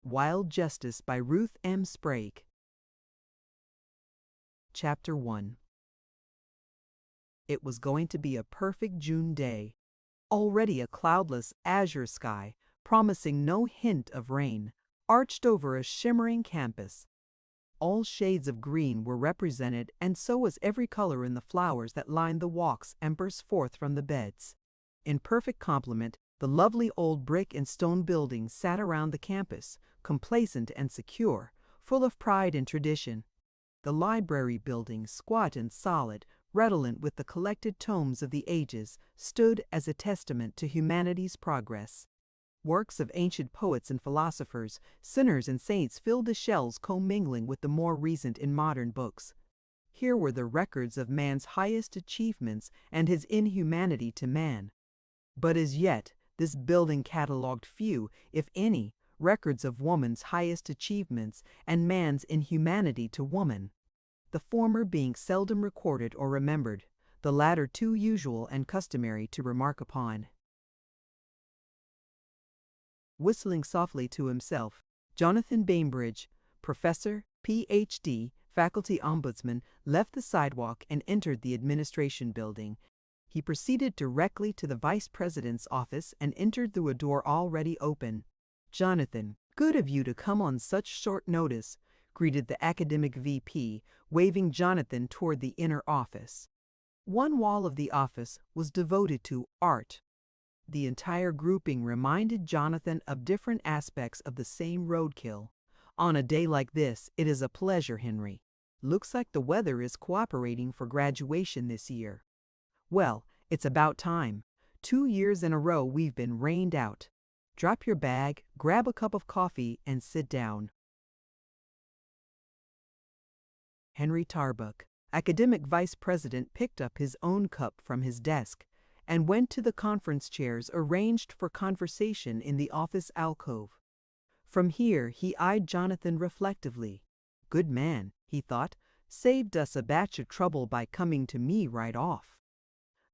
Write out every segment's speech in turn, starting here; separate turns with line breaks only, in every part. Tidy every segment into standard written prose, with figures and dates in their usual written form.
Wild Justice by Ruth M. Sprague. Chapter 1. It was going to be a perfect June day. Already a cloudless azure sky, promising no hint of rain, arched over a shimmering campus. All shades of green were represented, and so was every color in the flowers that lined the walks and burst forth from the beds. In perfect complement, the lovely old brick and stone buildings sat around the campus, complacent and secure, full of pride and tradition. The library building, squat and solid, redolent with the collected tomes of the ages, stood as a testament to humanity's progress. Works of ancient poets and philosophers, sinners and saints filled the shelves commingling with the more recent in modern books. Here were the records of man's highest achievements and his inhumanity to man. But as yet, this building catalogued few, if any, records of woman's highest achievements and man's inhumanity to woman, the former being seldom recorded or remembered, the latter too usual and customary to remark upon. Whistling softly to himself, Jonathan Bainbridge, professor, Ph.D., faculty ombudsman, left the sidewalk and entered the administration building. He proceeded directly to the vice president's office and entered through a door already open. "Jonathan, good of you to come on such short notice," greeted the academic VP, waving Jonathan toward the inner office. One wall of the office was devoted to art. The entire grouping reminded Jonathan of different aspects of the same roadkill. "On a day like this, it is a pleasure, Henry. Looks like the weather is cooperating for graduation this year. Well, it's about time. 2 years in a row we've been rained out. Drop your bag, grab a cup of coffee, and sit down." Henry Tarbuck, academic vice president, picked up his own cup from his desk and went to the conference chairs arranged for conversation in the office alcove. From here he eyed Jonathan reflectively. "Good man," he thought, "saved us a batch of trouble by coming to me right off."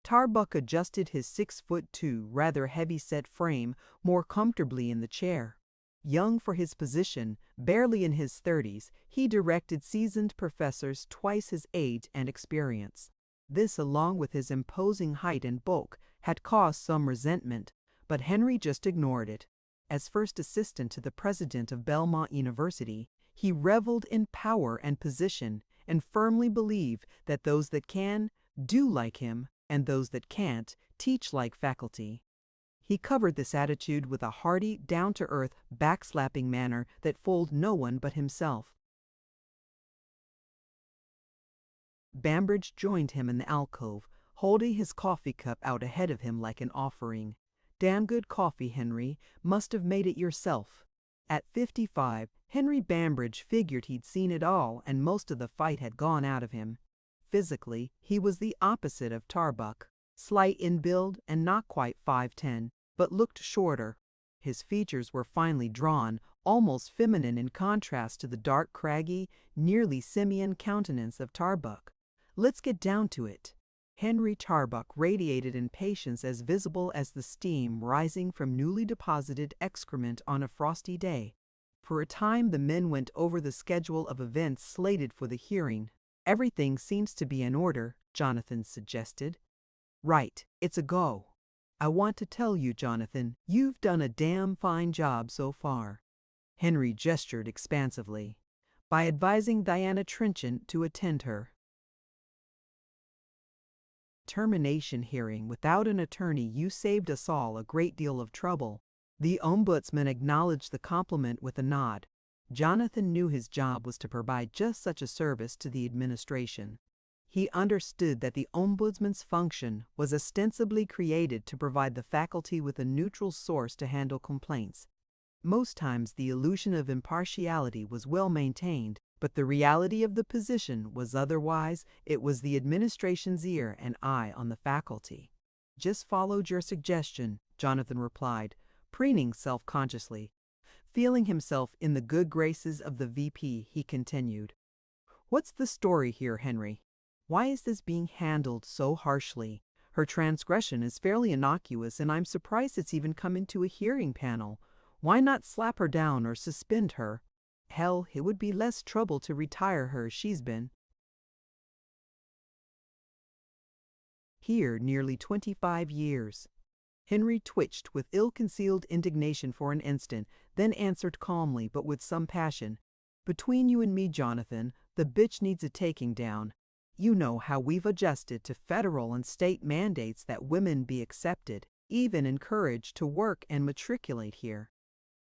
Tarbuck adjusted his 6'2", rather heavy-set frame more comfortably in the chair. Young for his position, barely in his 30s, he directed seasoned professors twice his age and experience. This, along with his imposing height and bulk, had caused some resentment, but Henry just ignored it. As first assistant to the president of Belmont University, he reveled in power and position and firmly believed that those that can, do like him, and those that can't, teach like faculty. He covered this attitude with a hearty, down-to-earth, backslapping manner that fooled no one but himself. Bainbridge joined him in the alcove, holding his coffee cup out ahead of him like an offering. "Damn good coffee, Henry. Must have made it yourself." At 55, Henry Bainbridge figured he'd seen it all and most of the fight had gone out of him. Physically, he was the opposite of Tarbuck, slight in build and not quite 5'10", but looked shorter. His features were finely drawn, almost feminine in contrast to the dark, craggy, nearly simian countenance of Tarbuck. "Let's get down to it." Henry Tarbuck radiated impatience as visible as the steam rising from newly deposited excrement on a frosty day. For a time the men went over the schedule of events slated for the hearing. "Everything seems to be in order," Jonathan suggested. "Right, it's a go. I want to tell you, Jonathan, you've done a damn fine job so far." Henry gestured expansively. "By advising Diana Trenchant to attend her." Termination hearing without an attorney, you saved us all a great deal of trouble. The ombudsman acknowledged the compliment with a nod. Jonathan knew his job was to provide just such a service to the administration. He understood that the ombudsman's function was ostensibly created to provide the faculty with a neutral source to handle complaints. Most times the illusion of impartiality was well maintained, but the reality of the position was otherwise. It was the administration's ear and eye on the faculty. "Just followed your suggestion," Jonathan replied, preening self-consciously. Feeling himself in the good graces of the VP, he continued, "What's the story here, Henry? Why is this being handled so harshly? Her transgression is fairly innocuous, and I'm surprised it's even come into a hearing panel. Why not slap her down or suspend her? Hell, it would be less trouble to retire her. She's been here nearly 25 years. Henry twitched with ill-concealed indignation for an instant, then answered calmly but with some passion. Between you and me, Jonathan, the bitch needs a taking down. You know how we've adjusted to federal and state mandates that women be accepted, even encouraged to work and matriculate here.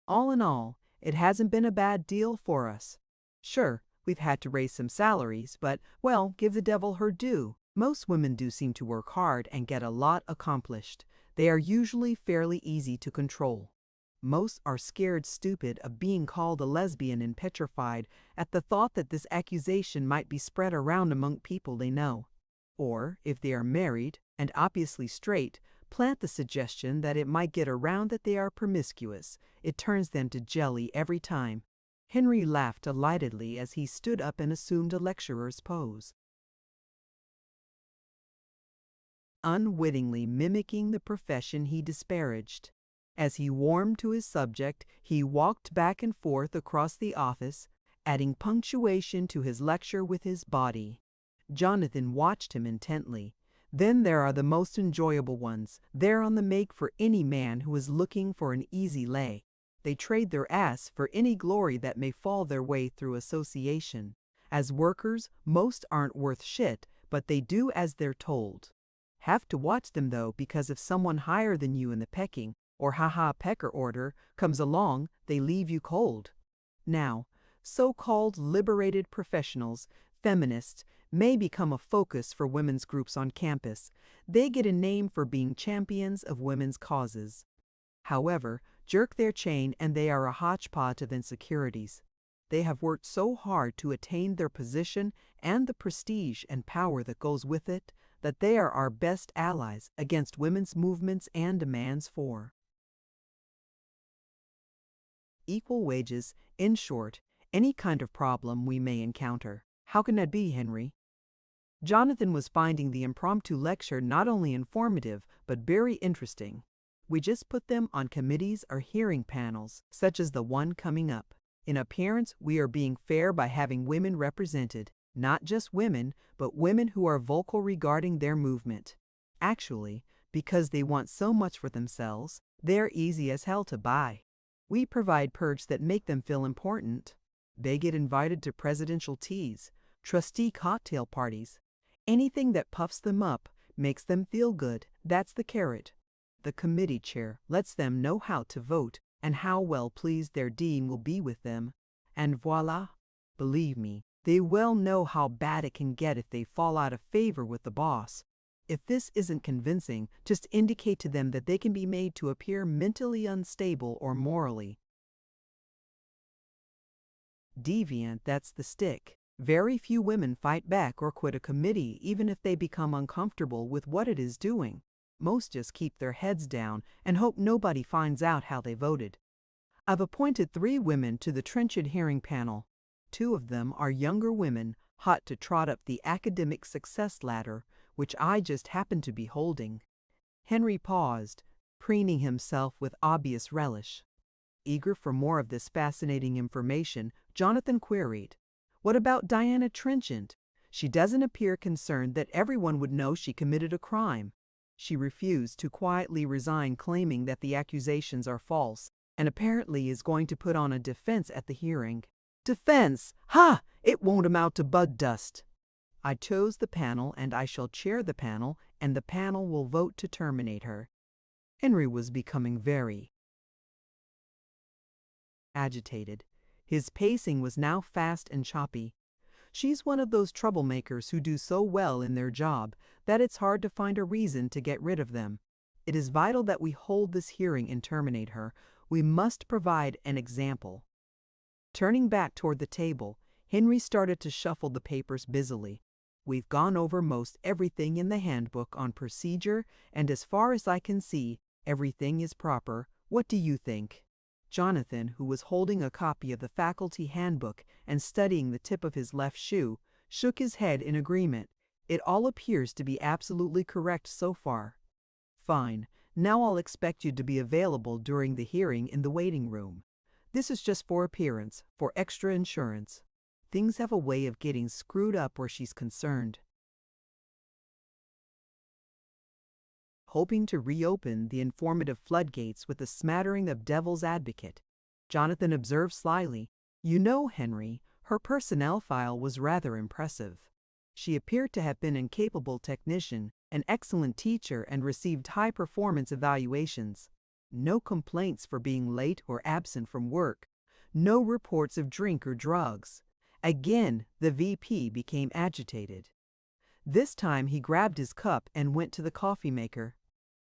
All in all, it hasn't been a bad deal for us. Sure, we've had to raise some salaries, but, well, give the devil her due. Most women do seem to work hard and get a lot accomplished. They are usually fairly easy to control. Most are scared stupid of being called a lesbian and petrified at the thought that this accusation might be spread around among people they know. Or, if they are married, and obviously straight, plant the suggestion that it might get around that they are promiscuous. It turns them to jelly every time. Henry laughed delightedly as he stood up and assumed a lecturer's pose, unwittingly mimicking the profession he disparaged. As he warmed to his subject, he walked back and forth across the office, adding punctuation to his lecture with his body. Jonathan watched him intently. Then there are the most enjoyable ones. They're on the make for any man who is looking for an easy lay. They trade their ass for any glory that may fall their way through association. As workers, most aren't worth shit, but they do as they're told. Have to watch them though, because if someone higher than you in the pecking, or pecker order, comes along, they leave you cold. Now, so-called liberated professionals, feminists, may become a focus for women's groups on campus. They get a name for being champions of women's causes. However, jerk their chain and they are a hodgepodge of insecurities. They have worked so hard to attain their position and the prestige and power that goes with it that they are our best allies against women's movements and demands for equal wages. In short, any kind of problem we may encounter. How can that be, Henry? Jonathan was finding the impromptu lecture not only informative, but very interesting. We just put them on committees or hearing panels, such as the one coming up. In appearance, we are being fair by having women represented, not just women, but women who are vocal regarding their movement. Actually, because they want so much for themselves, they're easy as hell to buy. We provide perks that make them feel important. They get invited to presidential teas, trustee cocktail parties. Anything that puffs them up, makes them feel good. That's the carrot. The committee chair lets them know how to vote and how well pleased their dean will be with them. And voila! Believe me, they well know how bad it can get if they fall out of favor with the boss. If this isn't convincing, just indicate to them that they can be made to appear mentally unstable or morally deviant. That's the stick. Very few women fight back or quit a committee even if they become uncomfortable with what it is doing. Most just keep their heads down and hope nobody finds out how they voted. I've appointed 3 women to the trenchant hearing panel. 2 of them are younger women, hot to trot up the academic success ladder, which I just happen to be holding. Henry paused, preening himself with obvious relish. Eager for more of this fascinating information, Jonathan queried, "What about Diana Trenchant? She doesn't appear concerned that everyone would know she committed a crime." She refused to quietly resign, claiming that the accusations are false, and apparently is going to put on a defense at the hearing. Defense? Ha! It won't amount to bud dust. I chose the panel and I shall chair the panel, and the panel will vote to terminate her. Henry was becoming very agitated. His pacing was now fast and choppy. She's one of those troublemakers who do so well in their job that it's hard to find a reason to get rid of them. It is vital that we hold this hearing and terminate her. We must provide an example. Turning back toward the table, Henry started to shuffle the papers busily. We've gone over most everything in the handbook on procedure, and as far as I can see, everything is proper. What do you think? Jonathan, who was holding a copy of the faculty handbook and studying the tip of his left shoe, shook his head in agreement. It all appears to be absolutely correct so far. Fine. Now I'll expect you to be available during the hearing in the waiting room. This is just for appearance, for extra insurance. Things have a way of getting screwed up where she's concerned. Hoping to reopen the informative floodgates with a smattering of devil's advocate, Jonathan observed slyly, "You know, Henry, her personnel file was rather impressive. She appeared to have been an incapable technician, an excellent teacher, and received high performance evaluations. No complaints for being late or absent from work. No reports of drink or drugs." Again, the VP became agitated. This time he grabbed his cup and went to the coffee maker.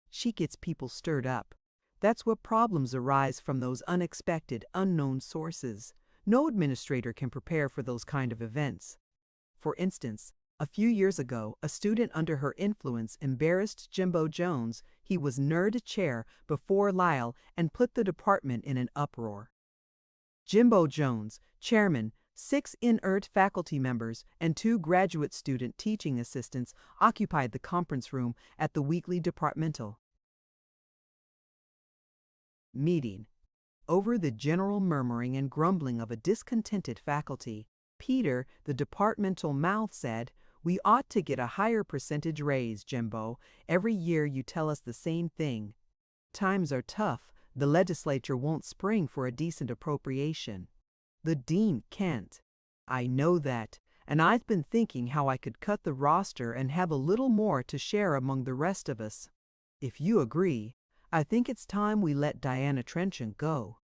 She gets people stirred up. That's what problems arise from, those unexpected, unknown sources. No administrator can prepare for those kind of events. For instance, a few years ago, a student under her influence embarrassed Jimbo Jones. He was nerd chair before Lyle and put the department in an uproar. Jimbo Jones, chairman, 6 inert faculty members, and 2 graduate student teaching assistants occupied the conference room at the weekly departmental meeting. Over the general murmuring and grumbling of a discontented faculty, Peter, the departmental mouth, said, "We ought to get a higher percentage raise, Jimbo. Every year you tell us the same thing. Times are tough. The legislature won't spring for a decent appropriation. The dean can't. I know that, and I've been thinking how I could cut the roster and have a little more to share among the rest of us. If you agree, I think it's time we let Diana Trenchant go.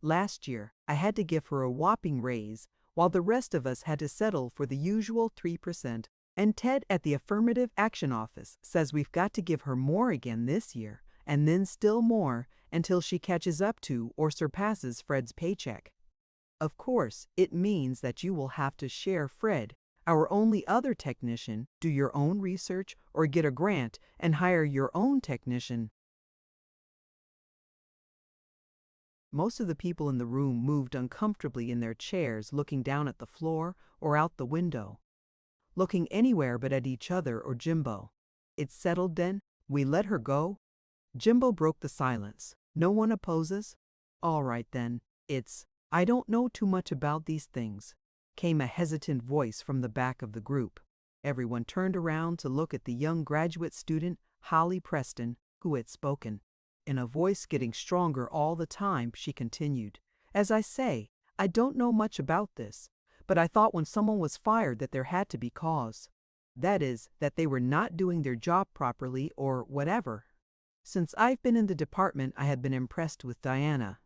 Last year, I had to give her a whopping raise, while the rest of us had to settle for the usual 3%, and Ted at the Affirmative Action Office says we've got to give her more again this year, and then still more, until she catches up to or surpasses Fred's paycheck. Of course, it means that you will have to share Fred, our only other technician, do your own research, or get a grant and hire your own technician." Most of the people in the room moved uncomfortably in their chairs, looking down at the floor or out the window. Looking anywhere but at each other or Jimbo. "It's settled then? We let her go?" Jimbo broke the silence. "No one opposes? All right then. I don't know too much about these things," came a hesitant voice from the back of the group. Everyone turned around to look at the young graduate student, Holly Preston, who had spoken. In a voice getting stronger all the time, she continued, "As I say, I don't know much about this, but I thought when someone was fired that there had to be cause. That is, that they were not doing their job properly or whatever. Since I've been in the department, I have been impressed with Diana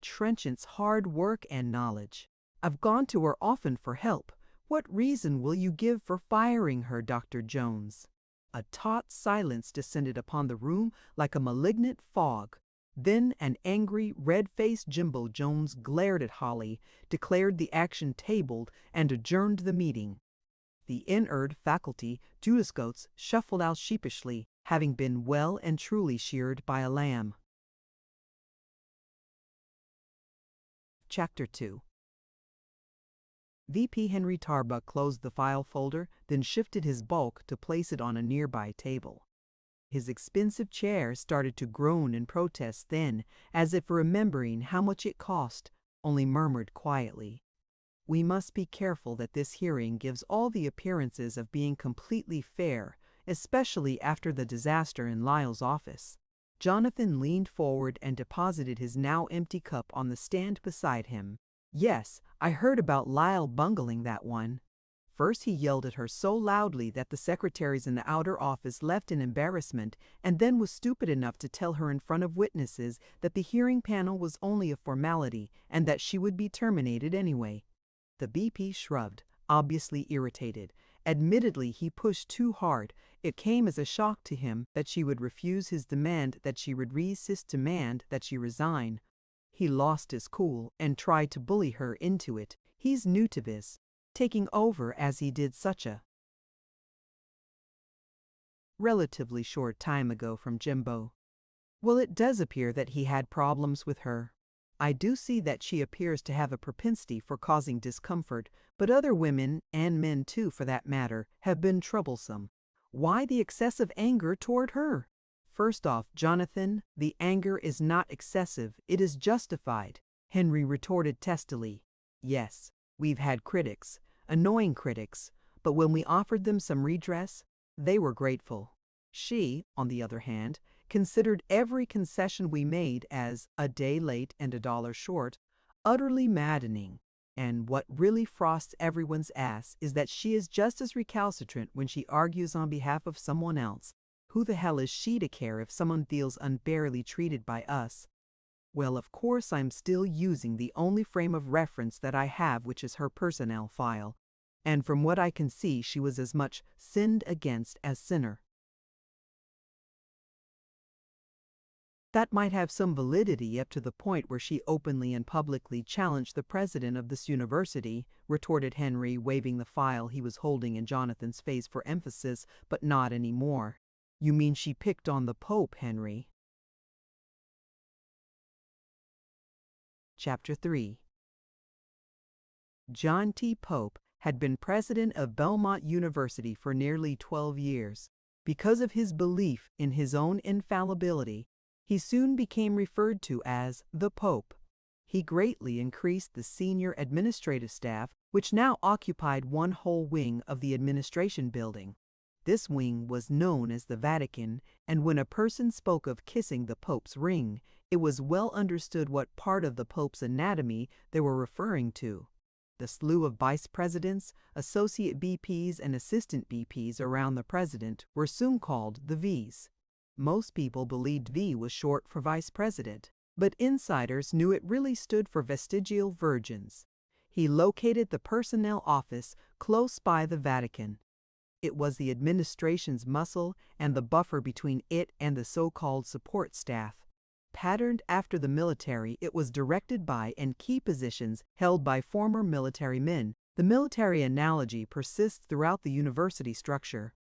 Trenchant's hard work and knowledge. I've gone to her often for help. What reason will you give for firing her, Dr. Jones?" A taut silence descended upon the room like a malignant fog. Then an angry, red-faced Jimbo Jones glared at Holly, declared the action tabled, and adjourned the meeting. The inert faculty, Judas-goats, shuffled out sheepishly, having been well and truly sheared by a lamb. Chapter 2. VP Henry Tarbuck closed the file folder, then shifted his bulk to place it on a nearby table. His expensive chair started to groan in protest then, as if remembering how much it cost, only murmured quietly, "We must be careful that this hearing gives all the appearances of being completely fair, especially after the disaster in Lyle's office." Jonathan leaned forward and deposited his now empty cup on the stand beside him. "Yes, I heard about Lyle bungling that one." First he yelled at her so loudly that the secretaries in the outer office left in embarrassment, and then was stupid enough to tell her in front of witnesses that the hearing panel was only a formality and that she would be terminated anyway. The BP shrugged, obviously irritated. Admittedly, he pushed too hard. It came as a shock to him that she would refuse his demand, that she would demand that she resign. He lost his cool and tried to bully her into it. He's new to this, taking over as he did such a relatively short time ago from Jimbo. "Well, it does appear that he had problems with her. I do see that she appears to have a propensity for causing discomfort, but other women, and men too for that matter, have been troublesome. Why the excessive anger toward her? First off, Jonathan, the anger is not excessive, it is justified, Henry retorted testily. Yes, we've had critics, annoying critics, but when we offered them some redress, they were grateful. She, on the other hand, considered every concession we made as a day late and $1 short, utterly maddening. And what really frosts everyone's ass is that she is just as recalcitrant when she argues on behalf of someone else. Who the hell is she to care if someone feels unfairly treated by us? Well, of course I'm still using the only frame of reference that I have, which is her personnel file. And from what I can see, she was as much sinned against as sinner. That might have some validity up to the point where she openly and publicly challenged the president of this university, retorted Henry, waving the file he was holding in Jonathan's face for emphasis, but not anymore. You mean she picked on the Pope, Henry? Chapter 3. John T. Pope had been president of Belmont University for nearly 12 years. Because of his belief in his own infallibility, he soon became referred to as the Pope. He greatly increased the senior administrative staff, which now occupied one whole wing of the administration building. This wing was known as the Vatican, and when a person spoke of kissing the Pope's ring, it was well understood what part of the Pope's anatomy they were referring to. The slew of vice presidents, associate BPs, and assistant BPs around the president were soon called the Vs. Most people believed V was short for vice president, but insiders knew it really stood for vestigial virgins. He located the personnel office close by the Vatican. It was the administration's muscle and the buffer between it and the so-called support staff. Patterned after the military, it was directed by and key positions held by former military men. The military analogy persists throughout the university structure.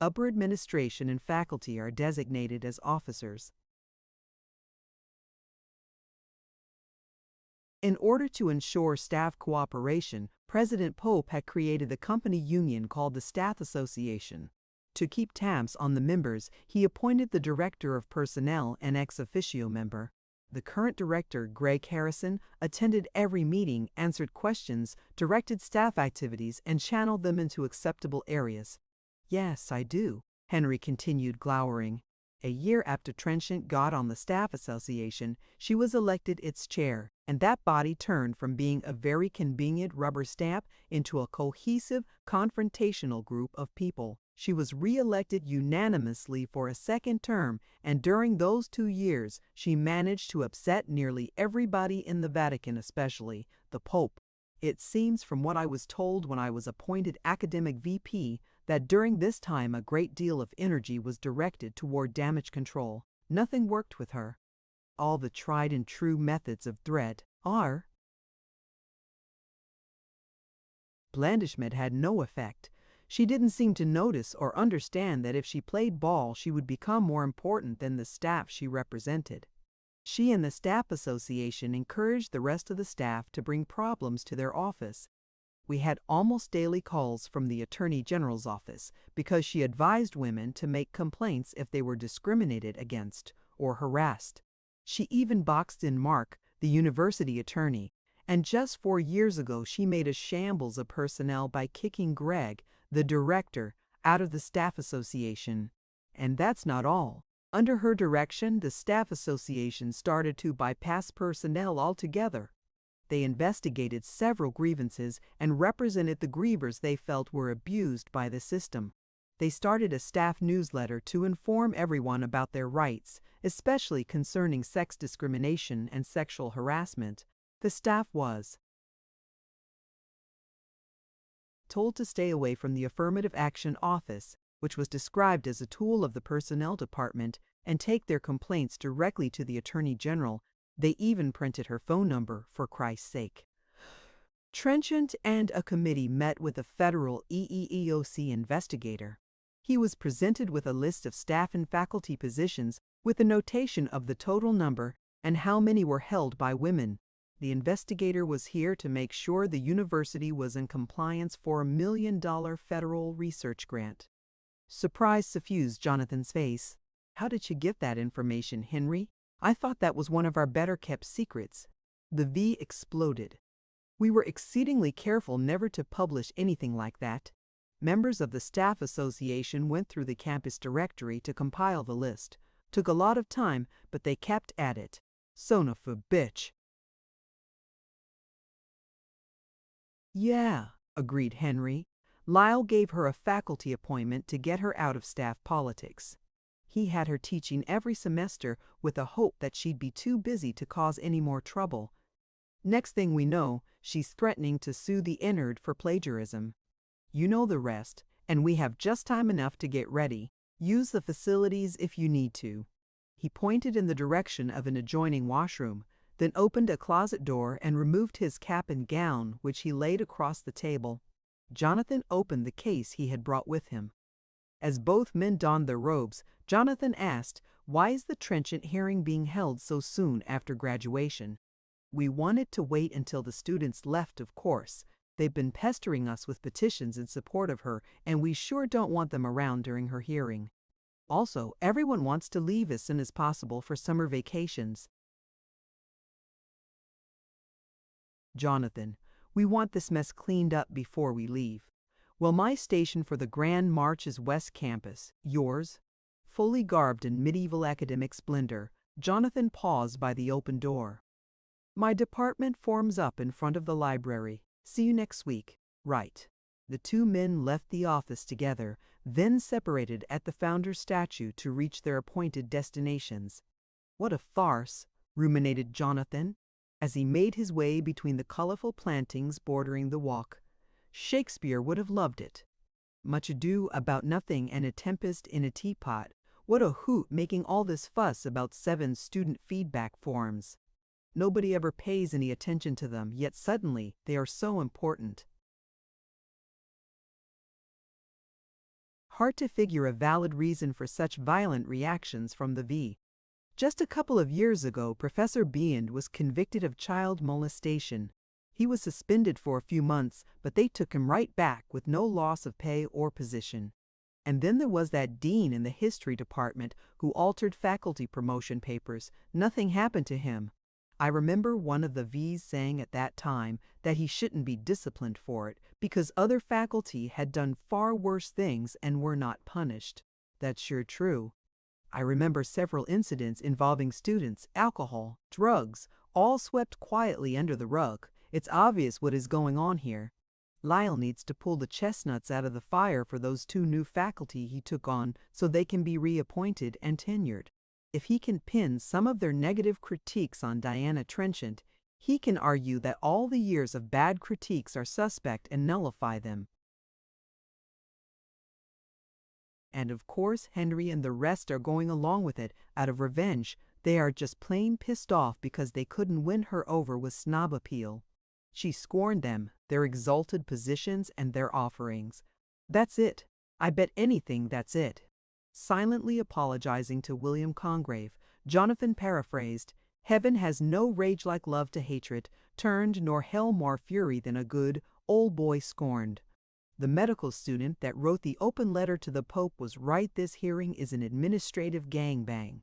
Upper administration and faculty are designated as officers. In order to ensure staff cooperation, President Pope had created the company union called the Staff Association. To keep tabs on the members, he appointed the Director of Personnel, an ex officio member. The current director, Greg Harrison, attended every meeting, answered questions, directed staff activities, and channeled them into acceptable areas. Yes, I do, Henry continued, glowering. A year after Trenchant got on the Staff Association, she was elected its chair, and that body turned from being a very convenient rubber stamp into a cohesive, confrontational group of people. She was re-elected unanimously for a second term, and during those 2 years, she managed to upset nearly everybody in the Vatican, especially the Pope. It seems from what I was told when I was appointed academic VP that during this time a great deal of energy was directed toward damage control. Nothing worked with her. All the tried and true methods of threat are. Blandishment had no effect. She didn't seem to notice or understand that if she played ball, she would become more important than the staff she represented. She and the Staff Association encouraged the rest of the staff to bring problems to their office. We had almost daily calls from the Attorney General's office because she advised women to make complaints if they were discriminated against or harassed. She even boxed in Mark, the university attorney, and just 4 years ago she made a shambles of personnel by kicking Greg, the director, out of the Staff Association. And that's not all. Under her direction, the Staff Association started to bypass personnel altogether. They investigated several grievances and represented the grievers they felt were abused by the system. They started a staff newsletter to inform everyone about their rights, especially concerning sex discrimination and sexual harassment. The staff was told to stay away from the Affirmative Action Office, which was described as a tool of the Personnel Department, and take their complaints directly to the Attorney General. They even printed her phone number, for Christ's sake. Trenchant and a committee met with a federal EEOC investigator. He was presented with a list of staff and faculty positions with a notation of the total number and how many were held by women. The investigator was here to make sure the university was in compliance for $1 million federal research grant. Surprise suffused Jonathan's face. How did you get that information, Henry? I thought that was one of our better-kept secrets. The V exploded. We were exceedingly careful never to publish anything like that. Members of the staff association went through the campus directory to compile the list. Took a lot of time, but they kept at it. Son of a bitch. Yeah, agreed Henry. Lyle gave her a faculty appointment to get her out of staff politics. He had her teaching every semester with a hope that she'd be too busy to cause any more trouble. Next thing we know, she's threatening to sue the Innard for plagiarism. You know the rest, and we have just time enough to get ready. Use the facilities if you need to. He pointed in the direction of an adjoining washroom, then opened a closet door and removed his cap and gown, which he laid across the table. Jonathan opened the case he had brought with him. As both men donned their robes, Jonathan asked, "Why is the trenchant hearing being held so soon after graduation?" "We wanted to wait until the students left, of course. They've been pestering us with petitions in support of her, and we sure don't want them around during her hearing. Also, everyone wants to leave as soon as possible for summer vacations." Jonathan, "We want this mess cleaned up before we leave. Well, my station for the Grand March is West Campus. Yours?" Fully garbed in medieval academic splendor, Jonathan paused by the open door. "My department forms up in front of the library. See you next week." "Right." The two men left the office together, then separated at the founder's statue to reach their appointed destinations. "What a farce," ruminated Jonathan, as he made his way between the colorful plantings bordering the walk. "Shakespeare would have loved it. Much ado about nothing and a tempest in a teapot. What a hoot making all this fuss about 7 student feedback forms. Nobody ever pays any attention to them, yet suddenly they are so important." Hard to figure a valid reason for such violent reactions from the V. Just a couple of years ago, Professor Beand was convicted of child molestation. He was suspended for a few months, but they took him right back with no loss of pay or position. And then there was that dean in the history department who altered faculty promotion papers. Nothing happened to him. I remember one of the V's saying at that time that he shouldn't be disciplined for it because other faculty had done far worse things and were not punished. That's sure true. I remember several incidents involving students, alcohol, drugs, all swept quietly under the rug. It's obvious what is going on here. Lyle needs to pull the chestnuts out of the fire for those 2 new faculty he took on so they can be reappointed and tenured. If he can pin some of their negative critiques on Diana Trenchant, he can argue that all the years of bad critiques are suspect and nullify them. And of course, Henry and the rest are going along with it out of revenge. They are just plain pissed off because they couldn't win her over with snob appeal. She scorned them, their exalted positions, and their offerings. That's it. I bet anything that's it. Silently apologizing to William Congreve, Jonathan paraphrased, "Heaven has no rage like love to hatred, turned nor hell more fury than a good old boy scorned." The medical student that wrote the open letter to the Pope was right. This hearing is an administrative gangbang.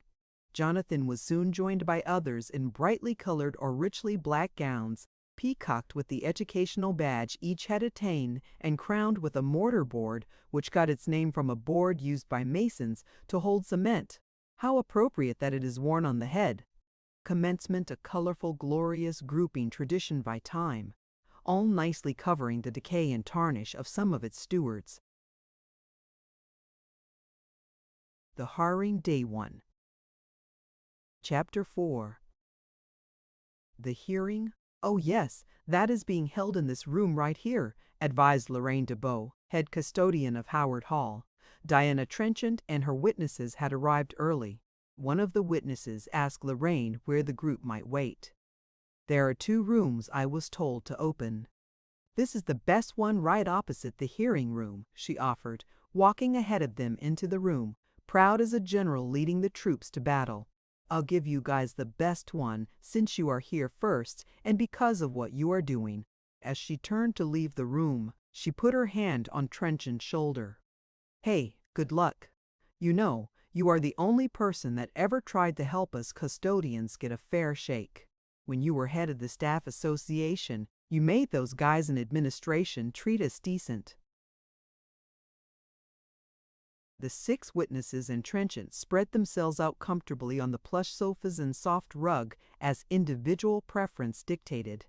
Jonathan was soon joined by others in brightly colored or richly black gowns, peacocked with the educational badge each had attained and crowned with a mortar board, which got its name from a board used by masons to hold cement. How appropriate that it is worn on the head. Commencement, a colorful, glorious grouping tradition by time, all nicely covering the decay and tarnish of some of its stewards. The Hiring Day 1. Chapter 4. The hearing? "Oh yes, that is being held in this room right here," advised Lorraine DeBow, head custodian of Howard Hall. Diana Trenchant and her witnesses had arrived early. One of the witnesses asked Lorraine where the group might wait. "There are 2 rooms I was told to open. This is the best one right opposite the hearing room," she offered, walking ahead of them into the room, proud as a general leading the troops to battle. "I'll give you guys the best one since you are here first and because of what you are doing." As she turned to leave the room, she put her hand on Trenchant's shoulder. "Hey, Good luck. You know, you are the only person that ever tried to help us custodians get a fair shake. When you were head of the staff association, you made those guys in administration treat us decent. The 6 witnesses and Trenchant spread themselves out comfortably on the plush sofas and soft rug as individual preference dictated.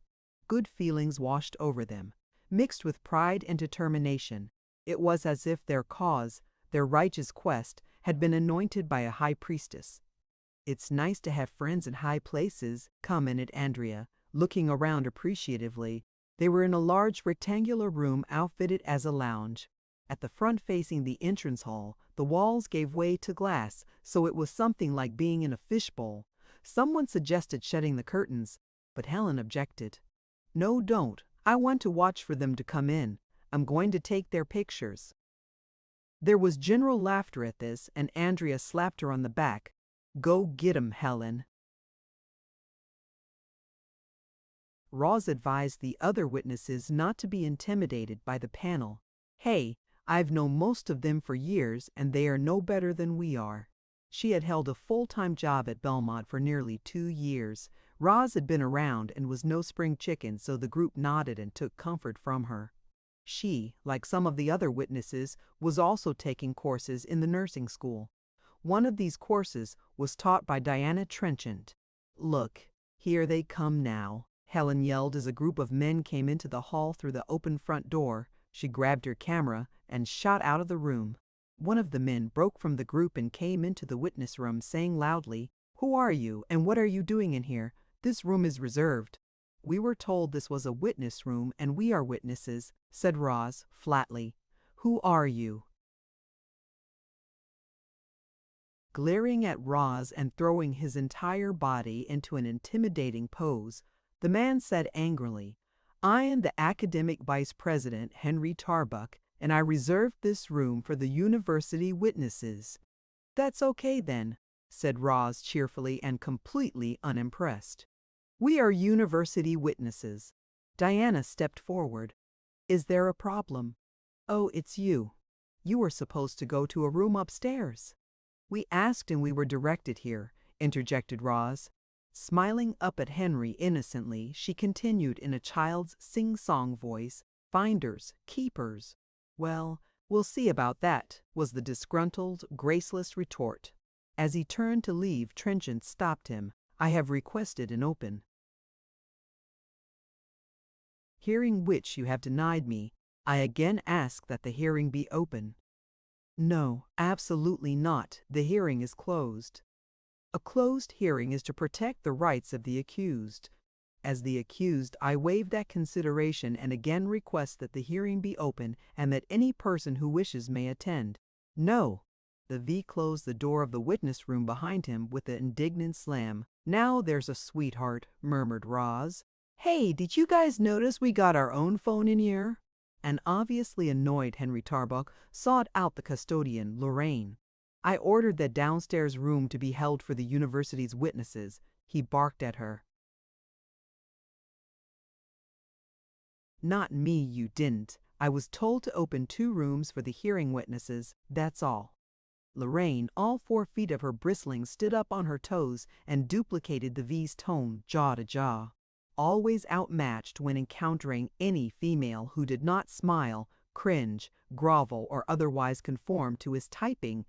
Good feelings washed over them, mixed with pride and determination. It was as if their cause, their righteous quest, had been anointed by a high priestess. "It's nice to have friends in high places," commented Andrea, looking around appreciatively. They were in a large rectangular room outfitted as a lounge. At the front facing the entrance hall, the walls gave way to glass, so it was something like being in a fishbowl. Someone suggested shutting the curtains, but Helen objected. "No, don't. I want to watch for them to come in. I'm going to take their pictures." There was general laughter at this, and Andrea slapped her on the back. "Go get 'em, Helen." Roz advised the other witnesses not to be intimidated by the panel. "Hey, I've known most of them for years, and they are no better than we are." She had held a full-time job at Belmont for nearly 2 years. Roz had been around and was no spring chicken, so the group nodded and took comfort from her. She, like some of the other witnesses, was also taking courses in the nursing school. One of these courses was taught by Diana Trenchant. "Look, here they come now," Helen yelled as a group of men came into the hall through the open front door. She grabbed her camera and shot out of the room. One of the men broke from the group and came into the witness room saying loudly, "Who are you and what are you doing in here? This room is reserved." "We were told this was a witness room and we are witnesses," said Roz flatly. "Who are you?" Glaring at Roz and throwing his entire body into an intimidating pose, the man said angrily, "I am the academic vice president, Henry Tarbuck, and I reserved this room for the university witnesses." "That's okay then," said Roz cheerfully and completely unimpressed. "We are university witnesses." Diana stepped forward. "Is there a problem?" "Oh, it's you. You were supposed to go to a room upstairs." "We asked and we were directed here," interjected Roz. Smiling up at Henry innocently, she continued in a child's sing-song voice, "Finders, keepers." "Well, we'll see about that," was the disgruntled, graceless retort. As he turned to leave, Trenchant stopped him. "I have requested an open. Hearing which you have denied me, I again ask that the hearing be open." "No, absolutely not. The hearing is closed." "A closed hearing is to protect the rights of the accused. As the accused, I waive that consideration and again request that the hearing be open and that any person who wishes may attend." "No." The V closed the door of the witness room behind him with an indignant slam. "Now there's a sweetheart," murmured Roz. "Hey, did you guys notice we got our own phone in here?" An obviously annoyed Henry Tarbuck sought out the custodian, Lorraine. "I ordered that downstairs room to be held for the university's witnesses," he barked at her. "Not me, you didn't. I was told to open 2 rooms for the hearing witnesses, that's all." Lorraine, all 4 feet of her bristling, stood up on her toes and duplicated the V's tone, jaw to jaw. Always outmatched when encountering any female who did not smile, cringe, grovel, or otherwise conform to his typing,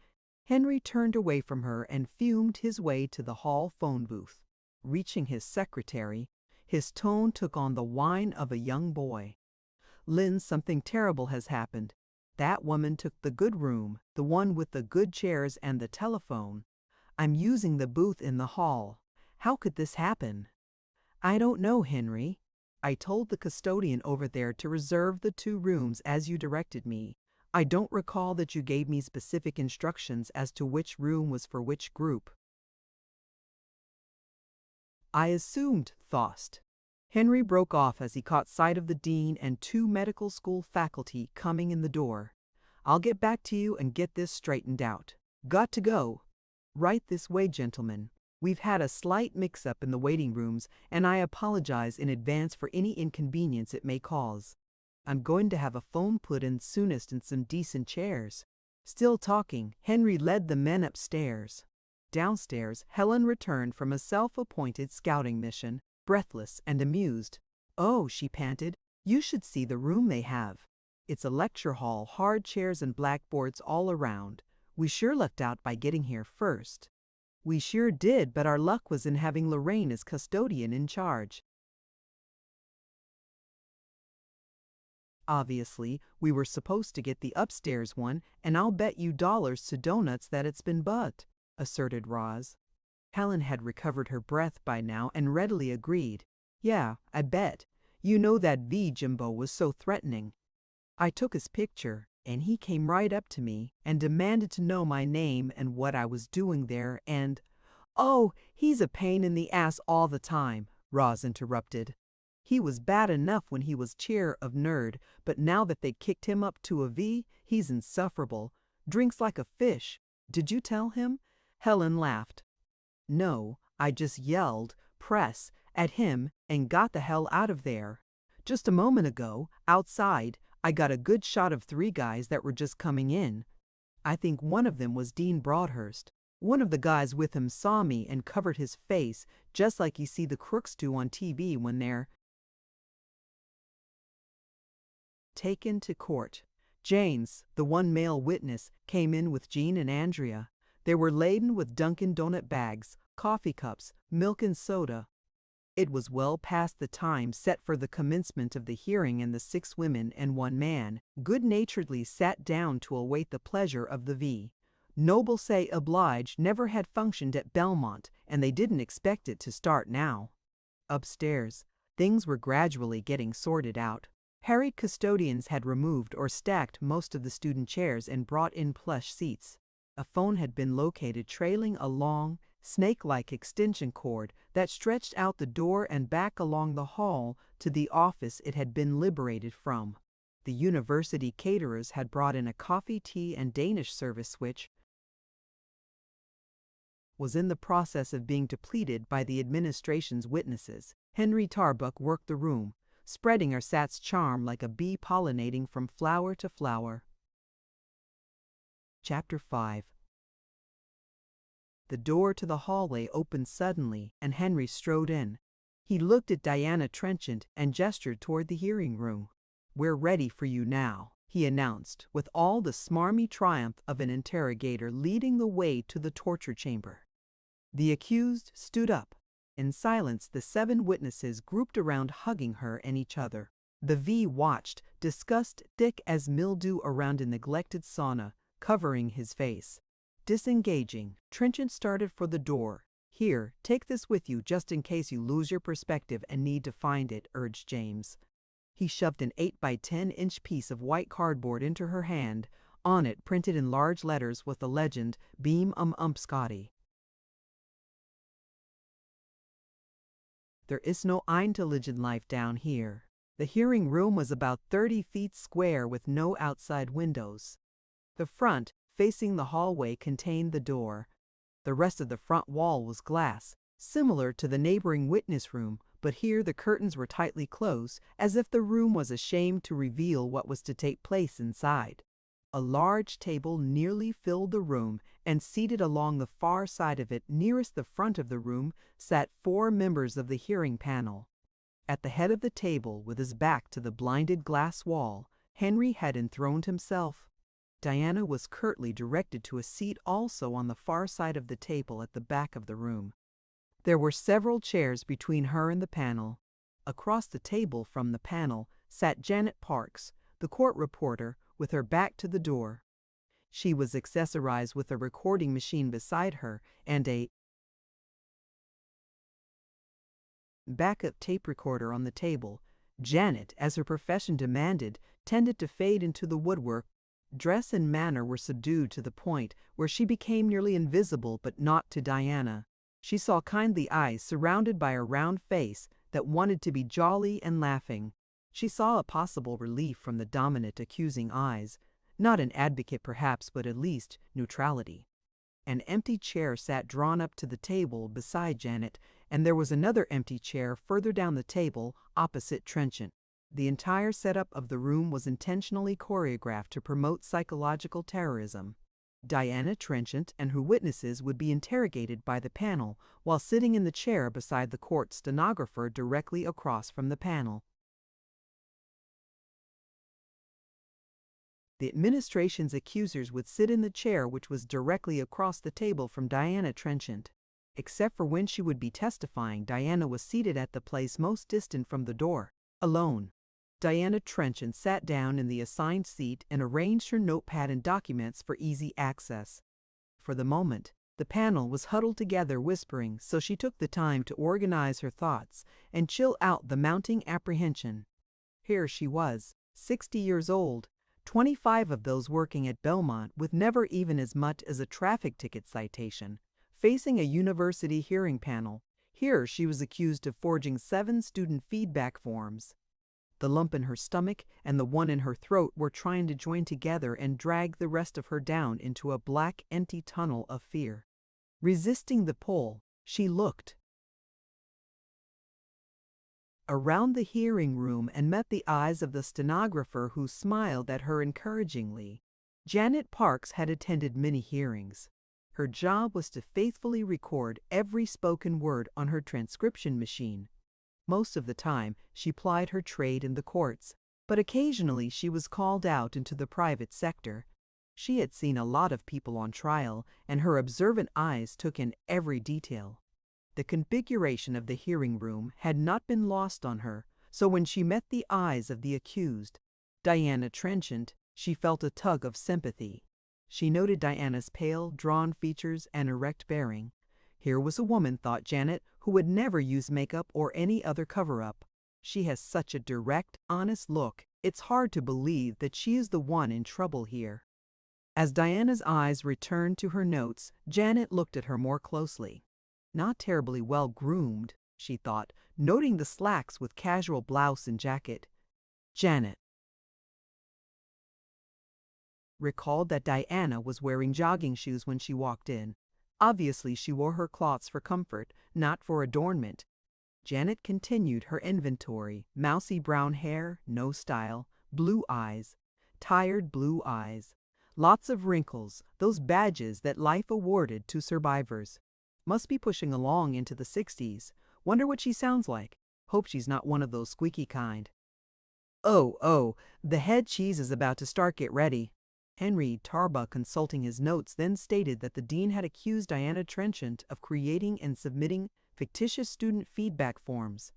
Henry turned away from her and fumed his way to the hall phone booth. Reaching his secretary, his tone took on the whine of a young boy. "Lynn, something terrible has happened. That woman took the good room, the one with the good chairs and the telephone. I'm using the booth in the hall. How could this happen?" "I don't know, Henry. I told the custodian over there to reserve the 2 rooms as you directed me. I don't recall that you gave me specific instructions as to which room was for which group." "I assumed, Thost." Henry broke off as he caught sight of the dean and 2 medical school faculty coming in the door. "I'll get back to you and get this straightened out. Got to go." "Right this way, gentlemen. We've had a slight mix-up in the waiting rooms, and I apologize in advance for any inconvenience it may cause. I'm going to have a phone put in soonest and some decent chairs." Still talking, Henry led the men upstairs. Downstairs, Helen returned from a self-appointed scouting mission, breathless and amused. "Oh," she panted, "you should see the room they have. It's a lecture hall, hard chairs and blackboards all around. We sure lucked out by getting here first." "We sure did, but our luck was in having Lorraine as custodian in charge. Obviously, we were supposed to get the upstairs one, and I'll bet you dollars to donuts that it's been bugged," asserted Roz. Helen had recovered her breath by now and readily agreed. "Yeah, I bet. You know that V Jimbo was so threatening. I took his picture, and he came right up to me and demanded to know my name and what I was doing there and—" "Oh, he's a pain in the ass all the time," Roz interrupted. "He was bad enough when he was chair of Nerd, but now that they kicked him up to a V, he's insufferable. Drinks like a fish. Did you tell him?" Helen laughed. "No, I just yelled, 'Press,' at him and got the hell out of there. Just a moment ago, outside, I got a good shot of 3 guys that were just coming in. I think one of them was Dean Broadhurst. One of the guys with him saw me and covered his face, just like you see the crooks do on TV when they're taken to court. James, the one male witness, came in with Jean and Andrea. They were laden with Dunkin' Donut bags, coffee cups, milk and soda. It was well past the time set for the commencement of the hearing, and the 6 women and 1 man good-naturedly sat down to await the pleasure of the V. Noble Say Oblige never had functioned at Belmont, and they didn't expect it to start now. Upstairs, things were gradually getting sorted out. Harried custodians had removed or stacked most of the student chairs and brought in plush seats. A phone had been located trailing a long, snake-like extension cord that stretched out the door and back along the hall to the office it had been liberated from. The university caterers had brought in a coffee, tea, and Danish service which was in the process of being depleted by the administration's witnesses. Henry Tarbuck worked the room, spreading Ersatz charm like a bee pollinating from flower to flower. Chapter 5. The door to the hallway opened suddenly, and Henry strode in. He looked at Diana Trenchant and gestured toward the hearing room. "We're ready for you now," he announced, with all the smarmy triumph of an interrogator leading the way to the torture chamber. The accused stood up. In silence, the 7 witnesses grouped around, hugging her and each other. The V watched, disgust thick as mildew around a neglected sauna, covering his face. Disengaging, Trenchant started for the door. "Here, take this with you just in case you lose your perspective and need to find it," urged James. He shoved an 8 by 10-inch piece of white cardboard into her hand. On it, printed in large letters, was the legend, "Beam Scotty." There is no intelligent life down here. The hearing room was about 30 feet square with no outside windows. The front, facing the hallway, contained the door. The rest of the front wall was glass, similar to the neighboring witness room, but here the curtains were tightly closed, as if the room was ashamed to reveal what was to take place inside. A large table nearly filled the room, and seated along the far side of it, nearest the front of the room, sat 4 members of the hearing panel. At the head of the table, with his back to the blinded glass wall, Henry had enthroned himself. Diana was curtly directed to a seat also on the far side of the table at the back of the room. There were several chairs between her and the panel. Across the table from the panel sat Janet Parks, the court reporter, with her back to the door. She was accessorized with a recording machine beside her and a backup tape recorder on the table. Janet, as her profession demanded, tended to fade into the woodwork. Dress and manner were subdued to the point where she became nearly invisible, but not to Diana. She saw kindly eyes surrounded by a round face that wanted to be jolly and laughing. She saw a possible relief from the dominant accusing eyes. Not an advocate perhaps, but at least neutrality. An empty chair sat drawn up to the table beside Janet, and there was another empty chair further down the table opposite Trenchant. The entire setup of the room was intentionally choreographed to promote psychological terrorism. Diana Trenchant and her witnesses would be interrogated by the panel while sitting in the chair beside the court stenographer directly across from the panel. The administration's accusers would sit in the chair which was directly across the table from Diana Trenchant. Except for when she would be testifying, Diana was seated at the place most distant from the door, alone. Diana Trenchant sat down in the assigned seat and arranged her notepad and documents for easy access. For the moment, the panel was huddled together whispering, so she took the time to organize her thoughts and chill out the mounting apprehension. Here she was, 60 years old, 25 of those working at Belmont with never even as much as a traffic ticket citation, facing a university hearing panel. Here she was accused of forging 7 student feedback forms. The lump in her stomach and the one in her throat were trying to join together and drag the rest of her down into a black, empty tunnel of fear. Resisting the pull, she looked around the hearing room and met the eyes of the stenographer, who smiled at her encouragingly. Janet Parks had attended many hearings. Her job was to faithfully record every spoken word on her transcription machine. Most of the time, she plied her trade in the courts, but occasionally she was called out into the private sector. She had seen a lot of people on trial, and her observant eyes took in every detail. The configuration of the hearing room had not been lost on her, so when she met the eyes of the accused, Diana Trenchant, she felt a tug of sympathy. She noted Diana's pale, drawn features and erect bearing. Here was a woman, thought Janet, who would never use makeup or any other cover-up. She has such a direct, honest look, it's hard to believe that she is the one in trouble here. As Diana's eyes returned to her notes, Janet looked at her more closely. Not terribly well groomed, she thought, noting the slacks with casual blouse and jacket. Janet recalled that Diana was wearing jogging shoes when she walked in. Obviously, she wore her cloths for comfort, not for adornment. Janet continued her inventory: mousy brown hair, no style, blue eyes, tired blue eyes, lots of wrinkles, those badges that life awarded to survivors. Must be pushing along into the 60s. Wonder what she sounds like. Hope she's not one of those squeaky kind. Oh, the head cheese is about to start. Get ready. Henry Tarbuck, consulting his notes, then stated that the dean had accused Diana Trenchant of creating and submitting fictitious student feedback forms.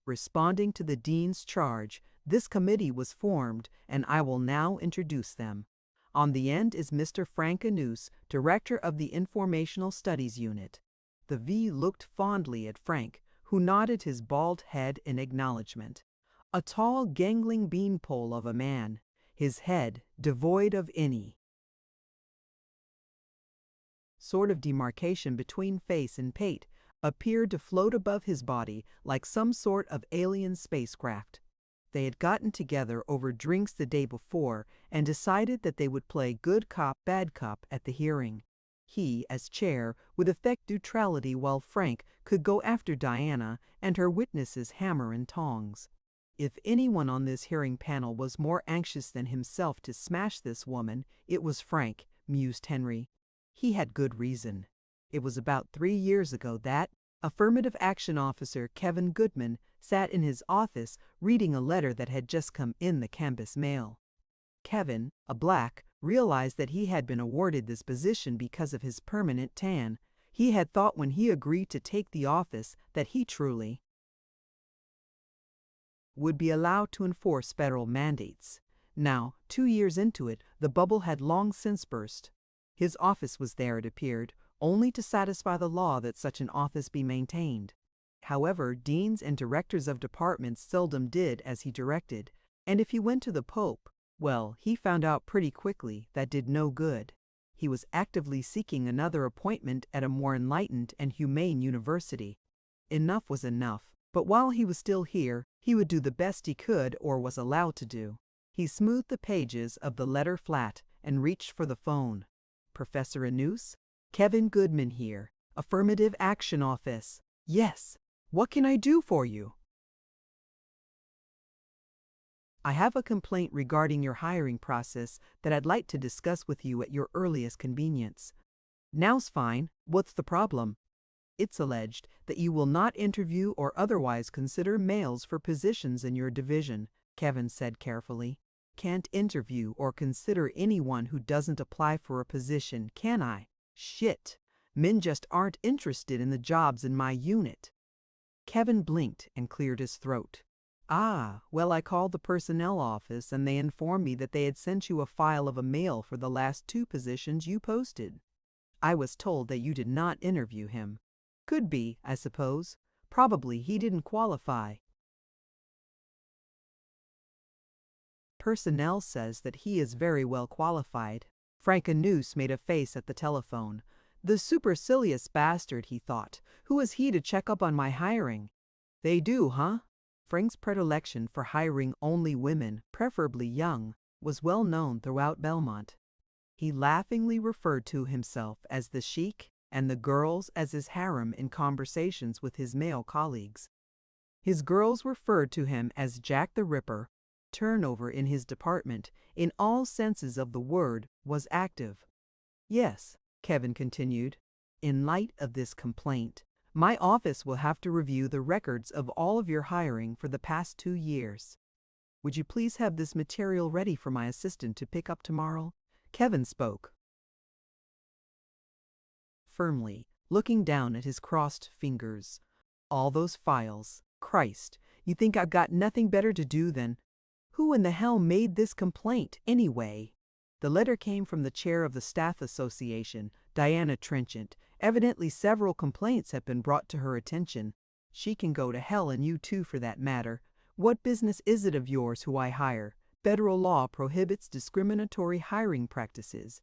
Responding to the dean's charge, this committee was formed, and I will now introduce them. On the end is Mr. Frank Anus, director of the Informational Studies Unit. The V looked fondly at Frank, who nodded his bald head in acknowledgement. A tall, gangling beanpole of a man, his head devoid of any sort of demarcation between face and pate, appeared to float above his body like some sort of alien spacecraft. They had gotten together over drinks the day before and decided that they would play good cop, bad cop at the hearing. He, as chair, would affect neutrality while Frank could go after Diana and her witnesses hammer and tongs. If anyone on this hearing panel was more anxious than himself to smash this woman, it was Frank, mused Henry. He had good reason. It was about 3 years ago that affirmative action officer Kevin Goodman sat in his office reading a letter that had just come in the campus mail. Kevin, a black, realized that he had been awarded this position because of his permanent tan. He had thought when he agreed to take the office that he truly would be allowed to enforce federal mandates. Now, 2 years into it, the bubble had long since burst. His office was there, it appeared, only to satisfy the law that such an office be maintained. However, deans and directors of departments seldom did as he directed, and if he went to the Pope, well, he found out pretty quickly that did no good. He was actively seeking another appointment at a more enlightened and humane university. Enough was enough, but while he was still here, he would do the best he could or was allowed to do. He smoothed the pages of the letter flat and reached for the phone. Professor Anus? Kevin Goodman here. Affirmative Action Office. Yes. What can I do for you? I have a complaint regarding your hiring process that I'd like to discuss with you at your earliest convenience. Now's fine. What's the problem? It's alleged that you will not interview or otherwise consider males for positions in your division, Kevin said carefully. Can't interview or consider anyone who doesn't apply for a position, can I? Shit. Men just aren't interested in the jobs in my unit. Kevin blinked and cleared his throat. Ah, well, I called the personnel office and they informed me that they had sent you a file of a male for the last 2 positions you posted. I was told that you did not interview him. Could be, I suppose. Probably he didn't qualify. Personnel says that he is very well qualified. Frankenneuse made a face at the telephone. The supercilious bastard, he thought. Who is he to check up on my hiring? They do, huh? Frank's predilection for hiring only women, preferably young, was well known throughout Belmont. He laughingly referred to himself as the Sheik and the girls as his harem in conversations with his male colleagues. His girls referred to him as Jack the Ripper. Turnover in his department, in all senses of the word, was active. Yes, Kevin continued, in light of this complaint, my office will have to review the records of all of your hiring for the past 2 years. Would you please have this material ready for my assistant to pick up tomorrow? Kevin spoke firmly, looking down at his crossed fingers. All those files. Christ, you think I've got nothing better to do than... Who in the hell made this complaint, anyway? The letter came from the chair of the Staff Association, Diana Trenchant. Evidently several complaints have been brought to her attention. She can go to hell, and you too for that matter. What business is it of yours who I hire? Federal law prohibits discriminatory hiring practices.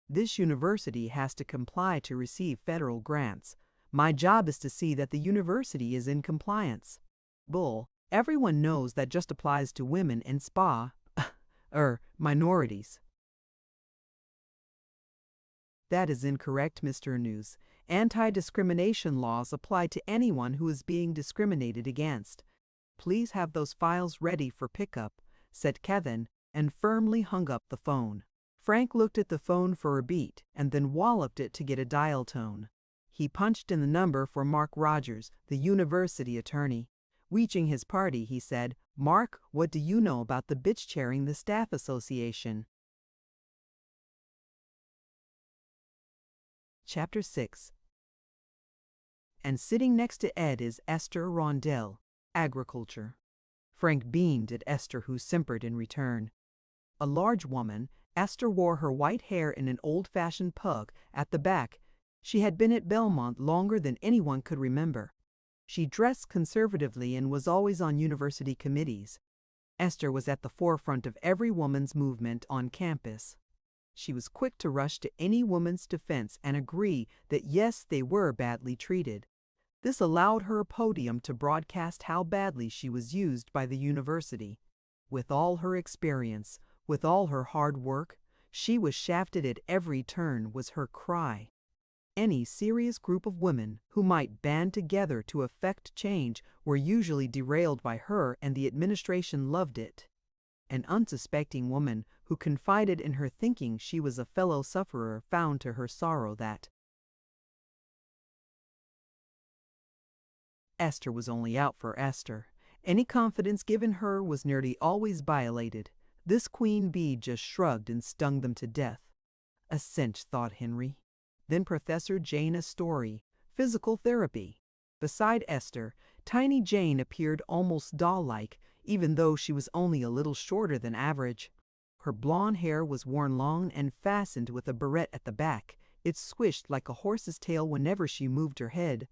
This university has to comply to receive federal grants. My job is to see that the university is in compliance. Bull. Everyone knows that just applies to women and minorities. That is incorrect, Mr. News. Anti-discrimination laws apply to anyone who is being discriminated against. Please have those files ready for pickup, said Kevin, and firmly hung up the phone. Frank looked at the phone for a beat and then walloped it to get a dial tone. He punched in the number for Mark Rogers, the university attorney. Reaching his party, he said, Mark, what do you know about the bitch chairing the staff association? Chapter 6. And sitting next to Ed is Esther Rondell, agriculture. Frank beamed at Esther, who simpered in return. A large woman, Esther wore her white hair in an old-fashioned pug at the back. She had been at Belmont longer than anyone could remember. She dressed conservatively and was always on university committees. Esther was at the forefront of every woman's movement on campus. She was quick to rush to any woman's defense and agree that yes, they were badly treated. This allowed her a podium to broadcast how badly she was used by the university. With all her experience, with all her hard work, she was shafted at every turn, was her cry. Any serious group of women who might band together to effect change were usually derailed by her, and the administration loved it. An unsuspecting woman who confided in her thinking she was a fellow sufferer found to her sorrow that Esther was only out for Esther. Any confidence given her was nearly always violated. This queen bee just shrugged and stung them to death. A cinch, thought Henry. Then Professor Jane Astory, physical therapy. Beside Esther, tiny Jane appeared almost doll-like, even though she was only a little shorter than average. Her blonde hair was worn long and fastened with a barrette at the back. It swished like a horse's tail whenever she moved her head.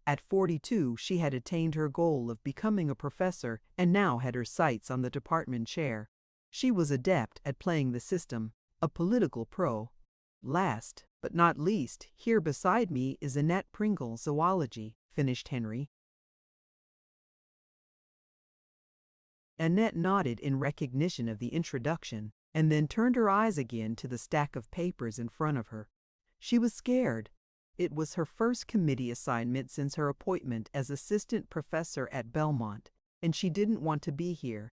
At 42, she had attained her goal of becoming a professor and now had her sights on the department chair. She was adept at playing the system, a political pro. Last, but not least, here beside me is Annette Pringle, zoology, finished Henry. Annette nodded in recognition of the introduction, and then turned her eyes again to the stack of papers in front of her. She was scared. It was her first committee assignment since her appointment as assistant professor at Belmont, and she didn't want to be here.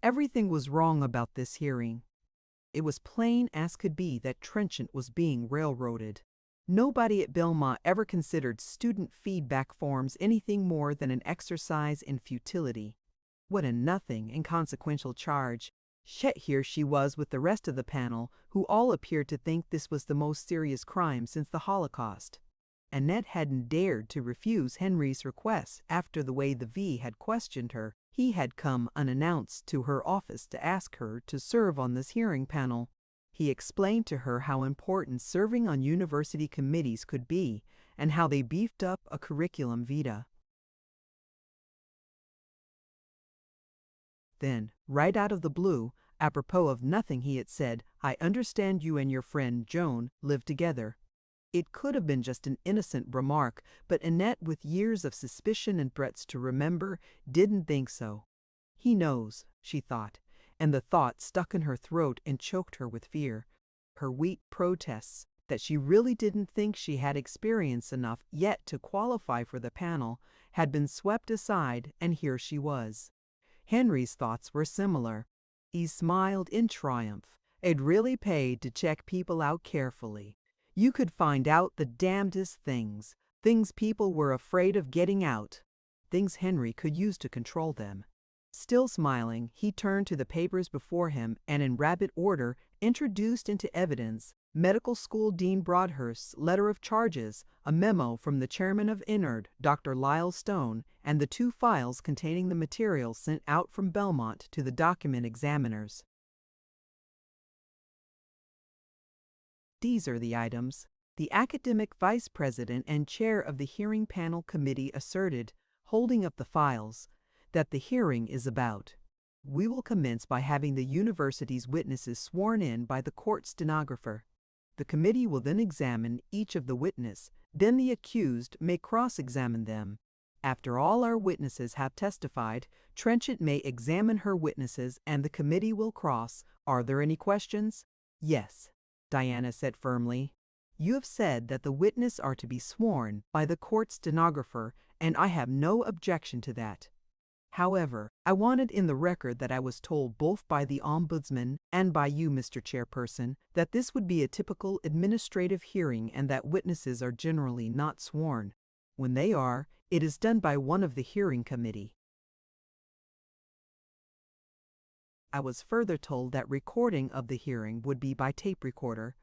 Everything was wrong about this hearing. It was plain as could be that Trenchant was being railroaded. Nobody at Belmont ever considered student feedback forms anything more than an exercise in futility. What a nothing, inconsequential charge. Yet here she was with the rest of the panel, who all appeared to think this was the most serious crime since the Holocaust. Annette hadn't dared to refuse Henry's request after the way the V had questioned her. He had come unannounced to her office to ask her to serve on this hearing panel. He explained to her how important serving on university committees could be and how they beefed up a curriculum vitae. Then, right out of the blue, apropos of nothing he had said, "I understand you and your friend Joan live together." It could have been just an innocent remark, but Annette, with years of suspicion and threats to remember, didn't think so. He knows, she thought, and the thought stuck in her throat and choked her with fear. Her weak protests that she really didn't think she had experience enough yet to qualify for the panel had been swept aside, and here she was. Henry's thoughts were similar. He smiled in triumph. It really paid to check people out carefully. You could find out the damnedest things, things people were afraid of getting out, things Henry could use to control them. Still smiling, he turned to the papers before him and in rapid order introduced into evidence Medical School Dean Broadhurst's letter of charges, a memo from the chairman of Innard, Dr. Lyle Stone, and the 2 files containing the material sent out from Belmont to the document examiners. These are the items. The academic vice president and chair of the hearing panel committee asserted, holding up the files, that the hearing is about. We will commence by having the university's witnesses sworn in by the court stenographer. The committee will then examine each of the witnesses, then the accused may cross-examine them. After all our witnesses have testified, Trenchant may examine her witnesses and the committee will cross. Are there any questions? Yes, Diana said firmly. You have said that the witnesses are to be sworn by the court stenographer, and I have no objection to that. However, I wanted in the record that I was told both by the Ombudsman and by you, Mr. Chairperson, that this would be a typical administrative hearing and that witnesses are generally not sworn. When they are, it is done by one of the hearing committee. I was further told that recording of the hearing would be by tape recorder.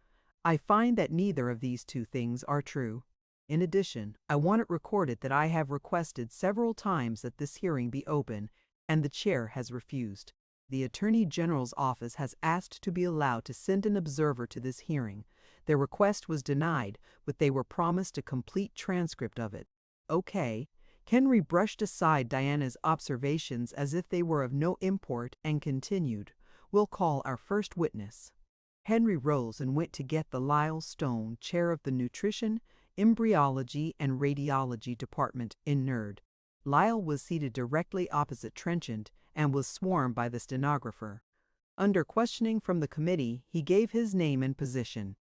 I find that neither of these 2 things are true. In addition, I want it recorded that I have requested several times that this hearing be open, and the chair has refused. The Attorney General's office has asked to be allowed to send an observer to this hearing. Their request was denied, but they were promised a complete transcript of it. Okay. Henry brushed aside Diana's observations as if they were of no import and continued, "We'll call our first witness." Henry rose and went to get the Lyle Stone, chair of the Nutrition, Embryology, and Radiology Department in Nerd. Lyle was seated directly opposite Trenchant and was sworn by the stenographer. Under questioning from the committee, he gave his name and position.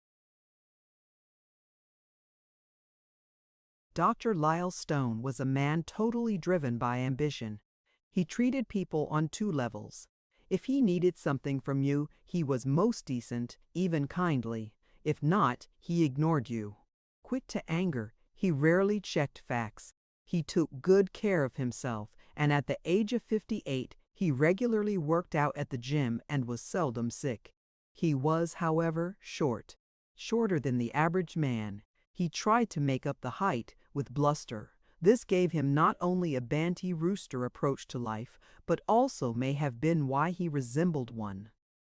Dr. Lyle Stone was a man totally driven by ambition. He treated people on 2 levels. If he needed something from you, he was most decent, even kindly. If not, he ignored you. Quick to anger, he rarely checked facts. He took good care of himself, and at the age of 58, he regularly worked out at the gym and was seldom sick. He was, however, shorter than the average man. He tried to make up the height with bluster. This gave him not only a banty rooster approach to life, but also may have been why he resembled one.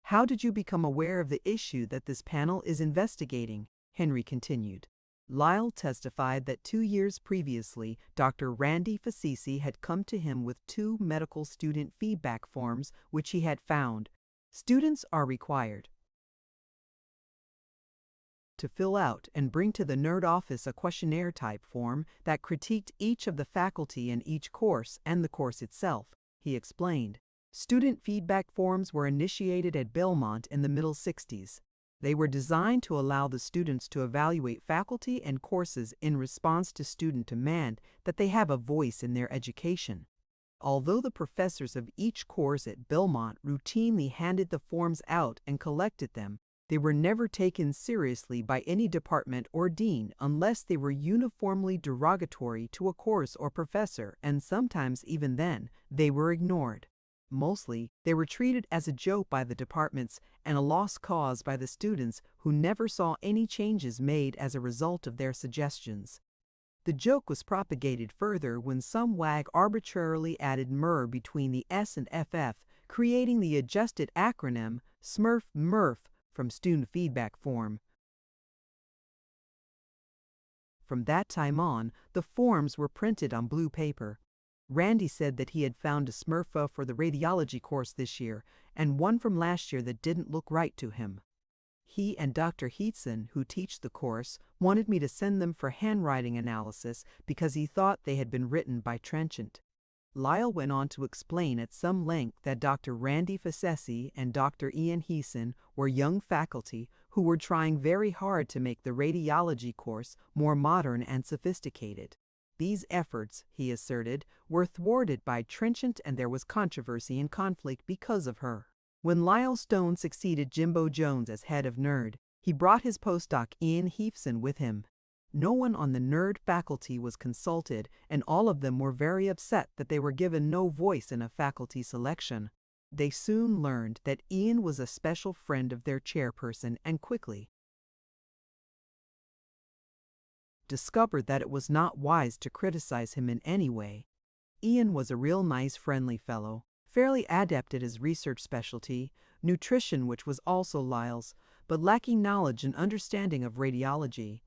How did you become aware of the issue that this panel is investigating? Henry continued. Lyle testified that 2 years previously, Dr. Randy Facisi had come to him with 2 medical student feedback forms which he had found. Students are required to fill out and bring to the Nerd office a questionnaire-type form that critiqued each of the faculty in each course and the course itself, he explained. Student feedback forms were initiated at Belmont in the middle 60s. They were designed to allow the students to evaluate faculty and courses in response to student demand that they have a voice in their education. Although the professors of each course at Belmont routinely handed the forms out and collected them, they were never taken seriously by any department or dean unless they were uniformly derogatory to a course or professor, and sometimes even then, they were ignored. Mostly, they were treated as a joke by the departments and a lost cause by the students who never saw any changes made as a result of their suggestions. The joke was propagated further when some wag arbitrarily added "mer" between the S and FF, creating the adjusted acronym SMURF-MURF from Student Feedback Form. From that time on, the forms were printed on blue paper. Randy said that he had found a Smurfa for the radiology course this year, and one from last year that didn't look right to him. He and Dr. Heatson, who teach the course, wanted me to send them for handwriting analysis because he thought they had been written by Trenchant. Lyle went on to explain at some length that Dr. Randy Facessi and Dr. Ian Heason were young faculty who were trying very hard to make the radiology course more modern and sophisticated. These efforts, he asserted, were thwarted by Trenchant, and there was controversy and conflict because of her. When Lyle Stone succeeded Jimbo Jones as head of NERD, he brought his postdoc Ian Heason with him. No one on the NERD faculty was consulted, and all of them were very upset that they were given no voice in a faculty selection. They soon learned that Ian was a special friend of their chairperson and quickly discovered that it was not wise to criticize him in any way. Ian was a real nice, friendly fellow, fairly adept at his research specialty, nutrition, which was also Lyle's, but lacking knowledge and understanding of radiology.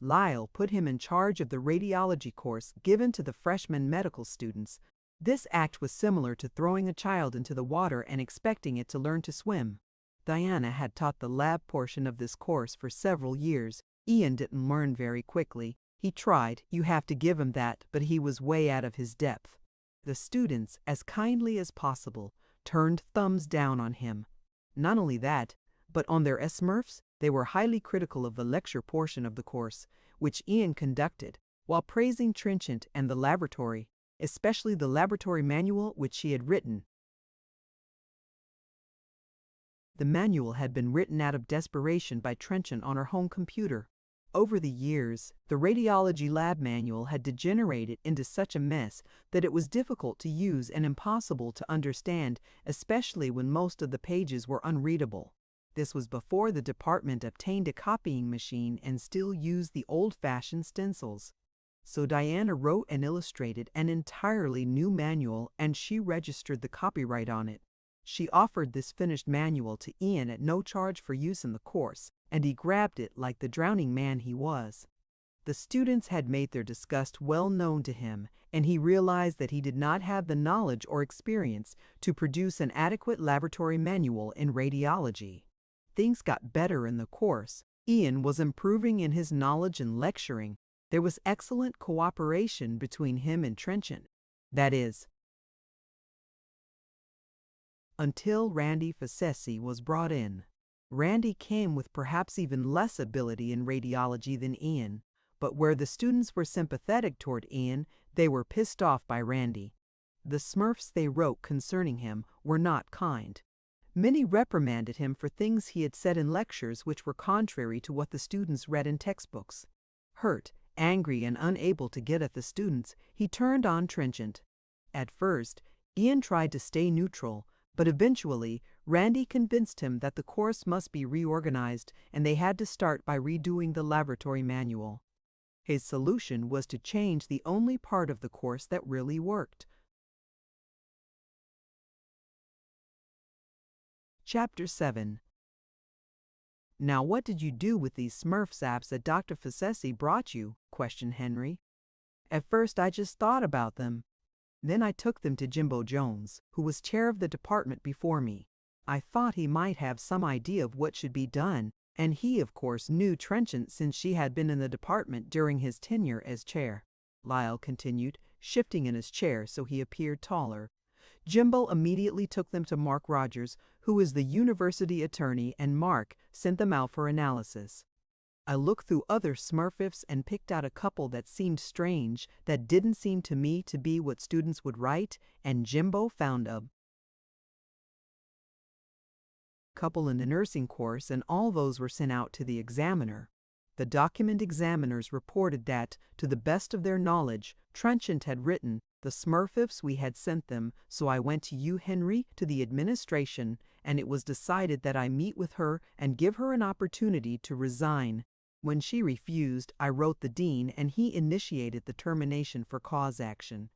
Lyle put him in charge of the radiology course given to the freshman medical students. This act was similar to throwing a child into the water and expecting it to learn to swim. Diana had taught the lab portion of this course for several years. Ian didn't learn very quickly. He tried, you have to give him that, but he was way out of his depth. The students, as kindly as possible, turned thumbs down on him. Not only that, but on their SMURFs, they were highly critical of the lecture portion of the course, which Ian conducted, while praising Trenchant and the laboratory, especially the laboratory manual which she had written. The manual had been written out of desperation by Trenchant on her home computer. Over the years, the radiology lab manual had degenerated into such a mess that it was difficult to use and impossible to understand, especially when most of the pages were unreadable. This was before the department obtained a copying machine and still used the old-fashioned stencils. So Diana wrote and illustrated an entirely new manual, and she registered the copyright on it. She offered this finished manual to Ian at no charge for use in the course, and he grabbed it like the drowning man he was. The students had made their disgust well known to him, and he realized that he did not have the knowledge or experience to produce an adequate laboratory manual in radiology. Things got better in the course. Ian was improving in his knowledge and lecturing. There was excellent cooperation between him and Trenchant. That is, until Randy Facessi was brought in. Randy came with perhaps even less ability in radiology than Ian, but where the students were sympathetic toward Ian, they were pissed off by Randy. The smurfs they wrote concerning him were not kind. Many reprimanded him for things he had said in lectures which were contrary to what the students read in textbooks. Hurt, angry, and unable to get at the students, he turned on Trenchant. At first, Ian tried to stay neutral, but eventually, Randy convinced him that the course must be reorganized and they had to start by redoing the laboratory manual. His solution was to change the only part of the course that really worked. Chapter 7. Now what did you do with these Smurf saps that Dr. Facessi brought you? Questioned Henry. At first I just thought about them. Then I took them to Jimbo Jones, who was chair of the department before me. I thought he might have some idea of what should be done, and he of course knew Trenchant since she had been in the department during his tenure as chair. Lyle continued, shifting in his chair so he appeared taller. Jimbo immediately took them to Mark Rogers, who is the university attorney, and Mark sent them out for analysis. I looked through other Smurfs and picked out a couple that seemed strange, that didn't seem to me to be what students would write, and Jimbo found a couple in the nursing course, and all those were sent out to the examiner. The document examiners reported that, to the best of their knowledge, Trenchant had written the Smurfs we had sent them, so I went to you, Henry, to the administration, and it was decided that I meet with her and give her an opportunity to resign. When she refused, I wrote the dean, and he initiated the termination for cause action.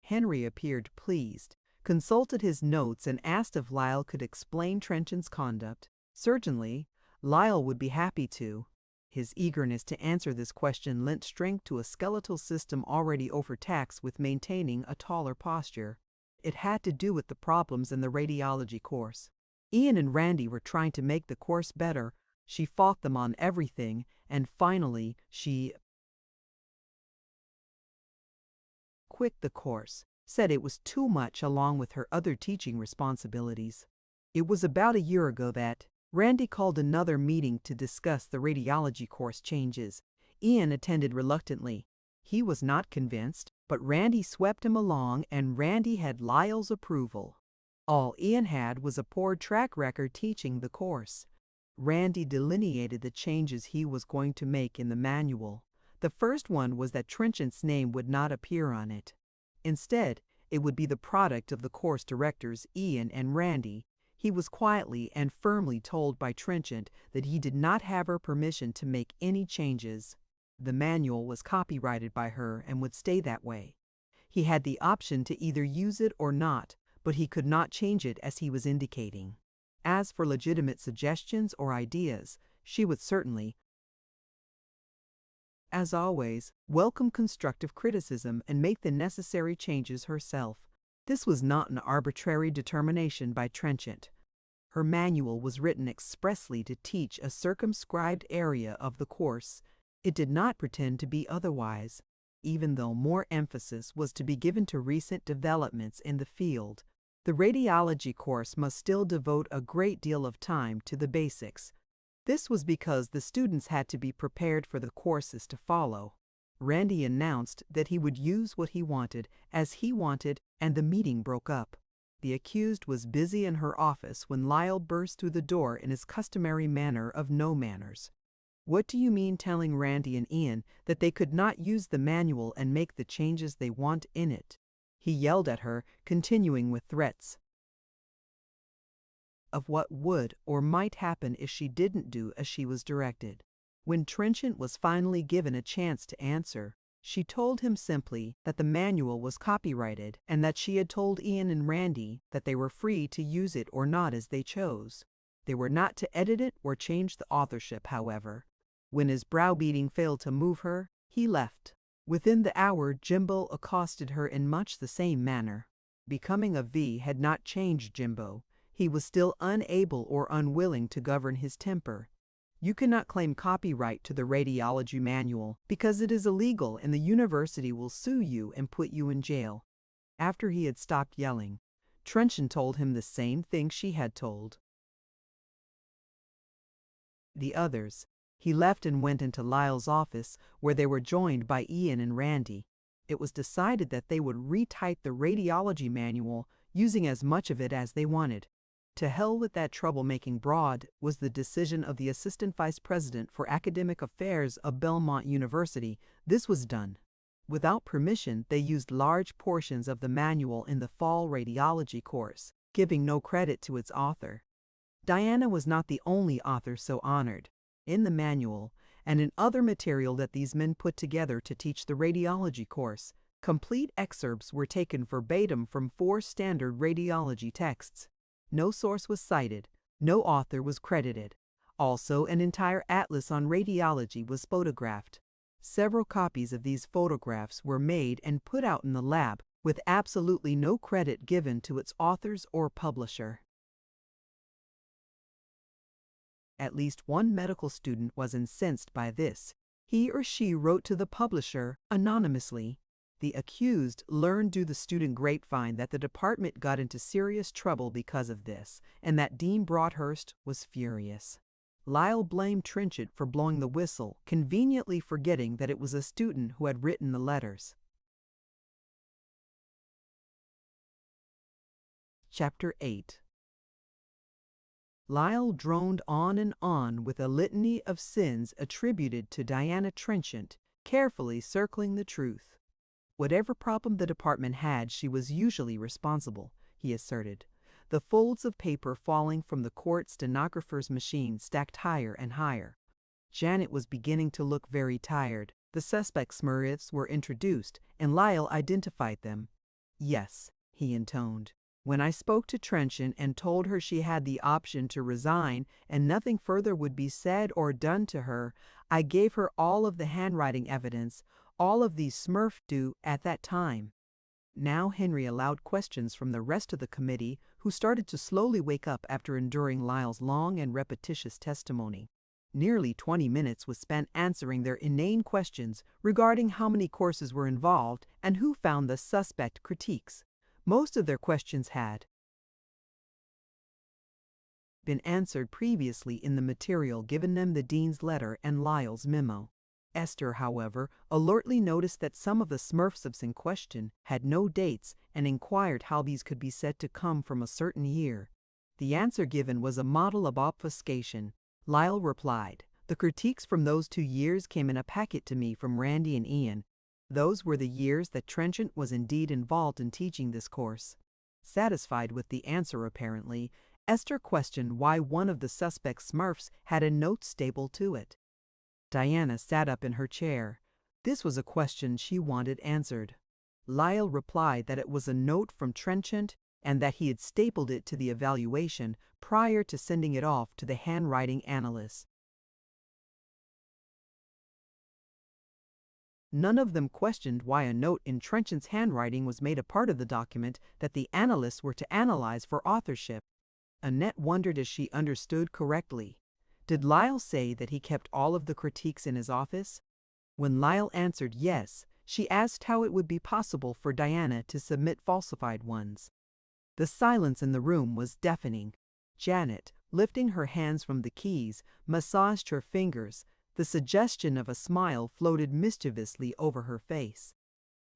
Henry appeared pleased, consulted his notes, and asked if Lyle could explain Trenchant's conduct. Certainly, Lyle would be happy to. His eagerness to answer this question lent strength to a skeletal system already overtaxed with maintaining a taller posture. It had to do with the problems in the radiology course. Ian and Randy were trying to make the course better. She fought them on everything, and finally she quit the course, said it was too much along with her other teaching responsibilities. It was about a year ago that Randy called another meeting to discuss the radiology course changes. Ian attended reluctantly. He was not convinced, but Randy swept him along, and Randy had Lyle's approval. All Ian had was a poor track record teaching the course. Randy delineated the changes he was going to make in the manual. The first one was that Trenchant's name would not appear on it. Instead, it would be the product of the course directors, Ian and Randy. He was quietly and firmly told by Trenchant that he did not have her permission to make any changes. The manual was copyrighted by her and would stay that way. He had the option to either use it or not, but he could not change it as he was indicating. As for legitimate suggestions or ideas, she would certainly, as always, welcome constructive criticism and make the necessary changes herself. This was not an arbitrary determination by Trenchant. Her manual was written expressly to teach a circumscribed area of the course. It did not pretend to be otherwise, even though more emphasis was to be given to recent developments in the field. The radiology course must still devote a great deal of time to the basics. This was because the students had to be prepared for the courses to follow. Randy announced that he would use what he wanted, as he wanted, and the meeting broke up. The accused was busy in her office when Lyle burst through the door in his customary manner of no manners. "What do you mean telling Randy and Ian that they could not use the manual and make the changes they want in it?" He yelled at her, continuing with threats of what would or might happen if she didn't do as she was directed. When Trenchant was finally given a chance to answer, she told him simply that the manual was copyrighted and that she had told Ian and Randy that they were free to use it or not as they chose. They were not to edit it or change the authorship, however. When his browbeating failed to move her, he left. Within the hour, Jimbo accosted her in much the same manner. Becoming a V had not changed Jimbo. He was still unable or unwilling to govern his temper. "You cannot claim copyright to the radiology manual because it is illegal, and the university will sue you and put you in jail." After he had stopped yelling, Trenchant told him the same thing she had told the others. He left and went into Lyle's office, where they were joined by Ian and Randy. It was decided that they would retype the radiology manual, using as much of it as they wanted. To hell with that troublemaking broad was the decision of the assistant vice president for academic affairs of Belmont University. This was done. Without permission, they used large portions of the manual in the fall radiology course, giving no credit to its author. Diana was not the only author so honored. In the manual, and in other material that these men put together to teach the radiology course, complete excerpts were taken verbatim from 4 standard radiology texts. No source was cited, no author was credited. Also, an entire atlas on radiology was photographed. Several copies of these photographs were made and put out in the lab, with absolutely no credit given to its authors or publisher. At least one medical student was incensed by this. He or she wrote to the publisher anonymously. The accused learned through the student grapevine that the department got into serious trouble because of this, and that Dean Broadhurst was furious. Lyle blamed Trenchant for blowing the whistle, conveniently forgetting that it was a student who had written the letters. Chapter 8. Lyle droned on and on with a litany of sins attributed to Diana Trenchant, carefully circling the truth. Whatever problem the department had, she was usually responsible, he asserted, the folds of paper falling from the court stenographer's machine stacked higher and higher. Janet was beginning to look very tired. The suspect Smurfs were introduced, and Lyle identified them. "Yes," he intoned. "When I spoke to Trenchant and told her she had the option to resign and nothing further would be said or done to her, I gave her all of the handwriting evidence, all of these Smurfs do at that time." Now Henry allowed questions from the rest of the committee, who started to slowly wake up after enduring Lyle's long and repetitious testimony. Nearly 20 minutes was spent answering their inane questions regarding how many courses were involved and who found the suspect critiques. Most of their questions had been answered previously in the material given them, the dean's letter and Lyle's memo. Esther, however, alertly noticed that some of the Smurfs in question had no dates and inquired how these could be said to come from a certain year. The answer given was a model of obfuscation. Lyle replied, "The critiques from those 2 years came in a packet to me from Randy and Ian. Those were the years that Trenchant was indeed involved in teaching this course." Satisfied with the answer apparently, Esther questioned why one of the suspect Smurfs had a note stapled to it. Diana sat up in her chair. This was a question she wanted answered. Lyle replied that it was a note from Trenchant and that he had stapled it to the evaluation prior to sending it off to the handwriting analyst. None of them questioned why a note in Trenchant's handwriting was made a part of the document that the analysts were to analyze for authorship. Annette wondered if she understood correctly. Did Lyle say that he kept all of the critiques in his office? When Lyle answered yes, she asked how it would be possible for Diana to submit falsified ones. The silence in the room was deafening. Janet, lifting her hands from the keys, massaged her fingers. The suggestion of a smile floated mischievously over her face.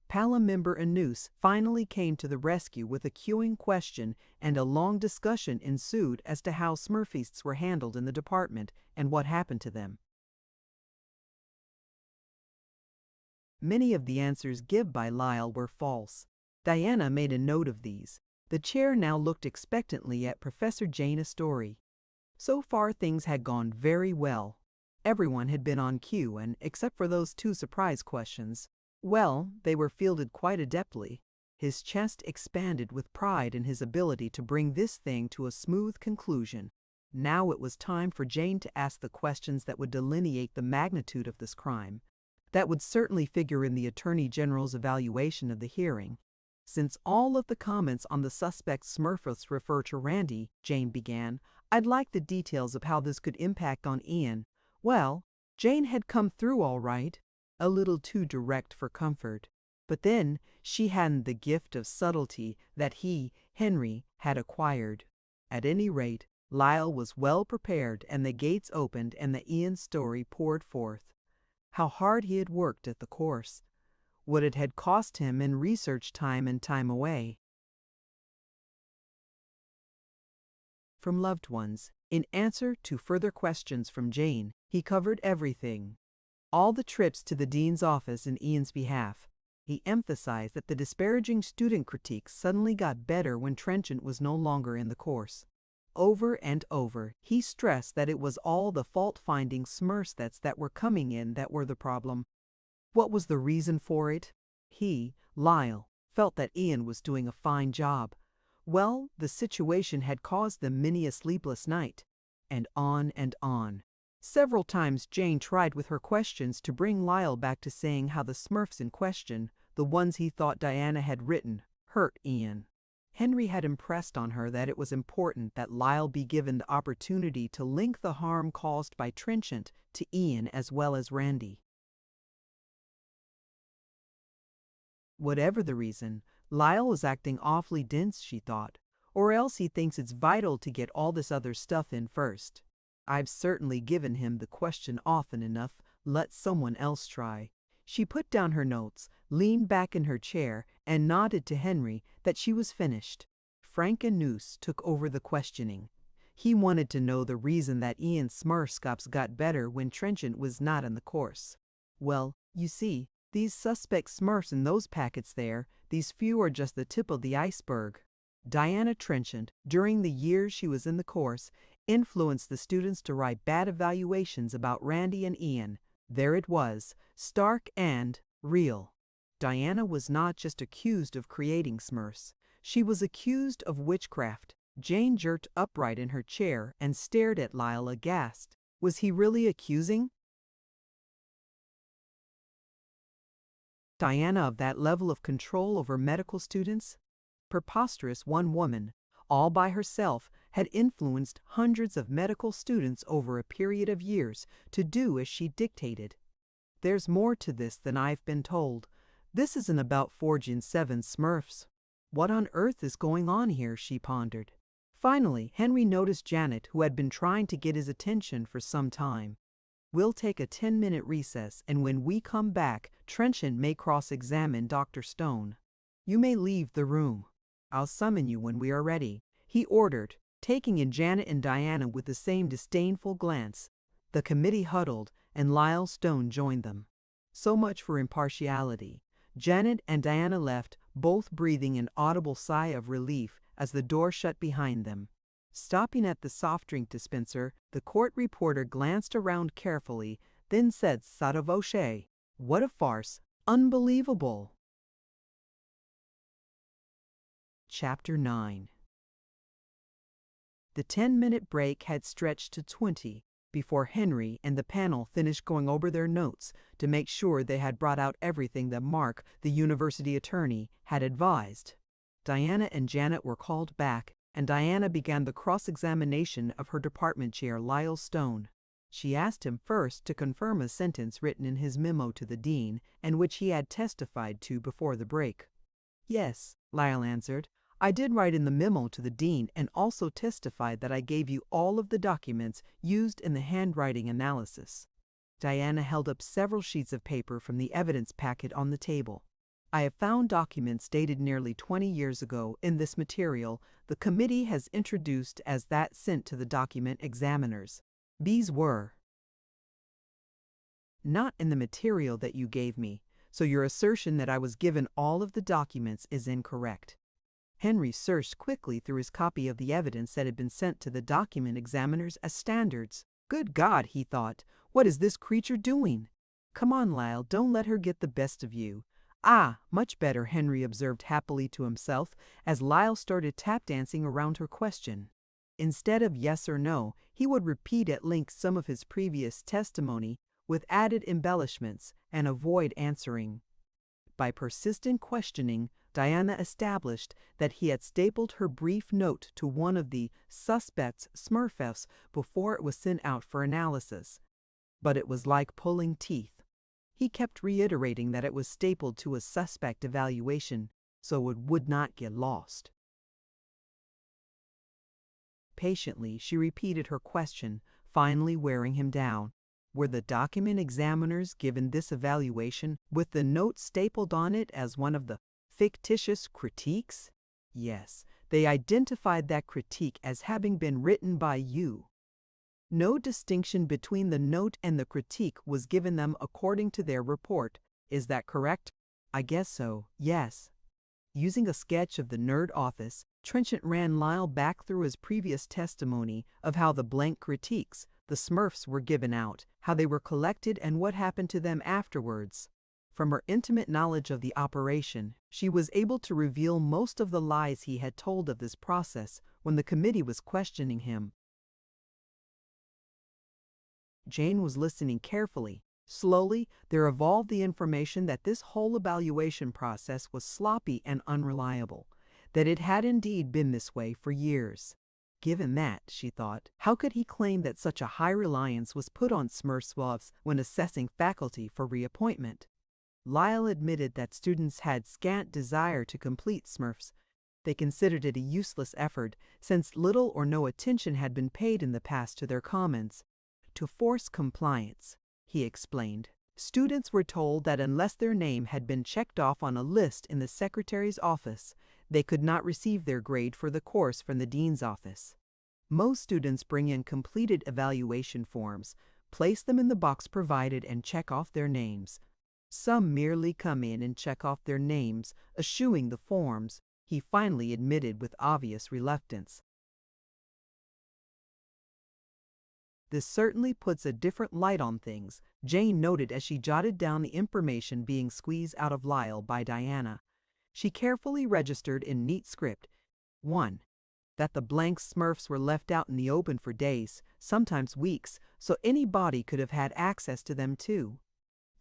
Palom member Anus finally came to the rescue with a cueing question, and a long discussion ensued as to how Smurfists were handled in the department and what happened to them. Many of the answers given by Lyle were false. Diana made a note of these. The chair now looked expectantly at Professor Jane Astori. So far things had gone very well. Everyone had been on cue, and except for those 2 surprise questions, well, they were fielded quite adeptly. His chest expanded with pride in his ability to bring this thing to a smooth conclusion. Now it was time for Jane to ask the questions that would delineate the magnitude of this crime. That would certainly figure in the Attorney General's evaluation of the hearing. "Since all of the comments on the suspect Smurfs refer to Randy," Jane began, "I'd like the details of how this could impact on Ian." Well, Jane had come through all right. A little too direct for comfort. But then she hadn't the gift of subtlety that he, Henry, had acquired. At any rate, Lyle was well prepared, and the gates opened and the Ian story poured forth. How hard he had worked at the course. What it had cost him in research time and time away. From loved ones, in answer to further questions from Jane, he covered everything. All the trips to the dean's office in Ian's behalf. He emphasized that the disparaging student critiques suddenly got better when Trenchant was no longer in the course. Over and over, he stressed that it was all the fault-finding Smurfs that were coming in that were the problem. What was the reason for it? He, Lyle, felt that Ian was doing a fine job. Well, the situation had caused them many a sleepless night. And on and on. Several times Jane tried with her questions to bring Lyle back to saying how the Smurfs in question, the ones he thought Diana had written, hurt Ian. Henry had impressed on her that it was important that Lyle be given the opportunity to link the harm caused by Trenchant to Ian as well as Randy. Whatever the reason, Lyle was acting awfully dense, she thought, or else he thinks it's vital to get all this other stuff in first. I've certainly given him the question often enough. Let someone else try. She put down her notes, leaned back in her chair, and nodded to Henry that she was finished. Frank and Noose took over the questioning. He wanted to know the reason that Ian's Smurfscops got better when Trenchant was not in the course. Well, you see, these suspect Smurfs in those packets there, these few are just the tip of the iceberg. Diana Trenchant, during the years she was in the course, influenced the students to write bad evaluations about Randy and Ian. There it was, stark and real. Diana was not just accused of creating Smurfs. She was accused of witchcraft. Jane jerked upright in her chair and stared at Lyle aghast. Was he really accusing Diana of that level of control over medical students? Preposterous. One woman, all by herself, had influenced hundreds of medical students over a period of years to do as she dictated. There's more to this than I've been told. This isn't about forging 7 Smurfs. What on earth is going on here, she pondered. Finally, Henry noticed Janet, who had been trying to get his attention for some time. We'll take a 10-minute recess, and when we come back, Trenchant may cross-examine Dr. Stone. You may leave the room. I'll summon you when we are ready, he ordered, taking in Janet and Diana with the same disdainful glance. The committee huddled, and Lyle Stone joined them. So much for impartiality. Janet and Diana left, both breathing an audible sigh of relief as the door shut behind them. Stopping at the soft drink dispenser, the court reporter glanced around carefully, then said sotto voce, "What a farce! Unbelievable!" Chapter 9. The 10-minute break had stretched to 20 before Henry and the panel finished going over their notes to make sure they had brought out everything that Mark, the university attorney, had advised. Diana and Janet were called back, and Diana began the cross-examination of her department chair, Lyle Stone. She asked him first to confirm a sentence written in his memo to the dean and which he had testified to before the break. "Yes," Lyle answered. "I did write in the memo to the dean and also testified that I gave you all of the documents used in the handwriting analysis." Diana held up several sheets of paper from the evidence packet on the table. "I have found documents dated nearly 20 years ago in this material the committee has introduced as that sent to the document examiners. These were not in the material that you gave me, so your assertion that I was given all of the documents is incorrect." Henry searched quickly through his copy of the evidence that had been sent to the document examiners as standards. Good God, he thought, what is this creature doing? Come on, Lyle, don't let her get the best of you. Ah, much better, Henry observed happily to himself as Lyle started tap dancing around her question. Instead of yes or no, he would repeat at length some of his previous testimony with added embellishments and avoid answering. By persistent questioning, Diana established that he had stapled her brief note to one of the suspect's Smurfs before it was sent out for analysis. But it was like pulling teeth. He kept reiterating that it was stapled to a suspect evaluation, so it would not get lost. Patiently, she repeated her question, finally wearing him down. Were the document examiners given this evaluation with the note stapled on it as one of the fictitious critiques? Yes, they identified that critique as having been written by you. No distinction between the note and the critique was given them according to their report. Is that correct? I guess so, yes. Using a sketch of the nerd office, Trenchant ran Lyle back through his previous testimony of how the blank critiques, the Smurfs, were given out, how they were collected, and what happened to them afterwards. From her intimate knowledge of the operation, she was able to reveal most of the lies he had told of this process when the committee was questioning him. Jane was listening carefully. Slowly, there evolved the information that this whole evaluation process was sloppy and unreliable, that it had indeed been this way for years. Given that, she thought, how could he claim that such a high reliance was put on Smurfs when assessing faculty for reappointment? Lyle admitted that students had scant desire to complete Smurfs, They considered it a useless effort, since little or no attention had been paid in the past to their comments. To force compliance, he explained, students were told that unless their name had been checked off on a list in the secretary's office, they could not receive their grade for the course from the dean's office. Most students bring in completed evaluation forms, place them in the box provided, and check off their names. Some merely come in and check off their names, eschewing the forms, he finally admitted with obvious reluctance. This certainly puts a different light on things, Jane noted as she jotted down the information being squeezed out of Lyle by Diana. She carefully registered in neat script: 1. That the blank Smurfs were left out in the open for days, sometimes weeks, so anybody could have had access to them too.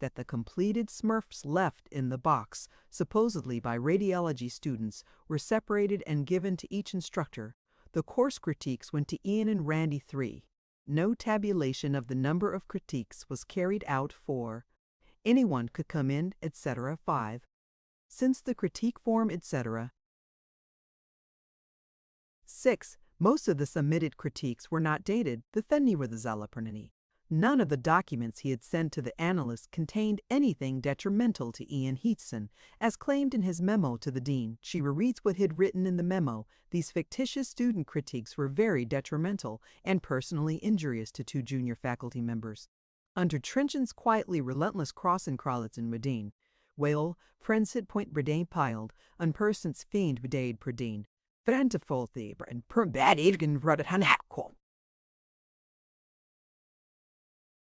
That the completed Smurfs left in the box, supposedly by radiology students, were separated and given to each instructor. The course critiques went to Ian and Randy 3. No tabulation of the number of critiques was carried out for anyone could come in, etc. 5. Since the critique form, etc. 6. Most of the submitted critiques were not dated, the Fenny were the Zalapernany. None of the documents he had sent to the analyst contained anything detrimental to Ian Heathson, as claimed in his memo to the dean. She rereads what he'd written in the memo. These fictitious student critiques were very detrimental and personally injurious to 2 junior faculty members. Under Trenchant's quietly relentless cross-and-crawlets in Medine, Whale, Prensit Point Bredane piled, unpersons fiend Bedade Perdine, Frantifolthi, and Perbad Edgen Rudderhan Hatko.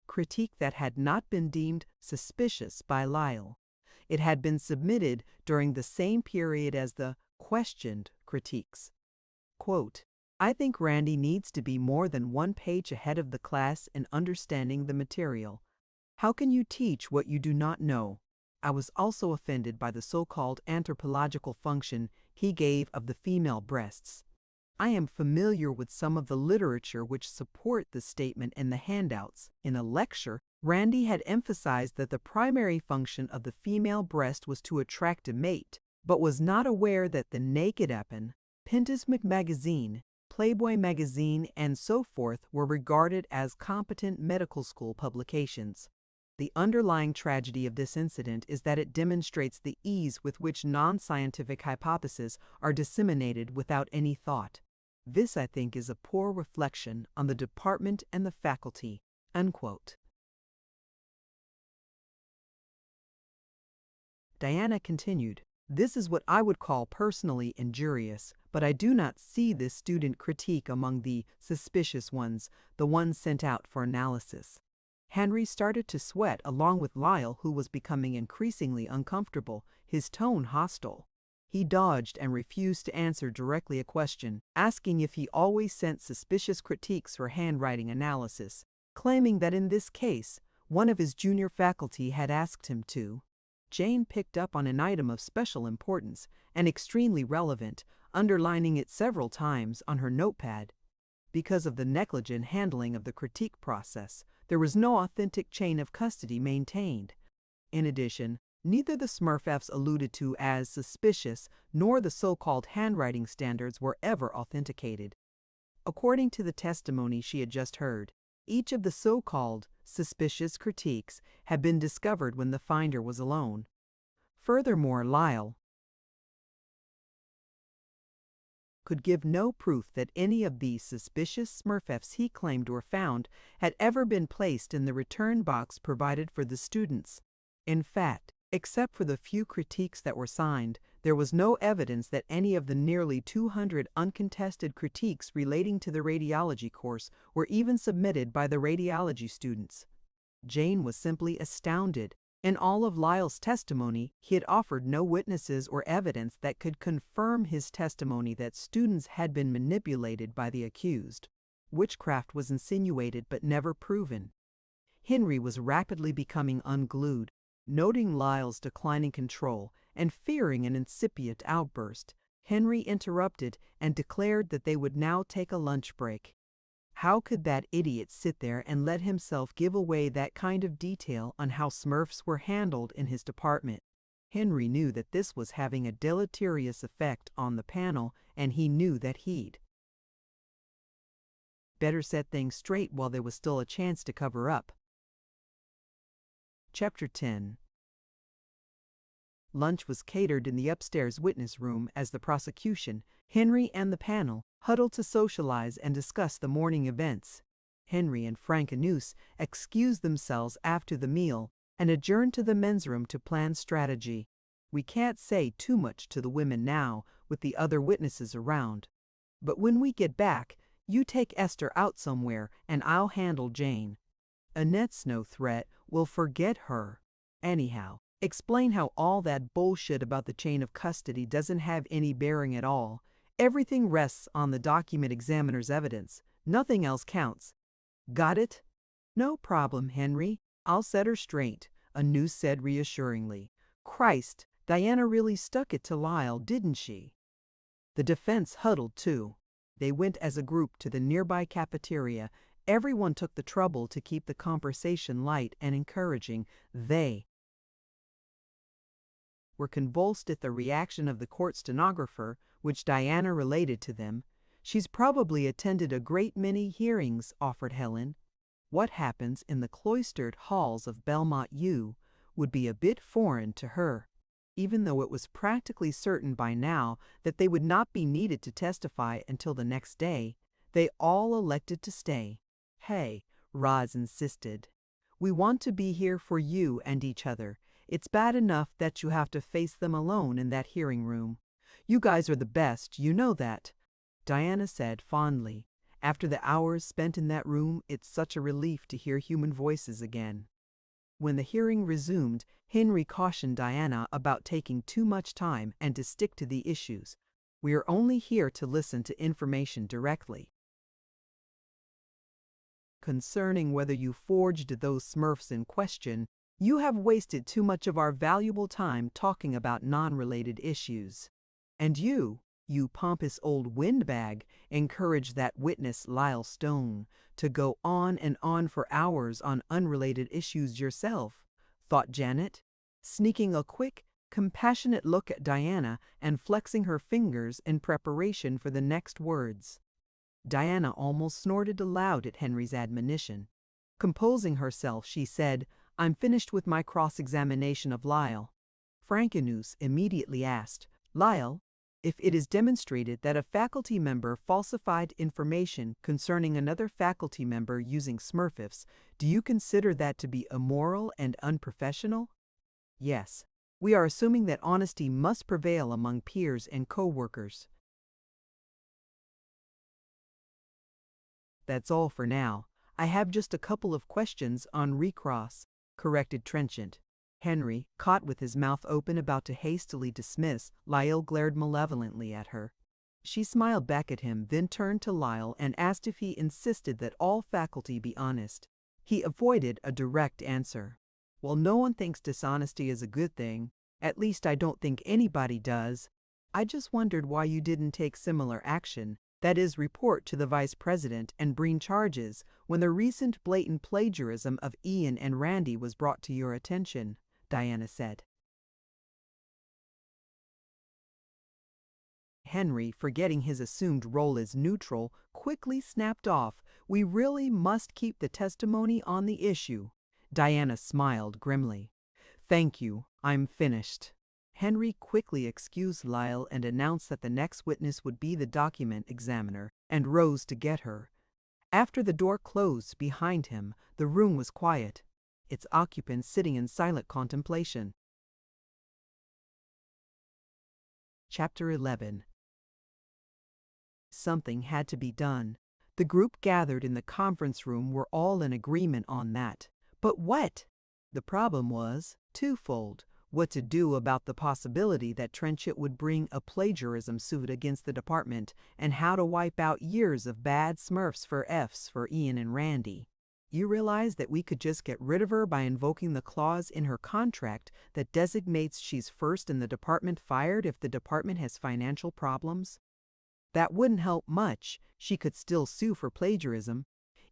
Critique that had not been deemed suspicious by Lyle. It had been submitted during the same period as the questioned critiques. Quote, I think Randy needs to be more than 1 page ahead of the class in understanding the material. How can you teach what you do not know? I was also offended by the so-called anthropological function he gave of the female breasts. I am familiar with some of the literature which support this statement in the handouts. In a lecture, Randy had emphasized that the primary function of the female breast was to attract a mate, but was not aware that the Naked Eppin, Pintus McMagazine, Playboy magazine, and so forth were regarded as competent medical school publications. The underlying tragedy of this incident is that it demonstrates the ease with which non-scientific hypotheses are disseminated without any thought. This, I think, is a poor reflection on the department and the faculty." Unquote. Diana continued, "This is what I would call personally injurious, but I do not see this student critique among the suspicious ones, the ones sent out for analysis." Henry started to sweat along with Lyle, who was becoming increasingly uncomfortable, his tone hostile. He dodged and refused to answer directly a question, asking if he always sent suspicious critiques for handwriting analysis, claiming that in this case, one of his junior faculty had asked him to. Jane picked up on an item of special importance and extremely relevant, underlining it several times on her notepad. Because of the negligent handling of the critique process, there was no authentic chain of custody maintained. In addition, neither the Smurfs alluded to as suspicious nor the so-called handwriting standards were ever authenticated. According to the testimony she had just heard, each of the so-called suspicious critiques had been discovered when the finder was alone. Furthermore, Lyle could give no proof that any of these suspicious Smurfs he claimed were found had ever been placed in the return box provided for the students. In fact, except for the few critiques that were signed, there was no evidence that any of the nearly 200 uncontested critiques relating to the radiology course were even submitted by the radiology students. Jane was simply astounded. In all of Lyle's testimony, he had offered no witnesses or evidence that could confirm his testimony that students had been manipulated by the accused. Witchcraft was insinuated but never proven. Henry was rapidly becoming unglued. Noting Lyle's declining control and fearing an incipient outburst, Henry interrupted and declared that they would now take a lunch break. How could that idiot sit there and let himself give away that kind of detail on how Smurfs were handled in his department? Henry knew that this was having a deleterious effect on the panel, and he knew that he'd better set things straight while there was still a chance to cover up. Chapter 10. Lunch was catered in the upstairs witness room as the prosecution, Henry and the panel, huddled to socialize and discuss the morning events. Henry and Frankenus excused themselves after the meal and adjourned to the men's room to plan strategy. We can't say too much to the women now, with the other witnesses around. But when we get back, you take Esther out somewhere and I'll handle Jane. Annette's no threat, we'll forget her. Anyhow, explain how all that bullshit about the chain of custody doesn't have any bearing at all. Everything rests on the document examiner's evidence. Nothing else counts. Got it? No problem, Henry. I'll set her straight, Anus said reassuringly. Christ, Diana really stuck it to Lyle, didn't she? The defense huddled too. They went as a group to the nearby cafeteria. Everyone took the trouble to keep the conversation light and encouraging. They were convulsed at the reaction of the court stenographer, which Diana related to them. She's probably attended a great many hearings, offered Helen. What happens in the cloistered halls of Belmont U would be a bit foreign to her, even though it was practically certain by now that they would not be needed to testify until the next day. They all elected to stay. Hey, Roz insisted. We want to be here for you and each other. It's bad enough that you have to face them alone in that hearing room. You guys are the best, you know that, Diana said fondly. After the hours spent in that room, it's such a relief to hear human voices again. When the hearing resumed, Henry cautioned Diana about taking too much time and to stick to the issues. We are only here to listen to information directly. Concerning whether you forged those Smurfs in question, you have wasted too much of our valuable time talking about non-related issues. And you pompous old windbag, encouraged that witness Lyle Stone to go on and on for hours on unrelated issues yourself, thought Janet, sneaking a quick, compassionate look at Diana and flexing her fingers in preparation for the next words. Diana almost snorted aloud at Henry's admonition. Composing herself, she said, I'm finished with my cross-examination of Lyle. Frankenus immediately asked, Lyle, if it is demonstrated that a faculty member falsified information concerning another faculty member using Smurfs, do you consider that to be immoral and unprofessional? Yes. We are assuming that honesty must prevail among peers and co-workers. That's all for now. I have just a couple of questions on recross, corrected Trenchant. Henry, caught with his mouth open about to hastily dismiss, Lyle glared malevolently at her. She smiled back at him, then turned to Lyle and asked if he insisted that all faculty be honest. He avoided a direct answer. Well, no one thinks dishonesty is a good thing. At least I don't think anybody does. I just wondered why you didn't take similar action. That is, report to the vice president and bring charges when the recent blatant plagiarism of Ian and Randy was brought to your attention, Diana said. Henry, forgetting his assumed role as neutral, quickly snapped off, We really must keep the testimony on the issue. Diana smiled grimly. Thank you, I'm finished. Henry quickly excused Lyle and announced that the next witness would be the document examiner, and rose to get her. After the door closed behind him, the room was quiet, its occupants sitting in silent contemplation. Chapter 11. Something had to be done. The group gathered in the conference room were all in agreement on that. But what? The problem was twofold. What to do about the possibility that Trenchant would bring a plagiarism suit against the department, and how to wipe out years of bad Smurfs for Fs for Ian and Randy. You realize that we could just get rid of her by invoking the clause in her contract that designates she's first in the department fired if the department has financial problems? That wouldn't help much. She could still sue for plagiarism.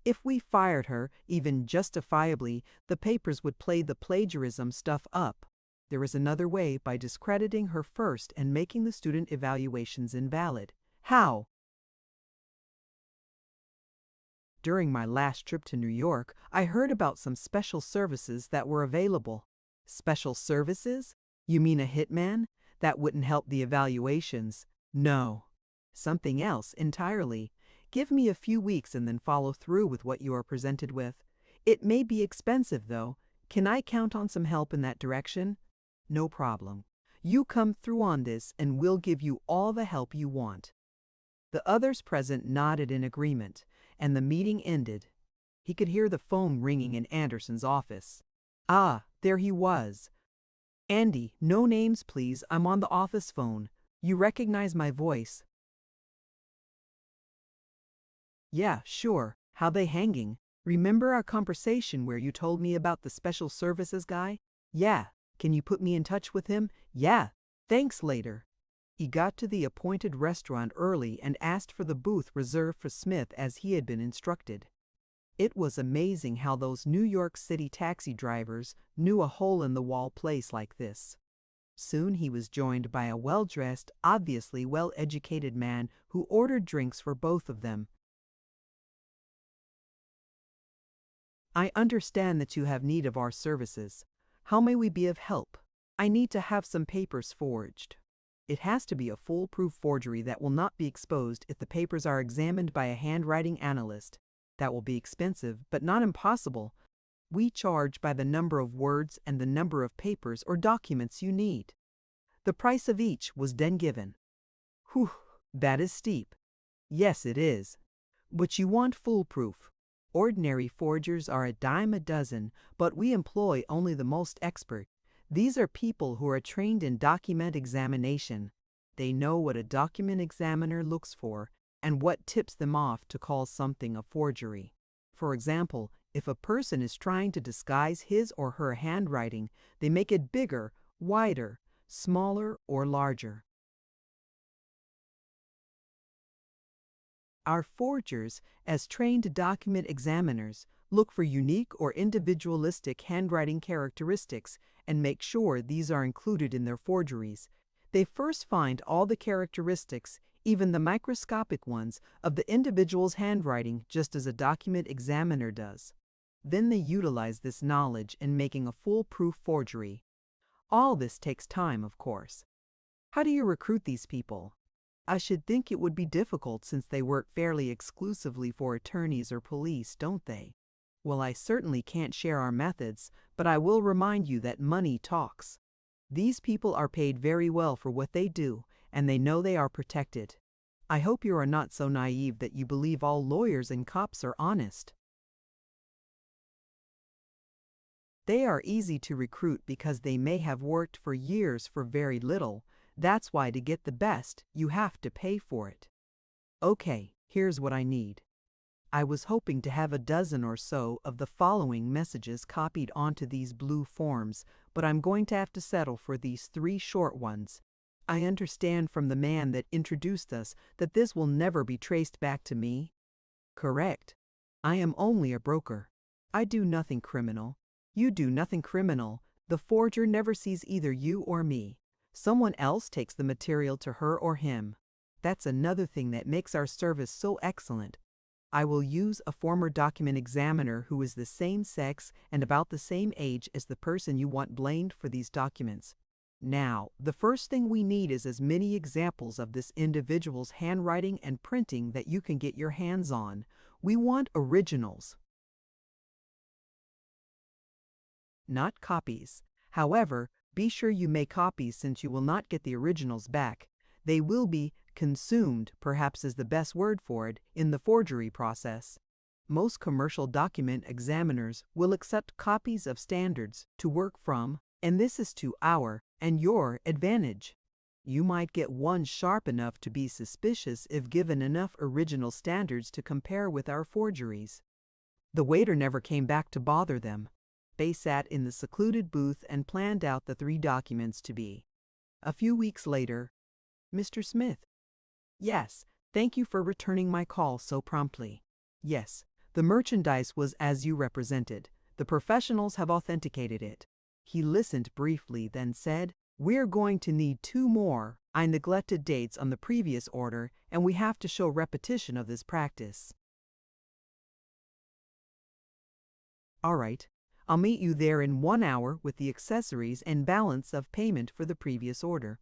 If we fired her, even justifiably, the papers would play the plagiarism stuff up. There is another way, by discrediting her first and making the student evaluations invalid. How? During my last trip to New York, I heard about some special services that were available. Special services? You mean a hitman? That wouldn't help the evaluations. No. Something else entirely. Give me a few weeks and then follow through with what you are presented with. It may be expensive, though. Can I count on some help in that direction? No problem. You come through on this and we'll give you all the help you want. The others present nodded in agreement, and the meeting ended. He could hear the phone ringing in Anderson's office. Ah, there he was. Andy, no names please, I'm on the office phone. You recognize my voice? Yeah, sure. How they hanging? Remember our conversation where you told me about the special services guy? Yeah. Can you put me in touch with him? Yeah. Thanks later. He got to the appointed restaurant early and asked for the booth reserved for Smith as he had been instructed. It was amazing how those New York City taxi drivers knew a hole-in-the-wall place like this. Soon he was joined by a well-dressed, obviously well-educated man who ordered drinks for both of them. I understand that you have need of our services. How may we be of help? I need to have some papers forged. It has to be a foolproof forgery that will not be exposed if the papers are examined by a handwriting analyst. That will be expensive, but not impossible. We charge by the number of words and the number of papers or documents you need. The price of each was then given. Whew, that is steep. Yes, it is. But you want foolproof. Ordinary forgers are a dime a dozen, but we employ only the most expert. These are people who are trained in document examination. They know what a document examiner looks for and what tips them off to call something a forgery. For example, if a person is trying to disguise his or her handwriting, they make it bigger, wider, smaller, or larger. Our forgers, as trained document examiners, look for unique or individualistic handwriting characteristics and make sure these are included in their forgeries. They first find all the characteristics, even the microscopic ones, of the individual's handwriting, just as a document examiner does. Then they utilize this knowledge in making a foolproof forgery. All this takes time, of course. How do you recruit these people? I should think it would be difficult since they work fairly exclusively for attorneys or police, don't they? Well, I certainly can't share our methods, but I will remind you that money talks. These people are paid very well for what they do, and they know they are protected. I hope you are not so naive that you believe all lawyers and cops are honest. They are easy to recruit because they may have worked for years for very little. That's why to get the best, you have to pay for it. Okay, here's what I need. I was hoping to have a dozen or so of the following messages copied onto these blue forms, but I'm going to have to settle for these 3 short ones. I understand from the man that introduced us that this will never be traced back to me. Correct. I am only a broker. I do nothing criminal. You do nothing criminal. The forger never sees either you or me. Someone else takes the material to her or him. That's another thing that makes our service so excellent. I will use a former document examiner who is the same sex and about the same age as the person you want blamed for these documents. Now, the first thing we need is as many examples of this individual's handwriting and printing that you can get your hands on. We want originals, not copies. However, be sure you make copies since you will not get the originals back. They will be consumed, perhaps is the best word for it, in the forgery process. Most commercial document examiners will accept copies of standards to work from, and this is to our and your advantage. You might get one sharp enough to be suspicious if given enough original standards to compare with our forgeries. The waiter never came back to bother them. They sat in the secluded booth and planned out the 3 documents to be. A few weeks later, Mr. Smith. Yes, thank you for returning my call so promptly. Yes, the merchandise was as you represented. The professionals have authenticated it. He listened briefly, then said, "We're going to need 2 more. I neglected dates on the previous order, and we have to show repetition of this practice." "All right. I'll meet you there in 1 hour with the accessories and balance of payment for the previous order."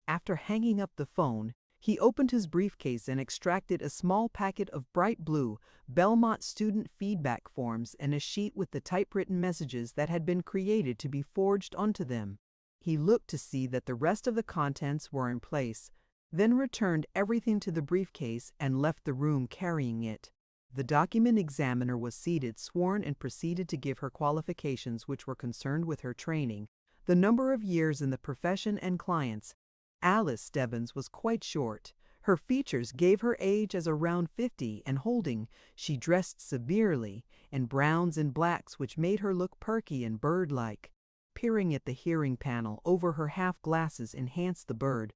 After hanging up the phone, he opened his briefcase and extracted a small packet of bright blue Belmont student feedback forms and a sheet with the typewritten messages that had been created to be forged onto them. He looked to see that the rest of the contents were in place, then returned everything to the briefcase and left the room carrying it. The document examiner was seated, sworn, and proceeded to give her qualifications, which were concerned with her training, the number of years in the profession, and clients. Alice Stebbins was quite short. Her features gave her age as around 50 and holding. She dressed severely in browns and blacks, which made her look perky and bird-like. Peering at the hearing panel over her half-glasses enhanced the bird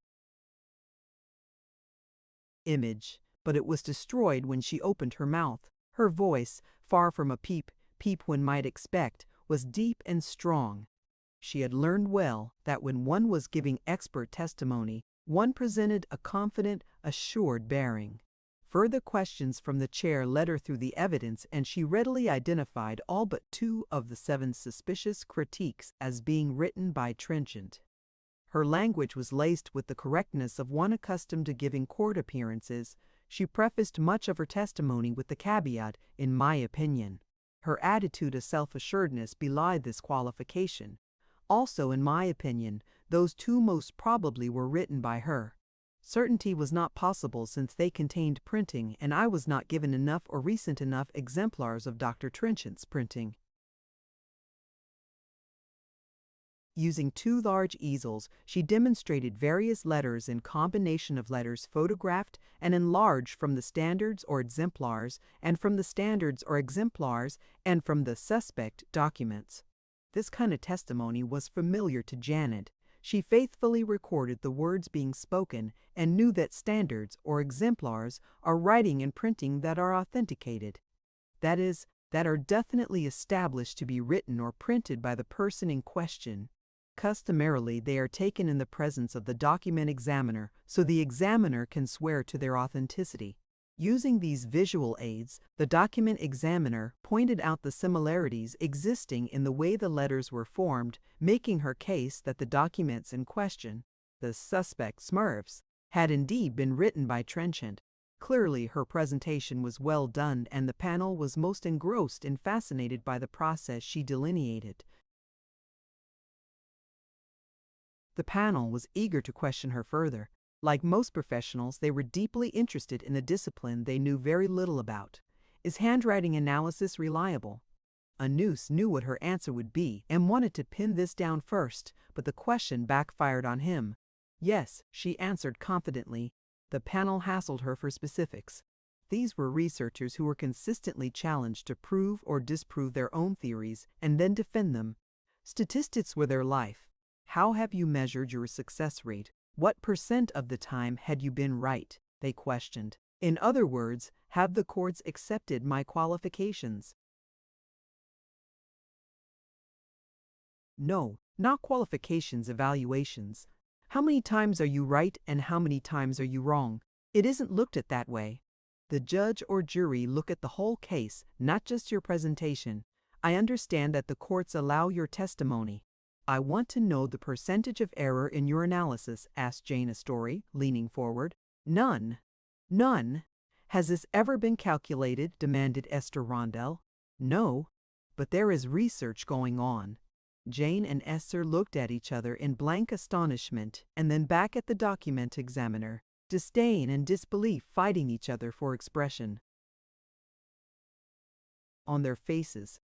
image, but it was destroyed when she opened her mouth. Her voice, far from a peep one might expect, was deep and strong. She had learned well that when one was giving expert testimony, one presented a confident, assured bearing. Further questions from the chair led her through the evidence, and she readily identified all but 2 of the 7 suspicious critiques as being written by Trenchant. Her language was laced with the correctness of one accustomed to giving court appearances. She prefaced much of her testimony with the caveat, "in my opinion." Her attitude of self-assuredness belied this qualification. "Also, in my opinion, those 2 most probably were written by her. Certainty was not possible since they contained printing, and I was not given enough or recent enough exemplars of Dr. Trenchant's printing." Using 2 large easels, she demonstrated various letters and combination of letters photographed and enlarged from the standards or exemplars, and from the standards or exemplars, and from the suspect documents. This kind of testimony was familiar to Janet. She faithfully recorded the words being spoken and knew that standards or exemplars are writing and printing that are authenticated. That is, that are definitely established to be written or printed by the person in question. Customarily, they are taken in the presence of the document examiner, so the examiner can swear to their authenticity. Using these visual aids, the document examiner pointed out the similarities existing in the way the letters were formed, making her case that the documents in question, the suspect Smurfs, had indeed been written by Trenchant. Clearly, her presentation was well done, and the panel was most engrossed and fascinated by the process she delineated. The panel was eager to question her further. Like most professionals, they were deeply interested in a discipline they knew very little about. Is handwriting analysis reliable? Anus knew what her answer would be and wanted to pin this down first, but the question backfired on him. Yes, she answered confidently. The panel hassled her for specifics. These were researchers who were consistently challenged to prove or disprove their own theories and then defend them. Statistics were their life. How have you measured your success rate? What % of the time had you been right? They questioned. In other words, have the courts accepted my qualifications? No, not qualifications, evaluations. How many times are you right and how many times are you wrong? It isn't looked at that way. The judge or jury look at the whole case, not just your presentation. I understand that the courts allow your testimony. I want to know the percentage of error in your analysis, asked Jane Astory, leaning forward. None. None. Has this ever been calculated? Demanded Esther Rondell. No, but there is research going on. Jane and Esther looked at each other in blank astonishment and then back at the document examiner, disdain and disbelief fighting each other for expression on their faces.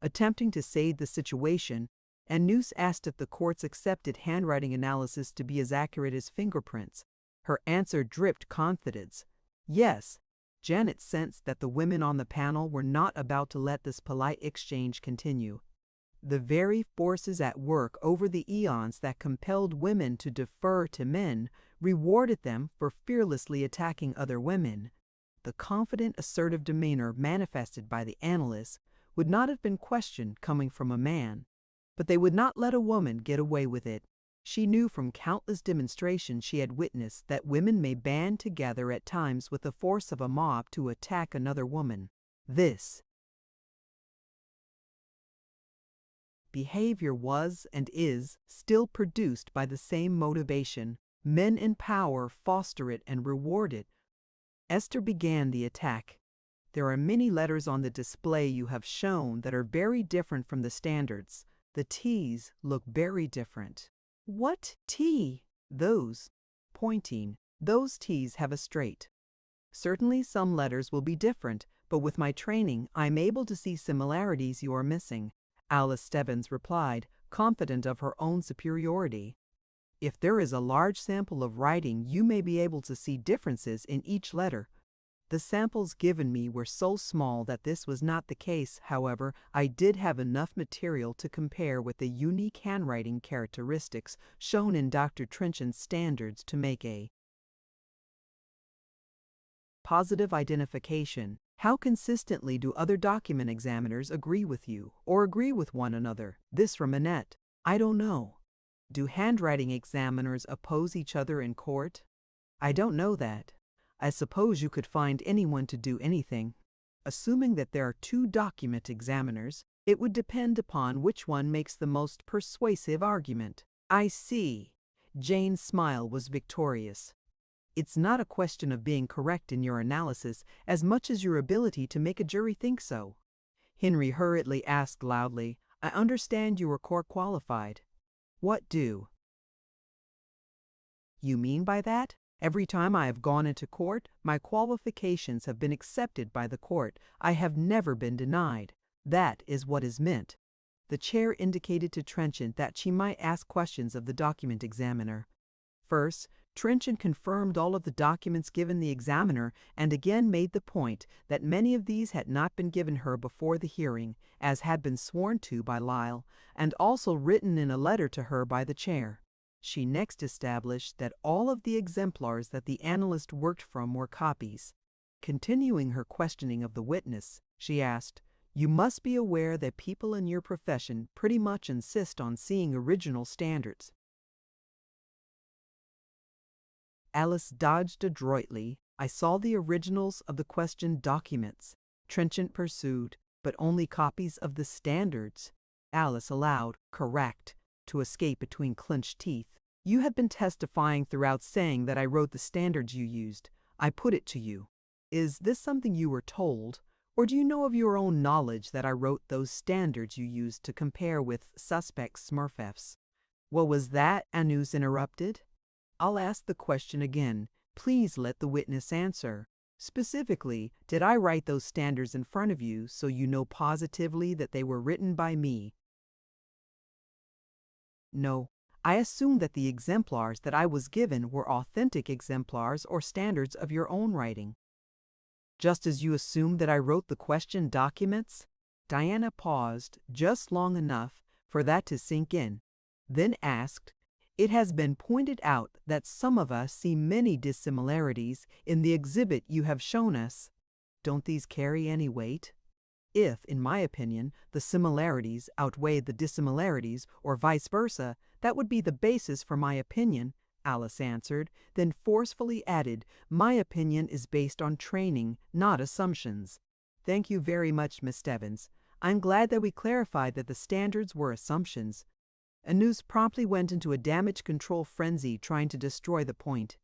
Attempting to save the situation, Anus asked if the courts accepted handwriting analysis to be as accurate as fingerprints. Her answer dripped confidence. Yes. Janet sensed that the women on the panel were not about to let this polite exchange continue. The very forces at work over the eons that compelled women to defer to men rewarded them for fearlessly attacking other women. The confident, assertive demeanor manifested by the analyst would not have been questioned coming from a man. but they would not let a woman get away with it. She knew from countless demonstrations she had witnessed that women may band together at times with the force of a mob to attack another woman. This behavior was and is still produced by the same motivation. Men in power foster it and reward it. Esther began the attack. There are many letters on the display you have shown that are very different from the standards. The T's look very different. What T? Those. Pointing. Those T's have a straight. Certainly some letters will be different, but with my training, I'm able to see similarities you are missing. Alice Stebbins replied, confident of her own superiority. If there is a large sample of writing, you may be able to see differences in each letter. The samples given me were so small that this was not the case. However, I did have enough material to compare with the unique handwriting characteristics shown in Dr. Trenchant's standards to make a positive identification. How consistently do other document examiners agree with you or agree with one another? This from Annette. I don't know. Do handwriting examiners oppose each other in court? I don't know that. I suppose you could find anyone to do anything. Assuming that there are two document examiners, it would depend upon which one makes the most persuasive argument. I see. Jane's smile was victorious. It's not a question of being correct in your analysis as much as your ability to make a jury think so. Henry hurriedly asked loudly, I understand you are court qualified. What do you mean by that? Every time I have gone into court, my qualifications have been accepted by the court. I have never been denied. That is what is meant. The chair indicated to Trenchant that she might ask questions of the document examiner. First, Trenchant confirmed all of the documents given the examiner and again made the point that many of these had not been given her before the hearing, as had been sworn to by Lyle, and also written in a letter to her by the chair. She next established that all of the exemplars that the analyst worked from were copies. Continuing her questioning of the witness, she asked, You must be aware that people in your profession pretty much insist on seeing original standards. Alice dodged adroitly. I saw the originals of the questioned documents. Trenchant pursued, but only copies of the standards. Alice allowed, correct, to escape between clenched teeth. You have been testifying throughout saying that I wrote the standards you used. I put it to you. Is this something you were told, or do you know of your own knowledge that I wrote those standards you used to compare with suspect Smurfs? What was that? Anus interrupted. I'll ask the question again. Please let the witness answer. Specifically, did I write those standards in front of you so you know positively that they were written by me? No. I assumed that the exemplars that I was given were authentic exemplars or standards of your own writing. Just as you assumed that I wrote the questioned documents? Diana paused just long enough for that to sink in, then asked, It has been pointed out that some of us see many dissimilarities in the exhibit you have shown us. Don't these carry any weight? If, in my opinion, the similarities outweigh the dissimilarities, or vice versa, that would be the basis for my opinion, Alice answered, then forcefully added, My opinion is based on training, not assumptions. Thank you very much, Miss Stebbins. I'm glad that we clarified that the standards were assumptions. Anus promptly went into a damage control frenzy trying to destroy the point.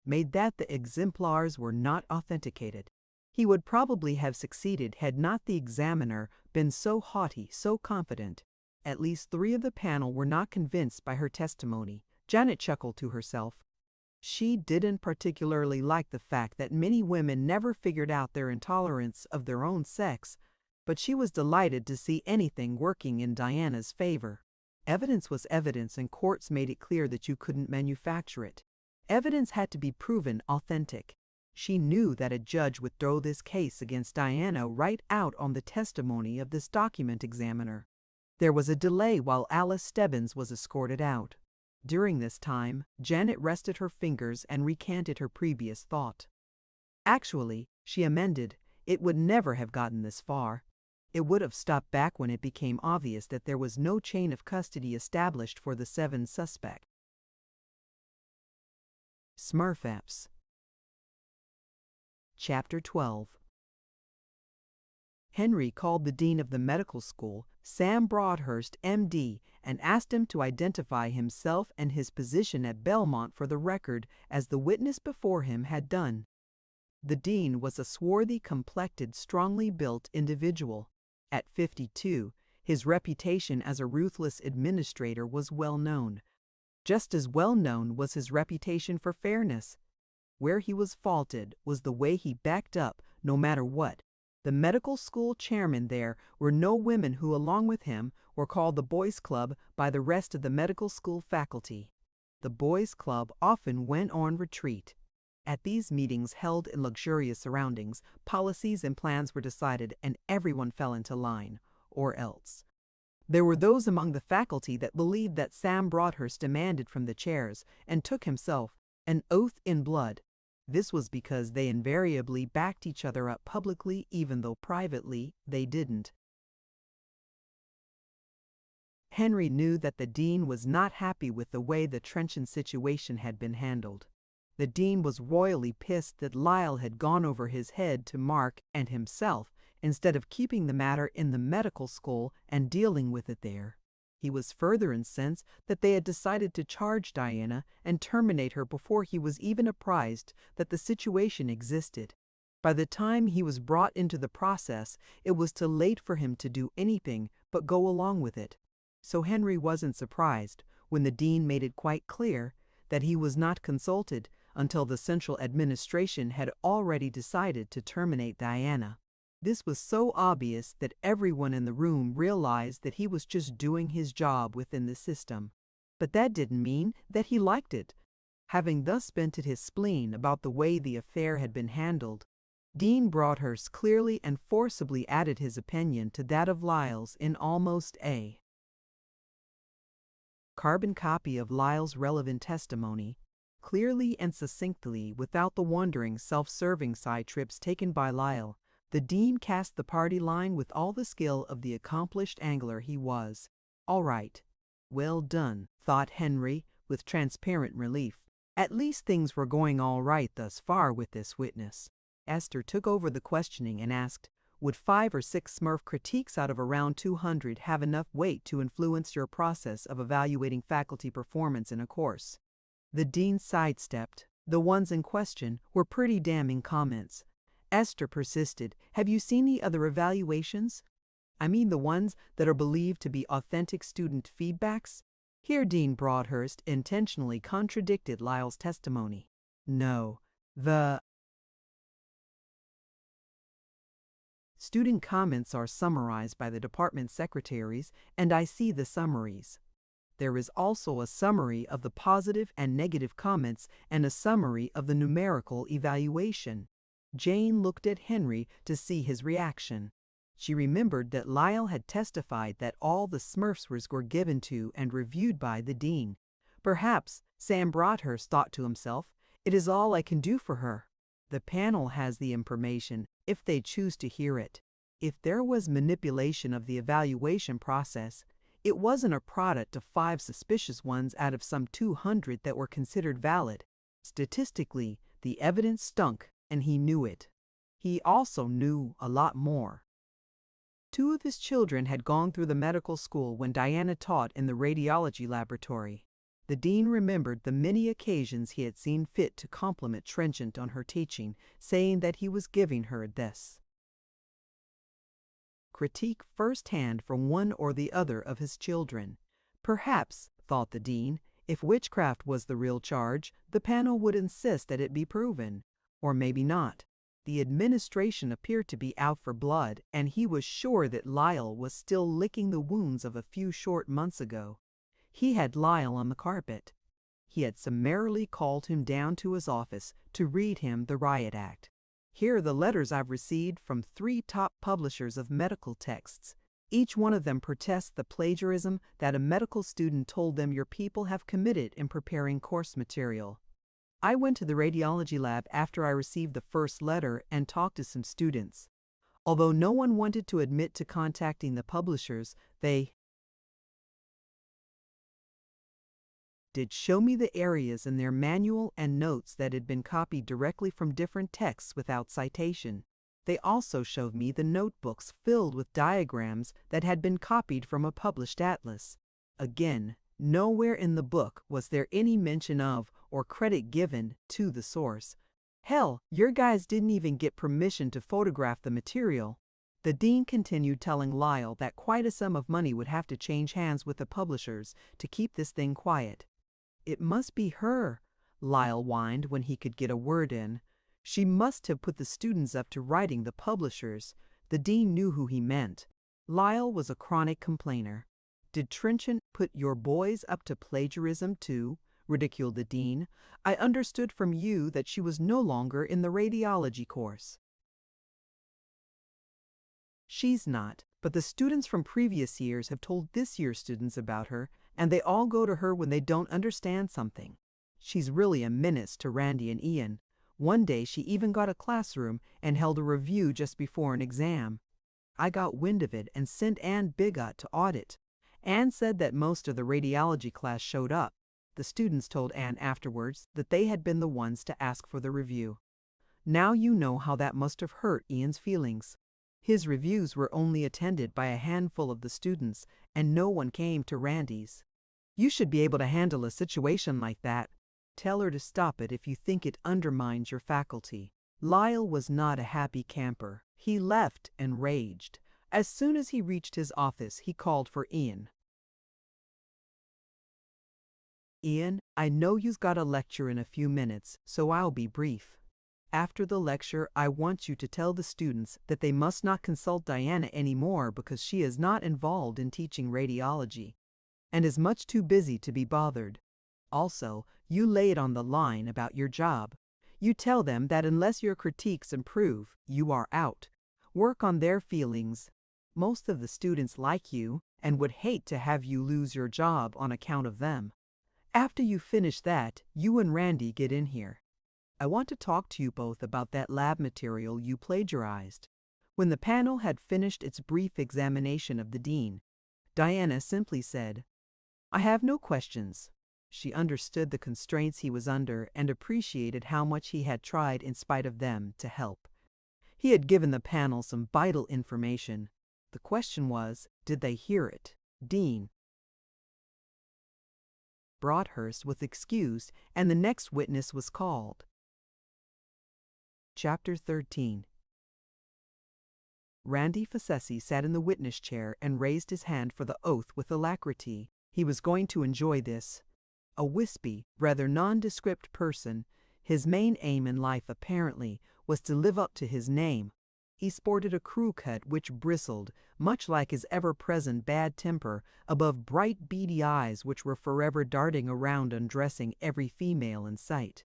Made that the exemplars were not authenticated. He would probably have succeeded had not the examiner been so haughty, so confident. At least 3 of the panel were not convinced by her testimony. Janet chuckled to herself. She didn't particularly like the fact that many women never figured out their intolerance of their own sex, but she was delighted to see anything working in Diana's favor. Evidence was evidence, and courts made it clear that you couldn't manufacture it. Evidence had to be proven authentic. She knew that a judge would throw this case against Diana right out on the testimony of this document examiner. There was a delay while Alice Stebbins was escorted out. During this time, Janet rested her fingers and recanted her previous thought. Actually, she amended, it would never have gotten this far. It would have stopped back when it became obvious that there was no chain of custody established for the 7 suspects. Smurfs. Chapter 12. Henry called the dean of the medical school, Sam Broadhurst, M.D., and asked him to identify himself and his position at Belmont for the record, as the witness before him had done. The dean was a swarthy, complected, strongly built individual. At 52, his reputation as a ruthless administrator was well known. Just as well known was his reputation for fairness. Where he was faulted was the way he backed up, no matter what. The medical school chairman there were no women who, along with him, were called the Boys' Club by the rest of the medical school faculty. The Boys' Club often went on retreat. At these meetings held in luxurious surroundings, policies and plans were decided and everyone fell into line, or else. There were those among the faculty that believed that Sam Broadhurst demanded from the chairs, and took himself, an oath in blood. This was because they invariably backed each other up publicly, even though privately they didn't. Henry knew that the dean was not happy with the way the Trenchant situation had been handled. The dean was royally pissed that Lyle had gone over his head to Mark and himself, instead of keeping the matter in the medical school and dealing with it there. He was further incensed that they had decided to charge Diana and terminate her before he was even apprised that the situation existed. By the time he was brought into the process, it was too late for him to do anything but go along with it. So Henry wasn't surprised when the dean made it quite clear that he was not consulted until the central administration had already decided to terminate Diana. This was so obvious that everyone in the room realized that he was just doing his job within the system. But that didn't mean that he liked it. Having thus vented his spleen about the way the affair had been handled, Dean Broadhurst clearly and forcibly added his opinion to that of Lyle's in almost a carbon copy of Lyle's relevant testimony, clearly and succinctly, without the wandering, self-serving side trips taken by Lyle. The dean cast the party line with all the skill of the accomplished angler he was. All right. Well done, thought Henry, with transparent relief. At least things were going all right thus far with this witness. Esther took over the questioning and asked, would 5 or 6 Smurf critiques out of around 200 have enough weight to influence your process of evaluating faculty performance in a course? The dean sidestepped. The ones in question were pretty damning comments. Esther persisted. Have you seen the other evaluations? I mean the ones that are believed to be authentic student feedbacks? Here Dean Broadhurst intentionally contradicted Lyle's testimony. No, the student comments are summarized by the department secretaries, and I see the summaries. There is also a summary of the positive and negative comments and a summary of the numerical evaluation. Jane looked at Henry to see his reaction. She remembered that Lyle had testified that all the Smurfs were given to and reviewed by the dean. Perhaps, Sam Broadhurst thought to himself, it is all I can do for her. The panel has the information, if they choose to hear it. If there was manipulation of the evaluation process, it wasn't a product of 5 suspicious ones out of some 200 that were considered valid. Statistically, the evidence stunk, and he knew it. He also knew a lot more. 2 of his children had gone through the medical school when Diana taught in the radiology laboratory. The dean remembered the many occasions he had seen fit to compliment Trenchant on her teaching, saying that he was giving her this critique firsthand from one or the other of his children. Perhaps, thought the dean, if witchcraft was the real charge, the panel would insist that it be proven. Or maybe not. The administration appeared to be out for blood, and he was sure that Lyle was still licking the wounds of a few short months ago. He had Lyle on the carpet. He had summarily called him down to his office to read him the riot act. Here are the letters I've received from 3 top publishers of medical texts. Each one of them protests the plagiarism that a medical student told them your people have committed in preparing course material. I went to the radiology lab after I received the first letter and talked to some students. Although no one wanted to admit to contacting the publishers, they did show me the areas in their manual and notes that had been copied directly from different texts without citation. They also showed me the notebooks filled with diagrams that had been copied from a published atlas. Again, nowhere in the book was there any mention of or credit given to the source. Hell, your guys didn't even get permission to photograph the material. The dean continued telling Lyle that quite a sum of money would have to change hands with the publishers to keep this thing quiet. It must be her, Lyle whined when he could get a word in. She must have put the students up to writing the publishers. The dean knew who he meant. Lyle was a chronic complainer. Did Trenchant put your boys up to plagiarism too? Ridiculed the dean. I understood from you that she was no longer in the radiology course. She's not, but the students from previous years have told this year's students about her, and they all go to her when they don't understand something. She's really a menace to Randy and Ian. One day she even got a classroom and held a review just before an exam. I got wind of it and sent Ann Bigot to audit. Ann said that most of the radiology class showed up. The students told Ann afterwards that they had been the ones to ask for the review. Now you know how that must have hurt Ian's feelings. His reviews were only attended by a handful of the students, and no one came to Randy's. You should be able to handle a situation like that. Tell her to stop it if you think it undermines your faculty. Lyle was not a happy camper. He left and raged. As soon as he reached his office, he called for Ian. Ian, I know you've got a lecture in a few minutes, so I'll be brief. After the lecture, I want you to tell the students that they must not consult Diana anymore because she is not involved in teaching radiology and is much too busy to be bothered. Also, you lay it on the line about your job. You tell them that unless your critiques improve, you are out. Work on their feelings. Most of the students like you and would hate to have you lose your job on account of them. After you finish that, you and Randy get in here. I want to talk to you both about that lab material you plagiarized. When the panel had finished its brief examination of the dean, Diana simply said, I have no questions. She understood the constraints he was under and appreciated how much he had tried in spite of them to help. He had given the panel some vital information. The question was, did they hear it? Dean Broadhurst was excused and the next witness was called. Chapter 13. Randy Facessi sat in the witness chair and raised his hand for the oath with alacrity. He was going to enjoy this. A wispy, rather nondescript person, his main aim in life apparently was to live up to his name. He sported a crew cut which bristled, much like his ever-present bad temper, above bright beady eyes which were forever darting around undressing every female in sight.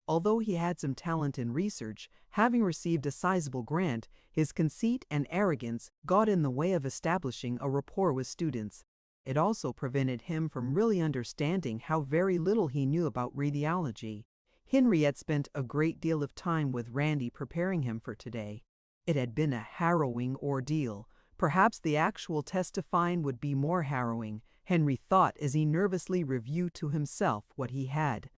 Although he had some talent in research, having received a sizable grant, his conceit and arrogance got in the way of establishing a rapport with students. It also prevented him from really understanding how very little he knew about radiology. Henry had spent a great deal of time with Randy preparing him for today. It had been a harrowing ordeal. Perhaps the actual testifying would be more harrowing, Henry thought as he nervously reviewed to himself what he had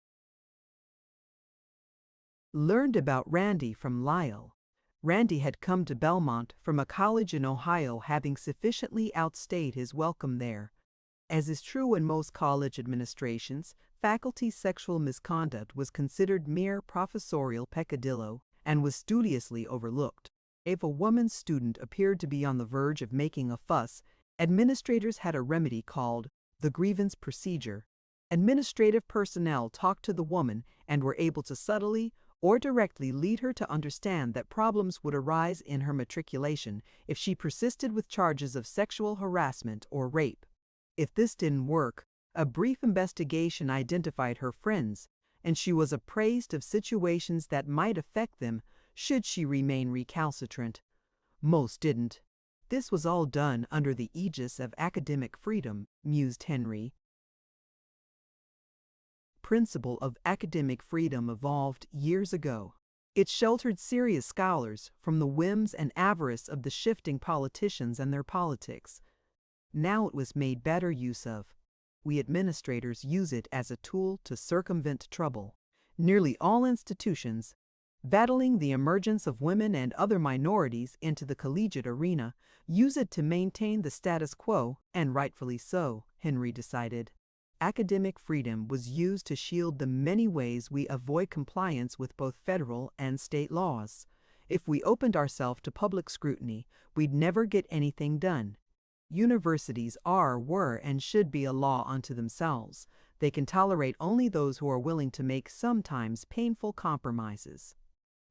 learned about Randy from Lyle. Randy had come to Belmont from a college in Ohio, having sufficiently outstayed his welcome there. As is true in most college administrations, faculty sexual misconduct was considered mere professorial peccadillo and was studiously overlooked. If a woman student appeared to be on the verge of making a fuss, administrators had a remedy called the grievance procedure. Administrative personnel talked to the woman and were able to subtly or directly lead her to understand that problems would arise in her matriculation if she persisted with charges of sexual harassment or rape. If this didn't work, a brief investigation identified her friends, and she was appraised of situations that might affect them should she remain recalcitrant. Most didn't. This was all done under the aegis of academic freedom, mused Henry. Principle of academic freedom evolved years ago. It sheltered serious scholars from the whims and avarice of the shifting politicians and their politics. Now it was made better use of. We administrators use it as a tool to circumvent trouble. Nearly all institutions, battling the emergence of women and other minorities into the collegiate arena, use it to maintain the status quo, and rightfully so, Henry decided. Academic freedom was used to shield the many ways we avoid compliance with both federal and state laws. If we opened ourselves to public scrutiny, we'd never get anything done. Universities are, were, and should be a law unto themselves. They can tolerate only those who are willing to make sometimes painful compromises.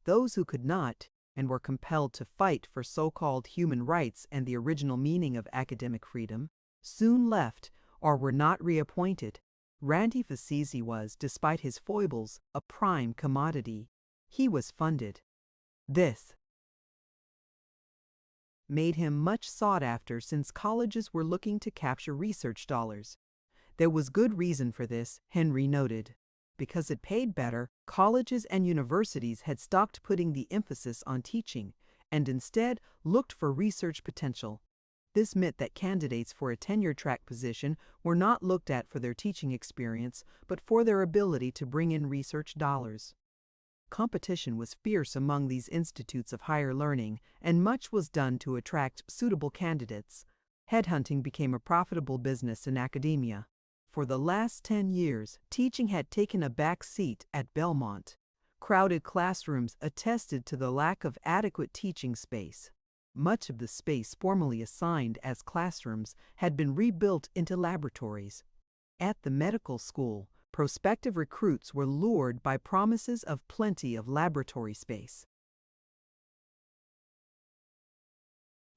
Those who could not, and were compelled to fight for so-called human rights and the original meaning of academic freedom, soon left or were not reappointed. Randy Fassisi was, despite his foibles, a prime commodity. He was funded. This made him much sought after since colleges were looking to capture research dollars. There was good reason for this, Henry noted. Because it paid better, colleges and universities had stopped putting the emphasis on teaching and instead looked for research potential. This meant that candidates for a tenure-track position were not looked at for their teaching experience, but for their ability to bring in research dollars. Competition was fierce among these institutes of higher learning, and much was done to attract suitable candidates. Headhunting became a profitable business in academia. For the last 10 years, teaching had taken a back seat at Belmont. Crowded classrooms attested to the lack of adequate teaching space. Much of the space formerly assigned as classrooms had been rebuilt into laboratories. At the medical school, prospective recruits were lured by promises of plenty of laboratory space.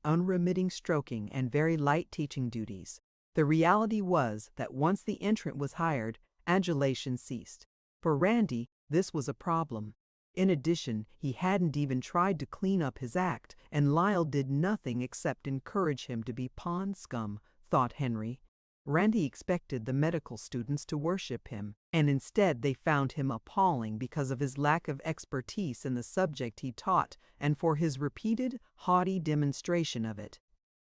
Unremitting stroking and very light teaching duties. The reality was that once the entrant was hired, adulation ceased. For Randy, this was a problem. In addition, he hadn't even tried to clean up his act, and Lyle did nothing except encourage him to be pond scum, thought Henry. Randy expected the medical students to worship him, and instead they found him appalling because of his lack of expertise in the subject he taught and for his repeated, haughty demonstration of it.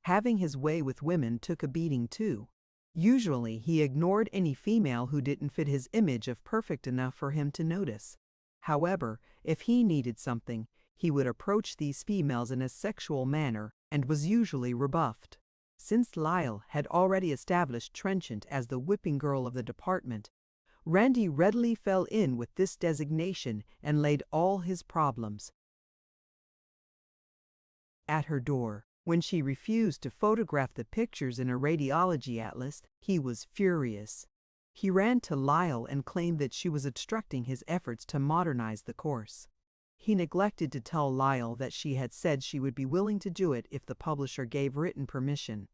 Having his way with women took a beating too. Usually he ignored any female who didn't fit his image of perfect enough for him to notice. However, if he needed something, he would approach these females in a sexual manner and was usually rebuffed. Since Lyle had already established Trenchant as the whipping girl of the department, Randy readily fell in with this designation and laid all his problems at her door. When she refused to photograph the pictures in a radiology atlas, he was furious. He ran to Lyle and claimed that she was obstructing his efforts to modernize the course. He neglected to tell Lyle that she had said she would be willing to do it if the publisher gave written permission.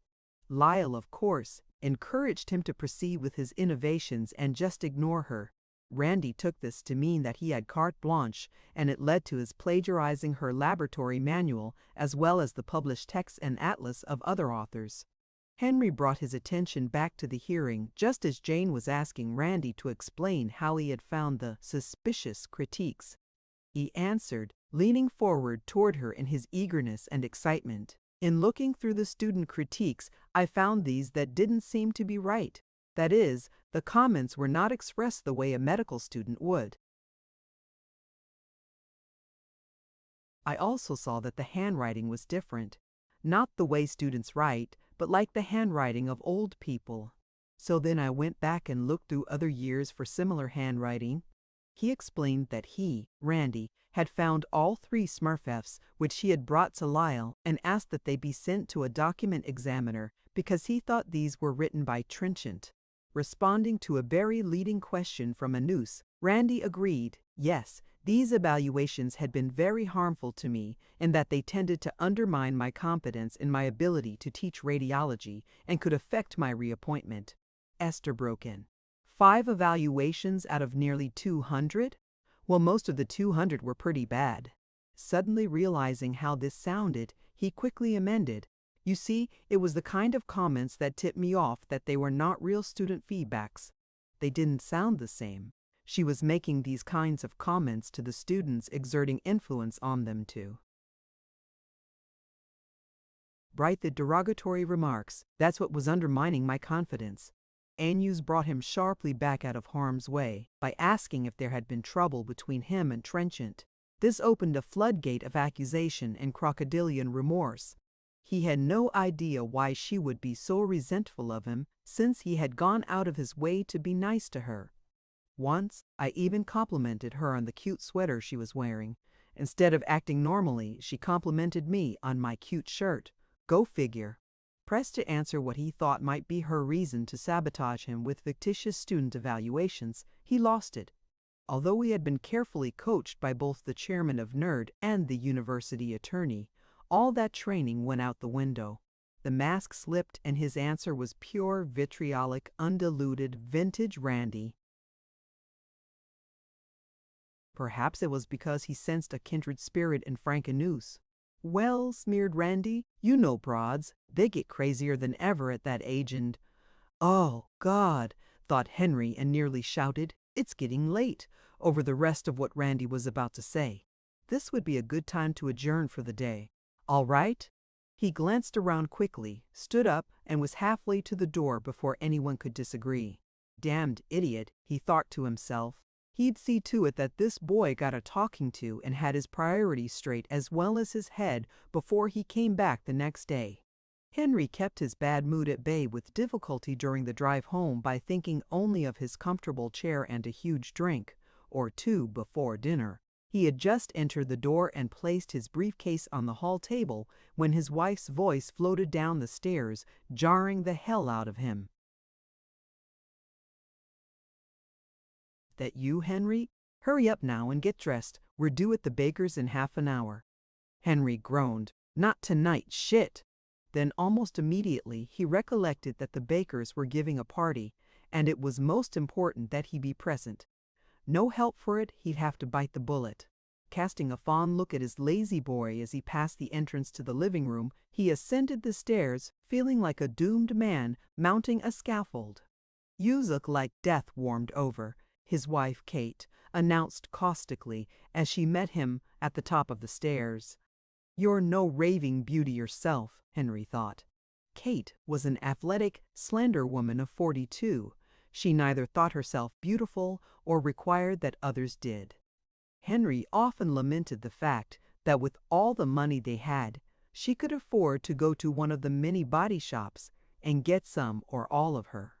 Lyle, of course, encouraged him to proceed with his innovations and just ignore her. Randy took this to mean that he had carte blanche, and it led to his plagiarizing her laboratory manual as well as the published texts and atlas of other authors. Henry brought his attention back to the hearing just as Jane was asking Randy to explain how he had found the suspicious critiques. He answered, leaning forward toward her in his eagerness and excitement. In looking through the student critiques, I found these that didn't seem to be right. That is, the comments were not expressed the way a medical student would. I also saw that the handwriting was different. Not the way students write, but like the handwriting of old people. So then I went back and looked through other years for similar handwriting. He explained that he, Randy, had found all 3 Smurfs which he had brought to Lyle and asked that they be sent to a document examiner because he thought these were written by Trenchant. Responding to a very leading question from Anus, Randy agreed, yes, these evaluations had been very harmful to me in that they tended to undermine my confidence in my ability to teach radiology and could affect my reappointment. Esther broke in. 5 evaluations out of nearly 200? Well, most of the 200 were pretty bad. Suddenly realizing how this sounded, he quickly amended. You see, it was the kind of comments that tipped me off that they were not real student feedbacks. They didn't sound the same. she was making these kinds of comments to the students, exerting influence on them too. Bright the derogatory remarks, that's what was undermining my confidence. Agnews brought him sharply back out of harm's way by asking if there had been trouble between him and Trenchant. This opened a floodgate of accusation and crocodilian remorse. He had no idea why she would be so resentful of him, since he had gone out of his way to be nice to her. Once, I even complimented her on the cute sweater she was wearing. Instead of acting normally, she complimented me on my cute shirt. Go figure. Pressed to answer what he thought might be her reason to sabotage him with fictitious student evaluations, he lost it. Although he had been carefully coached by both the chairman of NERD and the university attorney, all that training went out the window. The mask slipped and his answer was pure vitriolic, undiluted, vintage Randy. Perhaps it was because he sensed a kindred spirit in Frankenus. Well, sneered Randy, you know broads, they get crazier than ever at that age and… Oh, God, thought Henry and nearly shouted, it's getting late, over the rest of what Randy was about to say. This would be a good time to adjourn for the day. All right? He glanced around quickly, stood up, and was halfway to the door before anyone could disagree. Damned idiot, he thought to himself. He'd see to it that this boy got a talking to and had his priorities straight as well as his head before he came back the next day. Henry kept his bad mood at bay with difficulty during the drive home by thinking only of his comfortable chair and a huge drink, or two before dinner. He had just entered the door and placed his briefcase on the hall table when his wife's voice floated down the stairs, jarring the hell out of him. That you, Henry? Hurry up now and get dressed. We're due at the baker's in half an hour. Henry groaned. Not tonight, shit! Then almost immediately he recollected that the bakers were giving a party, and it was most important that he be present. No help for it, he'd have to bite the bullet. Casting a fond look at his lazy boy as he passed the entrance to the living room, he ascended the stairs, feeling like a doomed man mounting a scaffold. You look like death warmed over, his wife Kate announced caustically as she met him at the top of the stairs. You're no raving beauty yourself, Henry thought. Kate was an athletic, slender woman of 42. She neither thought herself beautiful or required that others did. Henry often lamented the fact that with all the money they had, she could afford to go to one of the many body shops and get some or all of her.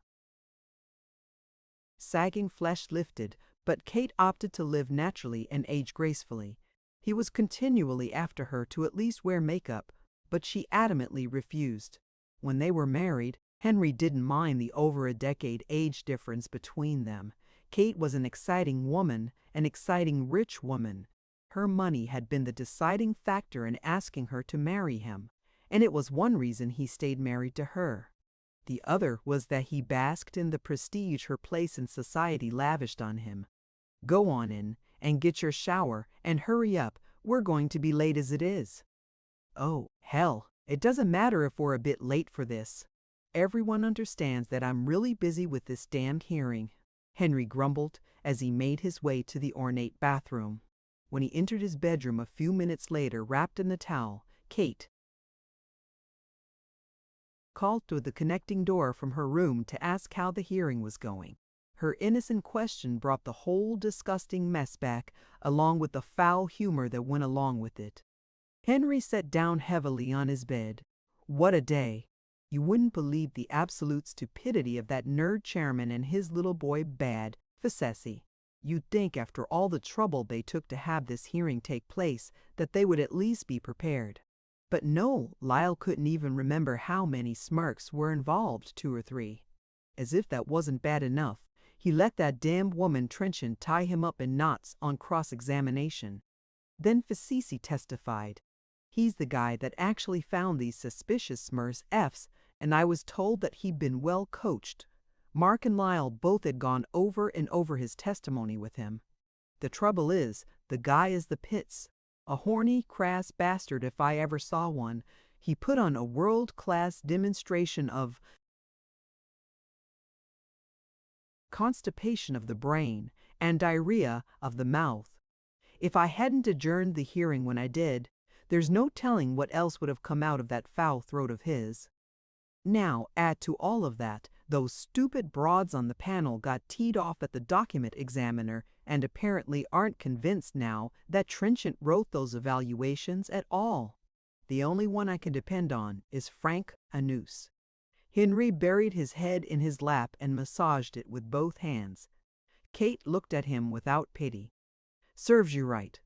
Sagging flesh lifted, but Kate opted to live naturally and age gracefully. He was continually after her to at least wear makeup, but she adamantly refused. When they were married, Henry didn't mind the over a decade age difference between them. Kate was an exciting woman, an exciting rich woman. Her money had been the deciding factor in asking her to marry him, and it was one reason he stayed married to her. The other was that he basked in the prestige her place in society lavished on him. Go on in and get your shower and hurry up, we're going to be late as it is. Oh, hell, it doesn't matter if we're a bit late for this. Everyone understands that I'm really busy with this damned hearing, Henry grumbled as he made his way to the ornate bathroom. When he entered his bedroom a few minutes later wrapped in the towel, Kate called through the connecting door from her room to ask how the hearing was going. Her innocent question brought the whole disgusting mess back, along with the foul humor that went along with it. Henry sat down heavily on his bed. What a day! You wouldn't believe the absolute stupidity of that nerd chairman and his little boy bad facessi. You'd think after all the trouble they took to have this hearing take place that they would at least be prepared. But no, Lyle couldn't even remember how many smirks were involved, 2 or 3. As if that wasn't bad enough, he let that damned woman Trenchant tie him up in knots on cross-examination. Then Facesi testified. He's the guy that actually found these suspicious Smurfs Fs, and I was told that he'd been well coached. Mark and Lyle both had gone over and over his testimony with him. The trouble is, the guy is the pits. A horny, crass bastard if I ever saw one. He put on a world-class demonstration of constipation of the brain and diarrhea of the mouth. If I hadn't adjourned the hearing when I did, there's no telling what else would have come out of that foul throat of his. Now, add to all of that, those stupid broads on the panel got teed off at the document examiner and apparently aren't convinced now that Trenchant wrote those evaluations at all. The only one I can depend on is Frank Anus. Henry buried his head in his lap and massaged it with both hands. Kate looked at him without pity. Serves you right.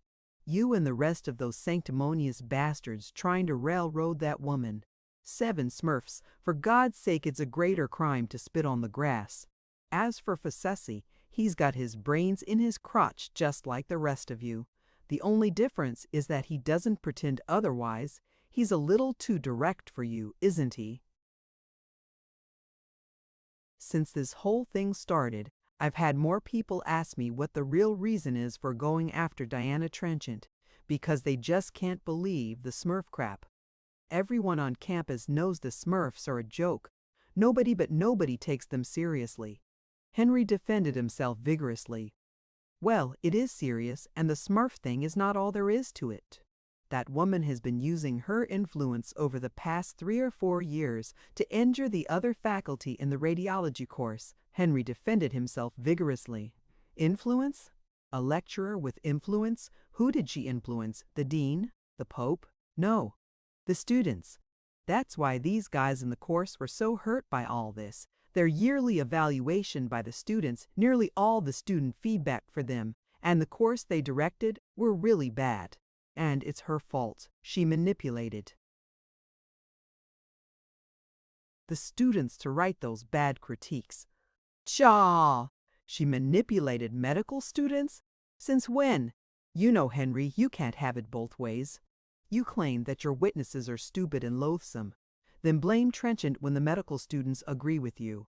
You and the rest of those sanctimonious bastards trying to railroad that woman. 7 Smurfs, for God's sake, it's a greater crime to spit on the grass. As for Facessi, he's got his brains in his crotch just like the rest of you. The only difference is that he doesn't pretend otherwise. He's a little too direct for you, isn't he? Since this whole thing started, I've had more people ask me what the real reason is for going after Diana Trenchant, because they just can't believe the Smurf crap. Everyone on campus knows the Smurfs are a joke. Nobody but nobody takes them seriously. Henry defended himself vigorously. Well, it is serious, and the Smurf thing is not all there is to it. That woman has been using her influence over the past 3 or 4 years to injure the other faculty in the radiology course. Henry defended himself vigorously. Influence? A lecturer with influence? Who did she influence? The dean? The pope? No. The students. That's why these guys in the course were so hurt by all this. Their yearly evaluation by the students, nearly all the student feedback for them, and the course they directed were really bad. And it's her fault. She manipulated the students to write those bad critiques. Pshaw! She manipulated medical students? Since when? You know, Henry, you can't have it both ways. You claim that your witnesses are stupid and loathsome. Then blame Trenchant when the medical students agree with you.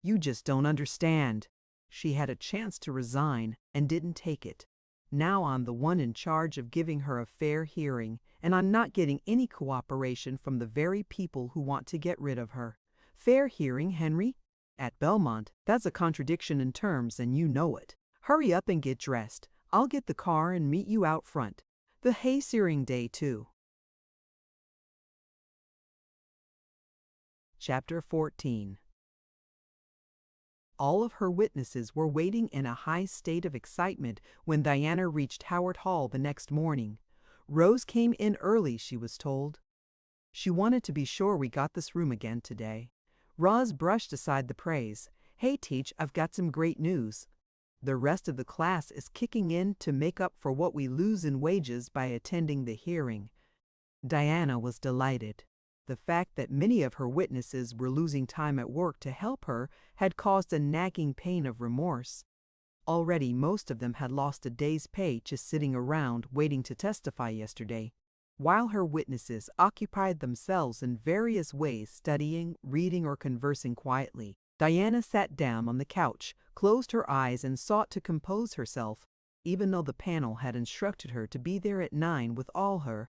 You just don't understand. She had a chance to resign and didn't take it. Now I'm the one in charge of giving her a fair hearing, and I'm not getting any cooperation from the very people who want to get rid of her. Fair hearing, Henry? At Belmont, that's a contradiction in terms, and you know it. Hurry up and get dressed. I'll get the car and meet you out front. The hay searing day, too. Chapter 14. All of her witnesses were waiting in a high state of excitement when Diana reached Howard Hall the next morning. Rose came in early, she was told. She wanted to be sure we got this room again today. Roz brushed aside the praise. Hey, Teach, I've got some great news. The rest of the class is kicking in to make up for what we lose in wages by attending the hearing. Diana was delighted. The fact that many of her witnesses were losing time at work to help her had caused a nagging pain of remorse. Already most of them had lost a day's pay just sitting around waiting to testify yesterday. While her witnesses occupied themselves in various ways studying, reading, or conversing quietly, Diana sat down on the couch, closed her eyes, and sought to compose herself, even though the panel had instructed her to be there at 9 with all her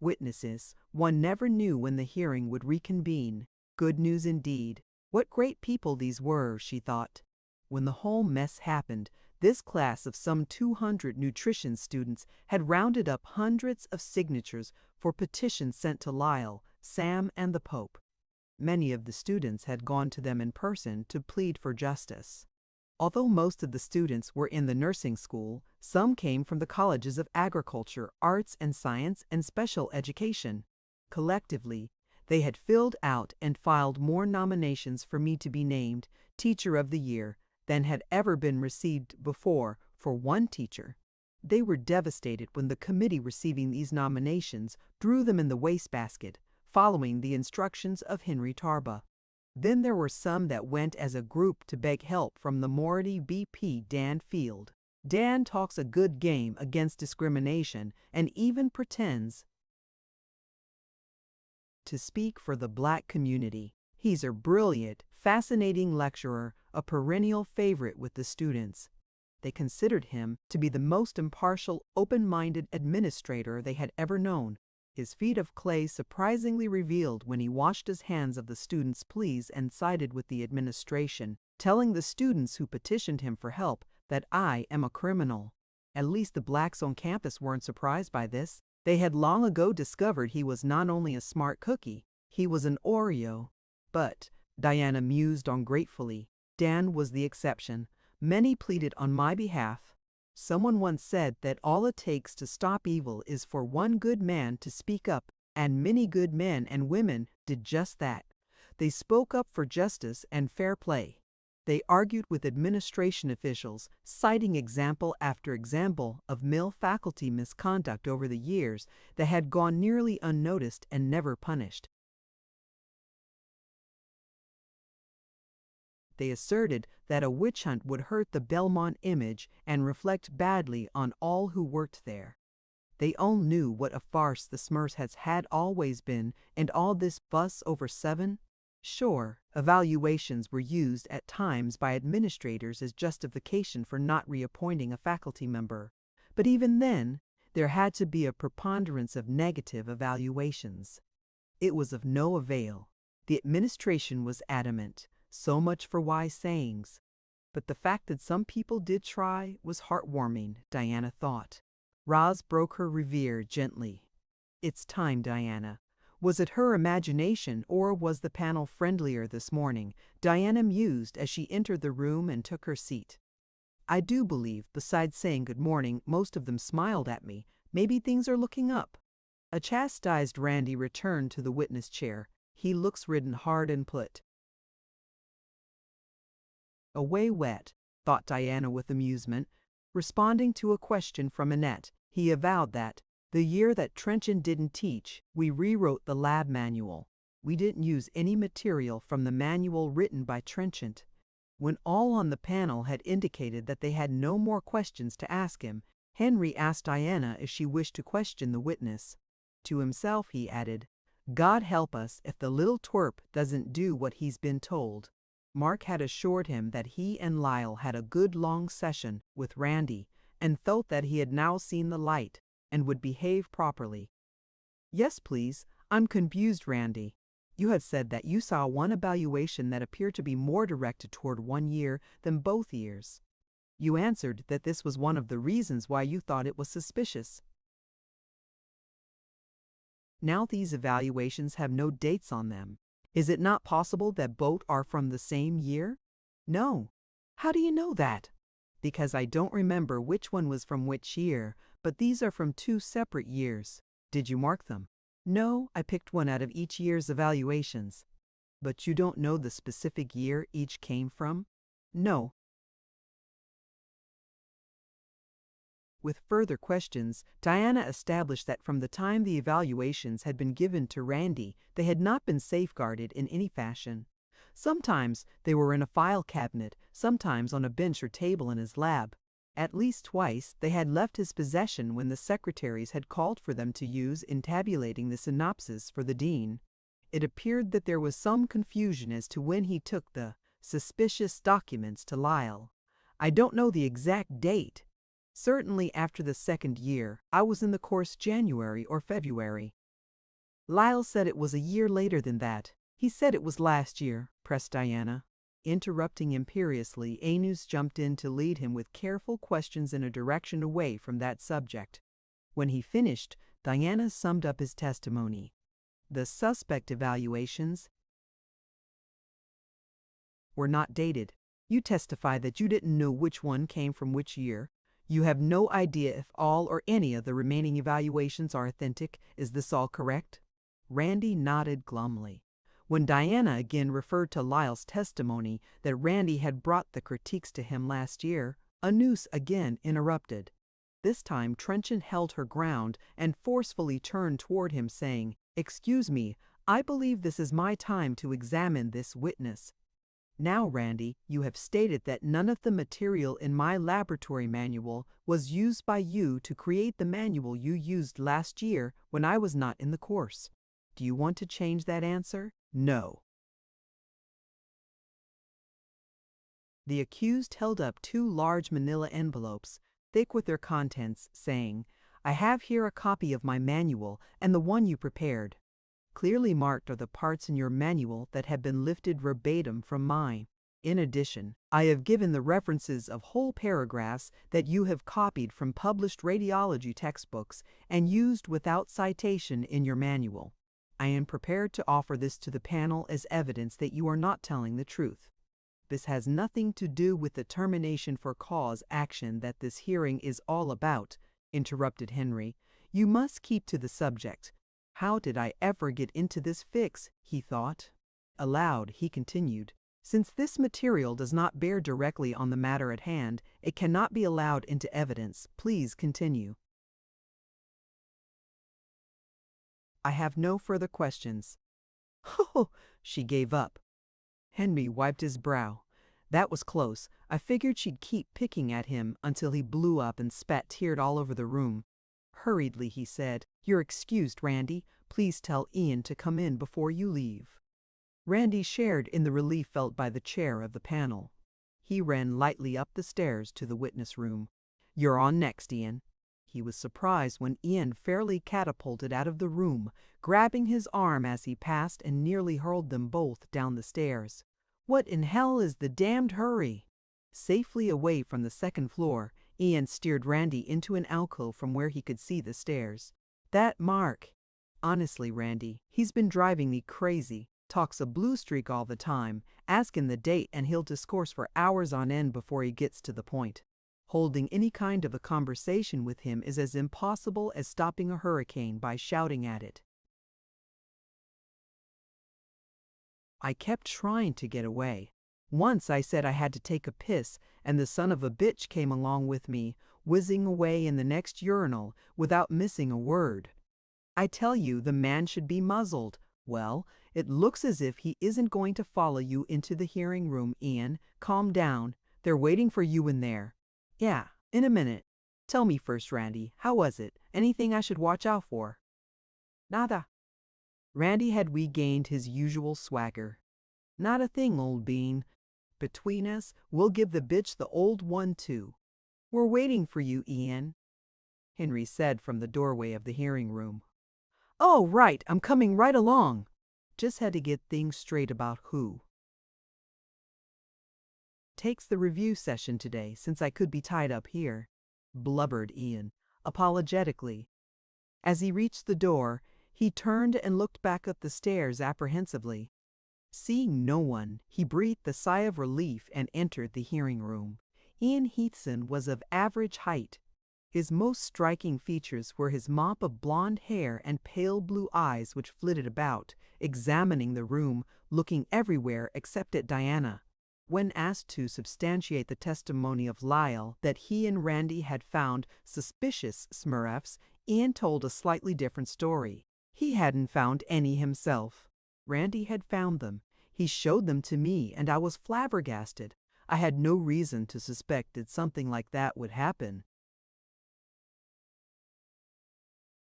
witnesses. One never knew when the hearing would reconvene. Good news indeed. What great people these were, she thought. When the whole mess happened, this class of some 200 nutrition students had rounded up hundreds of signatures for petitions sent to Lyle, Sam, and the Pope. Many of the students had gone to them in person to plead for justice. Although most of the students were in the nursing school, some came from the colleges of agriculture, arts and science, and special education. Collectively, they had filled out and filed more nominations for me to be named Teacher of the Year than had ever been received before for one teacher. They were devastated when the committee receiving these nominations threw them in the wastebasket, following the instructions of Henry Tarba. Then there were some that went as a group to beg help from the Mority BP Dan Field. Dan talks a good game against discrimination and even pretends to speak for the black community. He's a brilliant, fascinating lecturer, a perennial favorite with the students. They considered him to be the most impartial, open-minded administrator they had ever known. His feet of clay surprisingly revealed when he washed his hands of the students' pleas and sided with the administration, telling the students who petitioned him for help that I am a criminal. At least the blacks on campus weren't surprised by this. They had long ago discovered he was not only a smart cookie, he was an Oreo. But, Diana mused on gratefully, Dan was the exception. Many pleaded on my behalf. Someone once said that all it takes to stop evil is for one good man to speak up, and many good men and women did just that. They spoke up for justice and fair play. They argued with administration officials, citing example after example of male faculty misconduct over the years that had gone nearly unnoticed and never punished. They asserted that a witch hunt would hurt the Belmont image and reflect badly on all who worked there. They all knew what a farce the Smurfs had always been, and all this fuss over 7. Sure, evaluations were used at times by administrators as justification for not reappointing a faculty member, but even then, there had to be a preponderance of negative evaluations. It was of no avail. The administration was adamant, so much for wise sayings. But the fact that some people did try was heartwarming, Diana thought. Roz broke her reverie gently. It's time, Diana. Was it her imagination, or was the panel friendlier this morning? Diana mused as she entered the room and took her seat. I do believe, besides saying good morning, most of them smiled at me. Maybe things are looking up. A chastised Randy returned to the witness chair. He looks ridden hard and put away wet, thought Diana with amusement. Responding to a question from Annette, he avowed that the year that Trenchant didn't teach, we rewrote the lab manual. We didn't use any material from the manual written by Trenchant. When all on the panel had indicated that they had no more questions to ask him, Henry asked Diana if she wished to question the witness. To himself he added, God help us if the little twerp doesn't do what he's been told. Mark had assured him that he and Lyle had a good long session with Randy and felt that he had now seen the light and would behave properly. Yes, please. I'm confused, Randy. You had said that you saw one evaluation that appeared to be more directed toward 1 year than both years. You answered that this was one of the reasons why you thought it was suspicious. Now these evaluations have no dates on them. Is it not possible that both are from the same year? No. How do you know that? Because I don't remember which one was from which year, but these are from 2 separate years. Did you mark them? No, I picked one out of each year's evaluations. But you don't know the specific year each came from? No. With further questions, Diana established that from the time the evaluations had been given to Randy, they had not been safeguarded in any fashion. Sometimes they were in a file cabinet, sometimes on a bench or table in his lab. At least twice they had left his possession when the secretaries had called for them to use in tabulating the synopsis for the dean. It appeared that there was some confusion as to when he took the suspicious documents to Lyle. I don't know the exact date. Certainly after the 2nd year, I was in the course January or February. Lyle said it was a year later than that. He said it was last year, pressed Diana. Interrupting imperiously, Anus jumped in to lead him with careful questions in a direction away from that subject. When he finished, Diana summed up his testimony. The suspect evaluations were not dated. You testify that you didn't know which one came from which year. You have no idea if all or any of the remaining evaluations are authentic. Is this all correct? Randy nodded glumly. When Diana again referred to Lyle's testimony that Randy had brought the critiques to him last year, Anus again interrupted. This time Trenchant held her ground and forcefully turned toward him, saying, Excuse me, I believe this is my time to examine this witness. Now, Randy, you have stated that none of the material in my laboratory manual was used by you to create the manual you used last year when I was not in the course. Do you want to change that answer? No. The accused held up 2 large manila envelopes, thick with their contents, saying, I have here a copy of my manual and the one you prepared. Clearly marked are the parts in your manual that have been lifted verbatim from mine. In addition, I have given the references of whole paragraphs that you have copied from published radiology textbooks and used without citation in your manual. I am prepared to offer this to the panel as evidence that you are not telling the truth. This has nothing to do with the termination for cause action that this hearing is all about, interrupted Henry. You must keep to the subject. How did I ever get into this fix, he thought. Aloud, he continued, since this material does not bear directly on the matter at hand, it cannot be allowed into evidence. Please continue. I have no further questions. Oh, she gave up. Henry wiped his brow. That was close. I figured she'd keep picking at him until he blew up and spat tears all over the room. Hurriedly, he said, You're excused, Randy. Please tell Ian to come in before you leave. Randy shared in the relief felt by the chair of the panel. He ran lightly up the stairs to the witness room. You're on next, Ian. He was surprised when Ian fairly catapulted out of the room, grabbing his arm as he passed and nearly hurled them both down the stairs. What in hell is the damned hurry? Safely away from the second floor, Ian steered Randy into an alcove from where he could see the stairs. That Mark. Honestly, Randy, he's been driving me crazy. Talks a blue streak all the time. Ask him the date and he'll discourse for hours on end before he gets to the point. Holding any kind of a conversation with him is as impossible as stopping a hurricane by shouting at it. I kept trying to get away. Once I said I had to take a piss, and the son of a bitch came along with me, whizzing away in the next urinal without missing a word. I tell you, the man should be muzzled. Well, it looks as if he isn't going to follow you into the hearing room, Ian. Calm down. They're waiting for you in there. Yeah, in a minute. Tell me first, Randy, how was it? Anything I should watch out for? Nada. Randy had regained his usual swagger. Not a thing, old bean. Between us, we'll give the bitch the old one too. We're waiting for you, Ian, Henry said from the doorway of the hearing room. Oh, right, I'm coming right along. Just had to get things straight about who takes the review session today, since I could be tied up here, blubbered Ian, apologetically. As he reached the door, he turned and looked back up the stairs apprehensively. Seeing no one, he breathed a sigh of relief and entered the hearing room. Ian Heathson was of average height. His most striking features were his mop of blonde hair and pale blue eyes which flitted about, examining the room, looking everywhere except at Diana. When asked to substantiate the testimony of Lyle that he and Randy had found suspicious Smurfs, Ian told a slightly different story. He hadn't found any himself. Randy had found them. He showed them to me, and I was flabbergasted. I had no reason to suspect that something like that would happen.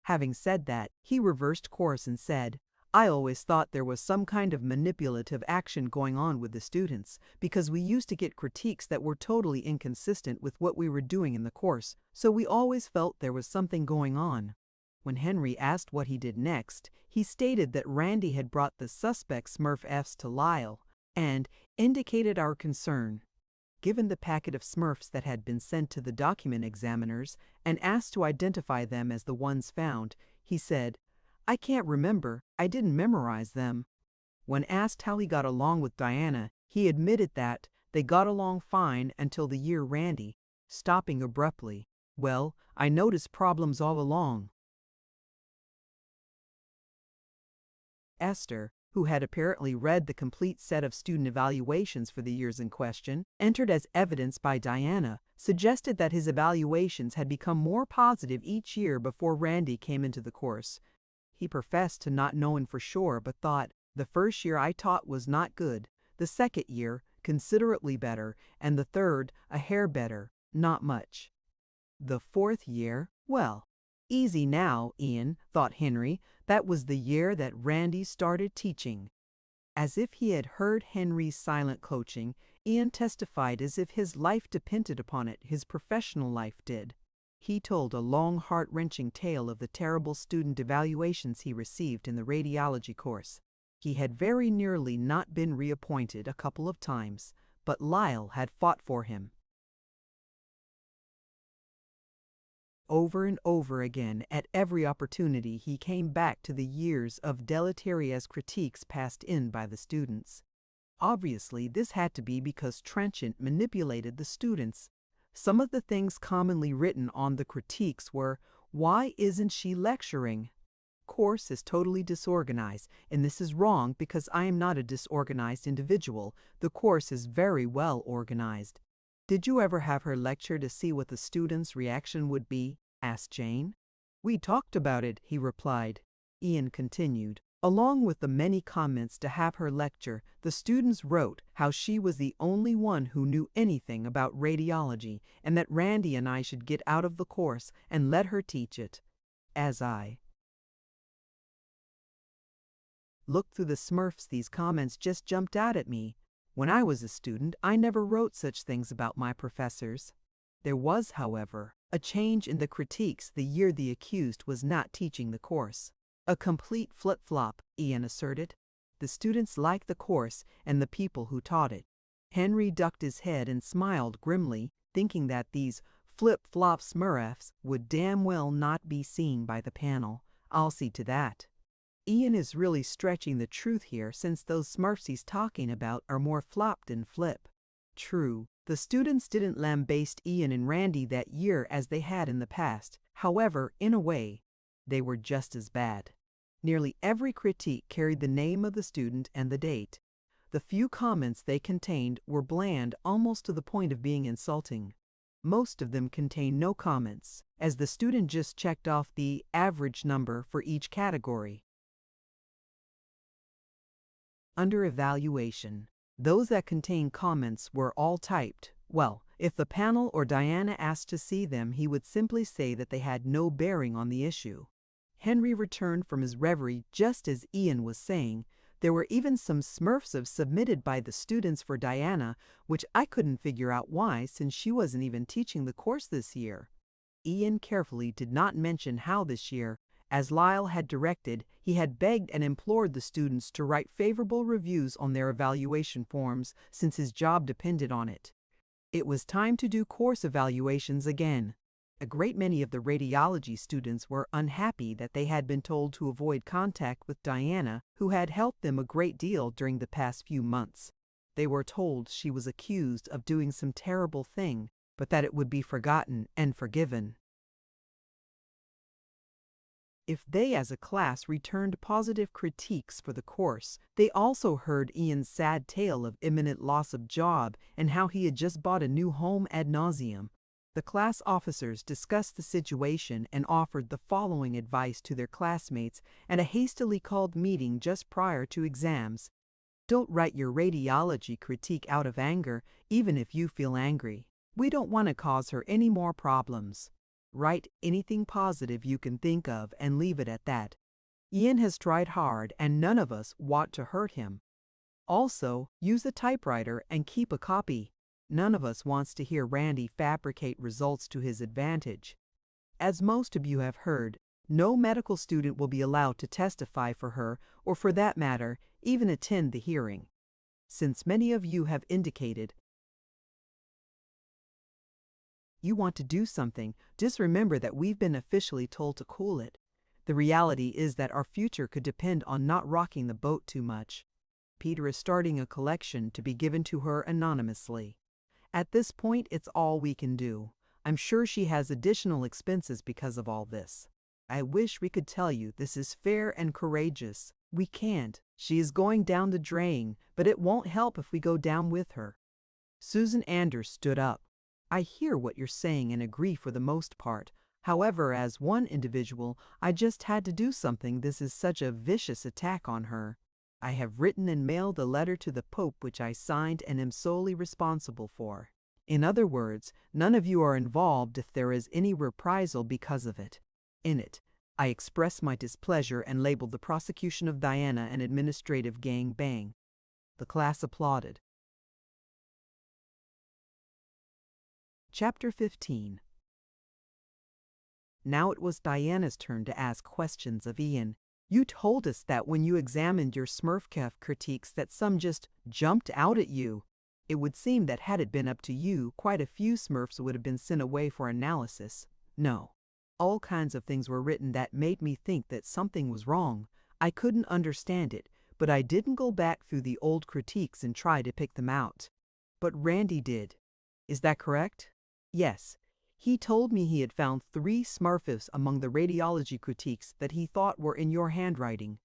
Having said that, he reversed course and said, I always thought there was some kind of manipulative action going on with the students, because we used to get critiques that were totally inconsistent with what we were doing in the course, so we always felt there was something going on. When Henry asked what he did next, he stated that Randy had brought the suspect Smurfs to Lyle, and indicated our concern. Given the packet of Smurfs that had been sent to the document examiners and asked to identify them as the ones found, he said, I can't remember, I didn't memorize them. When asked how he got along with Diana, he admitted that they got along fine until the year Randy, stopping abruptly. Well, I noticed problems all along. Esther, who had apparently read the complete set of student evaluations for the years in question, entered as evidence by Diana, suggested that his evaluations had become more positive each year before Randy came into the course. He professed to not knowing for sure, but thought, the first year I taught was not good, the second year, considerably better, and the third, a hair better, not much. The fourth year, well, easy now, Ian, thought Henry. That was the year that Randy started teaching. As if he had heard Henry's silent coaching, Ian testified as if his life depended upon it, his professional life did. He told a long, heart-wrenching tale of the terrible student evaluations he received in the radiology course. He had very nearly not been reappointed a couple of times, but Lyle had fought for him. Over and over again, at every opportunity, he came back to the years of deleterious critiques passed in by the students. Obviously, this had to be because Trenchant manipulated the students. Some of the things commonly written on the critiques were, "Why isn't she lecturing?" Course is totally disorganized, and this is wrong because I am not a disorganized individual. The course is very well organized. "Did you ever have her lecture to see what the students' reaction would be?" asked Jane. "We talked about it," he replied. Ian continued. Along with the many comments to have her lecture, the students wrote how she was the only one who knew anything about radiology and that Randy and I should get out of the course and let her teach it. As I looked through the Smurfs, these comments just jumped out at me. When I was a student, I never wrote such things about my professors. There was, however, a change in the critiques the year the accused was not teaching the course. A complete flip-flop, Ian asserted. The students liked the course and the people who taught it. Henry ducked his head and smiled grimly, thinking that these flip-flop Smurfs would damn well not be seen by the panel. I'll see to that. Ian is really stretching the truth here, since those Smurfs he's talking about are more flop than flip. True, the students didn't lambaste Ian and Randy that year as they had in the past. However, in a way, they were just as bad. Nearly every critique carried the name of the student and the date. The few comments they contained were bland almost to the point of being insulting. Most of them contained no comments, as the student just checked off the average number for each category. Under evaluation, those that contained comments were all typed. Well, if the panel or Diana asked to see them, he would simply say that they had no bearing on the issue. Henry returned from his reverie just as Ian was saying. There were even some Smurfs submitted by the students for Diana, which I couldn't figure out why, since she wasn't even teaching the course this year. Ian carefully did not mention how this year, as Lyle had directed, he had begged and implored the students to write favorable reviews on their evaluation forms, since his job depended on it. It was time to do course evaluations again. A great many of the radiology students were unhappy that they had been told to avoid contact with Diana, who had helped them a great deal during the past few months. They were told she was accused of doing some terrible thing, but that it would be forgotten and forgiven. If they as a class returned positive critiques for the course, they also heard Ian's sad tale of imminent loss of job and how he had just bought a new home ad nauseum. The class officers discussed the situation and offered the following advice to their classmates at a hastily called meeting just prior to exams. Don't write your radiology critique out of anger, even if you feel angry. We don't want to cause her any more problems. Write anything positive you can think of and leave it at that. Ian has tried hard and none of us want to hurt him. Also, use a typewriter and keep a copy. None of us wants to hear Randy fabricate results to his advantage. As most of you have heard, no medical student will be allowed to testify for her, or for that matter, even attend the hearing. Since many of you have indicated you want to do something, just remember that we've been officially told to cool it. The reality is that our future could depend on not rocking the boat too much. Peter is starting a collection to be given to her anonymously. At this point, it's all we can do. I'm sure she has additional expenses because of all this. I wish we could tell you this is fair and courageous. We can't. She is going down the drain, but it won't help if we go down with her. Susan Anders stood up. I hear what you're saying and agree for the most part. However, as one individual, I just had to do something. This is such a vicious attack on her. I have written and mailed a letter to the Pope which I signed and am solely responsible for. In other words, none of you are involved if there is any reprisal because of it. In it, I express my displeasure and labeled the prosecution of Diana an administrative gang bang. The class applauded. Chapter 15. Now it was Diana's turn to ask questions of Ian. You told us that when you examined your Smurfcraft critiques that some just jumped out at you. It would seem that had it been up to you, quite a few Smurfs would have been sent away for analysis. No. All kinds of things were written that made me think that something was wrong. I couldn't understand it, but I didn't go back through the old critiques and try to pick them out. But Randy did. Is that correct? Yes. He told me he had found 3 Smurfs among the radiology critiques that he thought were in your handwriting.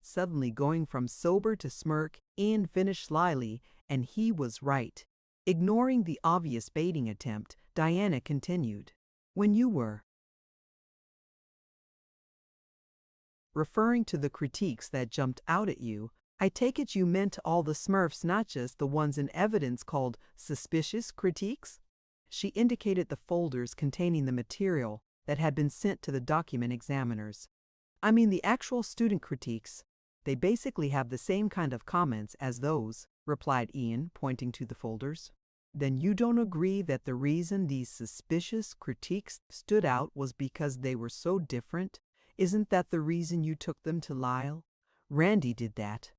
Suddenly going from sober to smirk, Ian finished slyly, and he was right. Ignoring the obvious baiting attempt, Diana continued. When you were referring to the critiques that jumped out at you, I take it you meant all the Smurfs, not just the ones in evidence called suspicious critiques? She indicated the folders containing the material that had been sent to the document examiners. I mean the actual student critiques. They basically have the same kind of comments as those, replied Ian, pointing to the folders. Then you don't agree that the reason these suspicious critiques stood out was because they were so different? Isn't that the reason you took them to Lyle? Randy did that.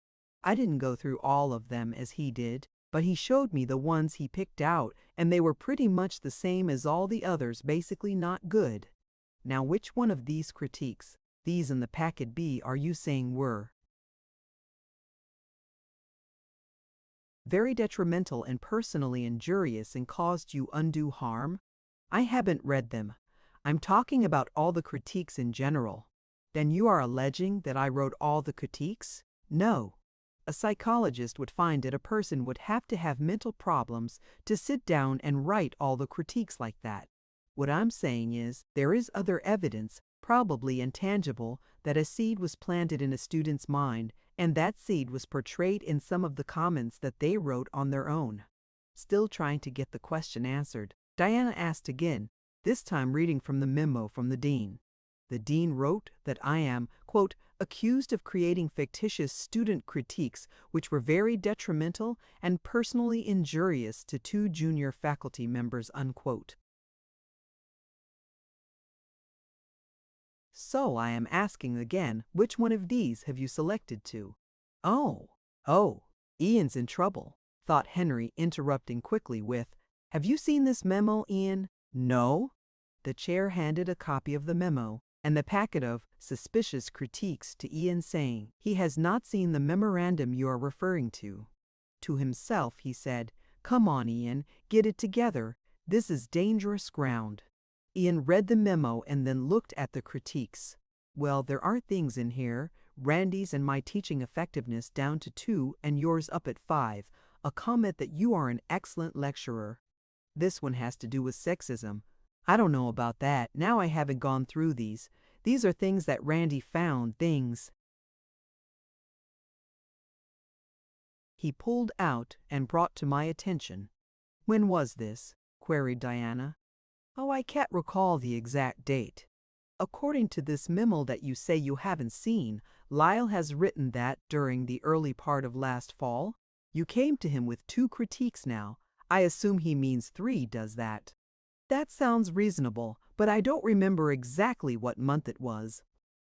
I didn't go through all of them as he did, but he showed me the ones he picked out, and they were pretty much the same as all the others, basically not good. Now which one of these critiques, these in the packet B, are you saying were very detrimental and personally injurious and caused you undue harm? I haven't read them. I'm talking about all the critiques in general. Then you are alleging that I wrote all the critiques? No. A psychologist would find that a person would have to have mental problems to sit down and write all the critiques like that. What I'm saying is, there is other evidence, probably intangible, that a seed was planted in a student's mind, and that seed was portrayed in some of the comments that they wrote on their own. Still trying to get the question answered, Diana asked again, this time reading from the memo from the dean. The dean wrote that I am, quote, accused of creating fictitious student critiques which were very detrimental and personally injurious to 2 junior faculty members, unquote. So I am asking again, which one of these have you selected to? Oh, Ian's in trouble, thought Henry, interrupting quickly with, have you seen this memo, Ian? No. The chair handed a copy of the memo and the packet of suspicious critiques to Ian, saying he has not seen the memorandum you are referring to. To himself he said, come on, Ian, get it together. This is dangerous ground. Ian read the memo and then looked at the critiques. Well, there are things in here, Randy's and my teaching effectiveness down to 2 and yours up at 5, a comment that you are an excellent lecturer. This one has to do with sexism. I don't know about that. Now I haven't gone through these. These are things that Randy found, things he pulled out and brought to my attention. When was this? Queried Diana. Oh, I can't recall the exact date. According to this memo that you say you haven't seen, Lyle has written that during the early part of last fall. You came to him with 2 critiques now. I assume he means 3, does that? That sounds reasonable, but I don't remember exactly what month it was.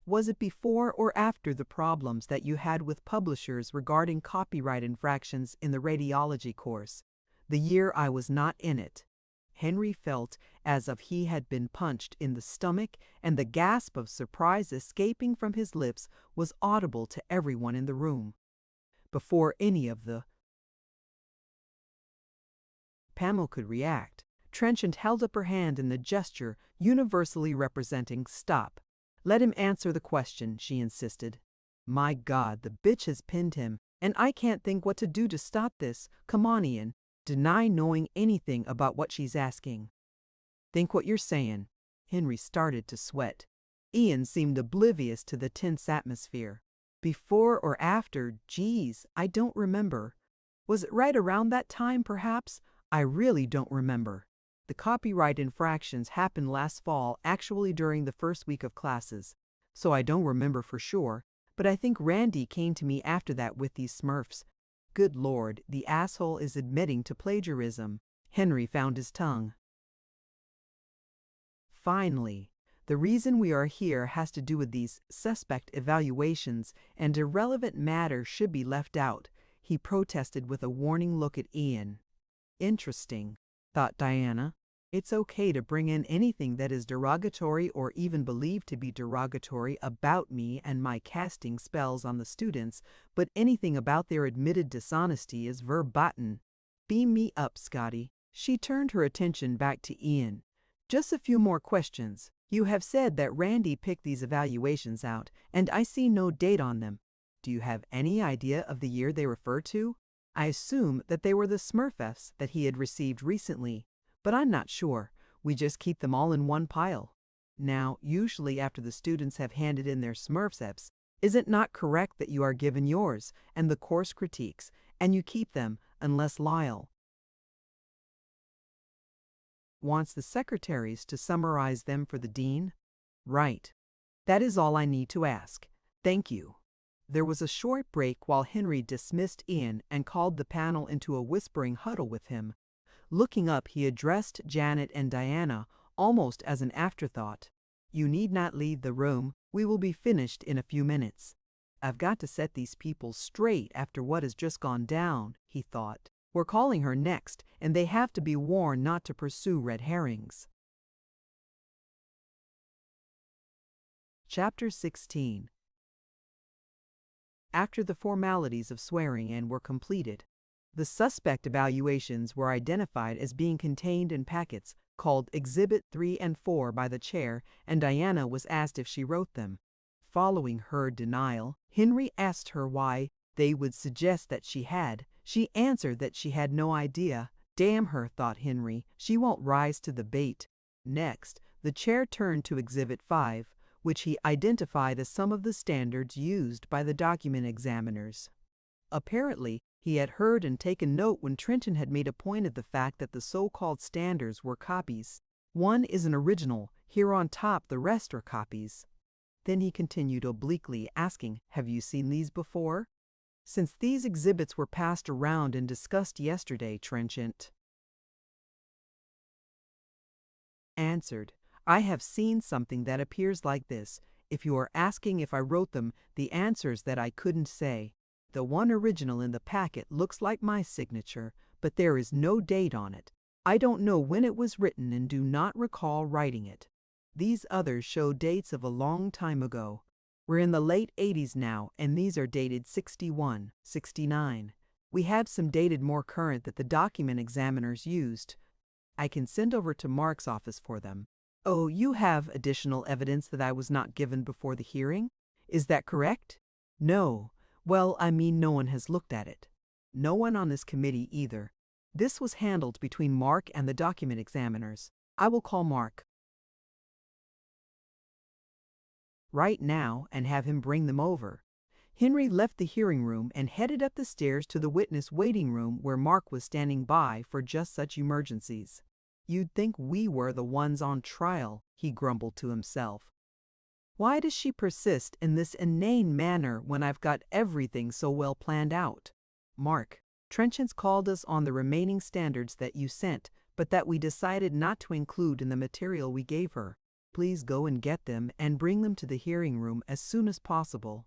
Was it before or after the problems that you had with publishers regarding copyright infractions in the radiology course, the year I was not in it? Henry felt as if he had been punched in the stomach, and the gasp of surprise escaping from his lips was audible to everyone in the room. Before any of the panel could react, Trenchant held up her hand in the gesture universally representing stop. Let him answer the question, she insisted. My God, the bitch has pinned him, and I can't think what to do to stop this. Come on, Ian. Deny knowing anything about what she's asking. Think what you're saying. Henry started to sweat. Ian seemed oblivious to the tense atmosphere. Before or after, geez, I don't remember. Was it right around that time, perhaps? I really don't remember. The copyright infractions happened last fall, actually during the first week of classes, so I don't remember for sure, but I think Randy came to me after that with these Smurfs. Good Lord, the asshole is admitting to plagiarism. Henry found his tongue. Finally, the reason we are here has to do with these suspect evaluations, and irrelevant matter should be left out, he protested with a warning look at Ian. Interesting, thought Diana. It's okay to bring in anything that is derogatory or even believed to be derogatory about me and my casting spells on the students, but anything about their admitted dishonesty is verboten. Beam me up, Scotty. She turned her attention back to Ian. Just a few more questions. You have said that Randy picked these evaluations out, and I see no date on them. Do you have any idea of the year they refer to? I assume that they were the Smurfs that he had received recently, but I'm not sure. We just keep them all in one pile. Now, usually after the students have handed in their Smurfs, is it not correct that you are given yours and the course critiques, and you keep them unless Lyle wants the secretaries to summarize them for the dean? Right. That is all I need to ask. Thank you. There was a short break while Henry dismissed Ian and called the panel into a whispering huddle with him. Looking up, he addressed Janet and Diana almost as an afterthought. You need not leave the room. We will be finished in a few minutes. I've got to set these people straight after what has just gone down, he thought. We're calling her next, and they have to be warned not to pursue red herrings. Chapter 16. After the formalities of swearing in were completed, the suspect evaluations were identified as being contained in packets called Exhibit 3 and 4 by the chair, and Diana was asked if she wrote them. Following her denial, Henry asked her why they would suggest that she had. She answered that she had no idea. Damn her, thought Henry, she won't rise to the bait. Next, the chair turned to Exhibit 5, which he identified as some of the standards used by the document examiners. Apparently, he had heard and taken note when Trenton had made a point of the fact that the so-called standards were copies. One is an original, here on top the rest are copies. Then he continued obliquely, asking, have you seen these before? Since these exhibits were passed around and discussed yesterday, Trenchant answered, I have seen something that appears like this. If you are asking if I wrote them, the answer's that I couldn't say. The one original in the packet looks like my signature, but there is no date on it. I don't know when it was written and do not recall writing it. These others show dates of a long time ago. We're in the late 80s now, and these are dated 61, 69. We have some dated more current that the document examiners used. I can send over to Mark's office for them. Oh, you have additional evidence that I was not given before the hearing? Is that correct? No. Well, I mean no one has looked at it. No one on this committee either. This was handled between Mark and the document examiners. I will call Mark right now and have him bring them over. Henry left the hearing room and headed up the stairs to the witness waiting room where Mark was standing by for just such emergencies. You'd think we were the ones on trial, he grumbled to himself. Why does she persist in this inane manner when I've got everything so well planned out? Mark, Trenchant's called us on the remaining standards that you sent, but that we decided not to include in the material we gave her. Please go and get them and bring them to the hearing room as soon as possible.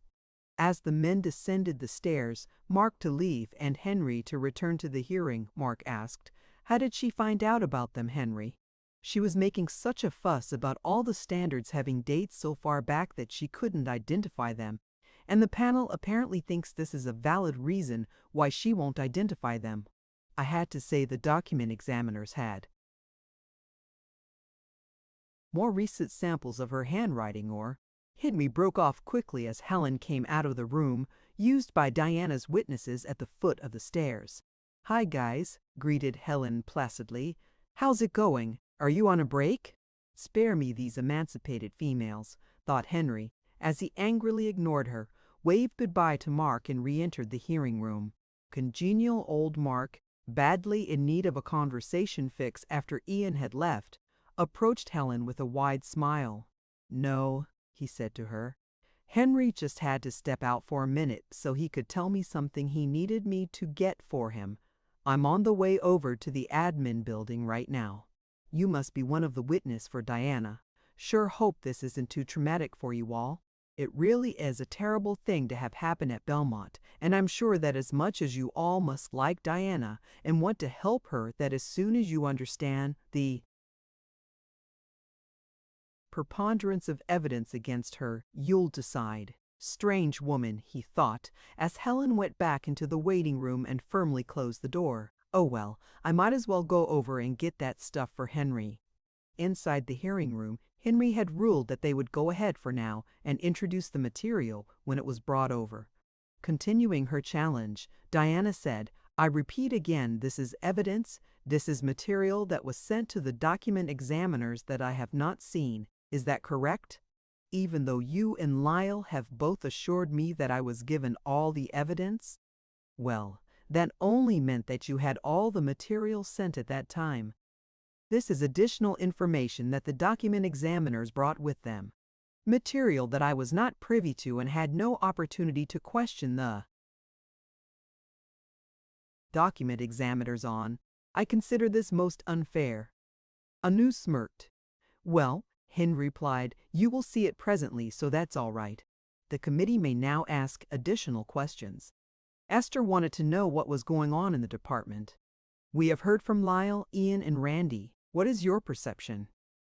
As the men descended the stairs, Mark to leave and Henry to return to the hearing, Mark asked, how did she find out about them, Henry? She was making such a fuss about all the standards having dates so far back that she couldn't identify them, and the panel apparently thinks this is a valid reason why she won't identify them. I had to say the document examiners had more recent samples of her handwriting or Henry broke off quickly as Helen came out of the room used by Diana's witnesses at the foot of the stairs. Hi guys, greeted Helen placidly. How's it going? Are you on a break? Spare me these emancipated females, thought Henry, as he angrily ignored her, waved goodbye to Mark and re-entered the hearing room. Congenial old Mark, badly in need of a conversation fix after Ian had left, approached Helen with a wide smile. No, he said to her. Henry just had to step out for a minute so he could tell me something he needed me to get for him. I'm on the way over to the admin building right now. You must be one of the witnesses for Diana. Sure hope this isn't too traumatic for you all. It really is a terrible thing to have happen at Belmont, and I'm sure that as much as you all must like Diana and want to help her, that as soon as you understand the preponderance of evidence against her, you'll decide. Strange woman, he thought, as Helen went back into the waiting room and firmly closed the door. Oh well, I might as well go over and get that stuff for Henry. Inside the hearing room, Henry had ruled that they would go ahead for now and introduce the material when it was brought over. Continuing her challenge, Diana said, I repeat again, this is evidence, this is material that was sent to the document examiners that I have not seen. Is that correct? Even though you and Lyle have both assured me that I was given all the evidence? Well, that only meant that you had all the material sent at that time. This is additional information that the document examiners brought with them. Material that I was not privy to and had no opportunity to question the document examiners on. I consider this most unfair. Anu smirked. Well, Henry replied, you will see it presently, so that's all right. The committee may now ask additional questions. Esther wanted to know what was going on in the department. We have heard from Lyle, Ian, and Randy. What is your perception?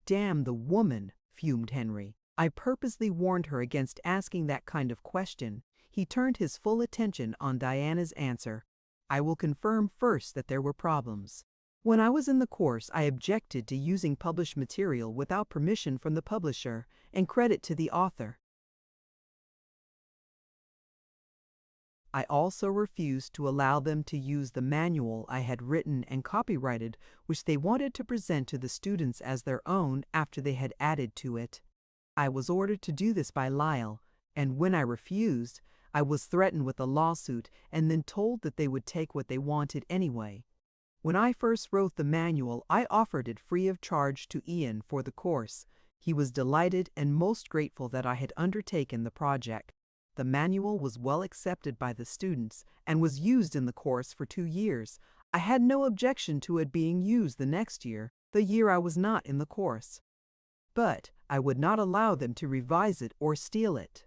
Damn the woman, fumed Henry. I purposely warned her against asking that kind of question. He turned his full attention on Diana's answer. I will confirm first that there were problems. When I was in the course, I objected to using published material without permission from the publisher, and credit to the author. I also refused to allow them to use the manual I had written and copyrighted, which they wanted to present to the students as their own after they had added to it. I was ordered to do this by Lyle, and when I refused, I was threatened with a lawsuit and then told that they would take what they wanted anyway. When I first wrote the manual, I offered it free of charge to Ian for the course. He was delighted and most grateful that I had undertaken the project. The manual was well accepted by the students and was used in the course for 2 years. I had no objection to it being used the next year, the year I was not in the course. But I would not allow them to revise it or steal it.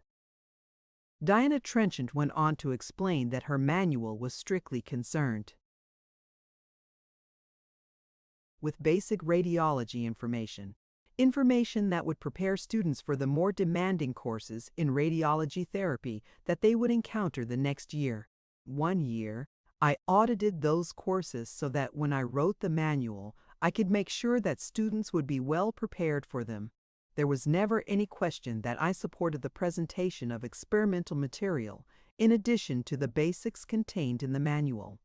Diana Trenchant went on to explain that her manual was strictly concerned with basic radiology information that would prepare students for the more demanding courses in radiology therapy that they would encounter the next year. One year, I audited those courses so that when I wrote the manual, I could make sure that students would be well prepared for them. There was never any question that I supported the presentation of experimental material in addition to the basics contained in the manual.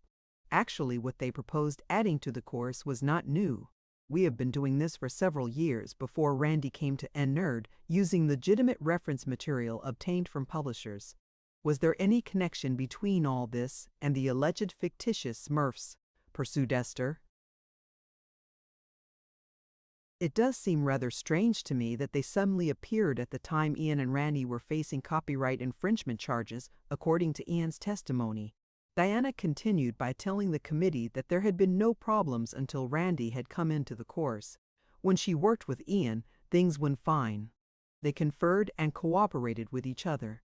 Actually, what they proposed adding to the course was not new. We have been doing this for several years before Randy came to NNerd using legitimate reference material obtained from publishers. Was there any connection between all this and the alleged fictitious Smurfs? Pursued Esther. It does seem rather strange to me that they suddenly appeared at the time Ian and Randy were facing copyright infringement charges, according to Ian's testimony. Diana continued by telling the committee that there had been no problems until Randy had come into the course. When she worked with Ian, things went fine. They conferred and cooperated with each other.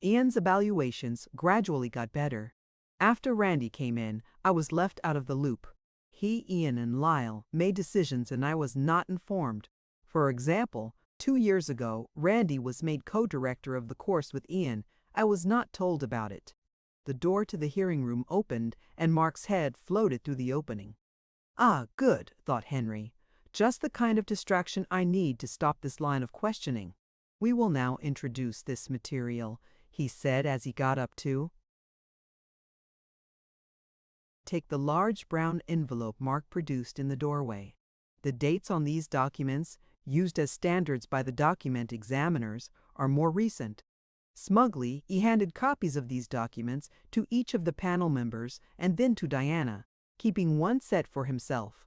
Ian's evaluations gradually got better. After Randy came in, I was left out of the loop. He, Ian, and Lyle made decisions and I was not informed. For example, 2 years ago, Randy was made co-director of the course with Ian. I was not told about it. The door to the hearing room opened, and Mark's head floated through the opening. Ah, good, thought Henry. Just the kind of distraction I need to stop this line of questioning. We will now introduce this material, he said as he got up to take the large brown envelope Mark produced in the doorway. The dates on these documents, used as standards by the document examiners, are more recent. Smugly, he handed copies of these documents to each of the panel members and then to Diana, keeping one set for himself.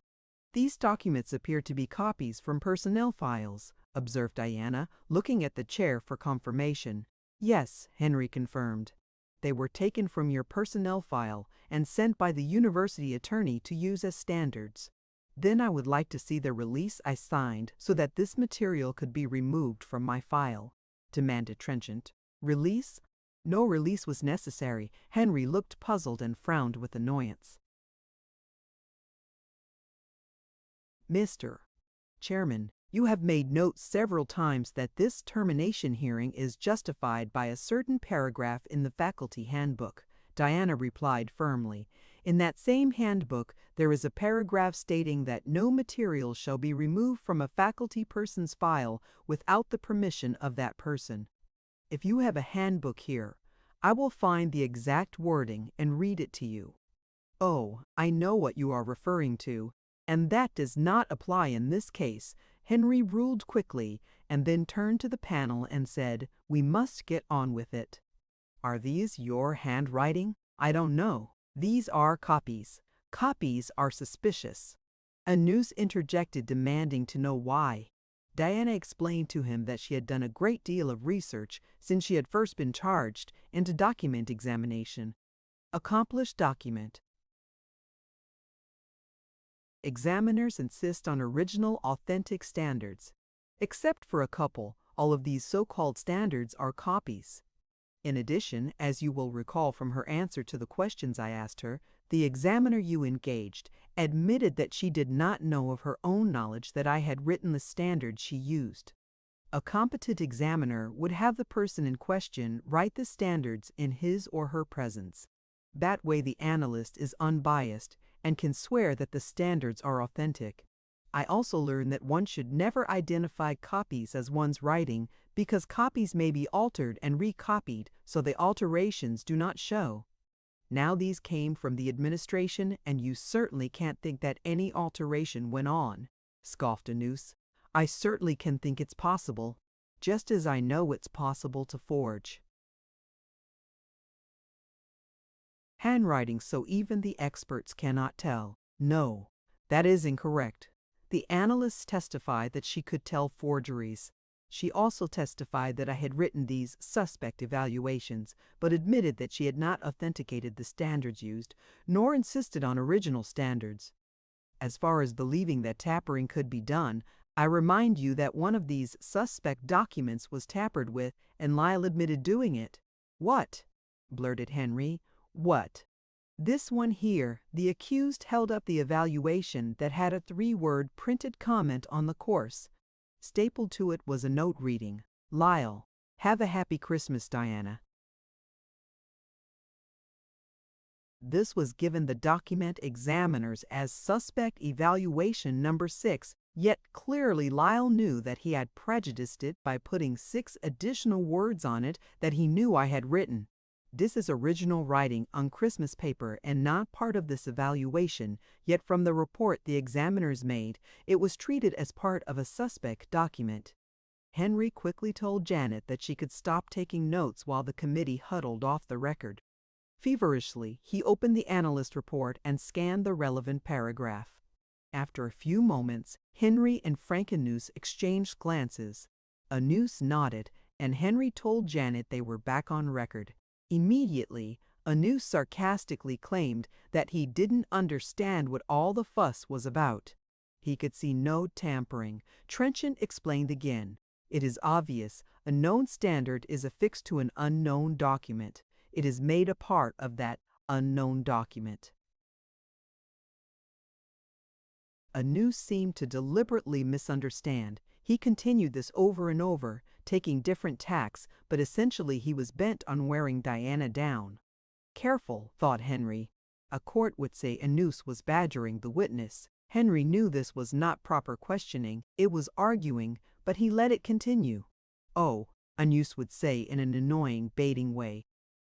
These documents appear to be copies from personnel files, observed Diana, looking at the chair for confirmation. Yes, Henry confirmed. They were taken from your personnel file and sent by the university attorney to use as standards. Then I would like to see the release I signed so that this material could be removed from my file. demanded Trenchant. Release? No release was necessary. Henry looked puzzled and frowned with annoyance. Mr. Chairman, you have made note several times that this termination hearing is justified by a certain paragraph in the faculty handbook, Diana replied firmly. In that same handbook, there is a paragraph stating that no material shall be removed from a faculty person's file without the permission of that person. If you have a handbook here, I will find the exact wording and read it to you. Oh, I know what you are referring to, and that does not apply in this case. Henry ruled quickly and then turned to the panel and said, "We must get on with it." "Are these your handwriting?" "I don't know. These are copies. Copies are suspicious." Anus interjected, demanding to know why. Diana explained to him that she had done a great deal of research since she had first been charged into document examination. Accomplished document. Examiners insist on original, authentic standards. Except for a couple, all of these so-called standards are copies. In addition, as you will recall from her answer to the questions I asked her, the examiner you engaged admitted that she did not know of her own knowledge that I had written the standards she used. A competent examiner would have the person in question write the standards in his or her presence. That way the analyst is unbiased and can swear that the standards are authentic. I also learned that one should never identify copies as one's writing because copies may be altered and recopied, so the alterations do not show. Now these came from the administration, and you certainly can't think that any alteration went on, scoffed Anus. I certainly can think it's possible, just as I know it's possible to forge handwriting so even the experts cannot tell. No, that is incorrect. The analysts testified that she could tell forgeries. She also testified that I had written these suspect evaluations, but admitted that she had not authenticated the standards used, nor insisted on original standards. As far as believing that tampering could be done, I remind you that one of these suspect documents was tampered with, and Lyle admitted doing it. What? Blurted Henry. What? This one here. The accused held up the evaluation that had a 3-word printed comment on the course. Stapled to it was a note reading, "Lyle, have a happy Christmas, Diana." This was given the document examiners as suspect evaluation number 6, yet clearly Lyle knew that he had prejudiced it by putting 6 additional words on it that he knew I had written. This is original writing on Christmas paper and not part of this evaluation, yet from the report the examiners made, it was treated as part of a suspect document. Henry quickly told Janet that she could stop taking notes while the committee huddled off the record. Feverishly, he opened the analyst report and scanned the relevant paragraph. After a few moments, Henry and Frank Anus exchanged glances. Anus nodded, and Henry told Janet they were back on record. Immediately, Anus sarcastically claimed that he didn't understand what all the fuss was about. He could see no tampering. Trenchant explained again. It is obvious a known standard is affixed to an unknown document. It is made a part of that unknown document. Anus seemed to deliberately misunderstand. He continued this over and over, taking different tacks, but essentially he was bent on wearing Diana down. Careful, thought Henry. A court would say Anus was badgering the witness. Henry knew this was not proper questioning, it was arguing, but he let it continue. "Oh," Anus would say in an annoying, baiting way.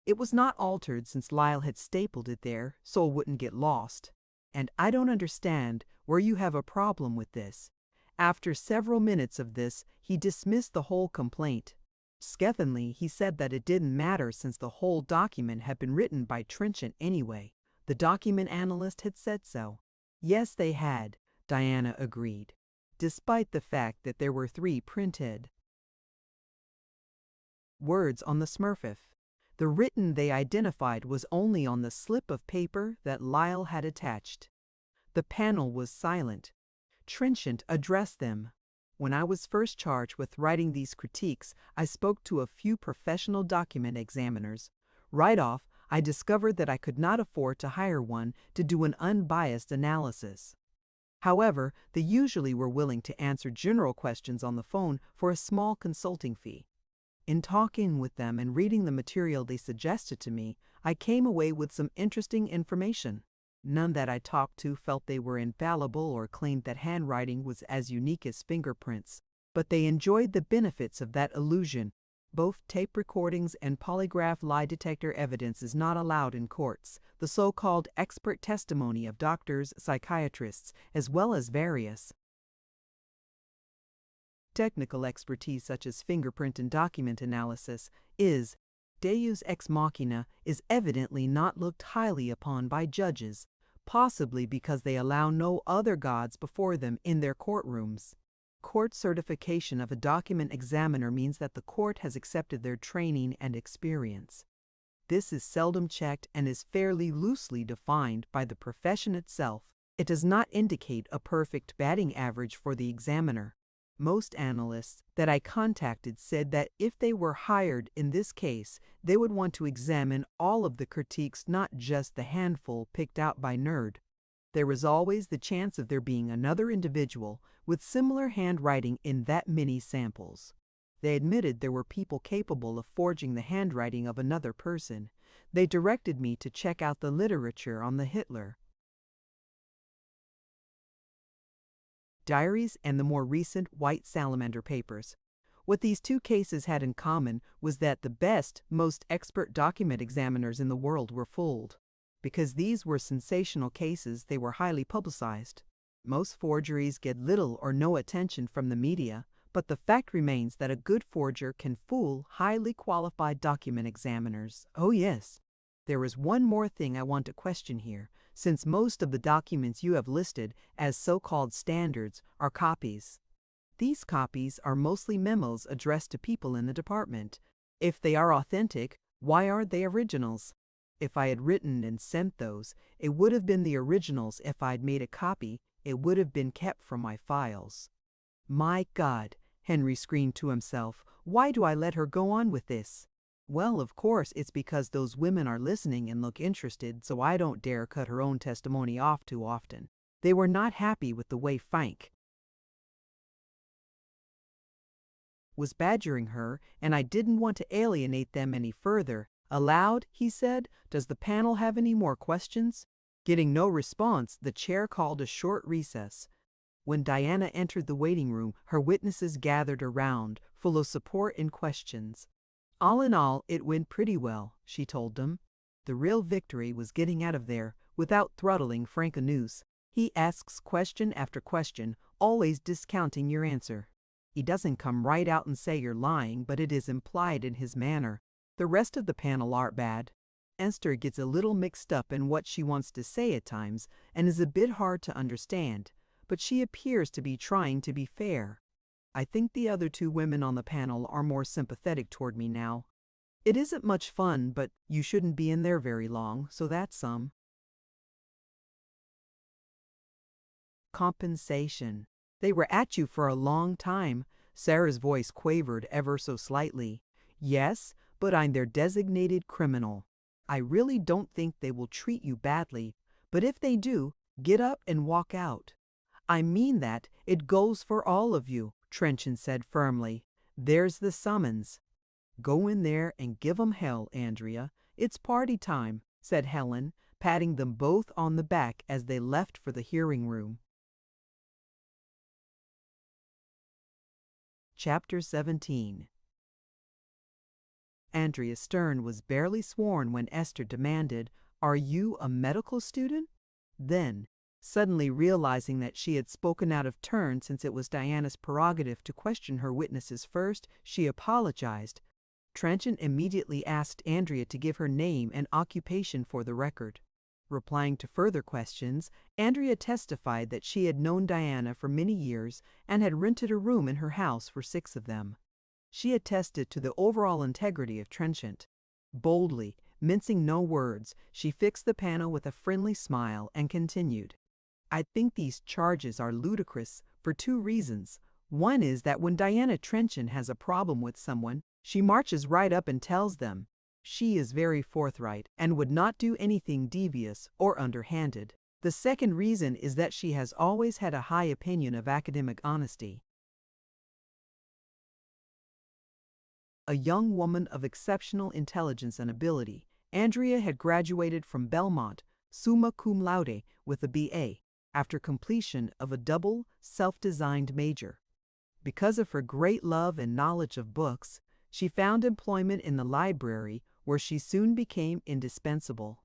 "It was not altered since Lyle had stapled it there, so it wouldn't get lost. And I don't understand where you have a problem with this." After several minutes of this, he dismissed the whole complaint. Scathingly, he said that it didn't matter since the whole document had been written by Trenchant anyway. The document analyst had said so. Yes, they had, Diana agreed, despite the fact that there were 3 printed words on the Smurfif. The written they identified was only on the slip of paper that Lyle had attached. The panel was silent. Trenchant addressed them. When I was first charged with writing these critiques, I spoke to a few professional document examiners. Right off, I discovered that I could not afford to hire one to do an unbiased analysis. However, they usually were willing to answer general questions on the phone for a small consulting fee. In talking with them and reading the material they suggested to me, I came away with some interesting information. None that I talked to felt they were infallible or claimed that handwriting was as unique as fingerprints, but they enjoyed the benefits of that illusion. Both tape recordings and polygraph lie detector evidence is not allowed in courts, the so-called expert testimony of doctors, psychiatrists, as well as various technical expertise such as fingerprint and document analysis is deus ex machina is evidently not looked highly upon by judges, possibly because they allow no other gods before them in their courtrooms. Court certification of a document examiner means that the court has accepted their training and experience. This is seldom checked and is fairly loosely defined by the profession itself. It does not indicate a perfect batting average for the examiner. Most analysts that I contacted said that if they were hired in this case, they would want to examine all of the critiques, not just the handful picked out by Nerd. There was always the chance of there being another individual with similar handwriting in that many samples. They admitted there were people capable of forging the handwriting of another person. They directed me to check out the literature on the Hitler diaries and the more recent White Salamander papers. What these two cases had in common was that the best, most expert document examiners in the world were fooled. Because these were sensational cases, they were highly publicized. Most forgeries get little or no attention from the media, but the fact remains that a good forger can fool highly qualified document examiners. Oh yes. There is one more thing I want to question here, since most of the documents you have listed as so-called standards are copies. These copies are mostly memos addressed to people in the department. If they are authentic, why aren't they originals? If I had written and sent those, it would have been the originals. If I'd made a copy, it would have been kept from my files. My God, Henry screamed to himself, why do I let her go on with this? Well, of course, it's because those women are listening and look interested, so I don't dare cut her own testimony off too often. They were not happy with the way Frank was badgering her, and I didn't want to alienate them any further. Aloud, he said, does the panel have any more questions? Getting no response, the chair called a short recess. When Diana entered the waiting room, her witnesses gathered around, full of support and questions. All in all, it went pretty well, she told them. The real victory was getting out of there without throttling Frank Anus. He asks question after question, always discounting your answer. He doesn't come right out and say you're lying, but it is implied in his manner. The rest of the panel aren't bad. Esther gets a little mixed up in what she wants to say at times and is a bit hard to understand, but she appears to be trying to be fair. I think the other two women on the panel are more sympathetic toward me now. It isn't much fun, but you shouldn't be in there very long, so that's some. Compensation. They were at you for a long time. Sarah's voice quavered ever so slightly. Yes, but I'm their designated criminal. I really don't think they will treat you badly, but if they do, get up and walk out. I mean that. It goes for all of you, Trenchant said firmly. There's the summons. Go in there and give 'em hell, Andrea. It's party time, said Helen, patting them both on the back as they left for the hearing room. Chapter 17. Andrea Stern was barely sworn when Esther demanded, "Are you a medical student?" Then, suddenly realizing that she had spoken out of turn since it was Diana's prerogative to question her witnesses first, she apologized. Trenchant immediately asked Andrea to give her name and occupation for the record. Replying to further questions, Andrea testified that she had known Diana for many years and had rented a room in her house for 6 of them. She attested to the overall integrity of Trenchant. Boldly, mincing no words, she fixed the panel with a friendly smile and continued. I think these charges are ludicrous for 2 reasons. One is that when Diana Trenchant has a problem with someone, she marches right up and tells them. She is very forthright and would not do anything devious or underhanded. The second reason is that she has always had a high opinion of academic honesty. A young woman of exceptional intelligence and ability, Andrea had graduated from Belmont summa cum laude with a BA after completion of a double self-designed major. Because of her great love and knowledge of books, she found employment in the library where she soon became indispensable.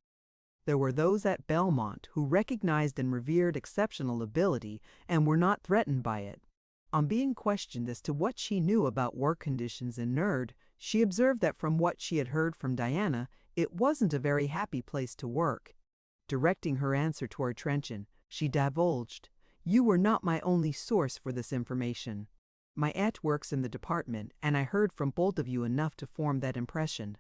There were those at Belmont who recognized and revered exceptional ability and were not threatened by it. On being questioned as to what she knew about work conditions in Nerd, she observed that from what she had heard from Diana, it wasn't a very happy place to work. Directing her answer toward Trenchant, she divulged, "You were not my only source for this information. My aunt works in the department, and I heard from both of you enough to form that impression.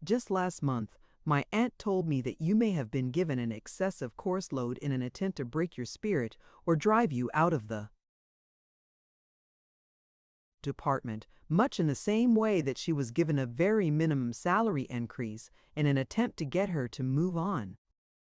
Just last month, my aunt told me that you may have been given an excessive course load in an attempt to break your spirit or drive you out of the department, much in the same way that she was given a very minimum salary increase in an attempt to get her to move on."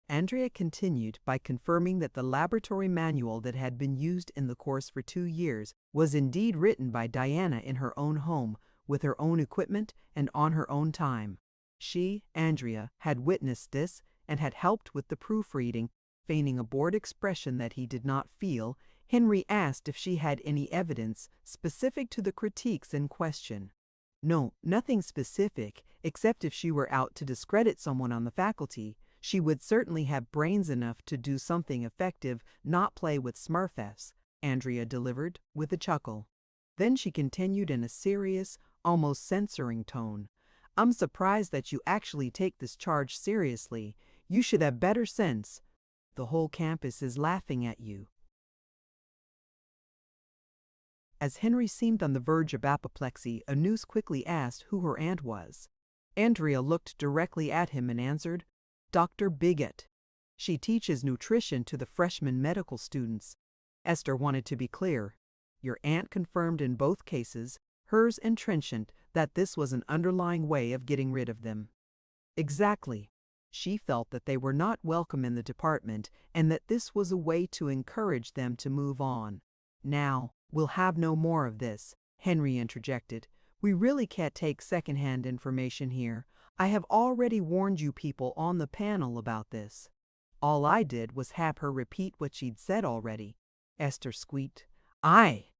Andrea continued by confirming that the laboratory manual that had been used in the course for 2 years was indeed written by Diana in her own home, with her own equipment and on her own time. She, Andrea, had witnessed this and had helped with the proofreading. Feigning a bored expression that he did not feel, Henry asked if she had any evidence specific to the critiques in question. No, nothing specific, except if she were out to discredit someone on the faculty. She would certainly have brains enough to do something effective, not play with Smurfs, Andrea delivered with a chuckle. Then she continued in a serious, almost censoring tone. "I'm surprised that you actually take this charge seriously. You should have better sense. The whole campus is laughing at you." As Henry seemed on the verge of apoplexy, Anus quickly asked who her aunt was. Andrea looked directly at him and answered, "Dr. Bigot. She teaches nutrition to the freshman medical students." Esther wanted to be clear. Your aunt confirmed in both cases, hers and Trenchant, that this was an underlying way of getting rid of them. Exactly. She felt that they were not welcome in the department and that this was a way to encourage them to move on. "Now, we'll have no more of this," Henry interjected. "We really can't take secondhand information here. I have already warned you people on the panel about this." "All I did was have her repeat what she'd said already," Esther squeaked. "I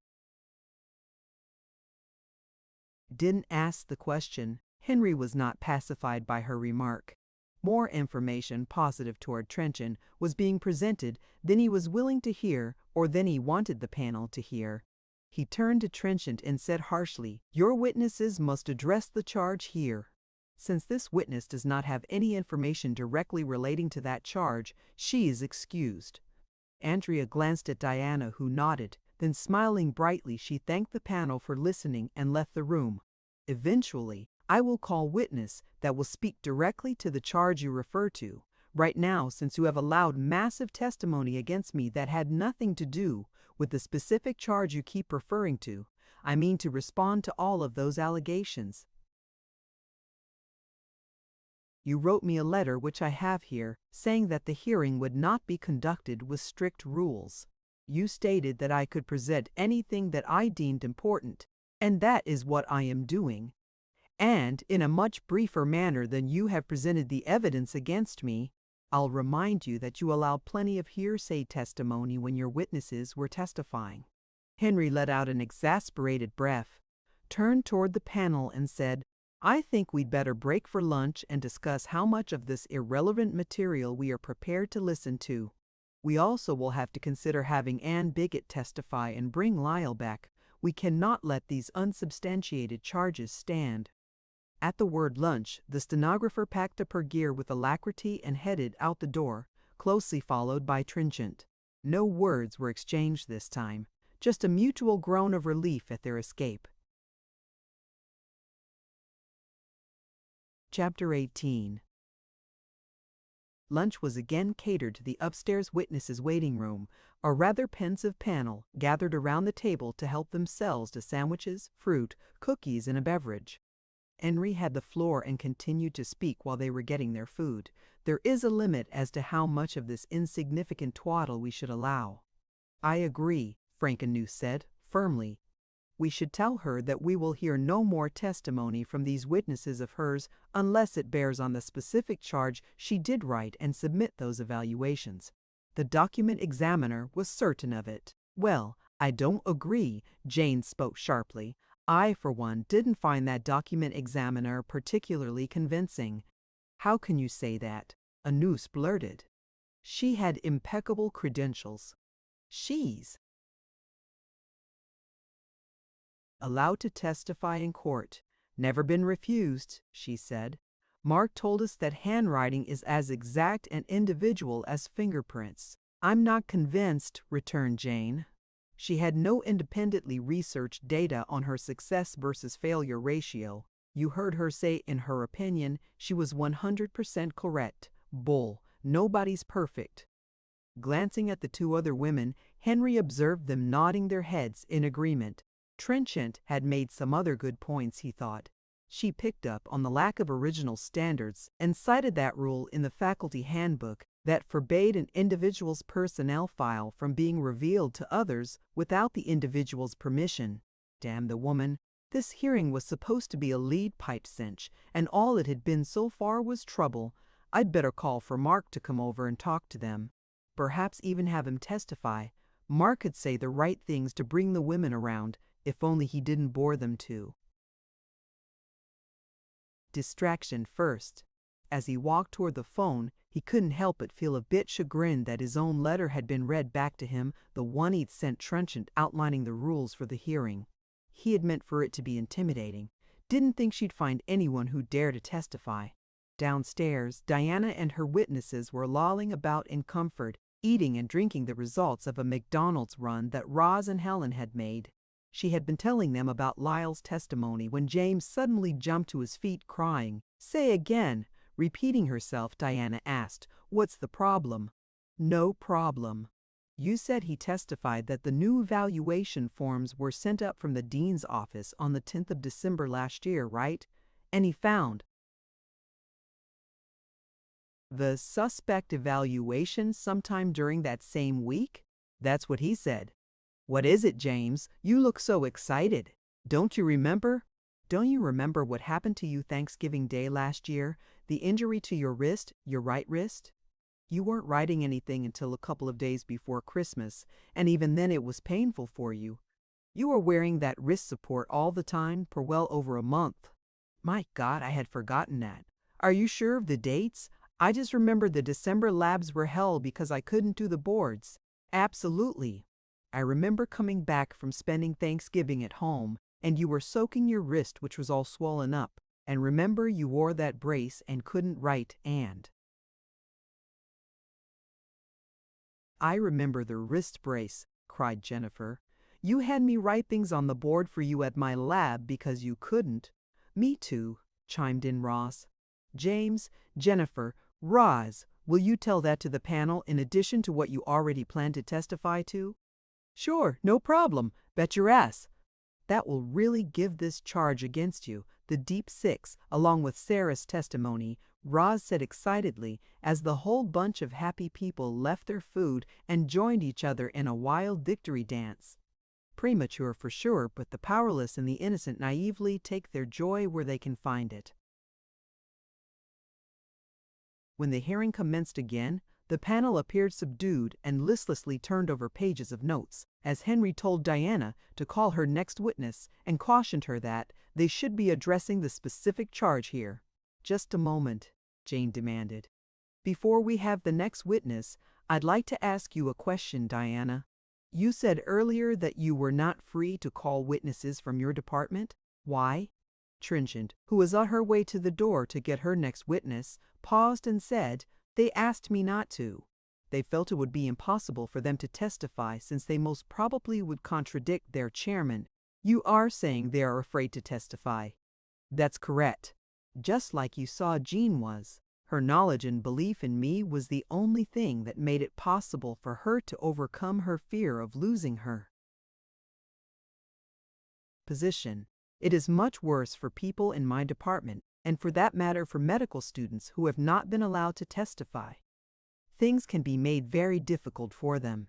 didn't ask the question." Henry was not pacified by her remark. More information positive toward Trenchant was being presented than he was willing to hear or than he wanted the panel to hear. He turned to Trenchant and said harshly, "Your witnesses must address the charge here." Since this witness does not have any information directly relating to that charge, she is excused. Andrea glanced at Diana, who nodded. Then, smiling brightly, she thanked the panel for listening and left the room. "Eventually, I will call witness that will speak directly to the charge you refer to. Right now, since you have allowed massive testimony against me that had nothing to do with the specific charge you keep referring to, I mean to respond to all of those allegations. You wrote me a letter, which I have here, saying that the hearing would not be conducted with strict rules. You stated that I could present anything that I deemed important, and that is what I am doing. And in a much briefer manner than you have presented the evidence against me. I'll remind you that you allowed plenty of hearsay testimony when your witnesses were testifying." Henry let out an exasperated breath, turned toward the panel and said, "I think we'd better break for lunch and discuss how much of this irrelevant material we are prepared to listen to. We also will have to consider having Ann Bigot testify and bring Lyle back. We cannot let these unsubstantiated charges stand." At the word lunch, the stenographer packed up her gear with alacrity and headed out the door, closely followed by Trenchant. No words were exchanged this time, just a mutual groan of relief at their escape. Chapter 18. Lunch was again catered to the upstairs witnesses' waiting room, a rather pensive panel gathered around the table to help themselves to sandwiches, fruit, cookies, and a beverage. Henry had the floor and continued to speak while they were getting their food. There is a limit as to how much of this insignificant twaddle we should allow. I agree, Frankenmuth said, firmly. We should tell her that we will hear no more testimony from these witnesses of hers unless it bears on the specific charge she did write and submit those evaluations. The document examiner was certain of it. Well, I don't agree, Jane spoke sharply. I, for one, didn't find that document examiner particularly convincing. How can you say that? Anus blurted. She had impeccable credentials. She's allowed to testify in court. Never been refused, she said. Mark told us that handwriting is as exact and individual as fingerprints. I'm not convinced, returned Jane. She had no independently researched data on her success versus failure ratio. You heard her say in her opinion she was 100% correct. Bull. Nobody's perfect. Glancing at the two other women, Henry observed them nodding their heads in agreement. Trenchant had made some other good points, he thought. She picked up on the lack of original standards and cited that rule in the faculty handbook that forbade an individual's personnel file from being revealed to others without the individual's permission. Damn the woman. This hearing was supposed to be a lead pipe cinch, and all it had been so far was trouble. I'd better call for Mark to come over and talk to them. Perhaps even have him testify. Mark could say the right things to bring the women around, if only he didn't bore them too. Distraction first. As he walked toward the phone, he couldn't help but feel a bit chagrined that his own letter had been read back to him, the one he'd sent Trenchant outlining the rules for the hearing. He had meant for it to be intimidating. Didn't think she'd find anyone who'd dare to testify. Downstairs, Diana and her witnesses were lolling about in comfort, eating and drinking the results of a McDonald's run that Roz and Helen had made. She had been telling them about Lyle's testimony when James suddenly jumped to his feet crying. Say again. Repeating herself, Diana asked, What's the problem? No problem. You said he testified that the new evaluation forms were sent up from the dean's office on the 10th of December last year, right? And he found the suspect evaluation sometime during that same week? That's what he said. What is it, James? You look so excited. Don't you remember? Don't you remember what happened to you Thanksgiving Day last year? The injury to your wrist, your right wrist? You weren't writing anything until a couple of days before Christmas, and even then it was painful for you. You were wearing that wrist support all the time for well over a month. My God, I had forgotten that. Are you sure of the dates? I just remembered the December labs were hell because I couldn't do the boards. Absolutely. I remember coming back from spending Thanksgiving at home, and you were soaking your wrist, which was all swollen up. And remember you wore that brace and couldn't write and. I remember the wrist brace, cried Jennifer. You had me write things on the board for you at my lab because you couldn't. Me too, chimed in Roz. James, Jennifer, Roz, will you tell that to the panel in addition to what you already plan to testify to? Sure, no problem. Bet your ass. That will really give this charge against you, the deep six, along with Sarah's testimony, Roz said excitedly as the whole bunch of happy people left their food and joined each other in a wild victory dance. Premature for sure, but the powerless and the innocent naively take their joy where they can find it. When the hearing commenced again, the panel appeared subdued and listlessly turned over pages of notes, as Henry told Diana to call her next witness and cautioned her that they should be addressing the specific charge here. Just a moment, Jane demanded. Before we have the next witness, I'd like to ask you a question, Diana. You said earlier that you were not free to call witnesses from your department. Why? Trenchant, who was on her way to the door to get her next witness, paused and said, They asked me not to. They felt it would be impossible for them to testify since they most probably would contradict their chairman. You are saying they are afraid to testify. That's correct. Just like you saw Jean was. Her knowledge and belief in me was the only thing that made it possible for her to overcome her fear of losing her position. It is much worse for people in my department, and for that matter for medical students who have not been allowed to testify. Things can be made very difficult for them.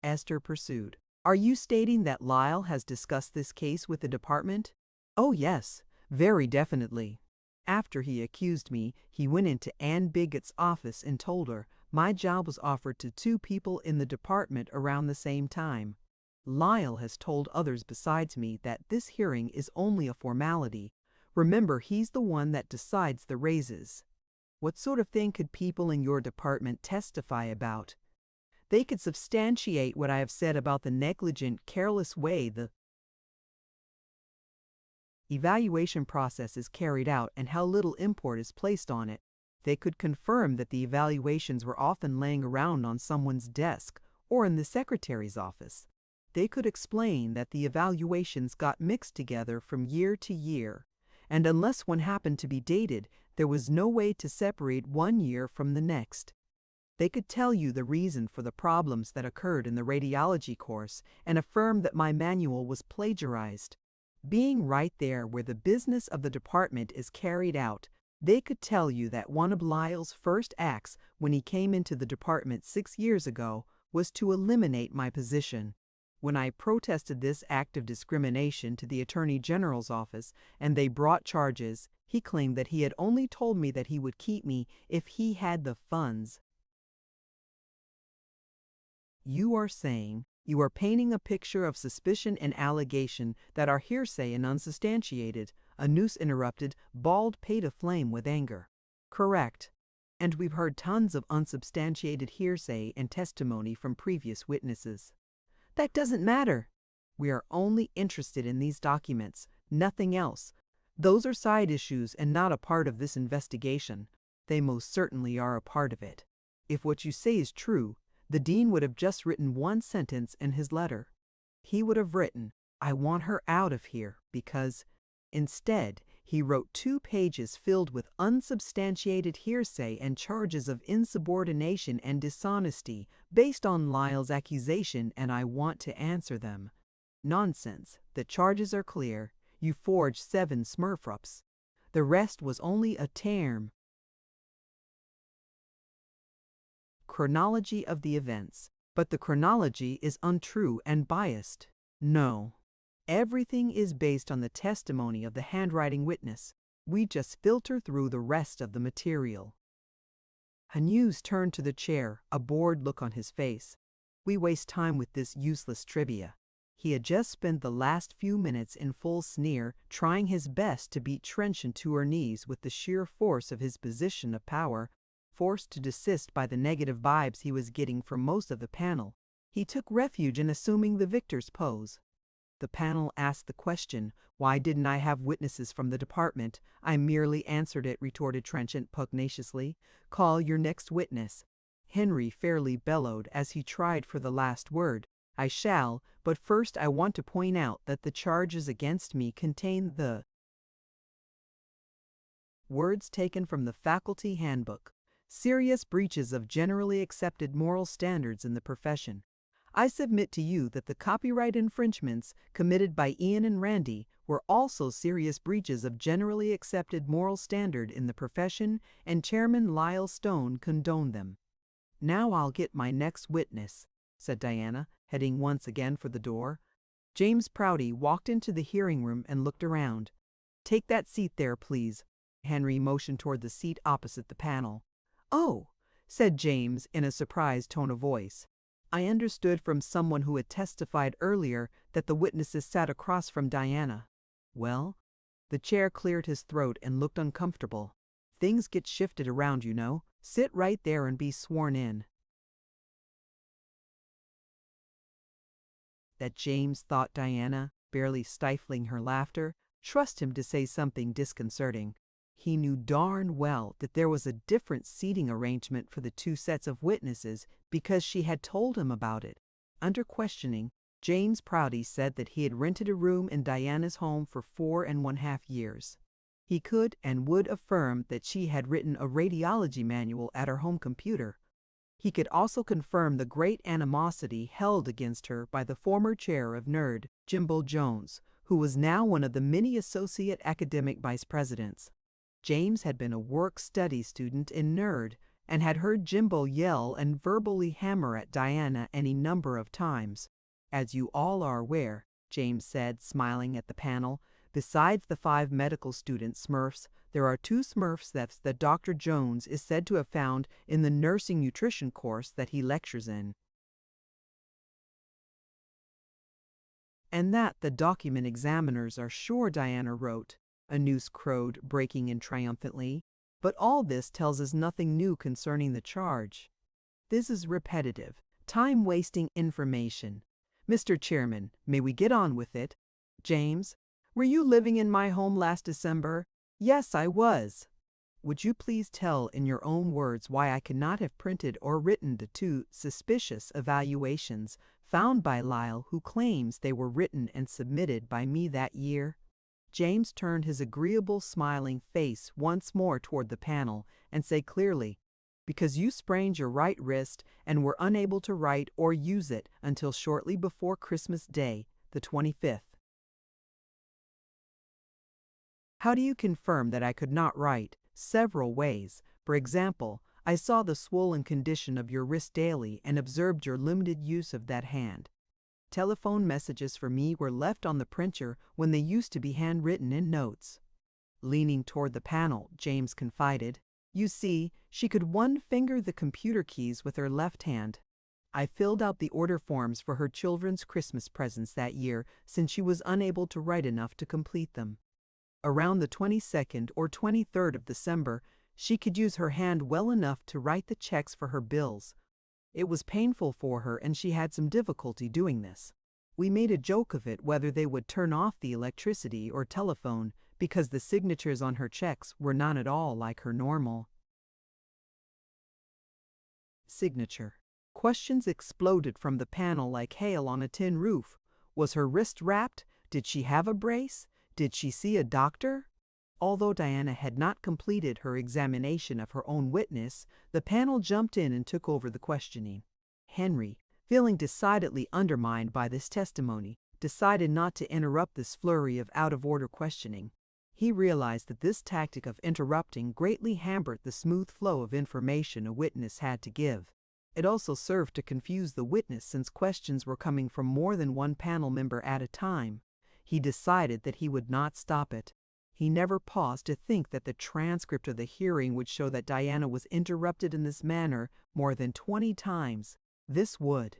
Esther pursued. Are you stating that Lyle has discussed this case with the department? Oh yes, very definitely. After he accused me, he went into Ann Bigot's office and told her my job was offered to 2 people in the department around the same time. Lyle has told others besides me that this hearing is only a formality. Remember, he's the one that decides the raises. What sort of thing could people in your department testify about? They could substantiate what I have said about the negligent, careless way the evaluation process is carried out and how little import is placed on it. They could confirm that the evaluations were often laying around on someone's desk or in the secretary's office. They could explain that the evaluations got mixed together from year to year, and unless one happened to be dated, there was no way to separate one year from the next. They could tell you the reason for the problems that occurred in the radiology course and affirm that my manual was plagiarized. Being right there where the business of the department is carried out, they could tell you that one of Lyle's first acts when he came into the department 6 years ago was to eliminate my position. When I protested this act of discrimination to the Attorney General's office and they brought charges, he claimed that he had only told me that he would keep me if he had the funds. You are saying you are painting a picture of suspicion and allegation that are hearsay and unsubstantiated, Anus interrupted, bald paid aflame with anger. Correct. And we've heard tons of unsubstantiated hearsay and testimony from previous witnesses. That doesn't matter. We are only interested in these documents, nothing else. Those are side issues and not a part of this investigation. They most certainly are a part of it. If what you say is true, the dean would have just written one sentence in his letter. He would have written, I want her out of here, because instead, he wrote 2 pages filled with unsubstantiated hearsay and charges of insubordination and dishonesty based on Lyle's accusation, and I want to answer them. Nonsense. The charges are clear. You forged 7 smurfrups. The rest was only a term. Chronology of the events. But the chronology is untrue and biased. No. Everything is based on the testimony of the handwriting witness. We just filter through the rest of the material. Hanus turned to the chair, a bored look on his face. We waste time with this useless trivia. He had just spent the last few minutes in full sneer, trying his best to beat Trenchant to her knees with the sheer force of his position of power, forced to desist by the negative vibes he was getting from most of the panel. He took refuge in assuming the victor's pose. The panel asked the question, why didn't I have witnesses from the department? I merely answered it, retorted Trenchant pugnaciously. Call your next witness. Henry fairly bellowed as he tried for the last word. I shall, but first I want to point out that the charges against me contain the words taken from the faculty handbook. Serious breaches of generally accepted moral standards in the profession. I submit to you that the copyright infringements committed by Ian and Randy were also serious breaches of generally accepted moral standard in the profession, and Chairman Lyle Stone condoned them. Now I'll get my next witness, said Diana, heading once again for the door. James Prouty walked into the hearing room and looked around. Take that seat there, please. Henry motioned toward the seat opposite the panel. Oh, said James in a surprised tone of voice. I understood from someone who had testified earlier that the witnesses sat across from Diana. Well, the chair cleared his throat and looked uncomfortable. Things get shifted around, you know. Sit right there and be sworn in. That James, thought Diana, barely stifling her laughter. Trust him to say something disconcerting. He knew darn well that there was a different seating arrangement for the 2 sets of witnesses because she had told him about it. Under questioning, James Prouty said that he had rented a room in Diana's home for 4½ years. He could and would affirm that she had written a radiology manual at her home computer. He could also confirm the great animosity held against her by the former chair of NERD, Jimbo Jones, who was now one of the many associate academic vice presidents. James had been a work-study student in NERD and had heard Jimbo yell and verbally hammer at Diana any number of times. "As you all are aware," James said, smiling at the panel, "besides the 5 medical student Smurfs, there are 2 Smurfs that Dr. Jones is said to have found in the nursing nutrition course that he lectures in. And that the document examiners are sure," Diana wrote. A noose crowed, breaking in triumphantly. "But all this tells us nothing new concerning the charge. This is repetitive, time-wasting information. Mr. Chairman, may we get on with it? James, were you living in my home last December?" "Yes, I was." "Would you please tell in your own words why I cannot have printed or written the 2 suspicious evaluations found by Lyle, who claims they were written and submitted by me that year?" James turned his agreeable smiling face once more toward the panel and said clearly, "Because you sprained your right wrist and were unable to write or use it until shortly before Christmas Day, the 25th. How do you confirm that I could not write? Several ways. For example, I saw the swollen condition of your wrist daily and observed your limited use of that hand. Telephone messages for me were left on the printer when they used to be handwritten in notes." Leaning toward the panel, James confided, "You see, she could one-finger the computer keys with her left hand. I filled out the order forms for her children's Christmas presents that year since she was unable to write enough to complete them. Around the 22nd or 23rd of December, she could use her hand well enough to write the checks for her bills. It was painful for her and she had some difficulty doing this. We made a joke of it whether they would turn off the electricity or telephone because the signatures on her checks were not at all like her normal signature." Questions exploded from the panel like hail on a tin roof. Was her wrist wrapped? Did she have a brace? Did she see a doctor? Although Diana had not completed her examination of her own witness, the panel jumped in and took over the questioning. Henry, feeling decidedly undermined by this testimony, decided not to interrupt this flurry of out-of-order questioning. He realized that this tactic of interrupting greatly hampered the smooth flow of information a witness had to give. It also served to confuse the witness since questions were coming from more than one panel member at a time. He decided that he would not stop it. He never paused to think that the transcript of the hearing would show that Diana was interrupted in this manner more than 20 times. This would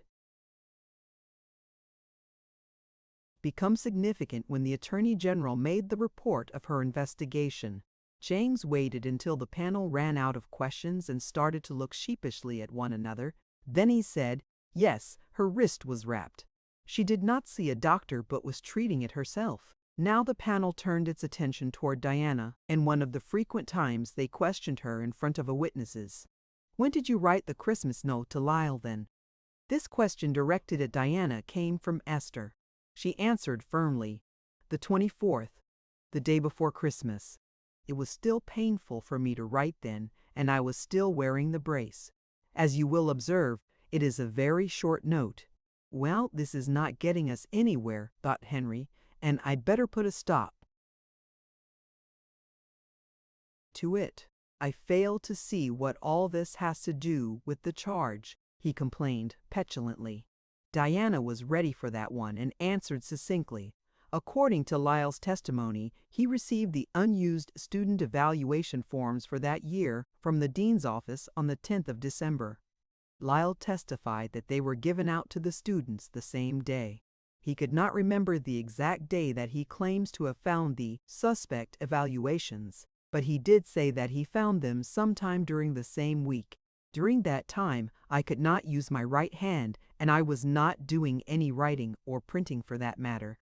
become significant when the Attorney General made the report of her investigation. James waited until the panel ran out of questions and started to look sheepishly at one another. Then he said, "Yes, her wrist was wrapped. She did not see a doctor but was treating it herself." Now the panel turned its attention toward Diana, and one of the frequent times they questioned her in front of witnesses. "When did you write the Christmas note to Lyle then?" This question directed at Diana came from Esther. She answered firmly, "The 24th, the day before Christmas. It was still painful for me to write then, and I was still wearing the brace. As you will observe, it is a very short note." "Well, this is not getting us anywhere," thought Henry, "and I'd better put a stop to it. I fail to see what all this has to do with the charge," he complained petulantly. Diana was ready for that one and answered succinctly. According to Lyle's testimony, he received the unused student evaluation forms for that year from the dean's office on the 10th of December. Lyle testified that they were given out to the students the same day. He could not remember the exact day that he claims to have found the suspect evaluations, but he did say that he found them sometime during the same week. "During that time, I could not use my right hand, and I was not doing any writing or printing for that matter."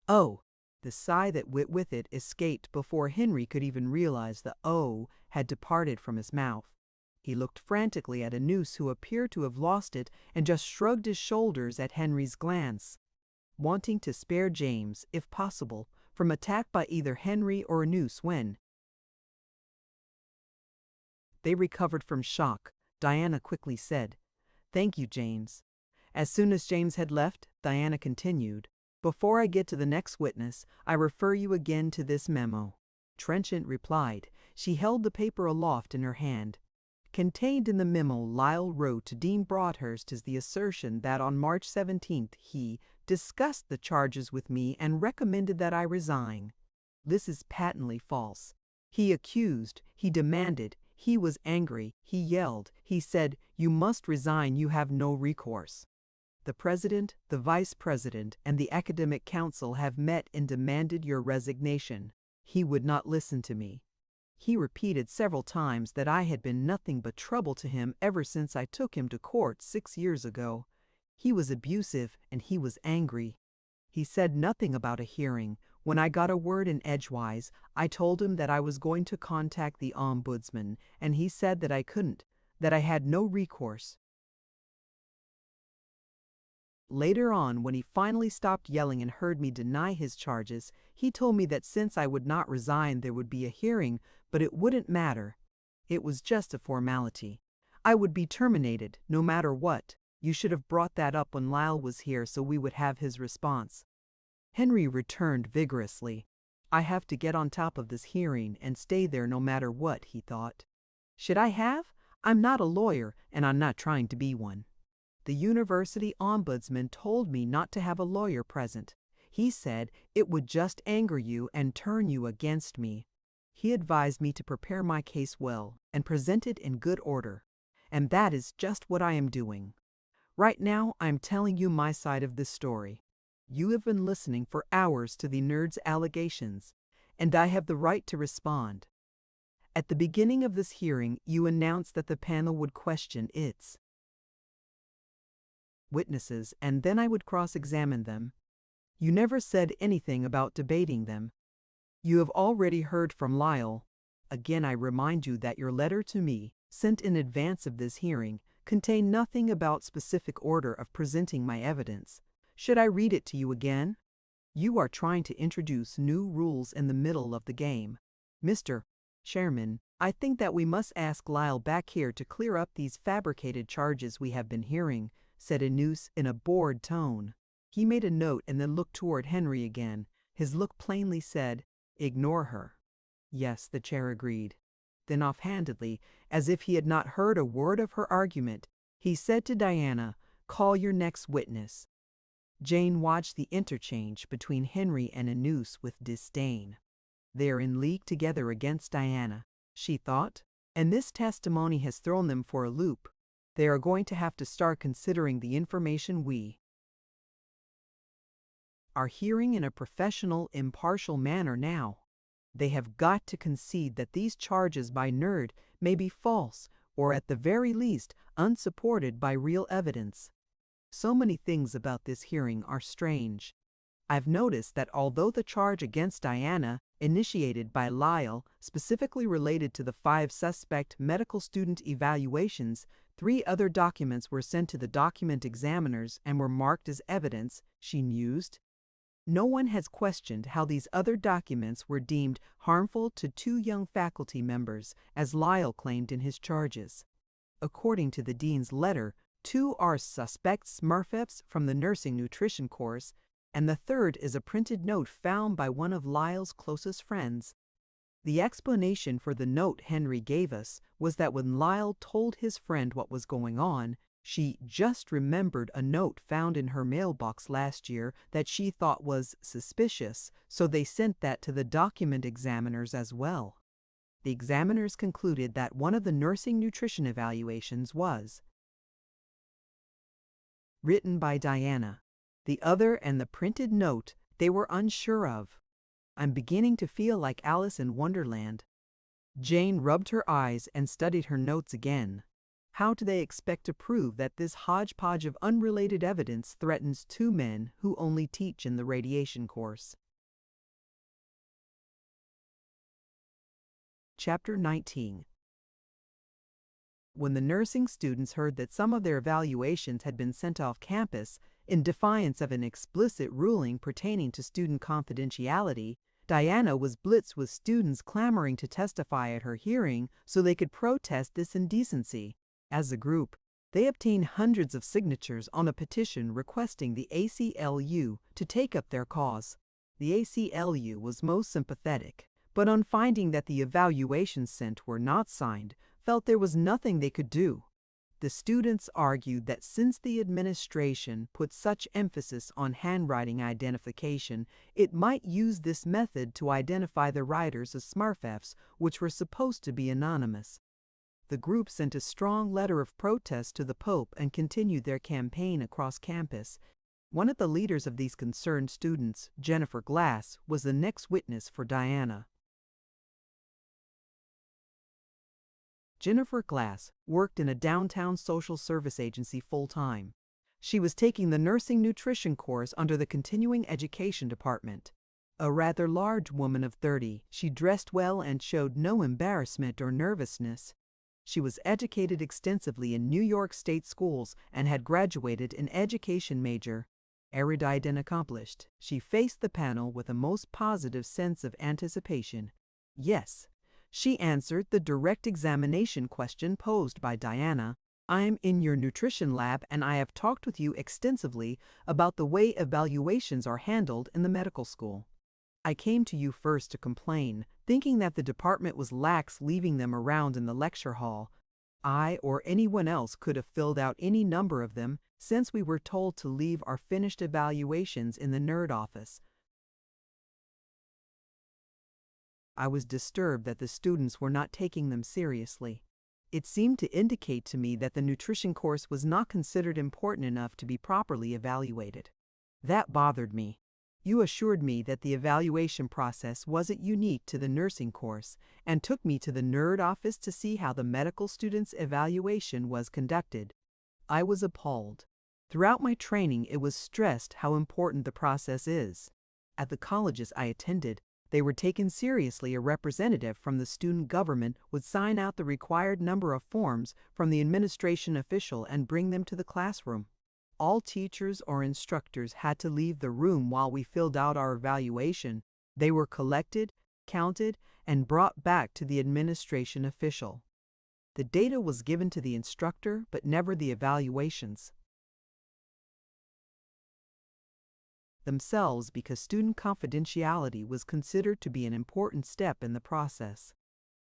Oh, the sigh that went with it escaped before Henry could even realize the "oh" had departed from his mouth. He looked frantically at Anus, who appeared to have lost it, and just shrugged his shoulders at Henry's glance. Wanting to spare James, if possible, from attack by either Henry or Anus when they recovered from shock. Diana quickly said, "Thank you, James." As soon as James had left, Diana continued, "Before I get to the next witness, I refer you again to this memo." Trenchant replied. She held the paper aloft in her hand. Contained in the memo, Lyle wrote to Dean Broadhurst is the assertion that on March 17th he discussed the charges with me and recommended that I resign. This is patently false. He accused, he demanded, he was angry, he yelled, he said, "You must resign, you have no recourse." The president, the vice president, and the academic council have met and demanded your resignation. He would not listen to me. He repeated several times that I had been nothing but trouble to him ever since I took him to court 6 years ago. He was abusive and he was angry. He said nothing about a hearing. When I got a word in edgewise, I told him that I was going to contact the ombudsman, and he said that I couldn't, that I had no recourse. Later on, when he finally stopped yelling and heard me deny his charges, he told me that since I would not resign, there would be a hearing, but it wouldn't matter. It was just a formality. I would be terminated, no matter what. You should have brought that up when Lyle was here so we would have his response. Henry returned vigorously. I have to get on top of this hearing and stay there no matter what, he thought. Should I have? I'm not a lawyer, and I'm not trying to be one. The university ombudsman told me not to have a lawyer present. He said it would just anger you and turn you against me. He advised me to prepare my case well and present it in good order. And that is just what I am doing. Right now, I am telling you my side of this story. You have been listening for hours to the nerd's allegations, and I have the right to respond. At the beginning of this hearing, you announced that the panel would question its witnesses, and then I would cross-examine them. You never said anything about debating them. You have already heard from Lyle. Again, I remind you that your letter to me, sent in advance of this hearing, contained nothing about specific order of presenting my evidence. Should I read it to you again? You are trying to introduce new rules in the middle of the game. Mr. Chairman, I think that we must ask Lyle back here to clear up these fabricated charges we have been hearing, said Anus in a bored tone. He made a note and then looked toward Henry again. His look plainly said, "Ignore her." Yes, the chair agreed. Then offhandedly, as if he had not heard a word of her argument, he said to Diana, "Call your next witness." Jane watched the interchange between Henry and Anus with disdain. They are in league together against Diana, she thought, and this testimony has thrown them for a loop. They are going to have to start considering the information we are hearing in a professional, impartial manner now. They have got to concede that these charges by Nerd may be false, or at the very least, unsupported by real evidence. So many things about this hearing are strange. I've noticed that although the charge against Diana, initiated by Lyle, specifically related to the 5 suspect medical student evaluations, 3 other documents were sent to the document examiners and were marked as evidence, she mused. No one has questioned how these other documents were deemed harmful to 2 young faculty members, as Lyle claimed in his charges. According to the dean's letter, 2 are suspect smurfs from the nursing nutrition course, and the 3rd is a printed note found by one of Lyle's closest friends. The explanation for the note Henry gave us was that when Lyle told his friend what was going on, she just remembered a note found in her mailbox last year that she thought was suspicious, so they sent that to the document examiners as well. The examiners concluded that one of the nursing nutrition evaluations was written by Diana. The other and the printed note they were unsure of. I'm beginning to feel like Alice in Wonderland. Jane rubbed her eyes and studied her notes again. How do they expect to prove that this hodgepodge of unrelated evidence threatens 2 men who only teach in the radiation course? Chapter 19. When the nursing students heard that some of their evaluations had been sent off campus, In defiance of an explicit ruling pertaining to student confidentiality, Diana was blitzed with students clamoring to testify at her hearing so they could protest this indecency. As a group, they obtained hundreds of signatures on a petition requesting the ACLU to take up their cause. The ACLU was most sympathetic, but on finding that the evaluations sent were not signed, felt there was nothing they could do. The students argued that since the administration put such emphasis on handwriting identification, it might use this method to identify the writers of Smurfs, which were supposed to be anonymous. The group sent a strong letter of protest to the Pope and continued their campaign across campus. One of the leaders of these concerned students, Jennifer Glass, was the next witness for Diana. Jennifer Glass worked in a downtown social service agency full-time. She was taking the nursing nutrition course under the continuing education department. A rather large woman of 30, she dressed well and showed no embarrassment or nervousness. She was educated extensively in New York State schools and had graduated in education major. Erudite and accomplished, she faced the panel with a most positive sense of anticipation. Yes, she answered the direct examination question posed by Diana. I am in your nutrition lab and I have talked with you extensively about the way evaluations are handled in the medical school. I came to you first to complain, thinking that the department was lax leaving them around in the lecture hall. I or anyone else could have filled out any number of them since we were told to leave our finished evaluations in the nerd office. I was disturbed that the students were not taking them seriously. It seemed to indicate to me that the nutrition course was not considered important enough to be properly evaluated. That bothered me. You assured me that the evaluation process wasn't unique to the nursing course and took me to the nerd office to see how the medical students' evaluation was conducted. I was appalled. Throughout my training, it was stressed how important the process is. At the colleges I attended, they were taken seriously. A representative from the student government would sign out the required number of forms from the administration official and bring them to the classroom. All teachers or instructors had to leave the room while we filled out our evaluation. They were collected, counted, and brought back to the administration official. The data was given to the instructor, but never the evaluations themselves, because student confidentiality was considered to be an important step in the process.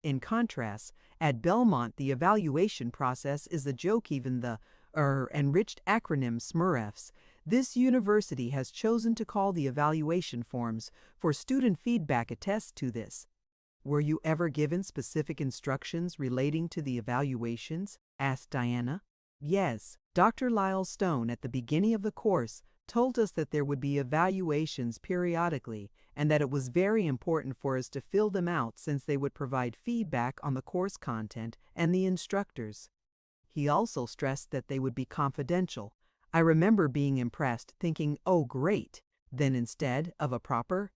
In contrast, at Belmont, the evaluation process is a joke. Even the enriched acronym SMRFs. This university has chosen to call the evaluation forms for student feedback attests to this. Were you ever given specific instructions relating to the evaluations? Asked Diana. Yes, Dr. Lyle Stone at the beginning of the course told us that there would be evaluations periodically and that it was very important for us to fill them out since they would provide feedback on the course content and the instructors. He also stressed that they would be confidential. I remember being impressed, thinking, oh great, then instead of a proper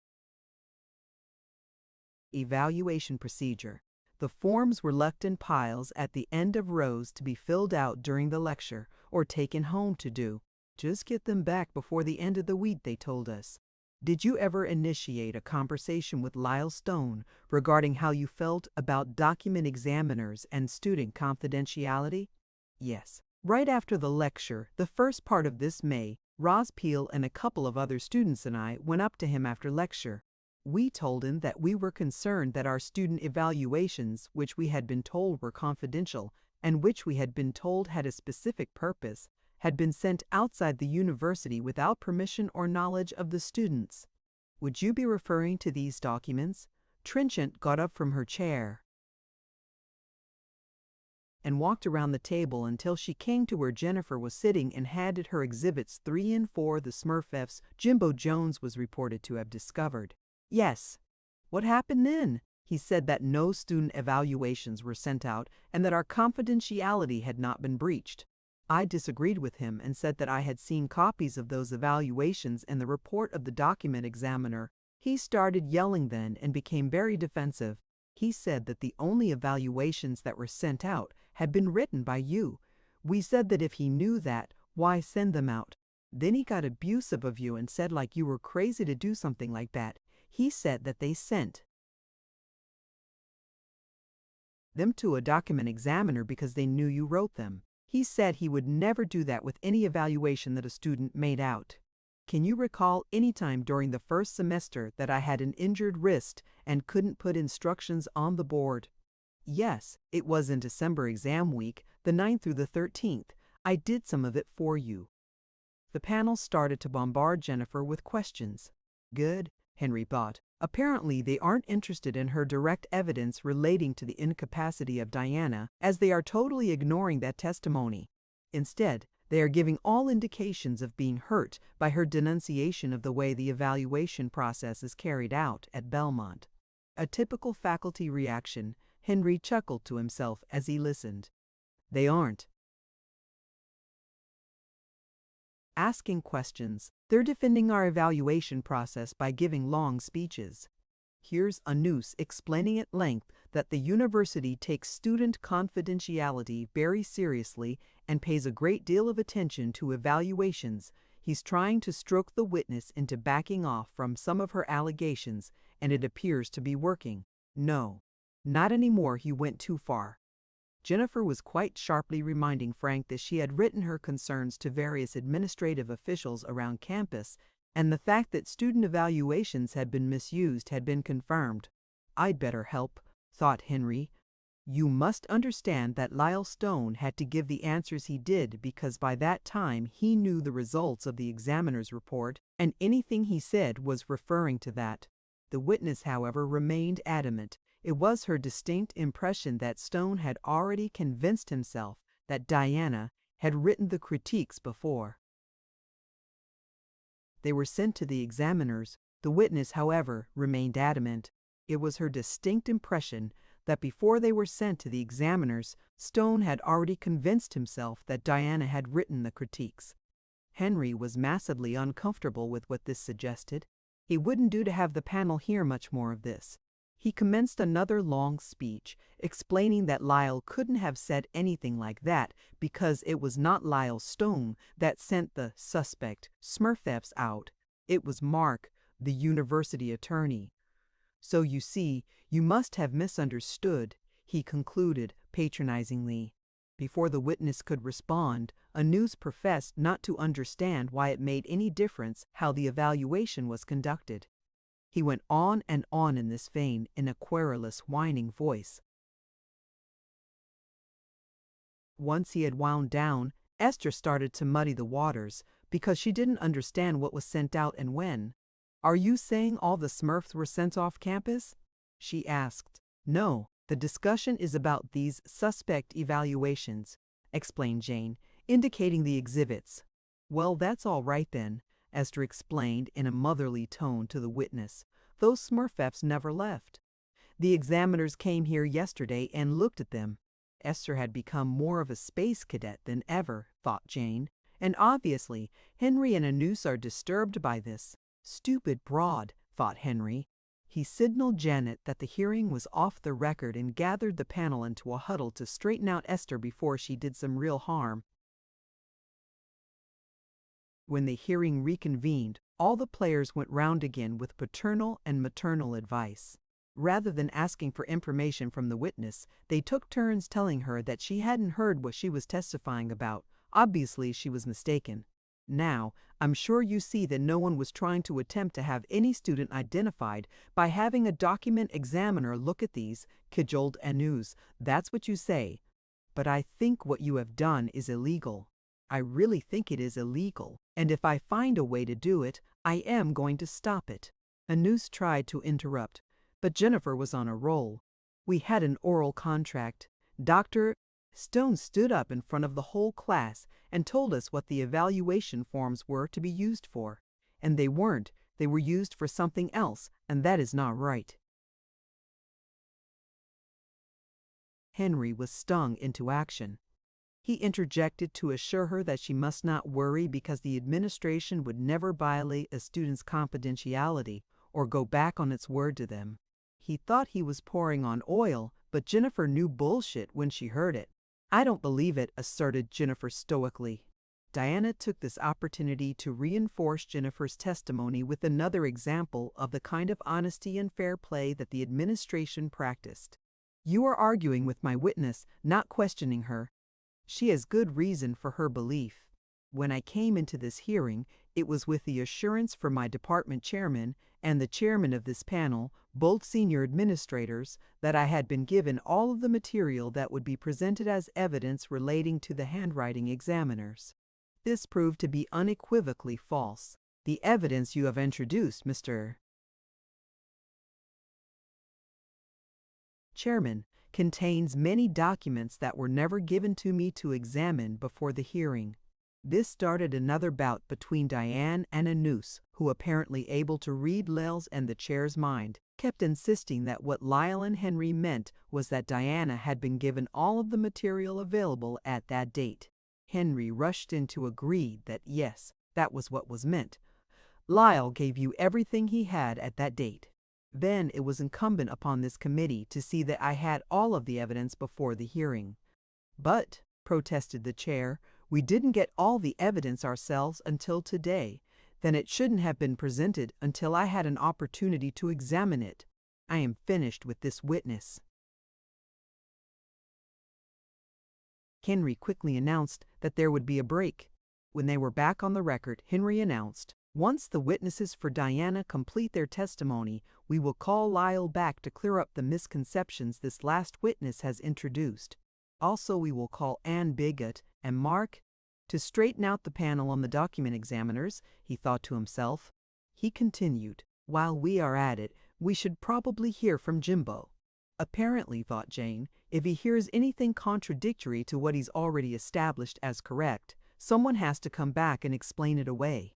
evaluation procedure, the forms were left in piles at the end of rows to be filled out during the lecture or taken home to do. Just get them back before the end of the week, they told us. Did you ever initiate a conversation with Lyle Stone regarding how you felt about document examiners and student confidentiality? Yes. Right after the lecture, the first part of this May, Roz Peel and a couple of other students and I went up to him after lecture. We told him that we were concerned that our student evaluations, which we had been told were confidential and which we had been told had a specific purpose, had been sent outside the university without permission or knowledge of the students. Would you be referring to these documents? Trenchant got up from her chair and walked around the table until she came to where Jennifer was sitting and handed her exhibits 3 and 4 the Smurfs Jimbo Jones was reported to have discovered. Yes. What happened then? He said that no student evaluations were sent out and that our confidentiality had not been breached. I disagreed with him and said that I had seen copies of those evaluations in the report of the document examiner. He started yelling then and became very defensive. He said that the only evaluations that were sent out had been written by you. We said that if he knew that, why send them out? Then he got abusive of you and said like you were crazy to do something like that. He said that they sent them to a document examiner because they knew you wrote them. He said he would never do that with any evaluation that a student made out. Can you recall any time during the first semester that I had an injured wrist and couldn't put instructions on the board? Yes, it was in December exam week, the 9th through the 13th. I did some of it for you. The panel started to bombard Jennifer with questions. Good, Henry thought. Apparently, they aren't interested in her direct evidence relating to the incapacity of Diana, as they are totally ignoring that testimony. Instead, they are giving all indications of being hurt by her denunciation of the way the evaluation process is carried out at Belmont. A typical faculty reaction, Henry chuckled to himself as he listened. They aren't asking questions. They're defending our evaluation process by giving long speeches. Here's a noose explaining at length that the university takes student confidentiality very seriously and pays a great deal of attention to evaluations. He's trying to stroke the witness into backing off from some of her allegations, and it appears to be working. No, not anymore. He went too far. Jennifer was quite sharply reminding Frank that she had written her concerns to various administrative officials around campus, and the fact that student evaluations had been misused had been confirmed. I'd better help, thought Henry. You must understand that Lyle Stone had to give the answers he did because by that time he knew the results of the examiner's report, and anything he said was referring to that. The witness, however, remained adamant. It was her distinct impression that Stone had already convinced himself that Diana had written the critiques before they were sent to the examiners. The witness, however, remained adamant. It was her distinct impression that before they were sent to the examiners, Stone had already convinced himself that Diana had written the critiques. Henry was massively uncomfortable with what this suggested. It wouldn't do to have the panel hear much more of this. He commenced another long speech, explaining that Lyle couldn't have said anything like that because it was not Lyle Stone that sent the suspect Smurfs out. It was Mark, the university attorney. So you see, you must have misunderstood, he concluded patronizingly. Before the witness could respond, Anus professed not to understand why it made any difference how the evaluation was conducted. He went on and on in this vein in a querulous, whining voice. Once he had wound down, Esther started to muddy the waters because she didn't understand what was sent out and when. Are you saying all the Smurfs were sent off campus? She asked. No, the discussion is about these suspect evaluations, explained Jane, indicating the exhibits. Well, that's all right then, Esther explained in a motherly tone to the witness. Those Smurfs never left. The examiners came here yesterday and looked at them. Esther had become more of a space cadet than ever, thought Jane, and obviously Henry and Anus are disturbed by this. Stupid broad, thought Henry. He signaled Janet that the hearing was off the record and gathered the panel into a huddle to straighten out Esther before she did some real harm. When the hearing reconvened, all the players went round again with paternal and maternal advice. Rather than asking for information from the witness, they took turns telling her that she hadn't heard what she was testifying about. Obviously, she was mistaken. Now, I'm sure you see that no one was trying to attempt to have any student identified by having a document examiner look at these, cajoled Anus. That's what you say. But I think what you have done is illegal. I really think it is illegal, and if I find a way to do it, I am going to stop it. Anus tried to interrupt, but Jennifer was on a roll. We had an oral contract. Dr. Stone stood up in front of the whole class and told us what the evaluation forms were to be used for. And they weren't. They were used for something else, and that is not right. Henry was stung into action. He interjected to assure her that she must not worry because the administration would never violate a student's confidentiality or go back on its word to them. He thought he was pouring on oil, but Jennifer knew bullshit when she heard it. I don't believe it, asserted Jennifer stoically. Diana took this opportunity to reinforce Jennifer's testimony with another example of the kind of honesty and fair play that the administration practiced. "You are arguing with my witness, not questioning her. She has good reason for her belief. When I came into this hearing, it was with the assurance from my department chairman and the chairman of this panel, both senior administrators, that I had been given all of the material that would be presented as evidence relating to the handwriting examiners. This proved to be unequivocally false. The evidence you have introduced, Mr. Chairman, contains many documents that were never given to me to examine before the hearing." This started another bout between Diane and Anus, who, apparently able to read Lyle's and the chair's mind, kept insisting that what Lyle and Henry meant was that Diana had been given all of the material available at that date. Henry rushed in to agree that yes, that was what was meant. "Lyle gave you everything he had at that date. Then it was incumbent upon this committee to see that I had all of the evidence before the hearing." "But," protested the chair, "we didn't get all the evidence ourselves until today. Then it shouldn't have been presented until I had an opportunity to examine it. I am finished with this witness." Henry quickly announced that there would be a break. When they were back on the record, Henry announced, "Once the witnesses for Diana complete their testimony, we will call Lyle back to clear up the misconceptions this last witness has introduced. Also, we will call Ann Bigot and Mark to straighten out the panel on the document examiners," he thought to himself. He continued, "While we are at it, we should probably hear from Jimbo. Apparently," thought Jane, "if he hears anything contradictory to what he's already established as correct, someone has to come back and explain it away."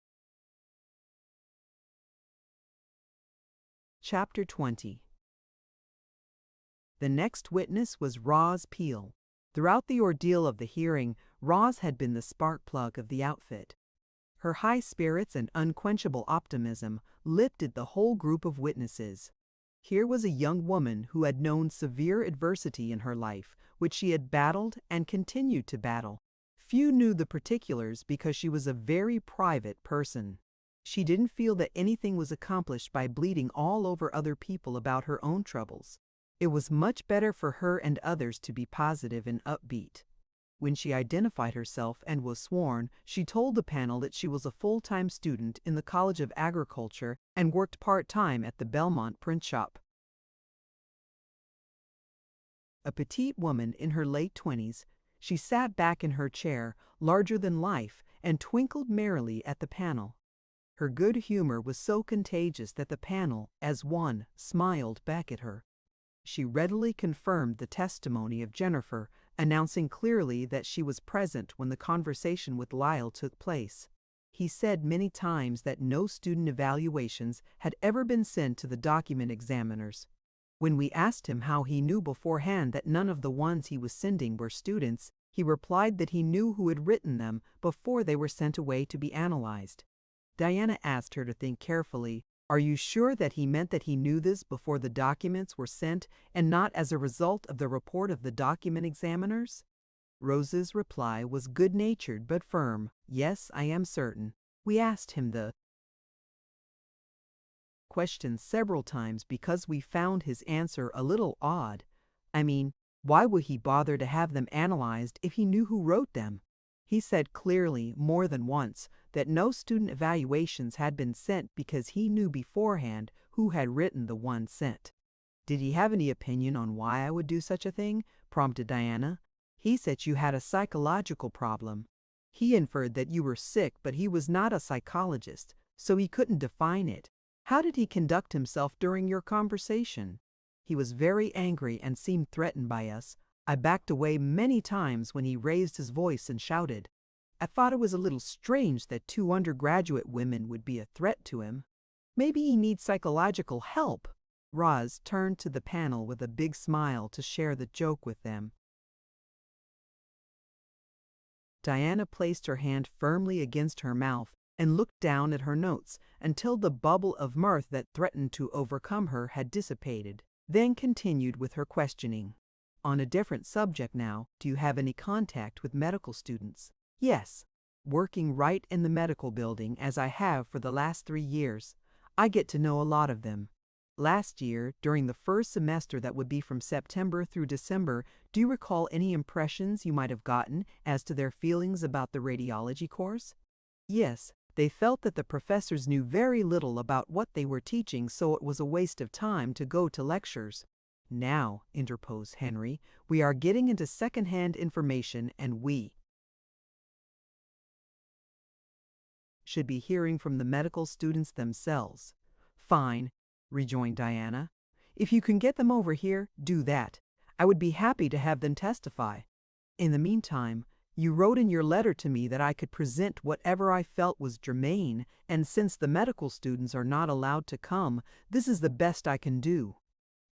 Chapter 20. The next witness was Roz Peel. Throughout the ordeal of the hearing, Roz had been the spark plug of the outfit. Her high spirits and unquenchable optimism lifted the whole group of witnesses. Here was a young woman who had known severe adversity in her life, which she had battled and continued to battle. Few knew the particulars because she was a very private person. She didn't feel that anything was accomplished by bleating all over other people about her own troubles. It was much better for her and others to be positive and upbeat. When she identified herself and was sworn, she told the panel that she was a full-time student in the College of Agriculture and worked part-time at the Belmont print shop. A petite woman in her late 20s, she sat back in her chair, larger than life, and twinkled merrily at the panel. Her good humor was so contagious that the panel, as one, smiled back at her. She readily confirmed the testimony of Jennifer, announcing clearly that she was present when the conversation with Lyle took place. He said many times that no student evaluations had ever been sent to the document examiners. When we asked him how he knew beforehand that none of the ones he was sending were students, he replied that he knew who had written them before they were sent away to be analyzed. Diana asked her to think carefully. "Are you sure that he meant that he knew this before the documents were sent and not as a result of the report of the document examiners?" Rose's reply was good-natured but firm. "Yes, I am certain. We asked him the question several times because we found his answer a little odd. I mean, why would he bother to have them analyzed if he knew who wrote them? He said clearly, more than once, that no student evaluations had been sent because he knew beforehand who had written the one sent." "Did he have any opinion on why I would do such a thing?" prompted Diana. "He said you had a psychological problem. He inferred that you were sick, but he was not a psychologist, so he couldn't define it. How did he conduct himself during your conversation?" "He was very angry and seemed threatened by us. I backed away many times when he raised his voice and shouted. I thought it was a little strange that 2 undergraduate women would be a threat to him. Maybe he needs psychological help." Roz turned to the panel with a big smile to share the joke with them. Diana placed her hand firmly against her mouth and looked down at her notes until the bubble of mirth that threatened to overcome her had dissipated, then continued with her questioning. "On a different subject now, do you have any contact with medical students?" "Yes." Working right in the medical building as I have for the last 3 years, I get to know a lot of them. Last year, during the first semester that would be from September through December, do you recall any impressions you might have gotten as to their feelings about the radiology course? Yes, they felt that the professors knew very little about what they were teaching, so it was a waste of time to go to lectures. Now, interposed Henry, we are getting into second-hand information and we should be hearing from the medical students themselves. Fine, rejoined Diana. If you can get them over here, do that. I would be happy to have them testify. In the meantime, you wrote in your letter to me that I could present whatever I felt was germane, and since the medical students are not allowed to come, this is the best I can do.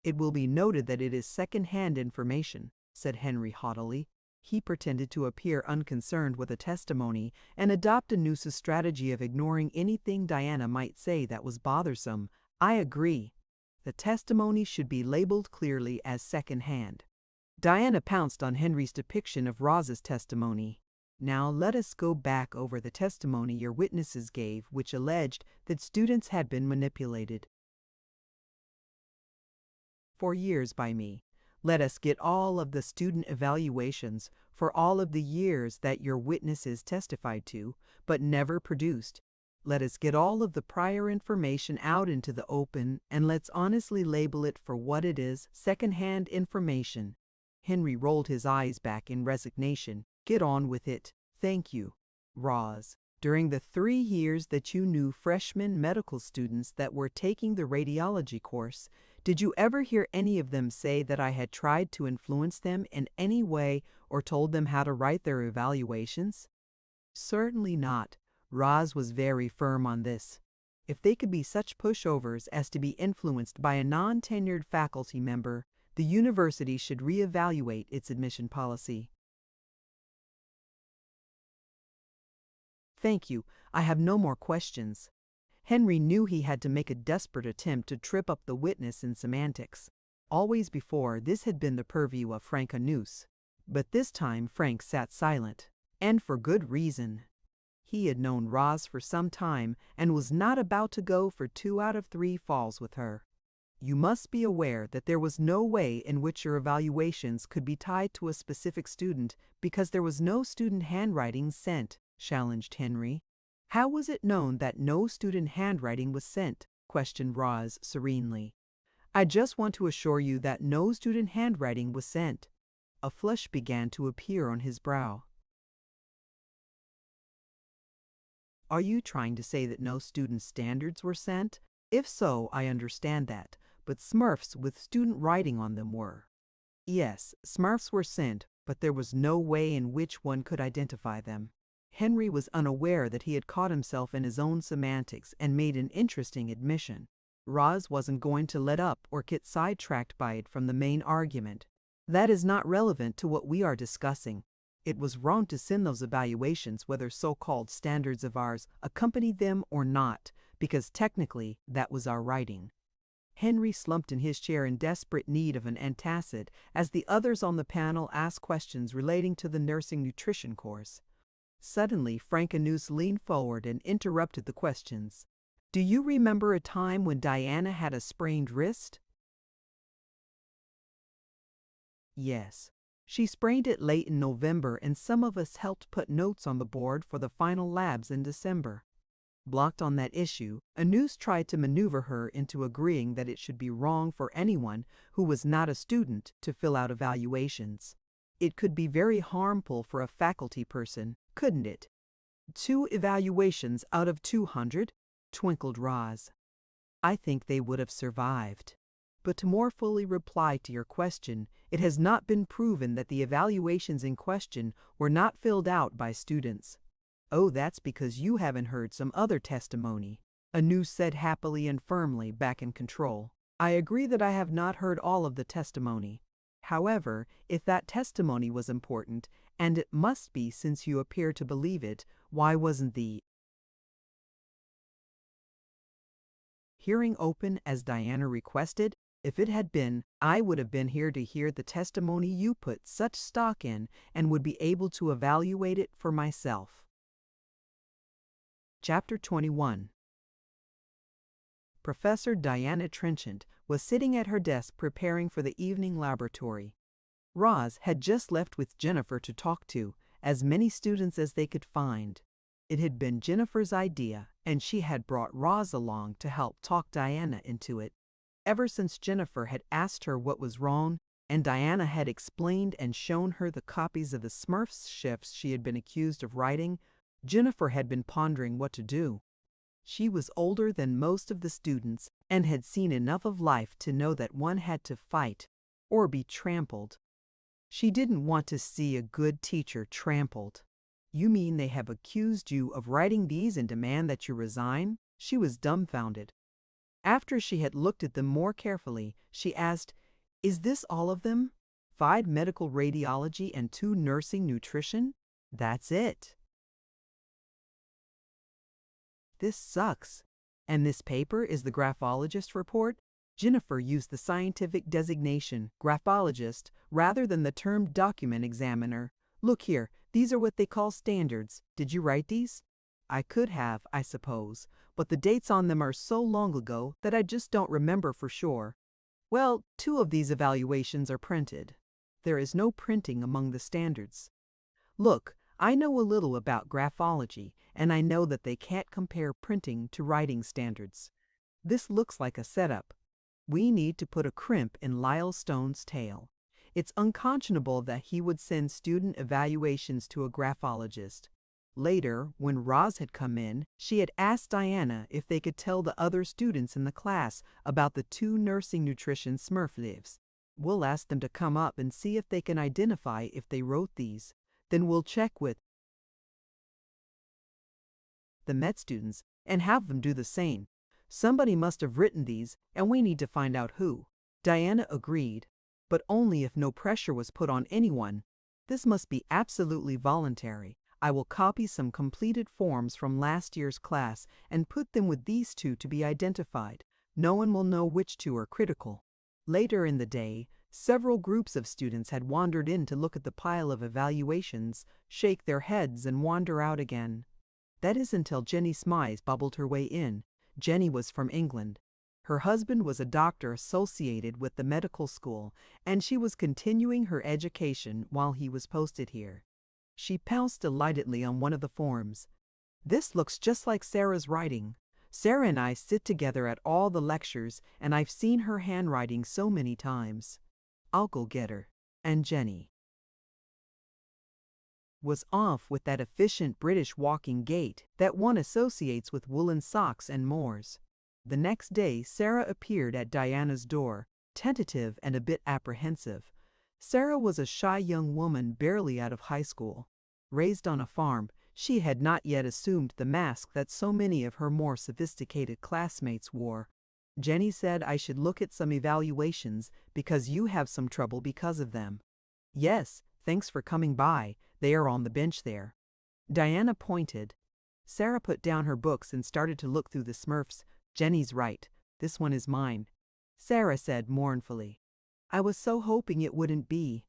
It will be noted that it is second-hand information, said Henry haughtily. He pretended to appear unconcerned with the testimony and adopt a noose's strategy of ignoring anything Diana might say that was bothersome. I agree. The testimony should be labeled clearly as second-hand. Diana pounced on Henry's depiction of Roz's testimony. Now let us go back over the testimony your witnesses gave, which alleged that students had been manipulated for years by me. Let us get all of the student evaluations for all of the years that your witnesses testified to, but never produced. Let us get all of the prior information out into the open, and let's honestly label it for what it is, second-hand information. Henry rolled his eyes back in resignation. Get on with it. Thank you. Roz, during the 3 years that you knew freshman medical students that were taking the radiology course, did you ever hear any of them say that I had tried to influence them in any way or told them how to write their evaluations? Certainly not. Roz was very firm on this. If they could be such pushovers as to be influenced by a non-tenured faculty member, the university should reevaluate its admission policy. Thank you. I have no more questions. Henry knew he had to make a desperate attempt to trip up the witness in semantics. Always before, this had been the purview of Frank Anus. But this time Frank sat silent, and for good reason. He had known Roz for some time and was not about to go for 2 out of 3 falls with her. You must be aware that there was no way in which your evaluations could be tied to a specific student because there was no student handwriting sent, challenged Henry. How was it known that no student handwriting was sent? Questioned Roz serenely. I just want to assure you that no student handwriting was sent. A flush began to appear on his brow. Are you trying to say that no student standards were sent? If so, I understand that, but Smurfs with student writing on them were. Yes, Smurfs were sent, but there was no way in which one could identify them. Henry was unaware that he had caught himself in his own semantics and made an interesting admission. Roz wasn't going to let up or get sidetracked by it from the main argument. That is not relevant to what we are discussing. It was wrong to send those evaluations whether so-called standards of ours accompanied them or not, because technically that was our writing. Henry slumped in his chair in desperate need of an antacid as the others on the panel asked questions relating to the nursing nutrition course. Suddenly, Frank Anus leaned forward and interrupted the questions. Do you remember a time when Diana had a sprained wrist? Yes. She sprained it late in November, and some of us helped put notes on the board for the final labs in December. Blocked on that issue, Anus tried to maneuver her into agreeing that it should be wrong for anyone who was not a student to fill out evaluations. It could be very harmful for a faculty person, couldn't it? 2 evaluations out of 200? Twinkled Roz. I think they would have survived. But to more fully reply to your question, it has not been proven that the evaluations in question were not filled out by students. Oh, that's because you haven't heard some other testimony, Anus said happily and firmly, back in control. I agree that I have not heard all of the testimony. However, if that testimony was important, and it must be since you appear to believe it, why wasn't the hearing open as Diana requested? If it had been, I would have been here to hear the testimony you put such stock in and would be able to evaluate it for myself. Chapter 21. Professor Diana Trenchant was sitting at her desk preparing for the evening laboratory. Roz had just left with Jennifer to talk to as many students as they could find. It had been Jennifer's idea, and she had brought Roz along to help talk Diana into it. Ever since Jennifer had asked her what was wrong, and Diana had explained and shown her the copies of the Smurfs shifts she had been accused of writing, Jennifer had been pondering what to do. She was older than most of the students and had seen enough of life to know that one had to fight or be trampled. She didn't want to see a good teacher trampled. "You mean they have accused you of writing these and demand that you resign?" She was dumbfounded. After she had looked at them more carefully, she asked, "Is this all of them? 5 medical radiology and 2 nursing nutrition? That's it." "This sucks. And this paper is the graphologist report?" Jennifer used the scientific designation, graphologist, rather than the term document examiner. "Look here, these are what they call standards. Did you write these?" "I could have, I suppose, but the dates on them are so long ago that I just don't remember for sure." "Well, 2 of these evaluations are printed." "There is no printing among the standards." "Look, I know a little about graphology, and I know that they can't compare printing to writing standards. This looks like a setup. We need to put a crimp in Lyle Stone's tail. It's unconscionable that he would send student evaluations to a graphologist." Later, when Roz had come in, she had asked Diana if they could tell the other students in the class about the 2 nursing nutrition Smurf lives. "We'll ask them to come up and see if they can identify if they wrote these. Then we'll check with the med students and have them do the same. Somebody must have written these, and we need to find out who." Diana agreed, but only if no pressure was put on anyone. "This must be absolutely voluntary. I will copy some completed forms from last year's class and put them with these 2 to be identified. No one will know which 2 are critical." Later in the day, several groups of students had wandered in to look at the pile of evaluations, shake their heads, and wander out again. That is until Jenny Smize bubbled her way in. Jenny was from England. Her husband was a doctor associated with the medical school, and she was continuing her education while he was posted here. She pounced delightedly on one of the forms. "This looks just like Sarah's writing. Sarah and I sit together at all the lectures, and I've seen her handwriting so many times. I'll go get her." And Jenny was off with that efficient British walking gait that one associates with woolen socks and Moors. The next day, Sarah appeared at Diana's door, tentative and a bit apprehensive. Sarah was a shy young woman barely out of high school. Raised on a farm, she had not yet assumed the mask that so many of her more sophisticated classmates wore. "Jenny said I should look at some evaluations because you have some trouble because of them." "Yes, thanks for coming by. They are on the bench there." Diana pointed. Sarah put down her books and started to look through the Smurfs. "Jenny's right. This one is mine," Sarah said mournfully. "I was so hoping it wouldn't be."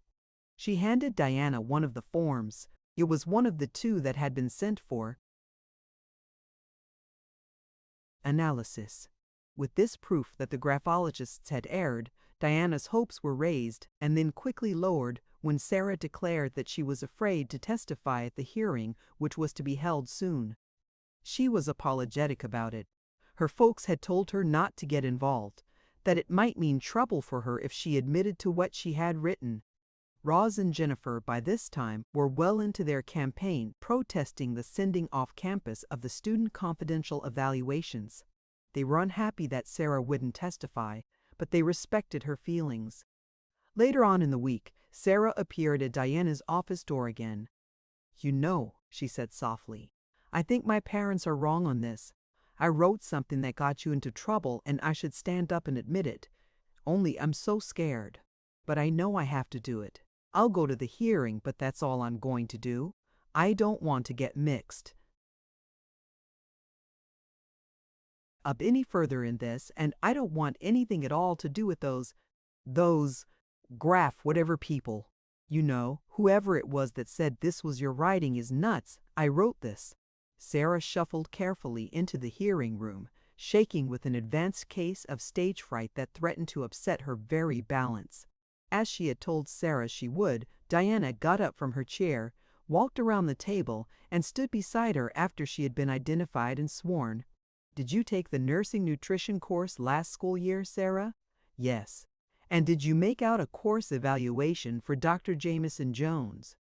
She handed Diana one of the forms. It was one of the 2 that had been sent for analysis. With this proof that the graphologists had erred, Diana's hopes were raised and then quickly lowered when Sarah declared that she was afraid to testify at the hearing which was to be held soon. She was apologetic about it. Her folks had told her not to get involved, that it might mean trouble for her if she admitted to what she had written. Roz and Jennifer, by this time, were well into their campaign protesting the sending off campus of the student confidential evaluations. They were unhappy that Sarah wouldn't testify, but they respected her feelings. Later on in the week, Sarah appeared at Diana's office door again. "You know," she said softly, "I think my parents are wrong on this. I wrote something that got you into trouble and I should stand up and admit it. Only I'm so scared. But I know I have to do it. I'll go to the hearing, but that's all I'm going to do. I don't want to get mixed up any further in this, and I don't want anything at all to do with those graph whatever people. You know, whoever it was that said this was your writing is nuts. I wrote this." Sarah shuffled carefully into the hearing room, shaking with an advanced case of stage fright that threatened to upset her very balance. As she had told Sarah she would, Diana got up from her chair, walked around the table, and stood beside her after she had been identified and sworn. "Did you take the nursing nutrition course last school year, Sarah?" "Yes." "And did you make out a course evaluation for Dr. Jameson Jones?"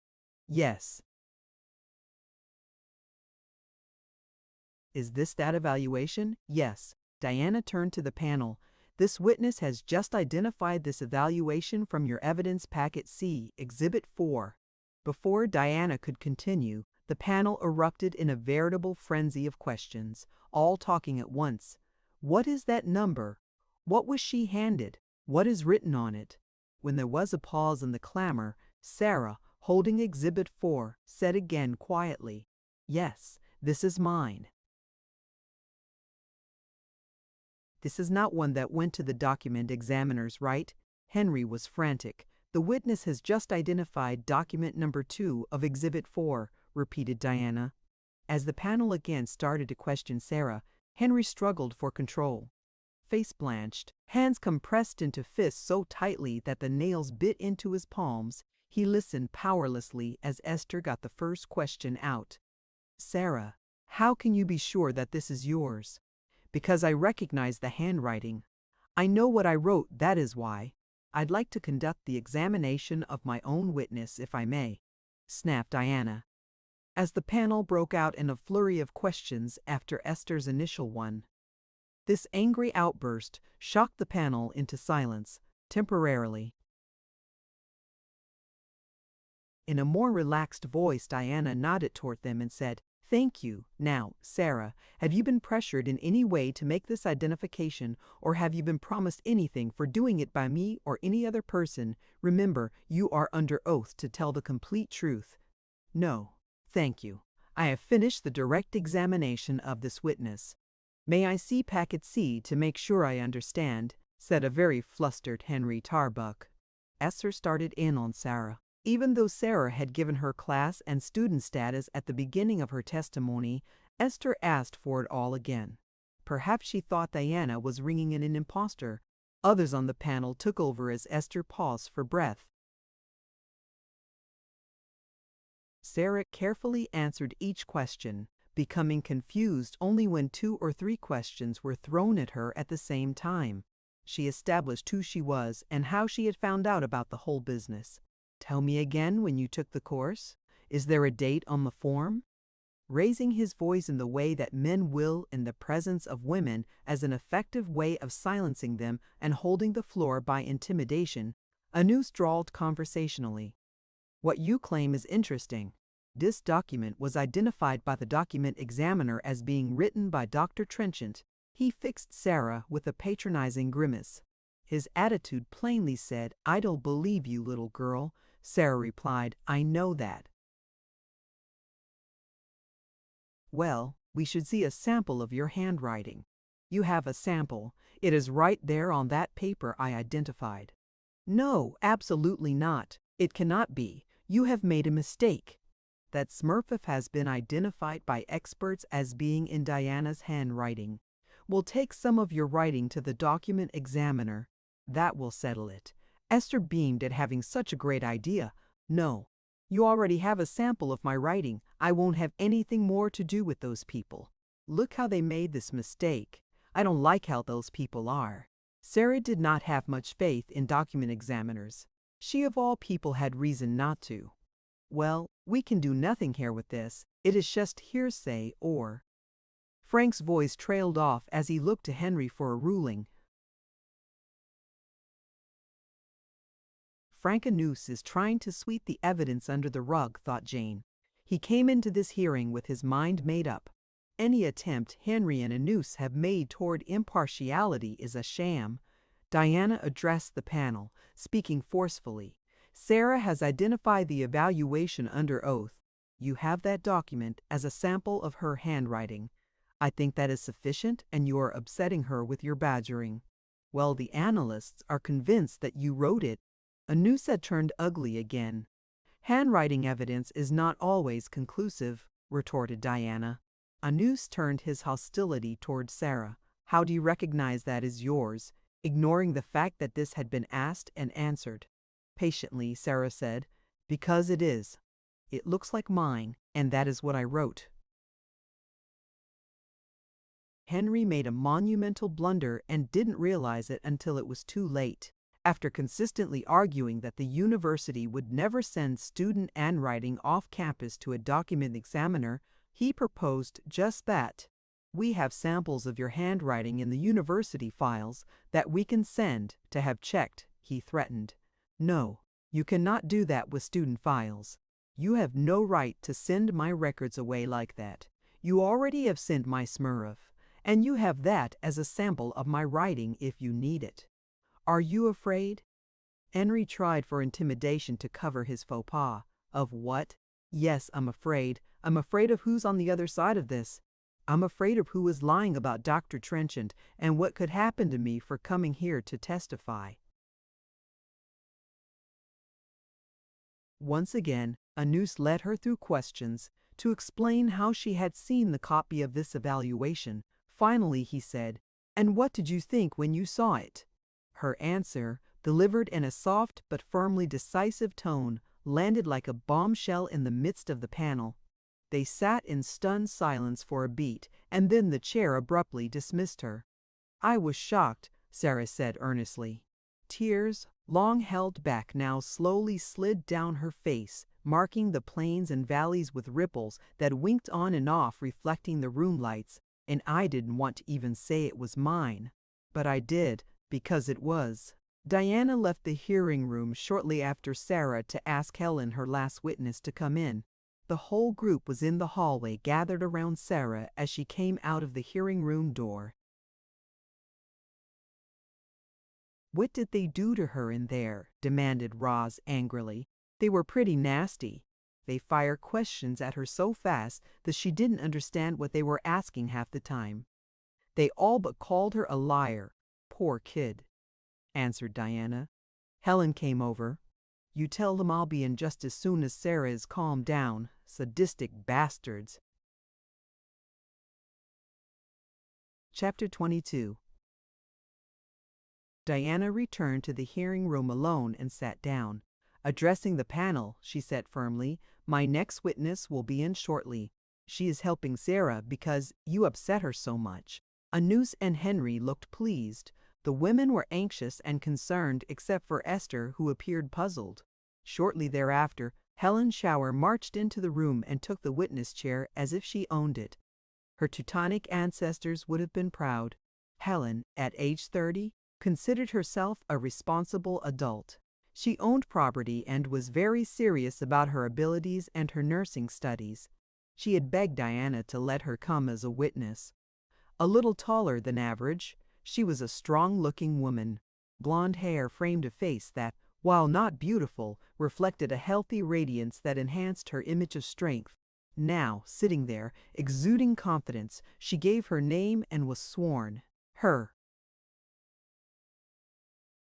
"Yes." "Is this that evaluation?" "Yes." Diana turned to the panel. "This witness has just identified this evaluation from your evidence packet C, Exhibit 4. Before Diana could continue, the panel erupted in a veritable frenzy of questions, all talking at once. "What is that number? What was she handed? What is written on it?" When there was a pause in the clamor, Sarah, holding Exhibit 4, said again quietly, "Yes, this is mine." "This is not one that went to the document examiners, right?" Henry was frantic. "The witness has just identified document number 2 of Exhibit 4, repeated Diana. As the panel again started to question Sarah, Henry struggled for control. Face blanched, hands compressed into fists so tightly that the nails bit into his palms, he listened powerlessly as Esther got the first question out. "Sarah, how can you be sure that this is yours?" "Because I recognize the handwriting. I know what I wrote, that is why. I'd like to conduct the examination of my own witness, if I may," snapped Diana. As the panel broke out in a flurry of questions after Esther's initial one. This angry outburst shocked the panel into silence, temporarily. In a more relaxed voice, Diana nodded toward them and said, "Thank you. Now, Sarah, have you been pressured in any way to make this identification, or have you been promised anything for doing it by me or any other person? Remember, you are under oath to tell the complete truth." "No, thank you. I have finished the direct examination of this witness." "May I see packet C to make sure I understand?" said a very flustered Henry Tarbuck. Esther started in on Sarah. Even though Sarah had given her class and student status at the beginning of her testimony, Esther asked for it all again. Perhaps she thought Diana was ringing in an impostor. Others on the panel took over as Esther paused for breath. Sarah carefully answered each question, becoming confused only when 2 or 3 questions were thrown at her at the same time. She established who she was and how she had found out about the whole business. "Tell me again when you took the course. Is there a date on the form?" Raising his voice in the way that men will in the presence of women as an effective way of silencing them and holding the floor by intimidation, Anus drawled conversationally. "What you claim is interesting. This document was identified by the document examiner as being written by Dr. Trenchant." He fixed Sarah with a patronizing grimace. His attitude plainly said, "I don't believe you, little girl." Sarah replied, "I know that." "Well, we should see a sample of your handwriting." "You have a sample. It is right there on that paper I identified." "No, absolutely not. It cannot be. You have made a mistake." "That Smurfett has been identified by experts as being in Diana's handwriting. We'll take some of your writing to the document examiner. That will settle it." Esther beamed at having such a great idea. "No, you already have a sample of my writing. I won't have anything more to do with those people. Look how they made this mistake. I don't like how those people are." Sarah did not have much faith in document examiners. She of all people had reason not to. "Well, we can do nothing here with this. It is just hearsay or—" Frank's voice trailed off as he looked to Henry for a ruling. "Frank Anus is trying to sweep the evidence under the rug," thought Jane. "He came into this hearing with his mind made up. Any attempt Henry and Anus have made toward impartiality is a sham." Diana addressed the panel, speaking forcefully. "Sarah has identified the evaluation under oath. You have that document as a sample of her handwriting. I think that is sufficient, and you are upsetting her with your badgering." "Well, the analysts are convinced that you wrote it." Anus had turned ugly again. "Handwriting evidence is not always conclusive," retorted Diana. Anus turned his hostility toward Sarah. How do you recognize that is yours? Ignoring the fact that this had been asked and answered. Patiently, Sarah said, because it is. It looks like mine, and that is what I wrote. Henry made a monumental blunder and didn't realize it until it was too late. After consistently arguing that the university would never send student handwriting off campus to a document examiner, he proposed just that. We have samples of your handwriting in the university files that we can send to have checked, he threatened. No, you cannot do that with student files. You have no right to send my records away like that. You already have sent my Smurf, and you have that as a sample of my writing if you need it. Are you afraid? Henry tried for intimidation to cover his faux pas. Of what? Yes, I'm afraid. I'm afraid of who's on the other side of this. I'm afraid of who is lying about Dr. Trenchant and what could happen to me for coming here to testify. Once again, Anus led her through questions to explain how she had seen the copy of this evaluation. Finally, he said, "And what did you think when you saw it?" Her answer, delivered in a soft but firmly decisive tone, landed like a bombshell in the midst of the panel. They sat in stunned silence for a beat, and then the chair abruptly dismissed her. I was shocked, Sarah said earnestly. Tears, long held back, now slowly slid down her face, marking the plains and valleys with ripples that winked on and off, reflecting the room lights, and I didn't want to even say it was mine. But I did, because it was. Diana left the hearing room shortly after Sarah to ask Helen, her last witness, to come in. The whole group was in the hallway, gathered around Sarah as she came out of the hearing room door. What did they do to her in there? Demanded Roz angrily. They were pretty nasty. They fired questions at her so fast that she didn't understand what they were asking half the time. They all but called her a liar. Poor kid, answered Diana. Helen came over. You tell them I'll be in just as soon as Sarah is calmed down. Sadistic bastards. Chapter 22. Diana returned to the hearing room alone and sat down. Addressing the panel, she said firmly, "My next witness will be in shortly. She is helping Sarah because you upset her so much." Anus and Henry looked pleased. The women were anxious and concerned except for Esther, who appeared puzzled. Shortly thereafter, Helen Shower marched into the room and took the witness chair as if she owned it. Her Teutonic ancestors would have been proud. Helen, at age 30, considered herself a responsible adult. She owned property and was very serious about her abilities and her nursing studies. She had begged Diana to let her come as a witness. A little taller than average, she was a strong-looking woman. Blonde hair framed a face that, while not beautiful, reflected a healthy radiance that enhanced her image of strength. Now, sitting there, exuding confidence, she gave her name and was sworn. Her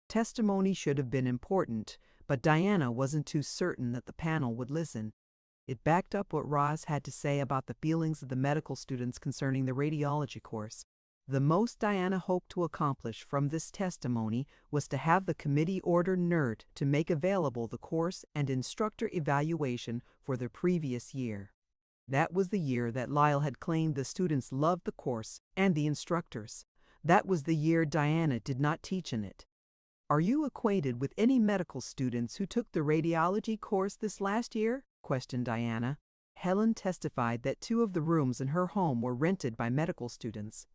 testimony should have been important, but Diana wasn't too certain that the panel would listen. It backed up what Roz had to say about the feelings of the medical students concerning the radiology course. The most Diana hoped to accomplish from this testimony was to have the committee order NERD to make available the course and instructor evaluation for the previous year. That was the year that Lyle had claimed the students loved the course and the instructors. That was the year Diana did not teach in it. Are you acquainted with any medical students who took the radiology course this last year? Questioned Diana. Helen testified that 2 of the rooms in her home were rented by medical students.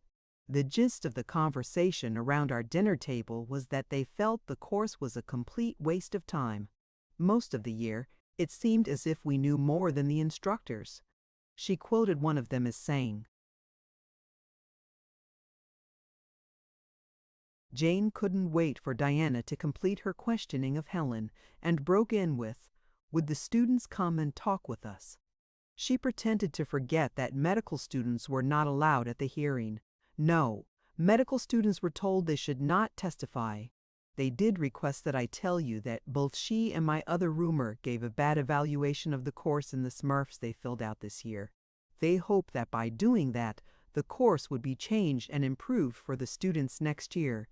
The gist of the conversation around our dinner table was that they felt the course was a complete waste of time. Most of the year, it seemed as if we knew more than the instructors. She quoted one of them as saying, Jane couldn't wait for Diana to complete her questioning of Helen and broke in with, "Would the students come and talk with us?" She pretended to forget that medical students were not allowed at the hearing. No, medical students were told they should not testify. They did request that I tell you that both she and my other roomer gave a bad evaluation of the course in the Smurfs they filled out this year. They hoped that by doing that, the course would be changed and improved for the students next year.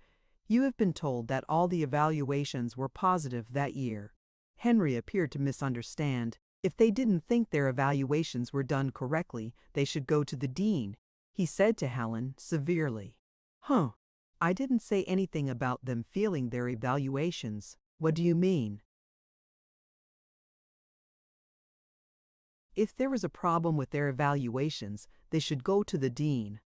You have been told that all the evaluations were positive that year. Henry appeared to misunderstand. If they didn't think their evaluations were done correctly, they should go to the dean, he said to Helen severely. Huh. I didn't say anything about them feeling their evaluations. What do you mean? If there was a problem with their evaluations, they should go to the dean.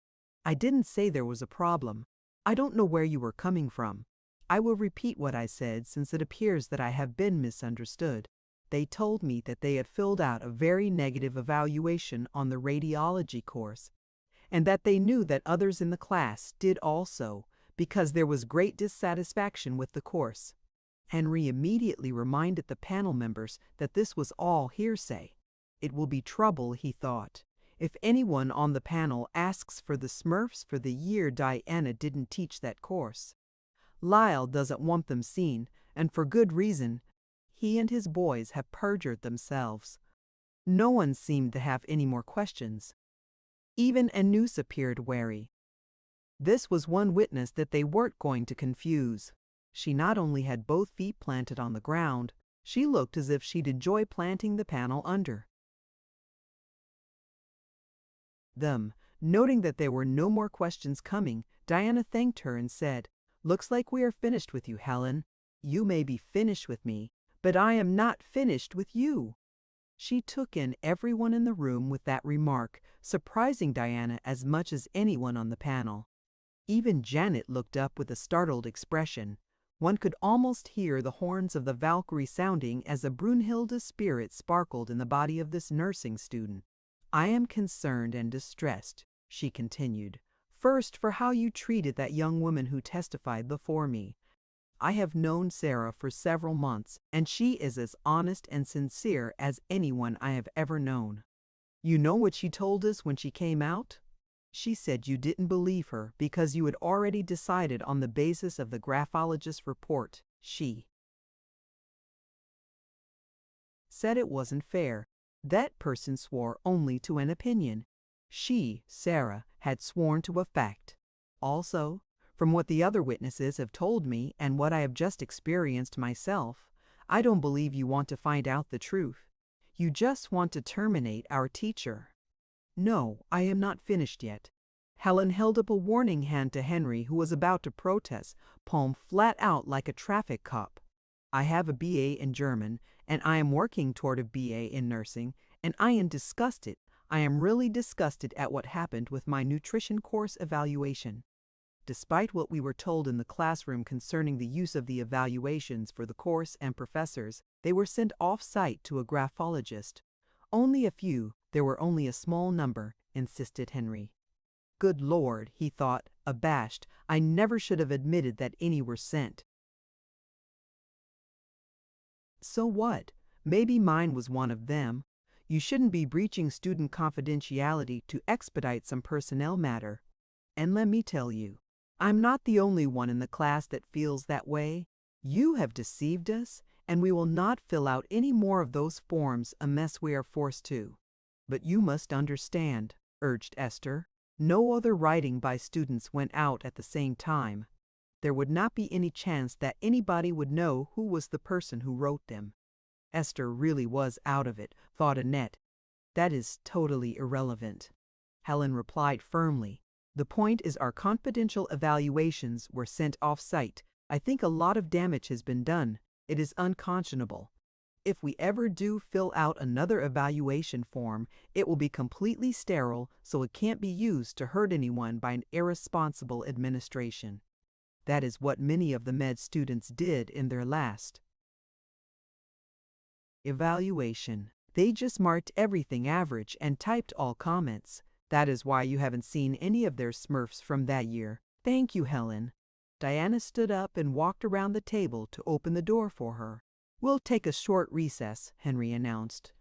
I didn't say there was a problem. I don't know where you were coming from. I will repeat what I said since it appears that I have been misunderstood. They told me that they had filled out a very negative evaluation on the radiology course, and that they knew that others in the class did also, because there was great dissatisfaction with the course. Henry immediately reminded the panel members that this was all hearsay. It will be trouble, he thought, if anyone on the panel asks for the Smurfs for the year Diana didn't teach that course. Lyle doesn't want them seen, and for good reason. He and his boys have perjured themselves. No one seemed to have any more questions. Even Anus appeared wary. This was one witness that they weren't going to confuse. She not only had both feet planted on the ground, she looked as if she'd enjoy planting the panel under them. Noting that there were no more questions coming, Diana thanked her and said, "Looks like we are finished with you, Helen. You may be finished with me, but I am not finished with you." She took in everyone in the room with that remark, surprising Diana as much as anyone on the panel. Even Janet looked up with a startled expression. One could almost hear the horns of the Valkyrie sounding as a Brunhilde's spirit sparkled in the body of this nursing student. "I am concerned and distressed," she continued, "first for how you treated that young woman who testified before me. I have known Sarah for several months, and she is as honest and sincere as anyone I have ever known. You know what she told us when she came out? She said you didn't believe her because you had already decided on the basis of the graphologist's report. She said it wasn't fair. That person swore only to an opinion. She, Sarah, had sworn to a fact. Also, from what the other witnesses have told me and what I have just experienced myself, I don't believe you want to find out the truth. You just want to terminate our teacher." "No, I am not finished yet." Helen held up a warning hand to Henry, who was about to protest, palm flat out like a traffic cop. "I have a BA in German, and I am working toward a BA in nursing, and I am disgusted. I am really disgusted at what happened with my nutrition course evaluation." Despite what we were told in the classroom concerning the use of the evaluations for the course and professors, they were sent off-site to a graphologist. "Only a few, there were only a small number," insisted Henry. Good Lord, he thought, abashed, I never should have admitted that any were sent. So what? Maybe mine was one of them. You shouldn't be breaching student confidentiality to expedite some personnel matter. And let me tell you, I'm not the only one in the class that feels that way. You have deceived us, and we will not fill out any more of those forms unless we are forced to. But you must understand, urged Esther, no other writing by students went out at the same time. There would not be any chance that anybody would know who was the person who wrote them. Esther really was out of it, thought Annette. That is totally irrelevant. Helen replied firmly. The point is our confidential evaluations were sent off-site. I think a lot of damage has been done. It is unconscionable. If we ever do fill out another evaluation form, it will be completely sterile, so it can't be used to hurt anyone by an irresponsible administration. That is what many of the med students did in their last evaluation. They just marked everything average and typed all comments. That is why you haven't seen any of their Smurfs from that year. Thank you, Helen. Diana stood up and walked around the table to open the door for her. We'll take a short recess, Henry announced.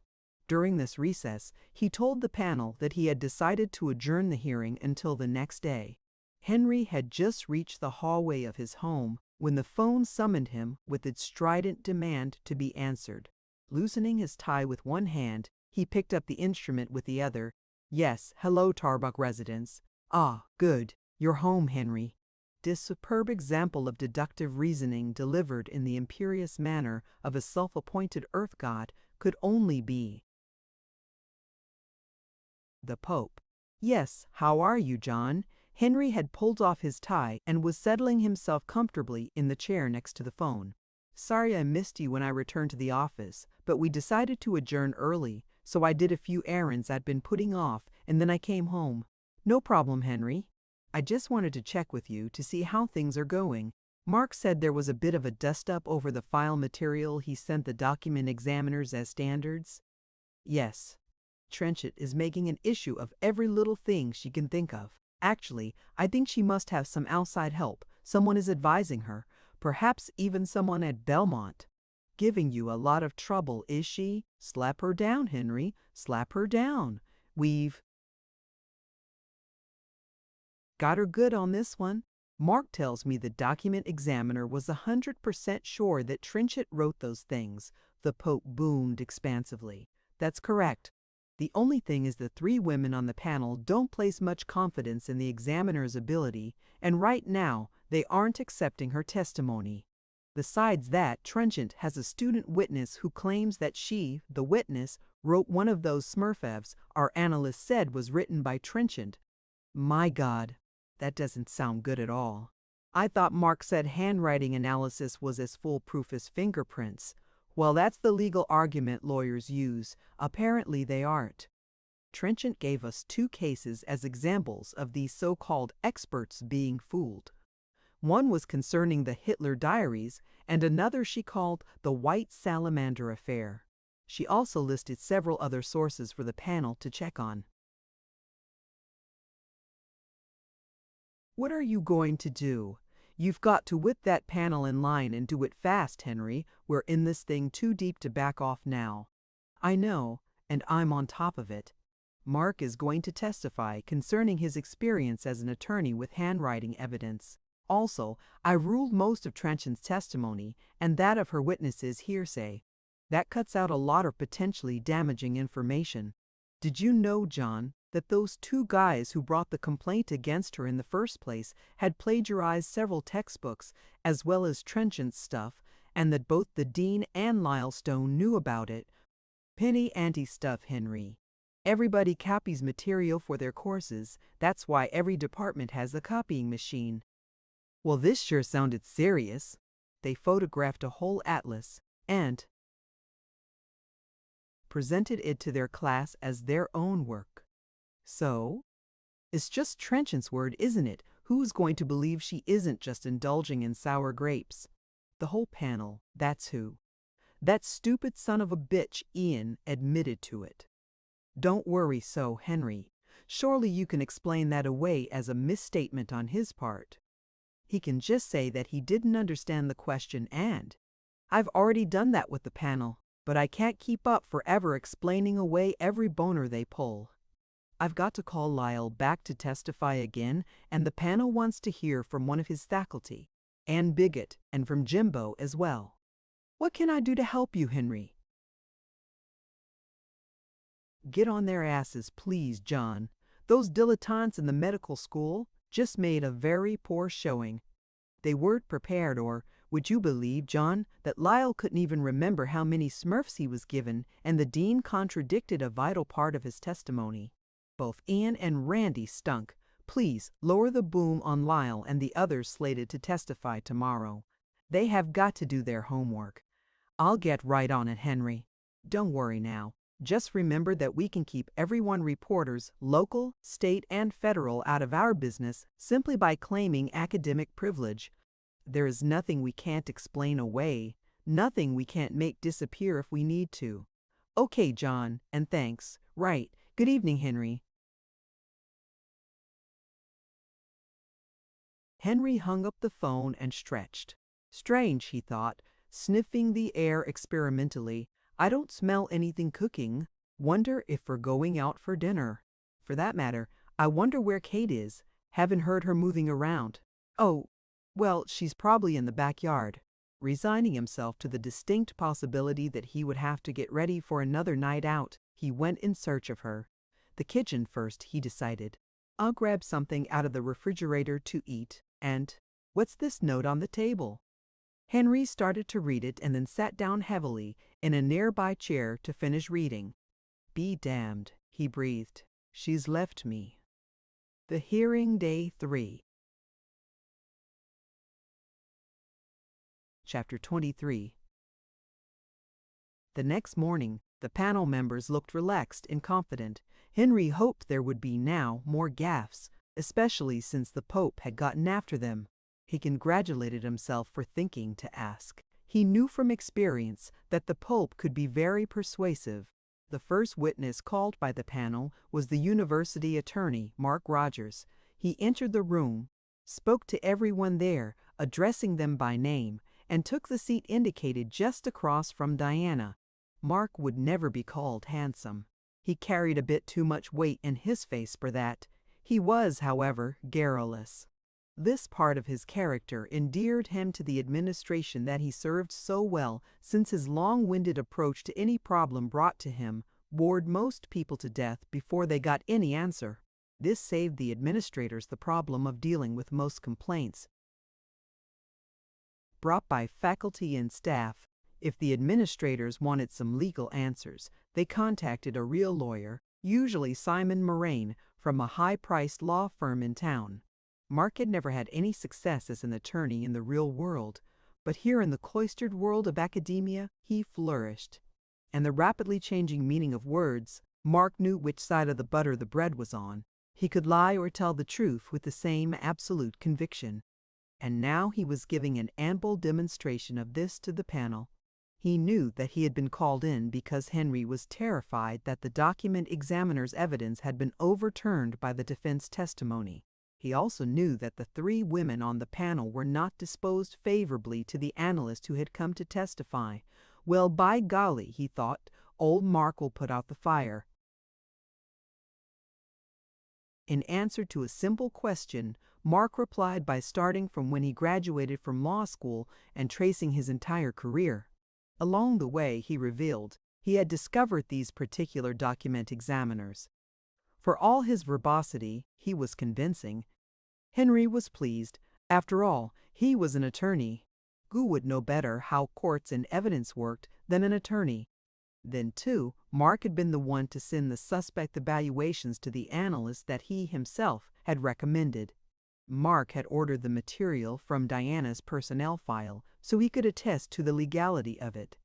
During this recess, he told the panel that he had decided to adjourn the hearing until the next day. Henry had just reached the hallway of his home when the phone summoned him with its strident demand to be answered. Loosening his tie with one hand, he picked up the instrument with the other. Yes, hello, Tarbuck residents. Ah, good. You're home, Henry. This superb example of deductive reasoning delivered in the imperious manner of a self-appointed earth god could only be the Pope. Yes, how are you, John? Henry had pulled off his tie and was settling himself comfortably in the chair next to the phone. Sorry I missed you when I returned to the office, but we decided to adjourn early, so I did a few errands I'd been putting off, and then I came home. No problem, Henry. I just wanted to check with you to see how things are going. Mark said there was a bit of a dust-up over the file material he sent the document examiners as standards. Yes. Trenchant is making an issue of every little thing she can think of. Actually, I think she must have some outside help. Someone is advising her, perhaps even someone at Belmont. Giving you a lot of trouble, is she? Slap her down, Henry. Slap her down. We've got her good on this one. Mark tells me the document examiner was 100% sure that Trenchant wrote those things. The Pope boomed expansively. That's correct. The only thing is the three women on the panel don't place much confidence in the examiner's ability, and right now they aren't accepting her testimony. Besides that, Trenchant has a student witness who claims that she, the witness, wrote one of those Smurfs our analyst said was written by Trenchant. My God, that doesn't sound good at all. I thought Mark said handwriting analysis was as foolproof as fingerprints. Well, that's the legal argument lawyers use. Apparently they aren't. Trenchant gave us two cases as examples of these so-called experts being fooled. One was concerning the Hitler diaries, and another she called the White Salamander affair. She also listed several other sources for the panel to check on. What are you going to do? You've got to whip that panel in line and do it fast, Henry. We're in this thing too deep to back off now. I know, and I'm on top of it. Mark is going to testify concerning his experience as an attorney with handwriting evidence. Also, I ruled most of Trenchant's testimony and that of her witnesses hearsay. That cuts out a lot of potentially damaging information. Did you know, John, that those two guys who brought the complaint against her in the first place had plagiarized several textbooks as well as Trenchant's stuff, and that both the dean and Lyle Stone knew about it? Penny ante stuff, Henry. Everybody copies material for their courses. That's why every department has a copying machine. Well, this sure sounded serious. They photographed a whole atlas and presented it to their class as their own work. So, it's just Trenchant's word, isn't it? Who's going to believe she isn't just indulging in sour grapes? The whole panel, that's who. That stupid son of a bitch, Ian, admitted to it. Don't worry so, Henry. Surely you can explain that away as a misstatement on his part. He can just say that he didn't understand the question and I've already done that with the panel, but I can't keep up forever explaining away every boner they pull. I've got to call Lyle back to testify again, and the panel wants to hear from one of his faculty, Ann Bigot, and from Jimbo as well. What can I do to help you, Henry? Get on their asses, please, John. Those dilettantes in the medical school just made a very poor showing. They weren't prepared, or would you believe, John, that Lyle couldn't even remember how many Smurfs he was given, and the dean contradicted a vital part of his testimony. Both Ian and Randy stunk. Please lower the boom on Lyle and the others slated to testify tomorrow. They have got to do their homework. I'll get right on it, Henry. Don't worry now. Just remember that we can keep everyone reporters, local, state, and federal, out of our business simply by claiming academic privilege. There is nothing we can't explain away, nothing we can't make disappear if we need to. Okay, John, and thanks. Right. Good evening, Henry. Henry hung up the phone and stretched. Strange, he thought, sniffing the air experimentally. I don't smell anything cooking. Wonder if we're going out for dinner. For that matter, I wonder where Kate is. Haven't heard her moving around. Oh, well, she's probably in the backyard. Resigning himself to the distinct possibility that he would have to get ready for another night out, he went in search of her. The kitchen first, he decided. I'll grab something out of the refrigerator to eat. And what's this note on the table? Henry started to read it and then sat down heavily in a nearby chair to finish reading. Be damned, he breathed. She's left me. The hearing, day 3. Chapter 23. The next morning, the panel members looked relaxed and confident. Henry hoped there would be now more gaffes, especially since the Pope had gotten after them. He congratulated himself for thinking to ask. He knew from experience that the Pope could be very persuasive. The first witness called by the panel was the university attorney, Mark Rogers. He entered the room, spoke to everyone there, addressing them by name, and took the seat indicated just across from Diana. Mark would never be called handsome. He carried a bit too much weight in his face for that. He was, however, garrulous. This part of his character endeared him to the administration that he served so well, since his long-winded approach to any problem brought to him bored most people to death before they got any answer. This saved the administrators the problem of dealing with most complaints brought by faculty and staff. If the administrators wanted some legal answers, they contacted a real lawyer, usually Simon Moraine, from a high-priced law firm in town. Mark had never had any success as an attorney in the real world, but here in the cloistered world of academia, he flourished. And the rapidly changing meaning of words, Mark knew which side of the butter the bread was on. He could lie or tell the truth with the same absolute conviction. And now he was giving an ample demonstration of this to the panel. He knew that he had been called in because Henry was terrified that the document examiner's evidence had been overturned by the defense testimony. He also knew that the 3 women on the panel were not disposed favorably to the analyst who had come to testify. Well, by golly, he thought, old Mark will put out the fire. In answer to a simple question, Mark replied by starting from when he graduated from law school and tracing his entire career. Along the way, he revealed, he had discovered these particular document examiners. For all his verbosity, he was convincing. Henry was pleased. After all, he was an attorney. Who would know better how courts and evidence worked than an attorney? Then, too, Mark had been the one to send the suspect evaluations to the analyst that he himself had recommended. Mark had ordered the material from Diana's personnel file so he could attest to the legality of it.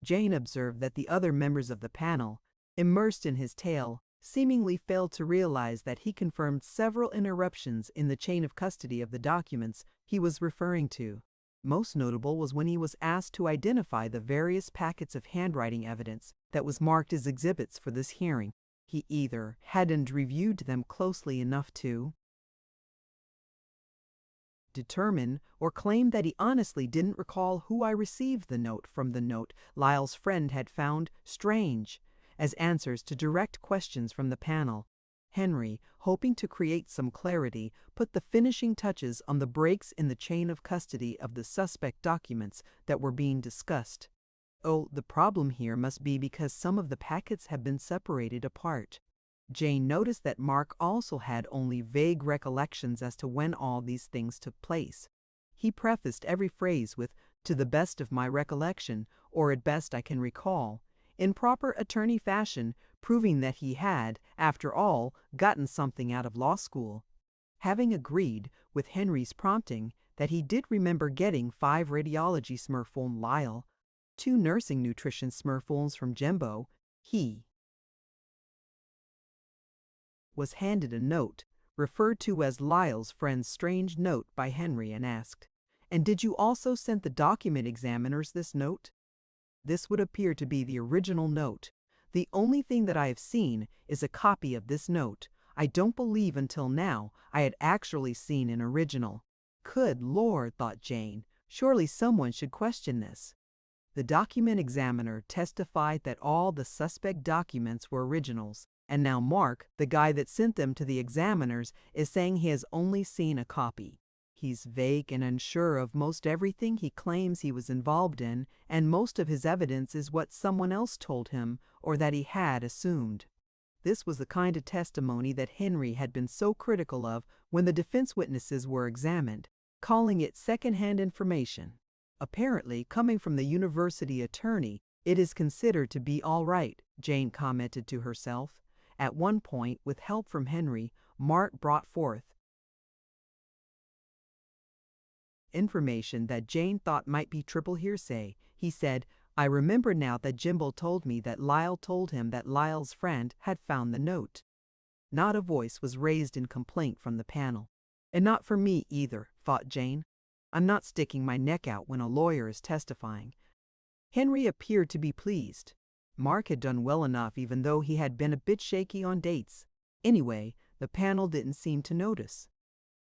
Jane observed that the other members of the panel, immersed in his tale, seemingly failed to realize that he confirmed several interruptions in the chain of custody of the documents he was referring to. Most notable was when he was asked to identify the various packets of handwriting evidence that was marked as exhibits for this hearing. He either hadn't reviewed them closely enough to determine or claimed that he honestly didn't recall who I received the note from. The note Lyle's friend had found strange as answers to direct questions from the panel. Henry, hoping to create some clarity, put the finishing touches on the breaks in the chain of custody of the suspect documents that were being discussed. Oh, the problem here must be because some of the packets have been separated apart. Jane noticed that Mark also had only vague recollections as to when all these things took place. He prefaced every phrase with, "to the best of my recollection," or "at best I can recall," in proper attorney fashion, proving that he had, after all, gotten something out of law school. Having agreed, with Henry's prompting, that he did remember getting 5 radiology smurfs Lyle, 2 nursing nutrition smurfs from Jembo, he was handed a note, referred to as Lyle's friend's strange note by Henry, and asked, "And did you also send the document examiners this note?" This would appear to be the original note. The only thing that I have seen is a copy of this note. I don't believe until now I had actually seen an original. Good Lord, thought Jane, surely someone should question this. The document examiner testified that all the suspect documents were originals, and now Mark, the guy that sent them to the examiners, is saying he has only seen a copy. He's vague and unsure of most everything he claims he was involved in, and most of his evidence is what someone else told him or that he had assumed. This was the kind of testimony that Henry had been so critical of when the defense witnesses were examined, calling it secondhand information. Apparently, coming from the university attorney, it is considered to be all right, Jane commented to herself. At one point, with help from Henry, Mark brought forth information that Jane thought might be triple hearsay. He said, "I remember now that Jimbo told me that Lyle told him that Lyle's friend had found the note." Not a voice was raised in complaint from the panel. And not for me either, thought Jane. I'm not sticking my neck out when a lawyer is testifying. Henry appeared to be pleased. Mark had done well enough even though he had been a bit shaky on dates. Anyway, the panel didn't seem to notice.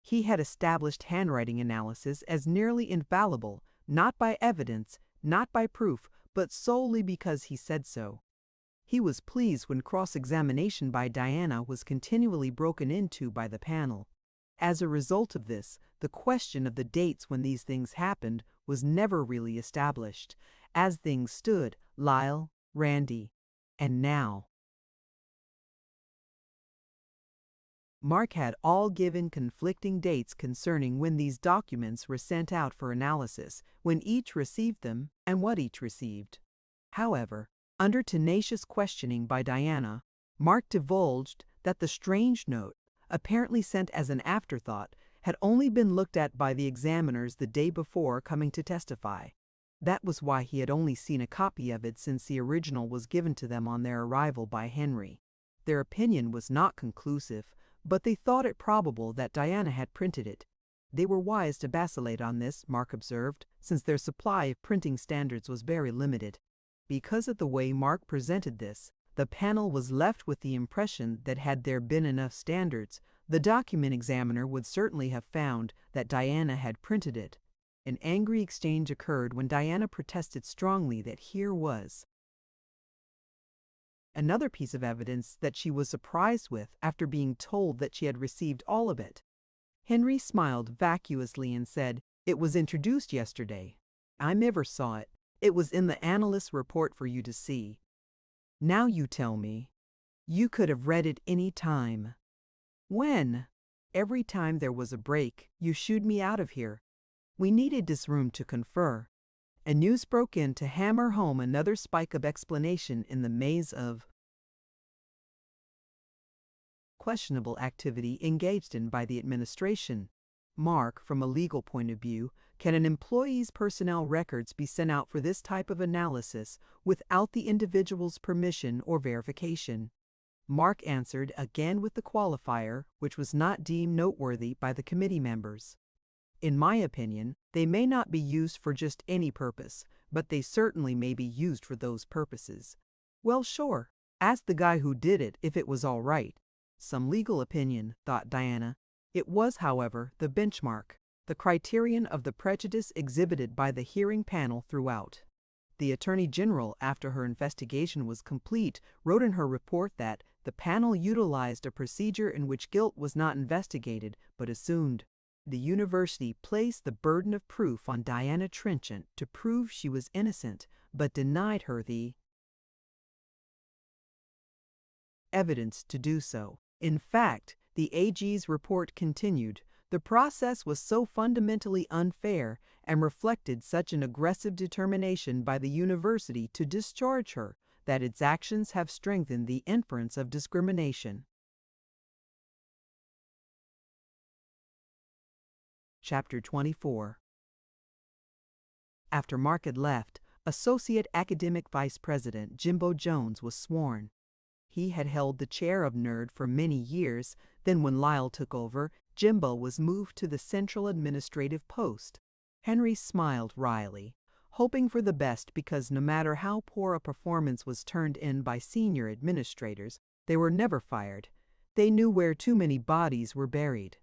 He had established handwriting analysis as nearly infallible, not by evidence, not by proof, but solely because he said so. He was pleased when cross-examination by Diana was continually broken into by the panel. As a result of this, the question of the dates when these things happened was never really established. As things stood, Lyle, Randy, and now Mark had all given conflicting dates concerning when these documents were sent out for analysis, when each received them, and what each received. However, under tenacious questioning by Diana, Mark divulged that the strange note, apparently sent as an afterthought, had only been looked at by the examiners the day before coming to testify. That was why he had only seen a copy of it since the original was given to them on their arrival by Henry. Their opinion was not conclusive, but they thought it probable that Diana had printed it. They were wise to vacillate on this, Mark observed, since their supply of printing standards was very limited. Because of the way Mark presented this, the panel was left with the impression that had there been enough standards, the document examiner would certainly have found that Diana had printed it. An angry exchange occurred when Diana protested strongly that here was another piece of evidence that she was surprised with after being told that she had received all of it. Henry smiled vacuously and said, "It was introduced yesterday. I never saw it. It was in the analyst's report for you to see. Now you tell me. You could have read it any time." "When?" "Every time there was a break, you shooed me out of here. We needed this room to confer." And news broke in to hammer home another spike of explanation in the maze of questionable activity engaged in by the administration. Mark, from a legal point of view, can an employee's personnel records be sent out for this type of analysis without the individual's permission or verification? Mark answered again with the qualifier, which was not deemed noteworthy by the committee members. "In my opinion, they may not be used for just any purpose, but they certainly may be used for those purposes." Well, sure. Ask the guy who did it if it was all right. Some legal opinion, thought Diana. It was, however, the benchmark, the criterion of the prejudice exhibited by the hearing panel throughout. The Attorney General, after her investigation was complete, wrote in her report that the panel utilized a procedure in which guilt was not investigated but assumed. The university placed the burden of proof on Diana Trenchant to prove she was innocent, but denied her the evidence to do so. In fact, the AG's report continued, "The process was so fundamentally unfair and reflected such an aggressive determination by the university to discharge her that its actions have strengthened the inference of discrimination." Chapter 24. After Mark had left, Associate Academic Vice President Jimbo Jones was sworn. He had held the chair of NERD for many years. Then when Lyle took over, Jimbo was moved to the central administrative post. Henry smiled wryly, hoping for the best because no matter how poor a performance was turned in by senior administrators, they were never fired. They knew where too many bodies were buried.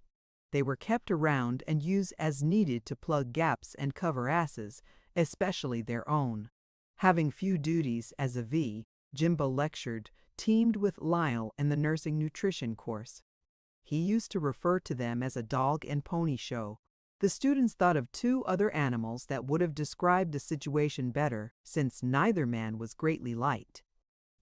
They were kept around and used as needed to plug gaps and cover asses, especially their own. Having few duties as a V, Jimbo lectured, teamed with Lyle in the nursing nutrition course. He used to refer to them as a dog and pony show. The students thought of two other animals that would have described the situation better, since neither man was greatly liked.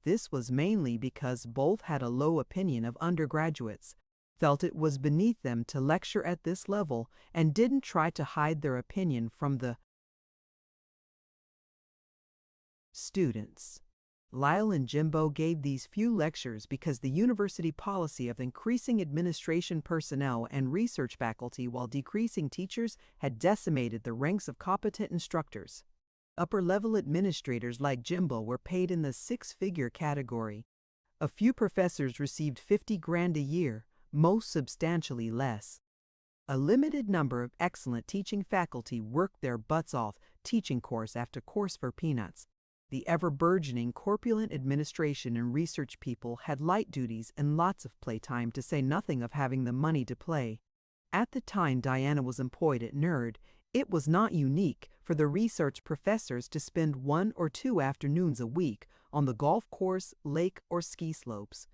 This was mainly because both had a low opinion of undergraduates, felt it was beneath them to lecture at this level, and didn't try to hide their opinion from the students. Lyle and Jimbo gave these few lectures because the university policy of increasing administration personnel and research faculty while decreasing teachers had decimated the ranks of competent instructors. Upper-level administrators like Jimbo were paid in the six-figure category. A few professors received $50,000 a year, most substantially less. A limited number of excellent teaching faculty worked their butts off, teaching course after course for peanuts. The ever-burgeoning corpulent administration and research people had light duties and lots of playtime, to say nothing of having the money to play. At the time Diana was employed at NERD, it was not unique for the research professors to spend 1 or 2 afternoons a week on the golf course, lake, or ski slopes.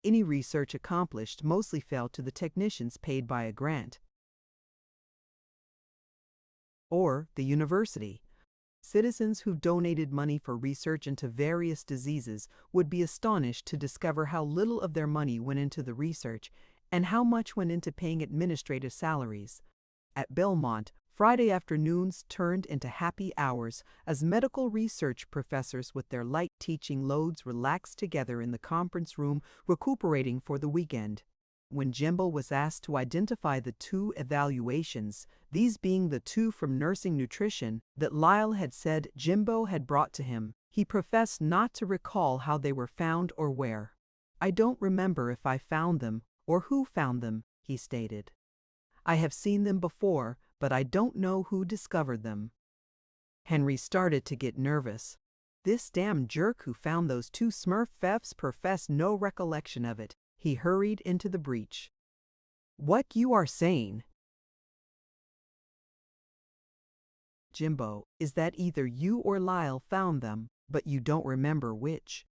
Any research accomplished mostly fell to the technicians paid by a grant or the university. Citizens who donated money for research into various diseases would be astonished to discover how little of their money went into the research and how much went into paying administrative salaries. At Belmont, Friday afternoons turned into happy hours as medical research professors with their light teaching loads relaxed together in the conference room, recuperating for the weekend. When Jimbo was asked to identify the 2 evaluations, these being the 2 from nursing nutrition that Lyle had said Jimbo had brought to him, he professed not to recall how they were found or where. "I don't remember if I found them or who found them," he stated. "I have seen them before, but I don't know who discovered them." Henry started to get nervous. This damn jerk who found those 2 Smurf thefts professed no recollection of it. He hurried into the breach. "What you are saying, Jimbo, is that either you or Lyle found them, but you don't remember which."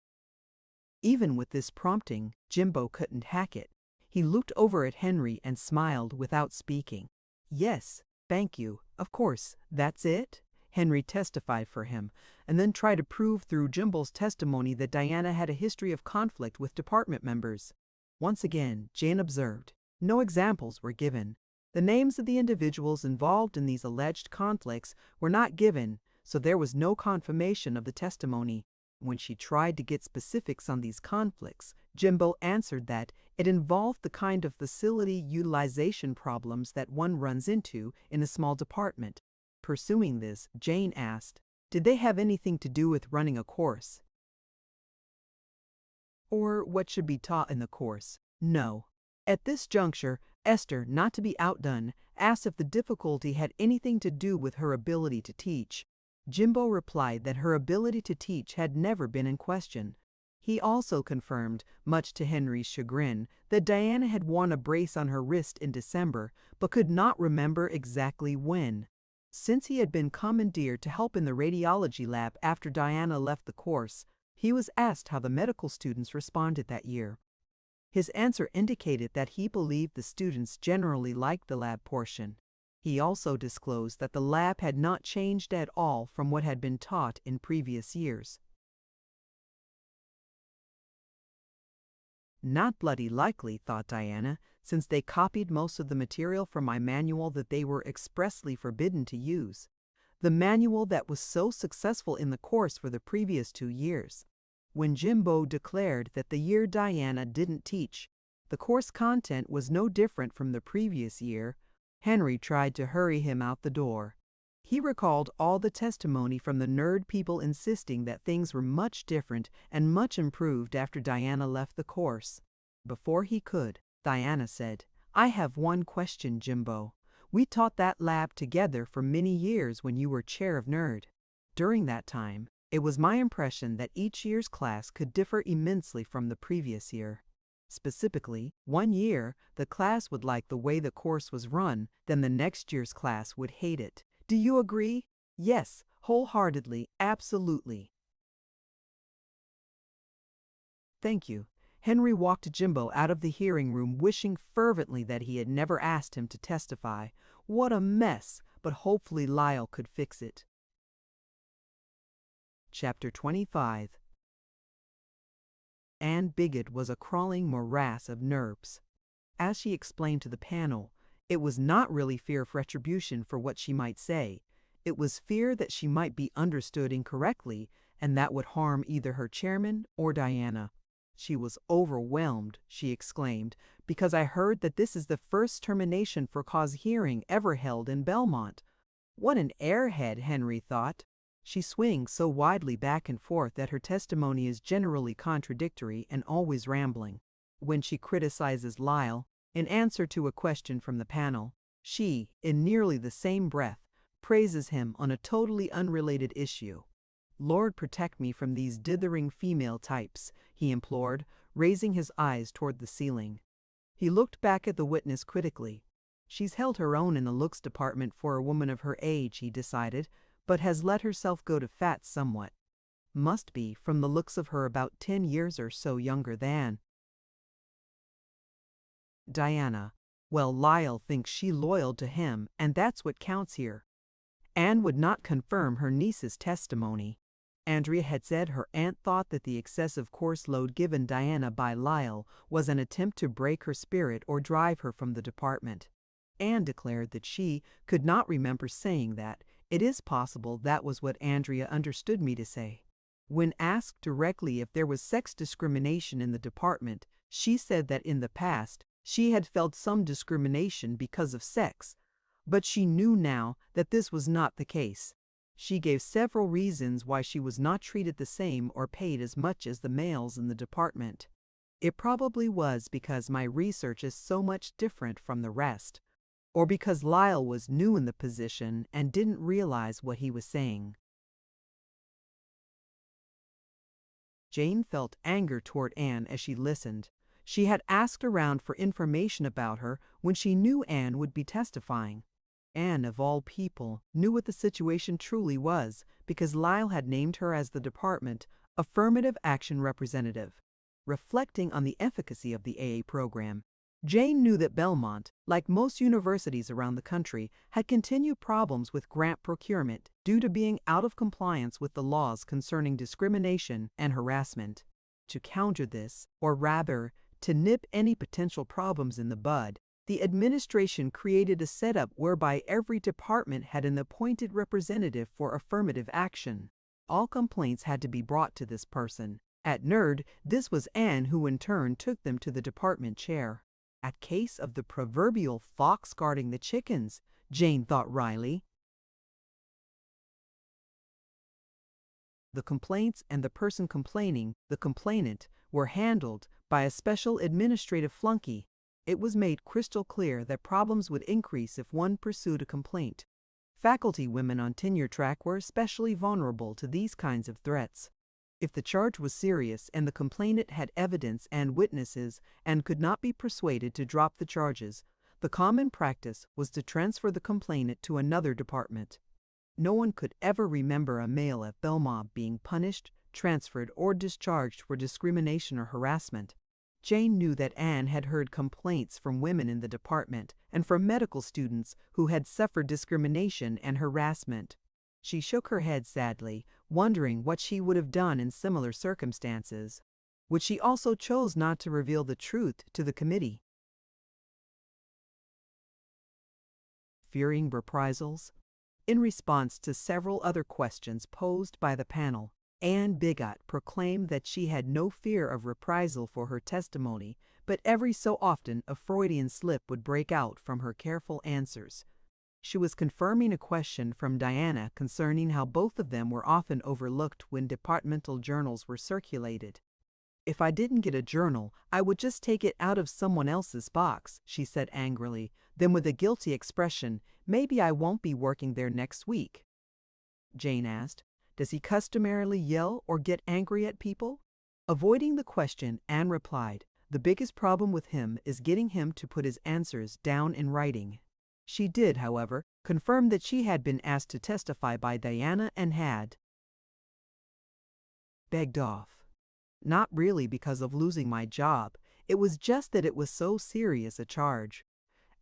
Even with this prompting, Jimbo couldn't hack it. He looked over at Henry and smiled without speaking. "Yes, thank you, of course, that's it," Henry testified for him, and then tried to prove through Jimbo's testimony that Diana had a history of conflict with department members. Once again, Jane observed, no examples were given. The names of the individuals involved in these alleged conflicts were not given, so there was no confirmation of the testimony. When she tried to get specifics on these conflicts, Jimbo answered that it involved the kind of facility utilization problems that one runs into in a small department. Pursuing this, Jane asked, "Did they have anything to do with running a course? Or what should be taught in the course?" "No." At this juncture, Esther, not to be outdone, asked if the difficulty had anything to do with her ability to teach. Jimbo replied that her ability to teach had never been in question. He also confirmed, much to Henry's chagrin, that Diana had worn a brace on her wrist in December, but could not remember exactly when. Since he had been commandeered to help in the radiology lab after Diana left the course, he was asked how the medical students responded that year. His answer indicated that he believed the students generally liked the lab portion. He also disclosed that the lab had not changed at all from what had been taught in previous years. Not bloody likely, thought Diana, since they copied most of the material from my manual that they were expressly forbidden to use. The manual that was so successful in the course for the previous 2 years. When Jimbo declared that the year Diana didn't teach, the course content was no different from the previous year, Henry tried to hurry him out the door. He recalled all the testimony from the NERD people insisting that things were much different and much improved after Diana left the course. Before he could, Diana said, "I have one question, Jimbo. We taught that lab together for many years when you were chair of NERD. During that time, it was my impression that each year's class could differ immensely from the previous year. Specifically, one year, the class would like the way the course was run, then the next year's class would hate it. Do you agree?" "Yes, wholeheartedly, absolutely." "Thank you." Henry walked Jimbo out of the hearing room, wishing fervently that he had never asked him to testify. What a mess, but hopefully Lyle could fix it. Chapter 25. Anne Bigot was a crawling morass of nerves. As she explained to the panel, it was not really fear of retribution for what she might say. It was fear that she might be understood incorrectly and that would harm either her chairman or Diana. She was overwhelmed, she exclaimed, because I heard that this is the first termination for cause hearing ever held in Belmont. What an airhead, Henry thought. She swings so widely back and forth that her testimony is generally contradictory and always rambling. When she criticizes Lyle, in answer to a question from the panel, she, in nearly the same breath, praises him on a totally unrelated issue. Lord protect me from these dithering female types, he implored, raising his eyes toward the ceiling. He looked back at the witness critically. She's held her own in the looks department for a woman of her age, he decided, but has let herself go to fat somewhat. Must be from the looks of her about 10 years or so younger than. Diana. Well, Lyle thinks she loyal to him, and that's what counts here. Anne would not confirm her niece's testimony. Andrea had said her aunt thought that the excessive course load given Diana by Lyle was an attempt to break her spirit or drive her from the department. Anne declared that she could not remember saying that. It is possible that was what Andrea understood me to say. When asked directly if there was sex discrimination in the department, she said that in the past she had felt some discrimination because of sex, but she knew now that this was not the case. She gave several reasons why she was not treated the same or paid as much as the males in the department. It probably was because my research is so much different from the rest, or because Lyle was new in the position and didn't realize what he was saying. Jane felt anger toward Anne as she listened. She had asked around for information about her when she knew Anne would be testifying. Anne, of all people, knew what the situation truly was because Lyle had named her as the department affirmative action representative. Reflecting on the efficacy of the AA program, Jane knew that Belmont, like most universities around the country, had continued problems with grant procurement due to being out of compliance with the laws concerning discrimination and harassment. To counter this, or rather, to nip any potential problems in the bud, the administration created a setup whereby every department had an appointed representative for affirmative action. All complaints had to be brought to this person. At NERD, this was Anne who in turn took them to the department chair. A case of the proverbial fox guarding the chickens, Jane thought wryly. The complaints and the person complaining, the complainant, were handled by a special administrative flunky. It was made crystal clear that problems would increase if one pursued a complaint. Faculty women on tenure track were especially vulnerable to these kinds of threats. If the charge was serious and the complainant had evidence and witnesses and could not be persuaded to drop the charges, the common practice was to transfer the complainant to another department. No one could ever remember a male at Belmont being punished, transferred, or discharged for discrimination or harassment. Jane knew that Anne had heard complaints from women in the department and from medical students who had suffered discrimination and harassment. She shook her head sadly, wondering what she would have done in similar circumstances, which she also chose not to reveal the truth to the committee. Fearing reprisals? In response to several other questions posed by the panel, Anne Bigot proclaimed that she had no fear of reprisal for her testimony, but every so often a Freudian slip would break out from her careful answers. She was confirming a question from Diana concerning how both of them were often overlooked when departmental journals were circulated. "If I didn't get a journal, I would just take it out of someone else's box," she said angrily. Then with a guilty expression, "Maybe I won't be working there next week." Jane asked, "Does he customarily yell or get angry at people?" Avoiding the question, Anne replied, "The biggest problem with him is getting him to put his answers down in writing." She did, however, confirm that she had been asked to testify by Diana and had begged off. Not really because of losing my job, it was just that it was so serious a charge.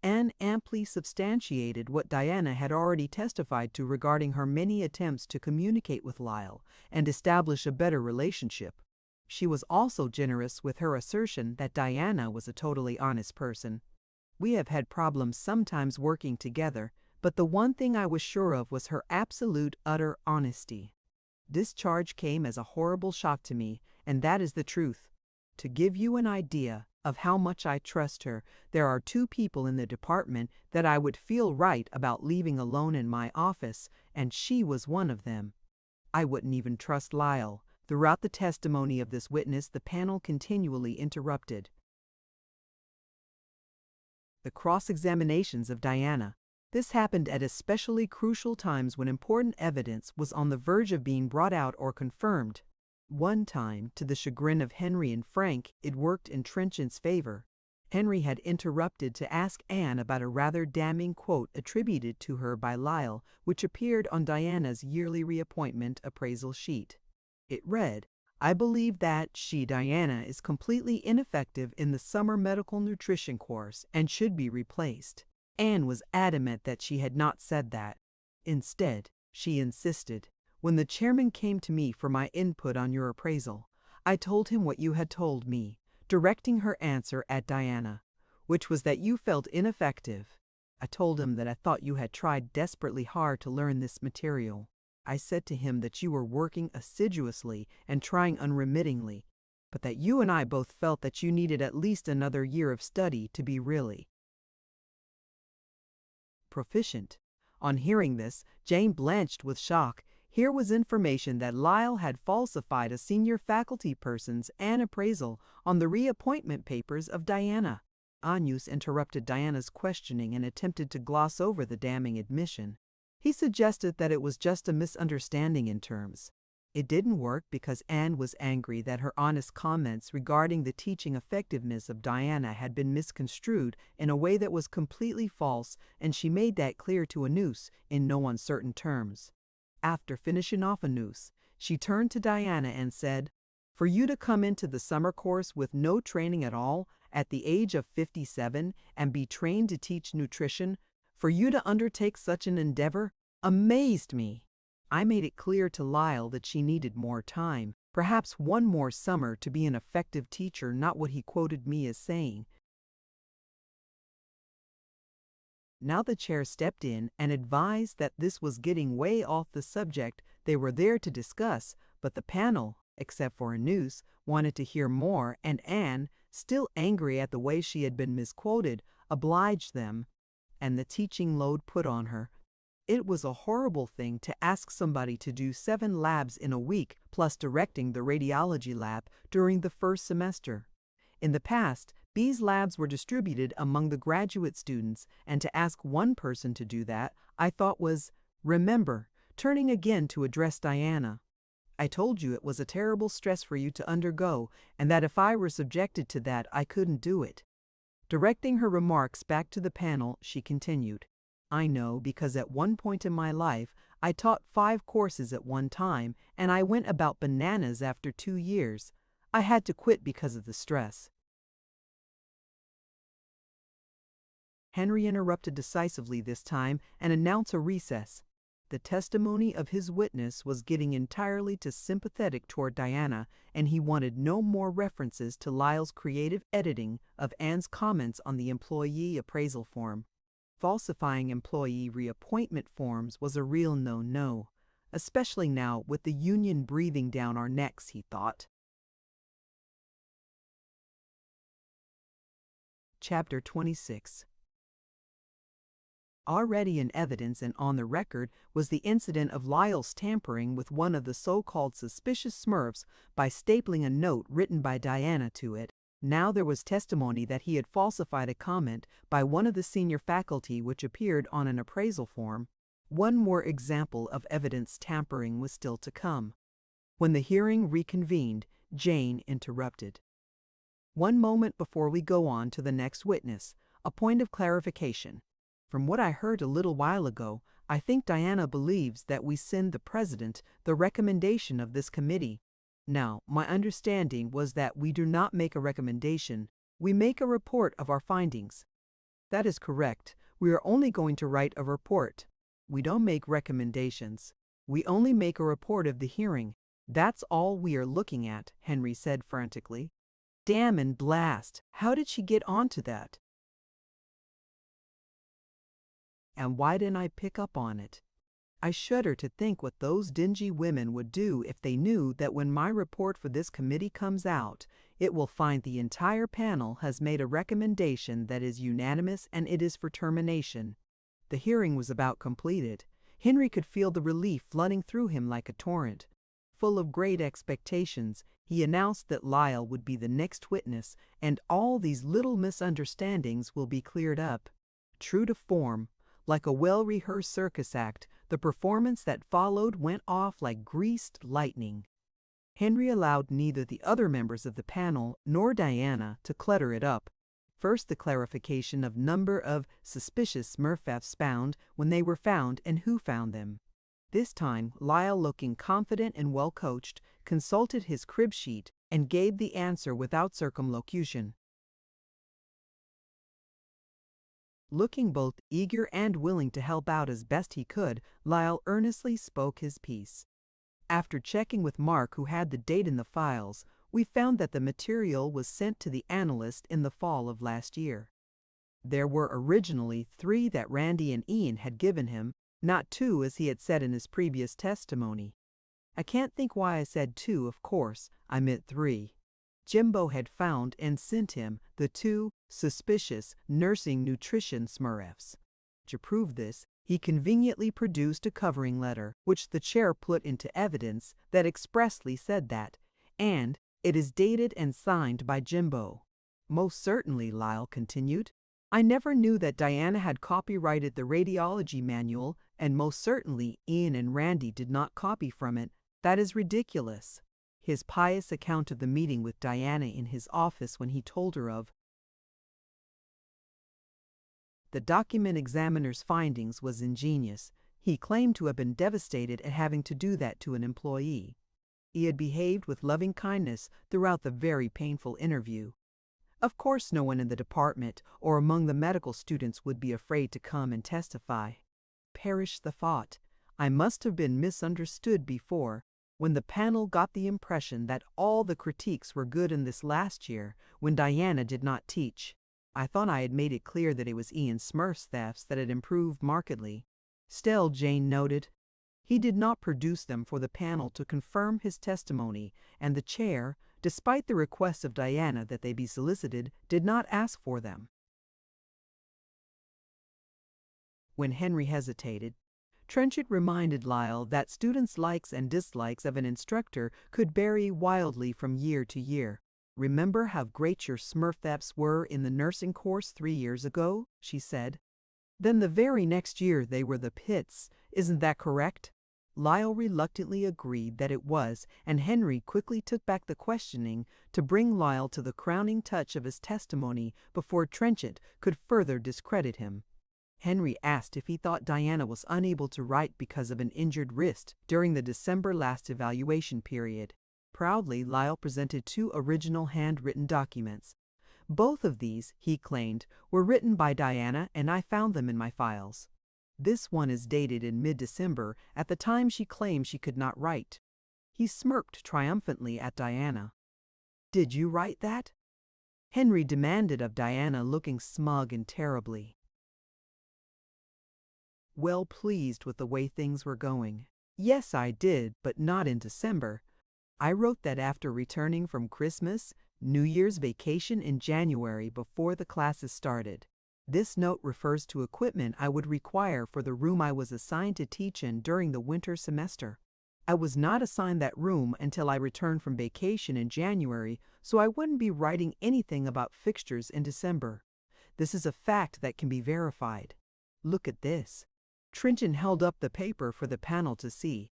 Anne amply substantiated what Diana had already testified to regarding her many attempts to communicate with Lyle and establish a better relationship. she was also generous with her assertion that Diana was a totally honest person. We have had problems sometimes working together, but the one thing I was sure of was her absolute, utter honesty. This charge came as a horrible shock to me, and that is the truth. To give you an idea of how much I trust her, there are 2 people in the department that I would feel right about leaving alone in my office, and she was one of them. I wouldn't even trust Lyle. Throughout the testimony of this witness, the panel continually interrupted the cross-examinations of Diana. This happened at especially crucial times when important evidence was on the verge of being brought out or confirmed. One time, to the chagrin of Henry and Frank, it worked in Trenchant's favor. Henry had interrupted to ask Anne about a rather damning quote attributed to her by Lyle, which appeared on Diana's yearly reappointment appraisal sheet. It read, "I believe that she, Diana, is completely ineffective in the summer medical nutrition course and should be replaced." Anne was adamant that she had not said that. Instead, she insisted, "When the chairman came to me for my input on your appraisal, I told him what you had told me," directing her answer at Diana, "which was that you felt ineffective. I told him that I thought you had tried desperately hard to learn this material. I said to him that you were working assiduously and trying unremittingly, but that you and I both felt that you needed at least another year of study to be really proficient." On hearing this, Jane blanched with shock. Here was information that Lyle had falsified a senior faculty person's Anne appraisal on the reappointment papers of Diana. Anyus interrupted Diana's questioning and attempted to gloss over the damning admission. He suggested that it was just a misunderstanding in terms. It didn't work because Anne was angry that her honest comments regarding the teaching effectiveness of Diana had been misconstrued in a way that was completely false, and she made that clear to Anyus in no uncertain terms. After finishing off Anyus, she turned to Diana and said, "For you to come into the summer course with no training at all at the age of 57 and be trained to teach nutrition, for you to undertake such an endeavor, amazed me." I made it clear to Lyle that she needed more time, perhaps one more summer to be an effective teacher, not what he quoted me as saying. Now the chair stepped in and advised that this was getting way off the subject they were there to discuss, but the panel, except for Anyus, wanted to hear more, and Anne, still angry at the way she had been misquoted, obliged them, and the teaching load put on her. It was a horrible thing to ask somebody to do 7 labs in a week, plus directing the radiology lab during the first semester. In the past, these labs were distributed among the graduate students, and to ask one person to do that, I thought was, remember, turning again to address Diana. "I told you it was a terrible stress for you to undergo, and that if I were subjected to that, I couldn't do it." Directing her remarks back to the panel, she continued, "I know because at one point in my life, I taught 5 courses at one time, and I went about bananas after 2 years. I had to quit because of the stress." Henry interrupted decisively this time and announced a recess. The testimony of his witness was getting entirely too sympathetic toward Diana, and he wanted no more references to Lyle's creative editing of Anne's comments on the employee appraisal form. Falsifying employee reappointment forms was a real no-no, especially now with the union breathing down our necks, he thought. Chapter 26. Already in evidence and on the record was the incident of Lyle's tampering with one of the so-called suspicious Smurfs by stapling a note written by Diana to it. Now there was testimony that he had falsified a comment by one of the senior faculty which appeared on an appraisal form. One more example of evidence tampering was still to come. When the hearing reconvened, Jane interrupted. "One moment before we go on to the next witness, a point of clarification. From what I heard a little while ago, I think Diana believes that we send the president the recommendation of this committee. Now, my understanding was that we do not make a recommendation, we make a report of our findings." "That is correct. We are only going to write a report. We don't make recommendations. We only make a report of the hearing. "That's all we are looking at," Henry said frantically. "Damn and blast, how did she get onto that? And why didn't I pick up on it? I shudder to think what those dingy women would do if they knew that when my report for this committee comes out, it will find the entire panel has made a recommendation that is unanimous and it is for termination." The hearing was about completed. Henry could feel the relief flooding through him like a torrent. Full of great expectations, he announced that Lyle would be the next witness, and all these little misunderstandings will be cleared up. True to form, like a well-rehearsed circus act, the performance that followed went off like greased lightning. Henry allowed neither the other members of the panel nor Diana to clutter it up. First, the clarification of number of suspicious Smurfs found, when they were found, and who found them. This time, Lyle, looking confident and well-coached, consulted his crib sheet and gave the answer without circumlocution. Looking both eager and willing to help out as best he could, Lyle earnestly spoke his piece. "After checking with Mark, who had the date in the files, we found that the material was sent to the analyst in the fall of last year. There were originally 3 that Randy and Ian had given him, not 2 as he had said in his previous testimony. I can't think why I said 2, of course, I meant 3. Jimbo had found and sent him the 2 suspicious nursing nutrition Smurfs. To prove this, he conveniently produced a covering letter, which the chair put into evidence, that expressly said that, and it is dated and signed by Jimbo. Most certainly," Lyle continued. "I never knew that Diana had copyrighted the radiology manual, and most certainly Ian and Randy did not copy from it. That is ridiculous." His pious account of the meeting with Diana in his office when he told her of the document examiner's findings was ingenious. He claimed to have been devastated at having to do that to an employee. He had behaved with loving kindness throughout the very painful interview. Of course no one in the department or among the medical students would be afraid to come and testify. Perish the thought. I must have been misunderstood before, when the panel got the impression that all the critiques were good in this last year, when Diana did not teach. I thought I had made it clear that it was Ian Smurf's thefts that had improved markedly. Still, Jane noted, he did not produce them for the panel to confirm his testimony, and the chair, despite the request of Diana that they be solicited, did not ask for them. When Henry hesitated, Trenchard reminded Lyle that students' likes and dislikes of an instructor could vary wildly from year to year. "Remember how great your Smurfs were in the nursing course 3 years ago?" she said. "Then the very next year they were the pits. Isn't that correct?" Lyle reluctantly agreed that it was, and Henry quickly took back the questioning to bring Lyle to the crowning touch of his testimony before Trenchard could further discredit him. Henry asked if he thought Diana was unable to write because of an injured wrist during the December last evaluation period. Proudly, Lyle presented 2 original handwritten documents. Both of these, he claimed, were written by Diana, and I found them in my files. This one is dated in mid-December, at the time she claimed she could not write. He smirked triumphantly at Diana. "Did you write that?" Henry demanded of Diana, looking smug and terribly well pleased with the way things were going. "Yes, I did, but not in December. I wrote that after returning from Christmas, New Year's vacation in January before the classes started. This note refers to equipment I would require for the room I was assigned to teach in during the winter semester. I was not assigned that room until I returned from vacation in January, so I wouldn't be writing anything about fixtures in December. This is a fact that can be verified. Look at this." Trenchard held up the paper for the panel to see.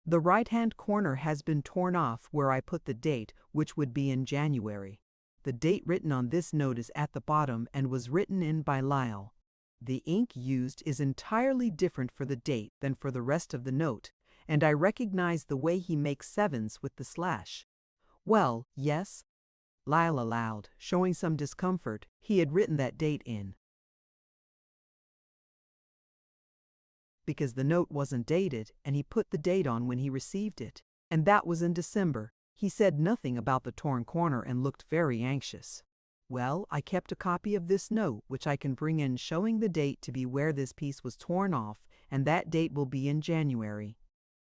"The right-hand corner has been torn off where I put the date, which would be in January. The date written on this note is at the bottom and was written in by Lyle. The ink used is entirely different for the date than for the rest of the note, and I recognize the way he makes 7s with the slash." "Well, yes," Lyle allowed, showing some discomfort. He had written that date in because the note wasn't dated, and he put the date on when he received it. And that was in December. He said nothing about the torn corner and looked very anxious. Well, I kept a copy of this note, which I can bring in showing the date to be where this piece was torn off, and that date will be in January.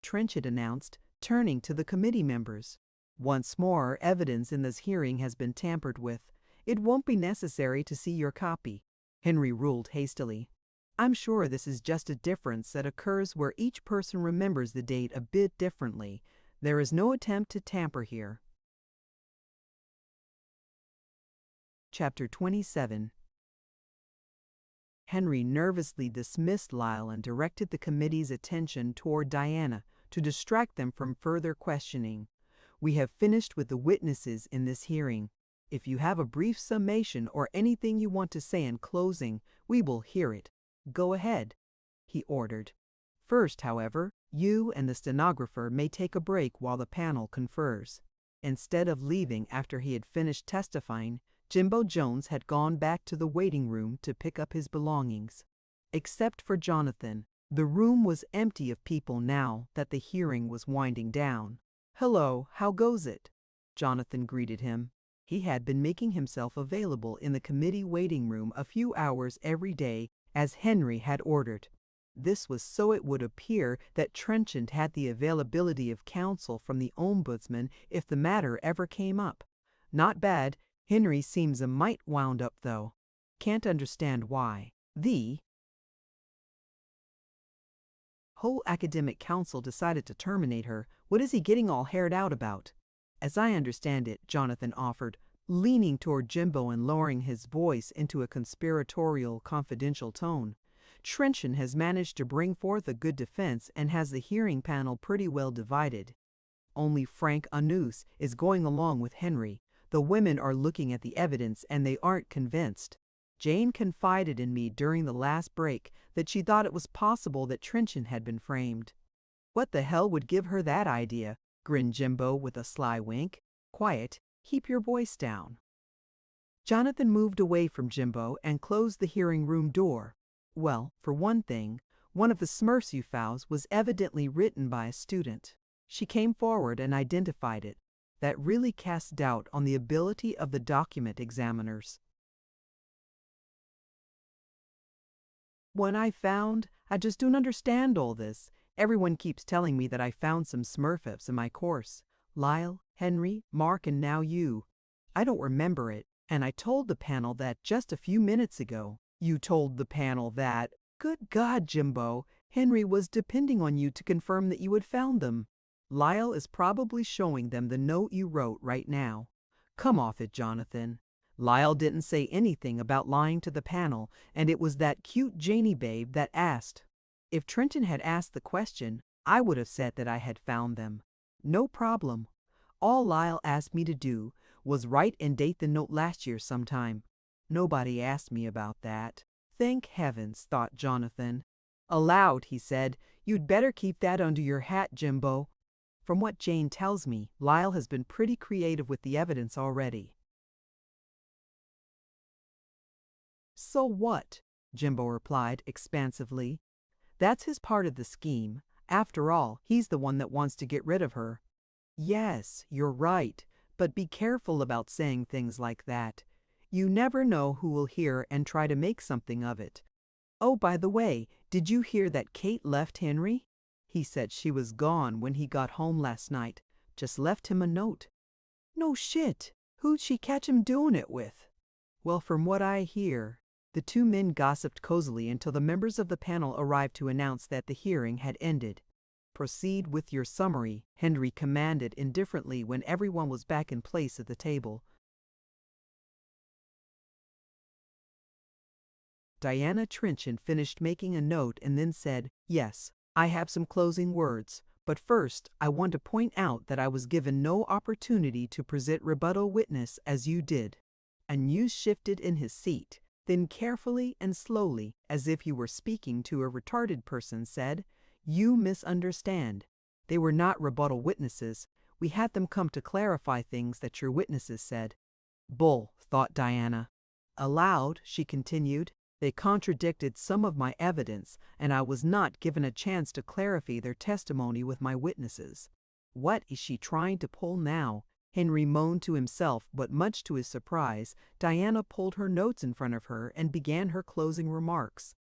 Trenchard announced, turning to the committee members. Once more, evidence in this hearing has been tampered with. It won't be necessary to see your copy, Henry ruled hastily. I'm sure this is just a difference that occurs where each person remembers the date a bit differently. There is no attempt to tamper here. Chapter 27. Henry nervously dismissed Lyle and directed the committee's attention toward Diana to distract them from further questioning. We have finished with the witnesses in this hearing. If you have a brief summation or anything you want to say in closing, we will hear it. Go ahead, he ordered. First, however, you and the stenographer may take a break while the panel confers. Instead of leaving after he had finished testifying, Jimbo Jones had gone back to the waiting room to pick up his belongings. Except for Jonathan, the room was empty of people now that the hearing was winding down. "Hello, how goes it?" Jonathan greeted him. He had been making himself available in the committee waiting room a few hours every day, as Henry had ordered. This was so it would appear that Trenchard had the availability of counsel from the ombudsman if the matter ever came up. Not bad. Henry seems a mite wound up, though. Can't understand why. The whole academic council decided to terminate her. What is he getting all haired out about? As I understand it, Jonathan offered, leaning toward Jimbo and lowering his voice into a conspiratorial, confidential tone. Trenchard has managed to bring forth a good defense and has the hearing panel pretty well divided. Only Frank Anus is going along with Henry. The women are looking at the evidence and they aren't convinced. Jane confided in me during the last break that she thought it was possible that Trenchard had been framed. What the hell would give her that idea? Grinned Jimbo with a sly wink. Quiet, keep your voice down. Jonathan moved away from Jimbo and closed the hearing room door. Well, for one thing, one of the Smurfs you found was evidently written by a student. She came forward and identified it. That really casts doubt on the ability of the document examiners. When I just don't understand all this. Everyone keeps telling me that I found some Smurfs in my course. Lyle, Henry, Mark, and now you. I don't remember it, and I told the panel that just a few minutes ago. You told the panel that? Good God, Jimbo, Henry was depending on you to confirm that you had found them. Lyle is probably showing them the note you wrote right now. Come off it, Jonathan. Lyle didn't say anything about lying to the panel, and it was that cute Janie babe that asked. If Trenchard had asked the question, I would have said that I had found them. No problem. All Lyle asked me to do was write and date the note last year sometime. Nobody asked me about that. Thank heavens, thought Jonathan. Aloud, he said, You'd better keep that under your hat, Jimbo. From what Jane tells me, Lyle has been pretty creative with the evidence already. So what? Jimbo replied expansively. That's his part of the scheme. After all, he's the one that wants to get rid of her. Yes, you're right, but be careful about saying things like that. You never know who will hear and try to make something of it. Oh, by the way, did you hear that Kate left Henry? He said she was gone when he got home last night. Just left him a note. No shit. Who'd she catch him doing it with? Well, from what I hear, the two men gossiped cozily until the members of the panel arrived to announce that the hearing had ended. Proceed with your summary, Henry commanded indifferently when everyone was back in place at the table. Diana Trenchard finished making a note and then said, Yes, I have some closing words, but first I want to point out that I was given no opportunity to present rebuttal witness as you did. Anus shifted in his seat, then carefully and slowly, as if he were speaking to a retarded person, said, You misunderstand. They were not rebuttal witnesses. We had them come to clarify things that your witnesses said. Bull, thought Diana. Aloud, she continued, They contradicted some of my evidence, and I was not given a chance to clarify their testimony with my witnesses. What is she trying to pull now? Henry moaned to himself, but much to his surprise, Diana pulled her notes in front of her and began her closing remarks.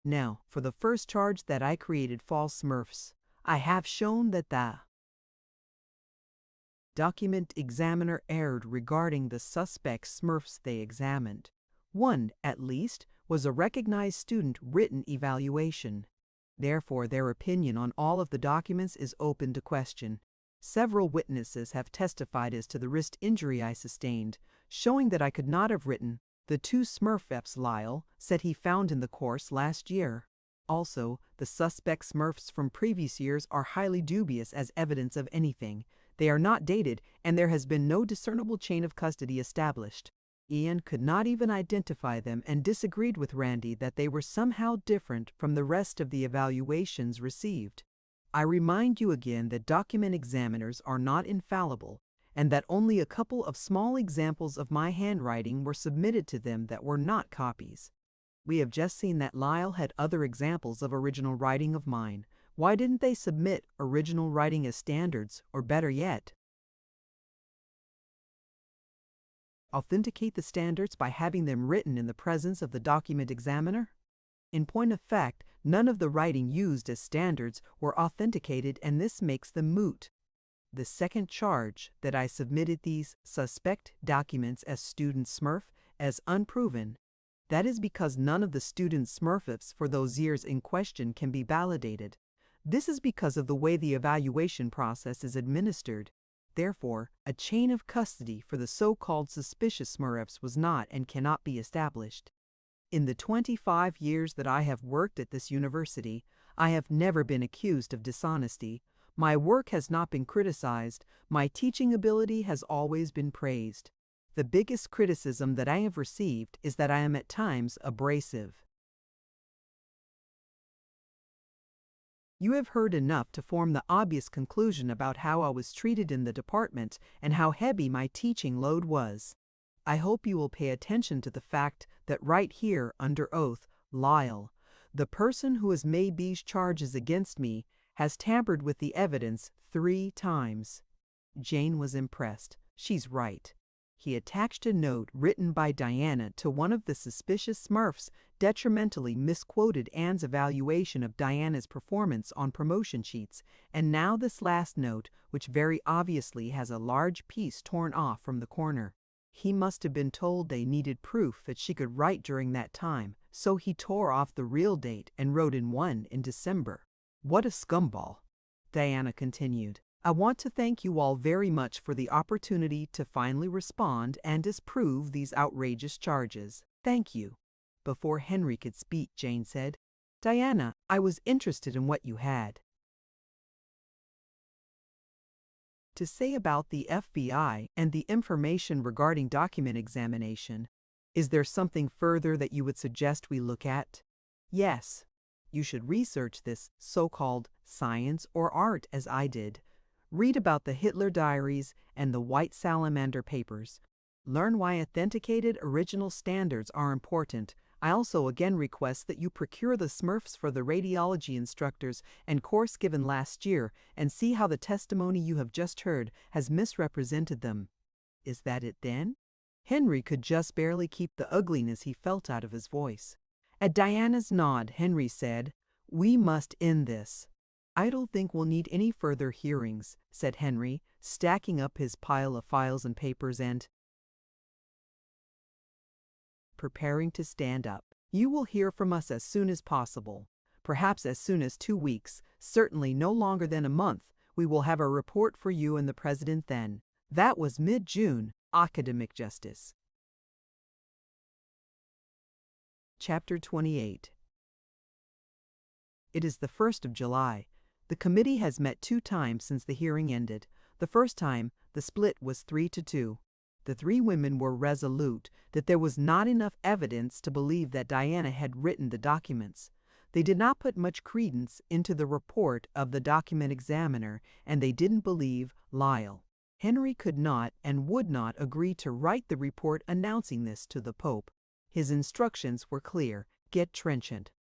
Now, for the first charge that I created false smurfs. I have shown that the document examiner erred regarding the suspect smurfs they examined. One, at least, was a recognized student written evaluation. Therefore, their opinion on all of the documents is open to question. Several witnesses have testified as to the wrist injury I sustained, showing that I could not have written the 2 smurfs Lyle said he found in the course last year. Also, the suspect smurfs from previous years are highly dubious as evidence of anything. They are not dated, and there has been no discernible chain of custody established. Ian could not even identify them and disagreed with Randy that they were somehow different from the rest of the evaluations received. I remind you again that document examiners are not infallible, and that only a couple of small examples of my handwriting were submitted to them that were not copies. We have just seen that Lyle had other examples of original writing of mine. Why didn't they submit original writing as standards, or better yet, authenticate the standards by having them written in the presence of the document examiner? In point of fact, none of the writing used as standards were authenticated, and this makes them moot. The second charge, that I submitted these suspect documents as student smurf, as unproven. That is because none of the student smurfs for those years in question can be validated. This is because of the way the evaluation process is administered. Therefore, a chain of custody for the so-called suspicious smurfs was not and cannot be established. In the 25 years that I have worked at this university, I have never been accused of dishonesty. My work has not been criticized. My teaching ability has always been praised. The biggest criticism that I have received is that I am at times abrasive. You have heard enough to form the obvious conclusion about how I was treated in the department and how heavy my teaching load was. I hope you will pay attention to the fact that right here, under oath, Lyle, the person who has made these charges against me, has tampered with the evidence 3 times. Jane was impressed. She's right. He attached a note written by Diana to one of the suspicious smurfs, detrimentally misquoted Anne's evaluation of Diana's performance on promotion sheets, and now this last note, which very obviously has a large piece torn off from the corner. He must have been told they needed proof that she could write during that time, so he tore off the real date and wrote in 1 in December. What a scumball! Diana continued. I want to thank you all very much for the opportunity to finally respond and disprove these outrageous charges. Thank you. Before Henry could speak, Jane said, Diana, I was interested in what you had to say about the FBI and the information regarding document examination. Is there something further that you would suggest we look at? Yes. You should research this so-called science or art as I did. Read about the Hitler diaries and the White Salamander papers. Learn why authenticated original standards are important. I also again request that you procure the smurfs for the radiology instructors and course given last year and see how the testimony you have just heard has misrepresented them. Is that it then? Henry could just barely keep the ugliness he felt out of his voice. At Diana's nod, Henry said, We must end this. I don't think we'll need any further hearings, said Henry, stacking up his pile of files and papers and preparing to stand up. You will hear from us as soon as possible. Perhaps as soon as 2 weeks, certainly no longer than a month. We will have a report for you and the president then. That was mid-June, academic justice. Chapter 28. It is the 1st of July. The committee has met 2 times since the hearing ended. The first time, the split was 3-2. The 3 women were resolute that there was not enough evidence to believe that Diana had written the documents. They did not put much credence into the report of the document examiner, and they didn't believe Lyle. Henry could not and would not agree to write the report announcing this to the Pope. His instructions were clear: get trenchant.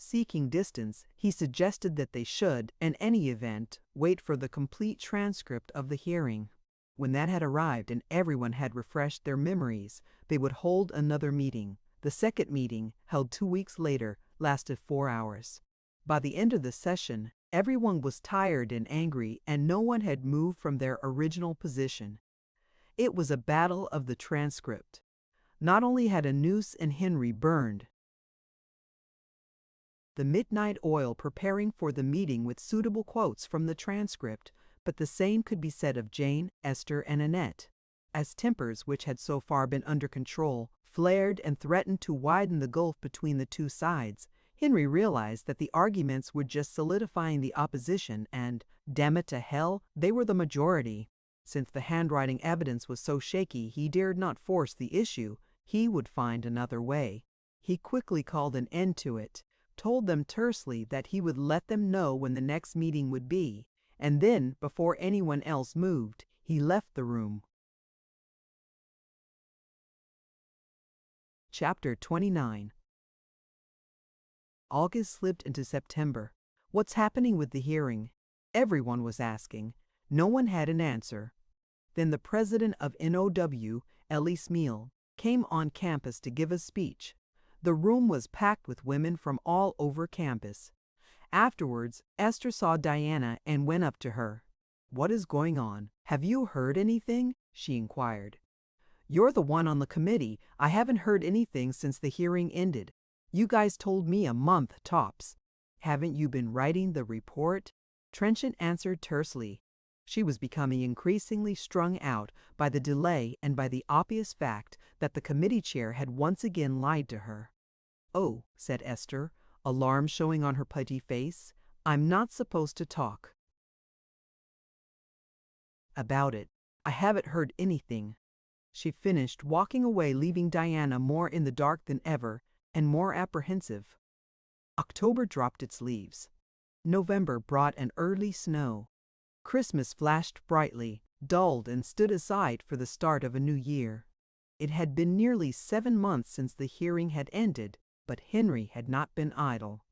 Seeking distance, he suggested that they should, in any event, wait for the complete transcript of the hearing. When that had arrived and everyone had refreshed their memories, they would hold another meeting. The second meeting, held 2 weeks later, lasted 4 hours. By the end of the session, everyone was tired and angry, and no one had moved from their original position. It was a battle of the transcript. Not only had Anus and Henry burned the midnight oil preparing for the meeting with suitable quotes from the transcript, but the same could be said of Jane, Esther, and Annette. As tempers which had so far been under control flared and threatened to widen the gulf between the two sides, Henry realized that the arguments were just solidifying the opposition and, damn it to hell, they were the majority. Since the handwriting evidence was so shaky he dared not force the issue, he would find another way. He quickly called an end to it, told them tersely that he would let them know when the next meeting would be, and then, before anyone else moved, he left the room. Chapter 29. August slipped into September. What's happening with the hearing? Everyone was asking. No one had an answer. Then the president of NOW, Ellie Smeal, came on campus to give a speech. The room was packed with women from all over campus. Afterwards, Esther saw Diana and went up to her. "What is going on? Have you heard anything?" she inquired. "You're the one on the committee. I haven't heard anything since the hearing ended. You guys told me a month tops." "Haven't you been writing the report?" Trenchant answered tersely. She was becoming increasingly strung out by the delay and by the obvious fact that the committee chair had once again lied to her. "Oh," said Esther, alarm showing on her putty face, "I'm not supposed to talk about it. I haven't heard anything." She finished, walking away, leaving Diana more in the dark than ever and more apprehensive. October dropped its leaves. November brought an early snow. Christmas flashed brightly, dulled, and stood aside for the start of a new year. It had been nearly 7 months since the hearing had ended, but Henry had not been idle.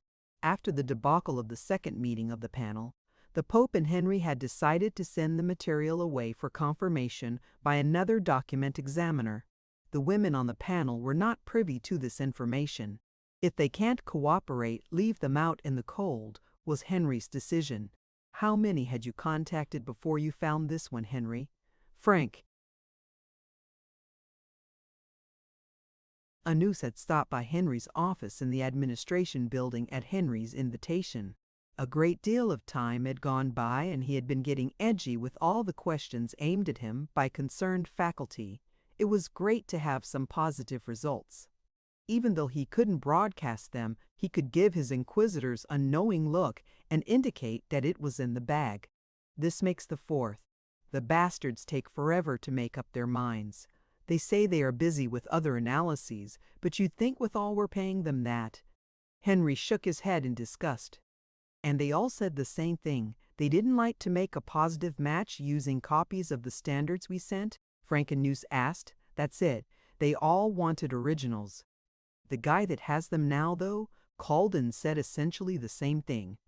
After the debacle of the second meeting of the panel, the Pope and Henry had decided to send the material away for confirmation by another document examiner. The women on the panel were not privy to this information. If they can't cooperate, leave them out in the cold, was Henry's decision. "How many had you contacted before you found this one, Henry?" "Frank." Anus had stopped by Henry's office in the administration building at Henry's invitation. A great deal of time had gone by and he had been getting edgy with all the questions aimed at him by concerned faculty. It was great to have some positive results. Even though he couldn't broadcast them, he could give his inquisitors a knowing look and indicate that it was in the bag. This makes the fourth. The bastards take forever to make up their minds. They say they are busy with other analyses, but you'd think with all we're paying them that. Henry shook his head in disgust. And they all said the same thing. They didn't like to make a positive match using copies of the standards we sent? Frank and Anus asked. That's it. They all wanted originals. The guy that has them now, though, called and said essentially the same thing.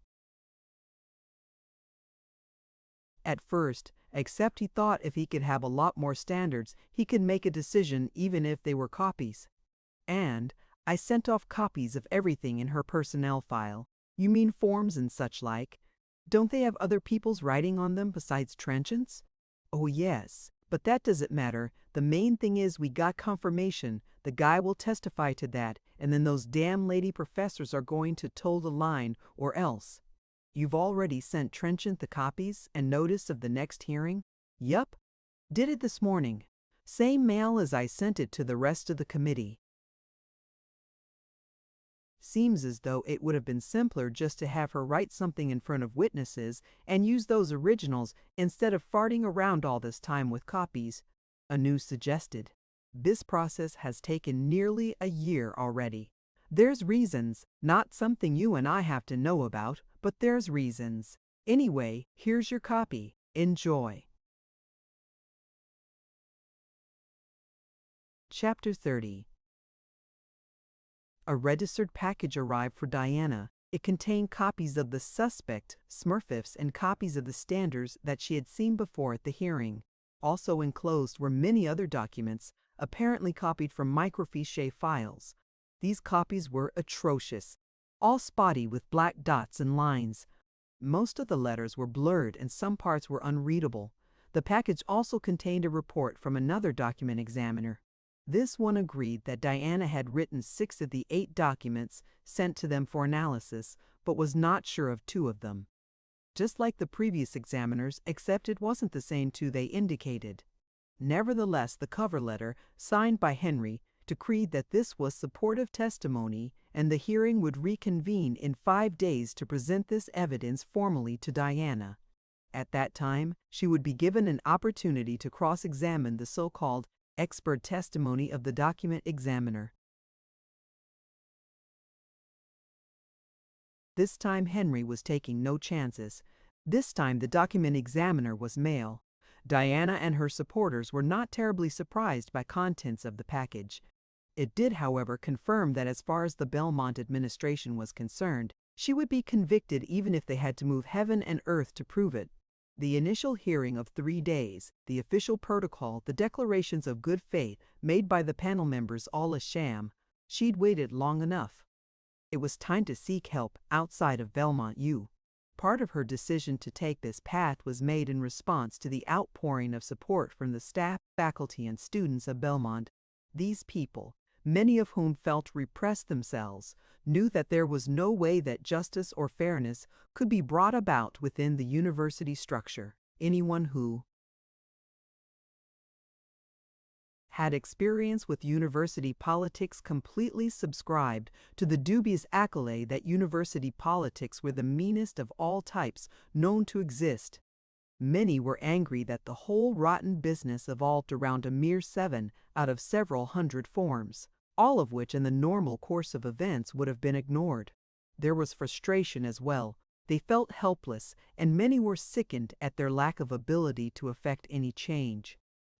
At first, except he thought if he could have a lot more standards, he could make a decision even if they were copies. And I sent off copies of everything in her personnel file. You mean forms and such like? Don't they have other people's writing on them besides Trenchant's? Oh yes, but that doesn't matter. The main thing is we got confirmation. The guy will testify to that, and then those damn lady professors are going to toe the line, or else. You've already sent Trenchant the copies and notice of the next hearing? Yup. Did it this morning. Same mail as I sent it to the rest of the committee. Seems as though it would have been simpler just to have her write something in front of witnesses and use those originals instead of farting around all this time with copies, Anus suggested. This process has taken nearly a year already. There's reasons, not something you and I have to know about, but there's reasons. Anyway, here's your copy. Enjoy. Chapter 30. A registered package arrived for Diana, It contained copies of the suspect, Smurfs, and copies of the standards that she had seen before at the hearing. Also enclosed were many other documents, apparently copied from microfiche files. These copies were atrocious, all spotty with black dots and lines. Most of the letters were blurred and some parts were unreadable. The package also contained a report from another document examiner. This one agreed that Diana had written 6 of the 8 documents sent to them for analysis, but was not sure of 2 of them. Just like the previous examiners, except it wasn't the same 2 they indicated. Nevertheless, the cover letter, signed by Henry, decreed that this was supportive testimony and the hearing would reconvene in 5 days to present this evidence formally to Diana. At that time, she would be given an opportunity to cross-examine the so-called expert testimony of the document examiner. This time Henry was taking no chances. This time the document examiner was male. Diana and her supporters were not terribly surprised by contents of the package. It did, however, confirm that as far as the Belmont administration was concerned, she would be convicted even if they had to move heaven and earth to prove it. The initial hearing of 3 days, the official protocol, the declarations of good faith made by the panel members all a sham. She'd waited long enough. It was time to seek help outside of Belmont U. Part of her decision to take this path was made in response to the outpouring of support from the staff, faculty, and students of Belmont. These people, many of whom felt repressed themselves, knew that there was no way that justice or fairness could be brought about within the university structure. Anyone who had experience with university politics completely subscribed to the dubious accolade that university politics were the meanest of all types known to exist. Many were angry that the whole rotten business evolved around a mere 7 out of several hundred forms, all of which in the normal course of events would have been ignored. There was frustration as well. They felt helpless, and many were sickened at their lack of ability to effect any change.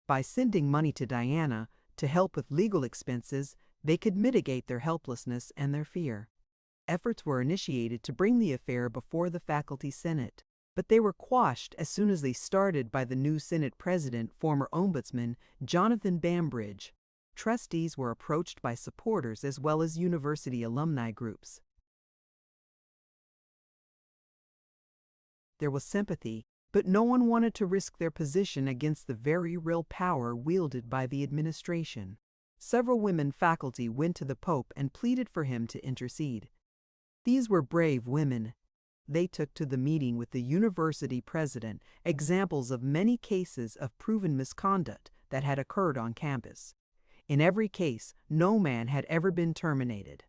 By sending money to Diana to help with legal expenses, they could mitigate their helplessness and their fear. Efforts were initiated to bring the affair before the faculty senate, but they were quashed as soon as they started by the new senate president, former ombudsman Jonathan Bambridge. Trustees were approached by supporters as well as university alumni groups. There was sympathy, but no one wanted to risk their position against the very real power wielded by the administration. Several women faculty went to the Pope and pleaded for him to intercede. These were brave women. They took to the meeting with the university president examples of many cases of proven misconduct that had occurred on campus. In every case, no man had ever been terminated.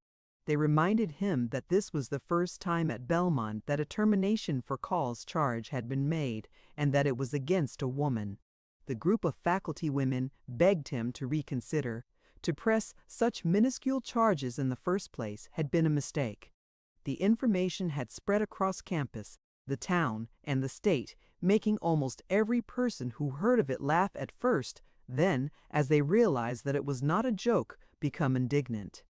They reminded him that this was the first time at Belmont that a termination for cause charge had been made, and that it was against a woman. The group of faculty women begged him to reconsider. To press such minuscule charges in the first place had been a mistake. The information had spread across campus, the town, and the state, making almost every person who heard of it laugh at first, then, as they realized that it was not a joke, become indignant.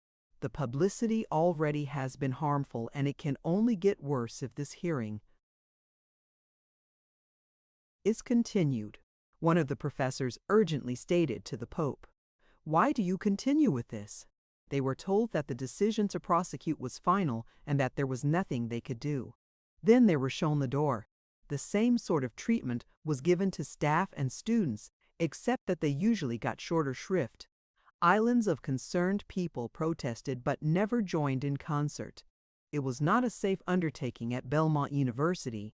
The publicity already has been harmful, and it can only get worse if this hearing is continued. One of the professors urgently stated to the Pope, "Why do you continue with this?" They were told that the decision to prosecute was final and that there was nothing they could do. Then they were shown the door. The same sort of treatment was given to staff and students, except that they usually got shorter shrift. Islands of concerned people protested but never joined in concert. It was not a safe undertaking at Belmont University.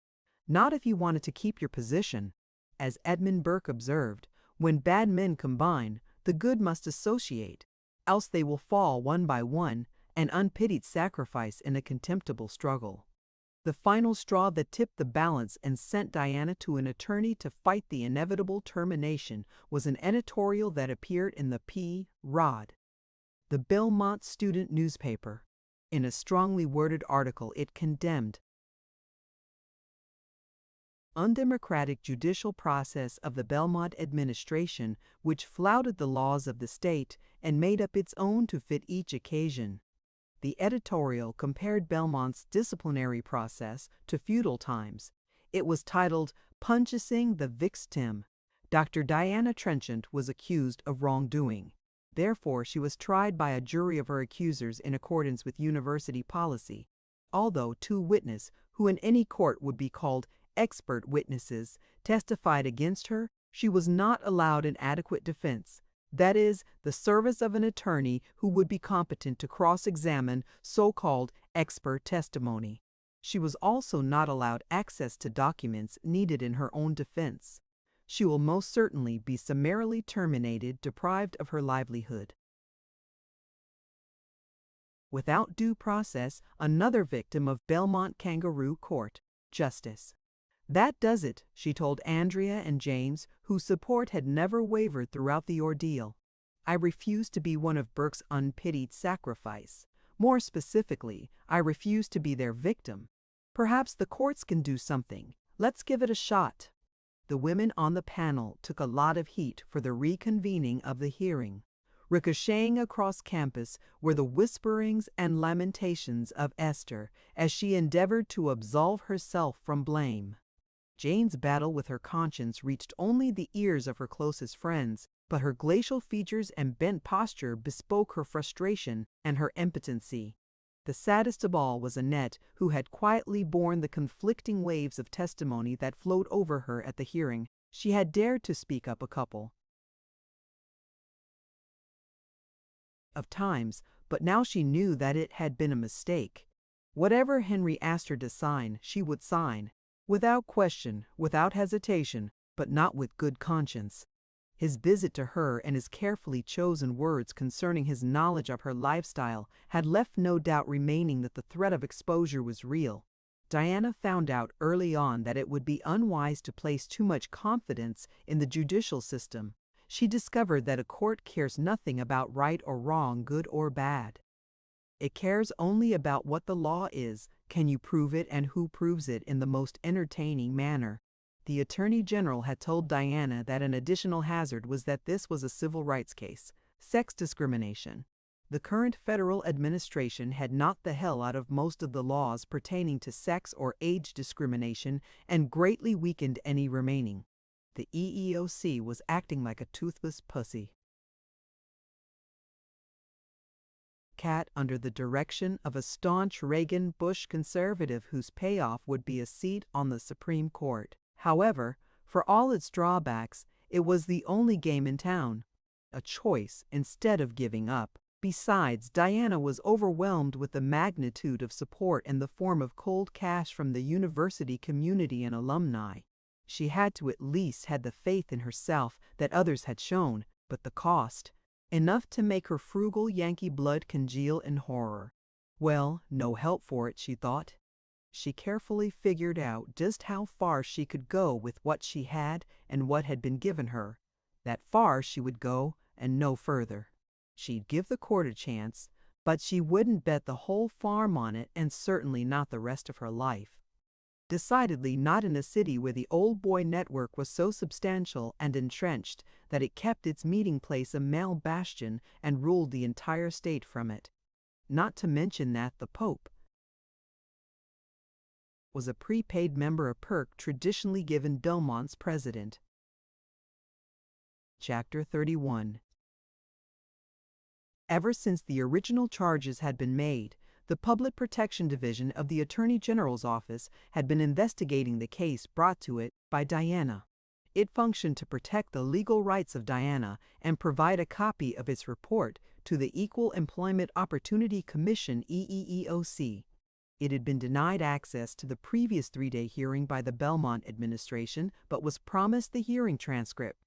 Not if you wanted to keep your position. As Edmund Burke observed, when bad men combine, the good must associate, else they will fall one by one, an unpitied sacrifice in a contemptible struggle. The final straw that tipped the balance and sent Diana to an attorney to fight the inevitable termination was an editorial that appeared in the P. Rod, the Belmont student newspaper. In a strongly worded article, it condemned undemocratic judicial process of the Belmont administration, which flouted the laws of the state and made up its own to fit each occasion. The editorial compared Belmont's disciplinary process to feudal times. It was titled Punishing the Victim. Dr. Diana Trenchant was accused of wrongdoing. Therefore, she was tried by a jury of her accusers in accordance with university policy. Although 2 witnesses, who in any court would be called expert witnesses, testified against her, she was not allowed an adequate defense. That is, the service of an attorney who would be competent to cross-examine so-called expert testimony. She was also not allowed access to documents needed in her own defense. She will most certainly be summarily terminated, deprived of her livelihood. Without due process, another victim of Belmont Kangaroo Court, justice. That does it, she told Andrea and James, whose support had never wavered throughout the ordeal. I refuse to be one of Burke's unpitied sacrifice. More specifically, I refuse to be their victim. Perhaps the courts can do something. Let's give it a shot. The women on the panel took a lot of heat for the reconvening of the hearing. Ricocheting across campus were the whisperings and lamentations of Esther as she endeavored to absolve herself from blame. Jane's battle with her conscience reached only the ears of her closest friends, but her glacial features and bent posture bespoke her frustration and her impotency. The saddest of all was Annette, who had quietly borne the conflicting waves of testimony that flowed over her at the hearing. She had dared to speak up a couple of times, but now she knew that it had been a mistake. Whatever Henry asked her to sign, she would sign, without question, without hesitation, but not with good conscience. His visit to her and his carefully chosen words concerning his knowledge of her lifestyle had left no doubt remaining that the threat of exposure was real. Diana found out early on that it would be unwise to place too much confidence in the judicial system. She discovered that a court cares nothing about right or wrong, good or bad. It cares only about what the law is, can you prove it, and who proves it in the most entertaining manner. The Attorney General had told Diana that an additional hazard was that this was a civil rights case, sex discrimination. The current federal administration had knocked the hell out of most of the laws pertaining to sex or age discrimination and greatly weakened any remaining. The EEOC was acting like a toothless pussy cat under the direction of a staunch Reagan-Bush conservative whose payoff would be a seat on the Supreme Court. However, for all its drawbacks, it was the only game in town. A choice instead of giving up. Besides, Diana was overwhelmed with the magnitude of support in the form of cold cash from the university community and alumni. She had to at least have the faith in herself that others had shown, but the cost, enough to make her frugal Yankee blood congeal in horror. Well, no help for it, she thought. She carefully figured out just how far she could go with what she had and what had been given her. That far she would go, and no further. She'd give the court a chance, but she wouldn't bet the whole farm on it, and certainly not the rest of her life. Decidedly not in a city where the old boy network was so substantial and entrenched that it kept its meeting place a male bastion and ruled the entire state from it. Not to mention that the Pope was a prepaid member, a perk traditionally given Belmont's president. Chapter 31. Ever since the original charges had been made, the Public Protection Division of the Attorney General's office had been investigating the case brought to it by Diana. It functioned to protect the legal rights of Diana and provide a copy of its report to the Equal Employment Opportunity Commission (EEOC). It had been denied access to the previous 3-day hearing by the Belmont administration, but was promised the hearing transcript.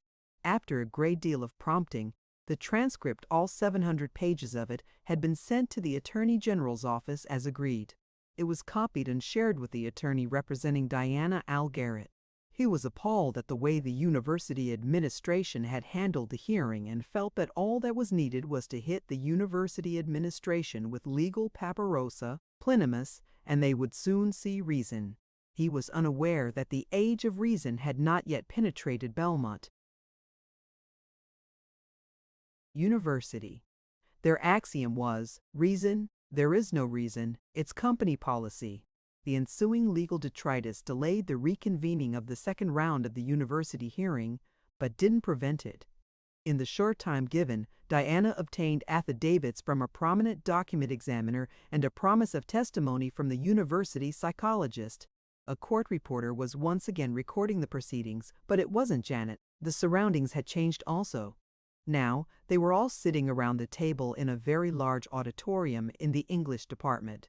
After a great deal of prompting, the transcript, all 700 pages of it, had been sent to the Attorney General's office as agreed. It was copied and shared with the attorney representing Diana Al Garrett. He was appalled at the way the university administration had handled the hearing and felt that all that was needed was to hit the university administration with legal paparosa, plenimus, and they would soon see reason. He was unaware that the age of reason had not yet penetrated Belmont University. Their axiom was, reason, There is no reason. It's company policy. The ensuing legal detritus delayed the reconvening of the second round of the university hearing, but didn't prevent it. In the short time given, Diana obtained affidavits from a prominent document examiner and a promise of testimony from the university psychologist. A court reporter was once again recording the proceedings, but it wasn't Janet. The surroundings had changed also. Now, they were all sitting around the table in a very large auditorium in the English department.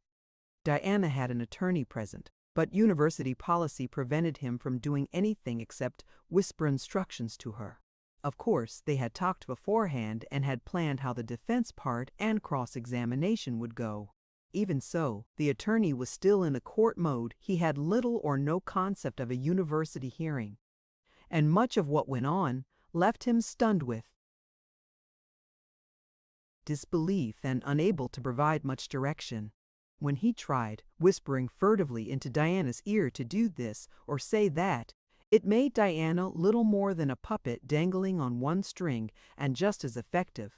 Diana had an attorney present, but university policy prevented him from doing anything except whisper instructions to her. Of course, they had talked beforehand and had planned how the defense part and cross-examination would go. Even so, the attorney was still in the court mode. He had little or no concept of a university hearing, and much of what went on left him stunned with disbelief and unable to provide much direction. When he tried, whispering furtively into Diana's ear to do this or say that, it made Diana little more than a puppet dangling on one string, and just as effective.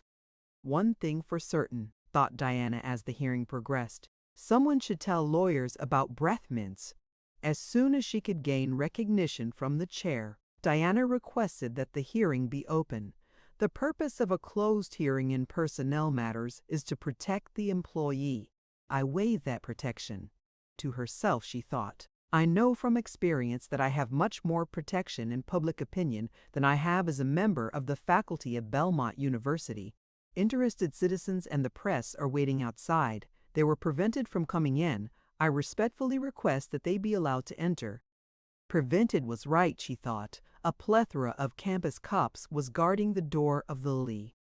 One thing for certain, thought Diana as the hearing progressed. Someone should tell lawyers about breath mints. As soon as she could gain recognition from the chair, Diana requested that the hearing be open. The purpose of a closed hearing in personnel matters is to protect the employee. I waive that protection. To herself she thought, I know from experience that I have much more protection in public opinion than I have as a member of the faculty of Belmont University. Interested citizens and the press are waiting outside. They were prevented from coming in. I respectfully request that they be allowed to enter. Prevented was right, she thought. A plethora of campus cops was guarding the door of the Lee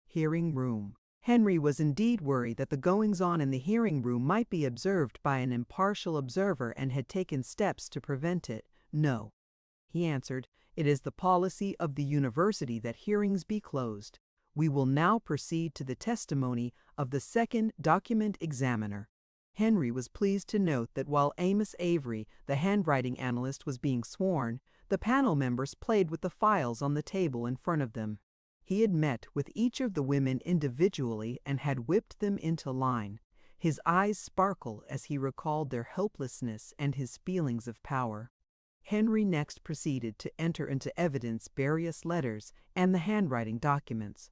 hearing room. Henry was indeed worried that the goings-on in the hearing room might be observed by an impartial observer and had taken steps to prevent it. No, he answered, it is the policy of the university that hearings be closed. We will now proceed to the testimony of the second document examiner. Henry was pleased to note that while Amos Avery, the handwriting analyst, was being sworn, the panel members played with the files on the table in front of them. He had met with each of the women individually and had whipped them into line. His eyes sparkled as he recalled their helplessness and his feelings of power. Henry next proceeded to enter into evidence various letters and the handwriting documents.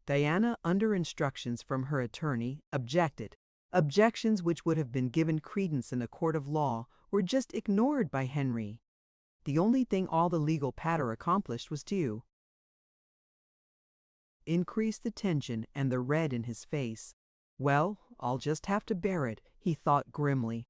Diana, under instructions from her attorney, objected. Objections which would have been given credence in a court of law were just ignored by Henry. The only thing all the legal patter accomplished was to increase the tension and the red in his face. Well, I'll just have to bear it, he thought grimly.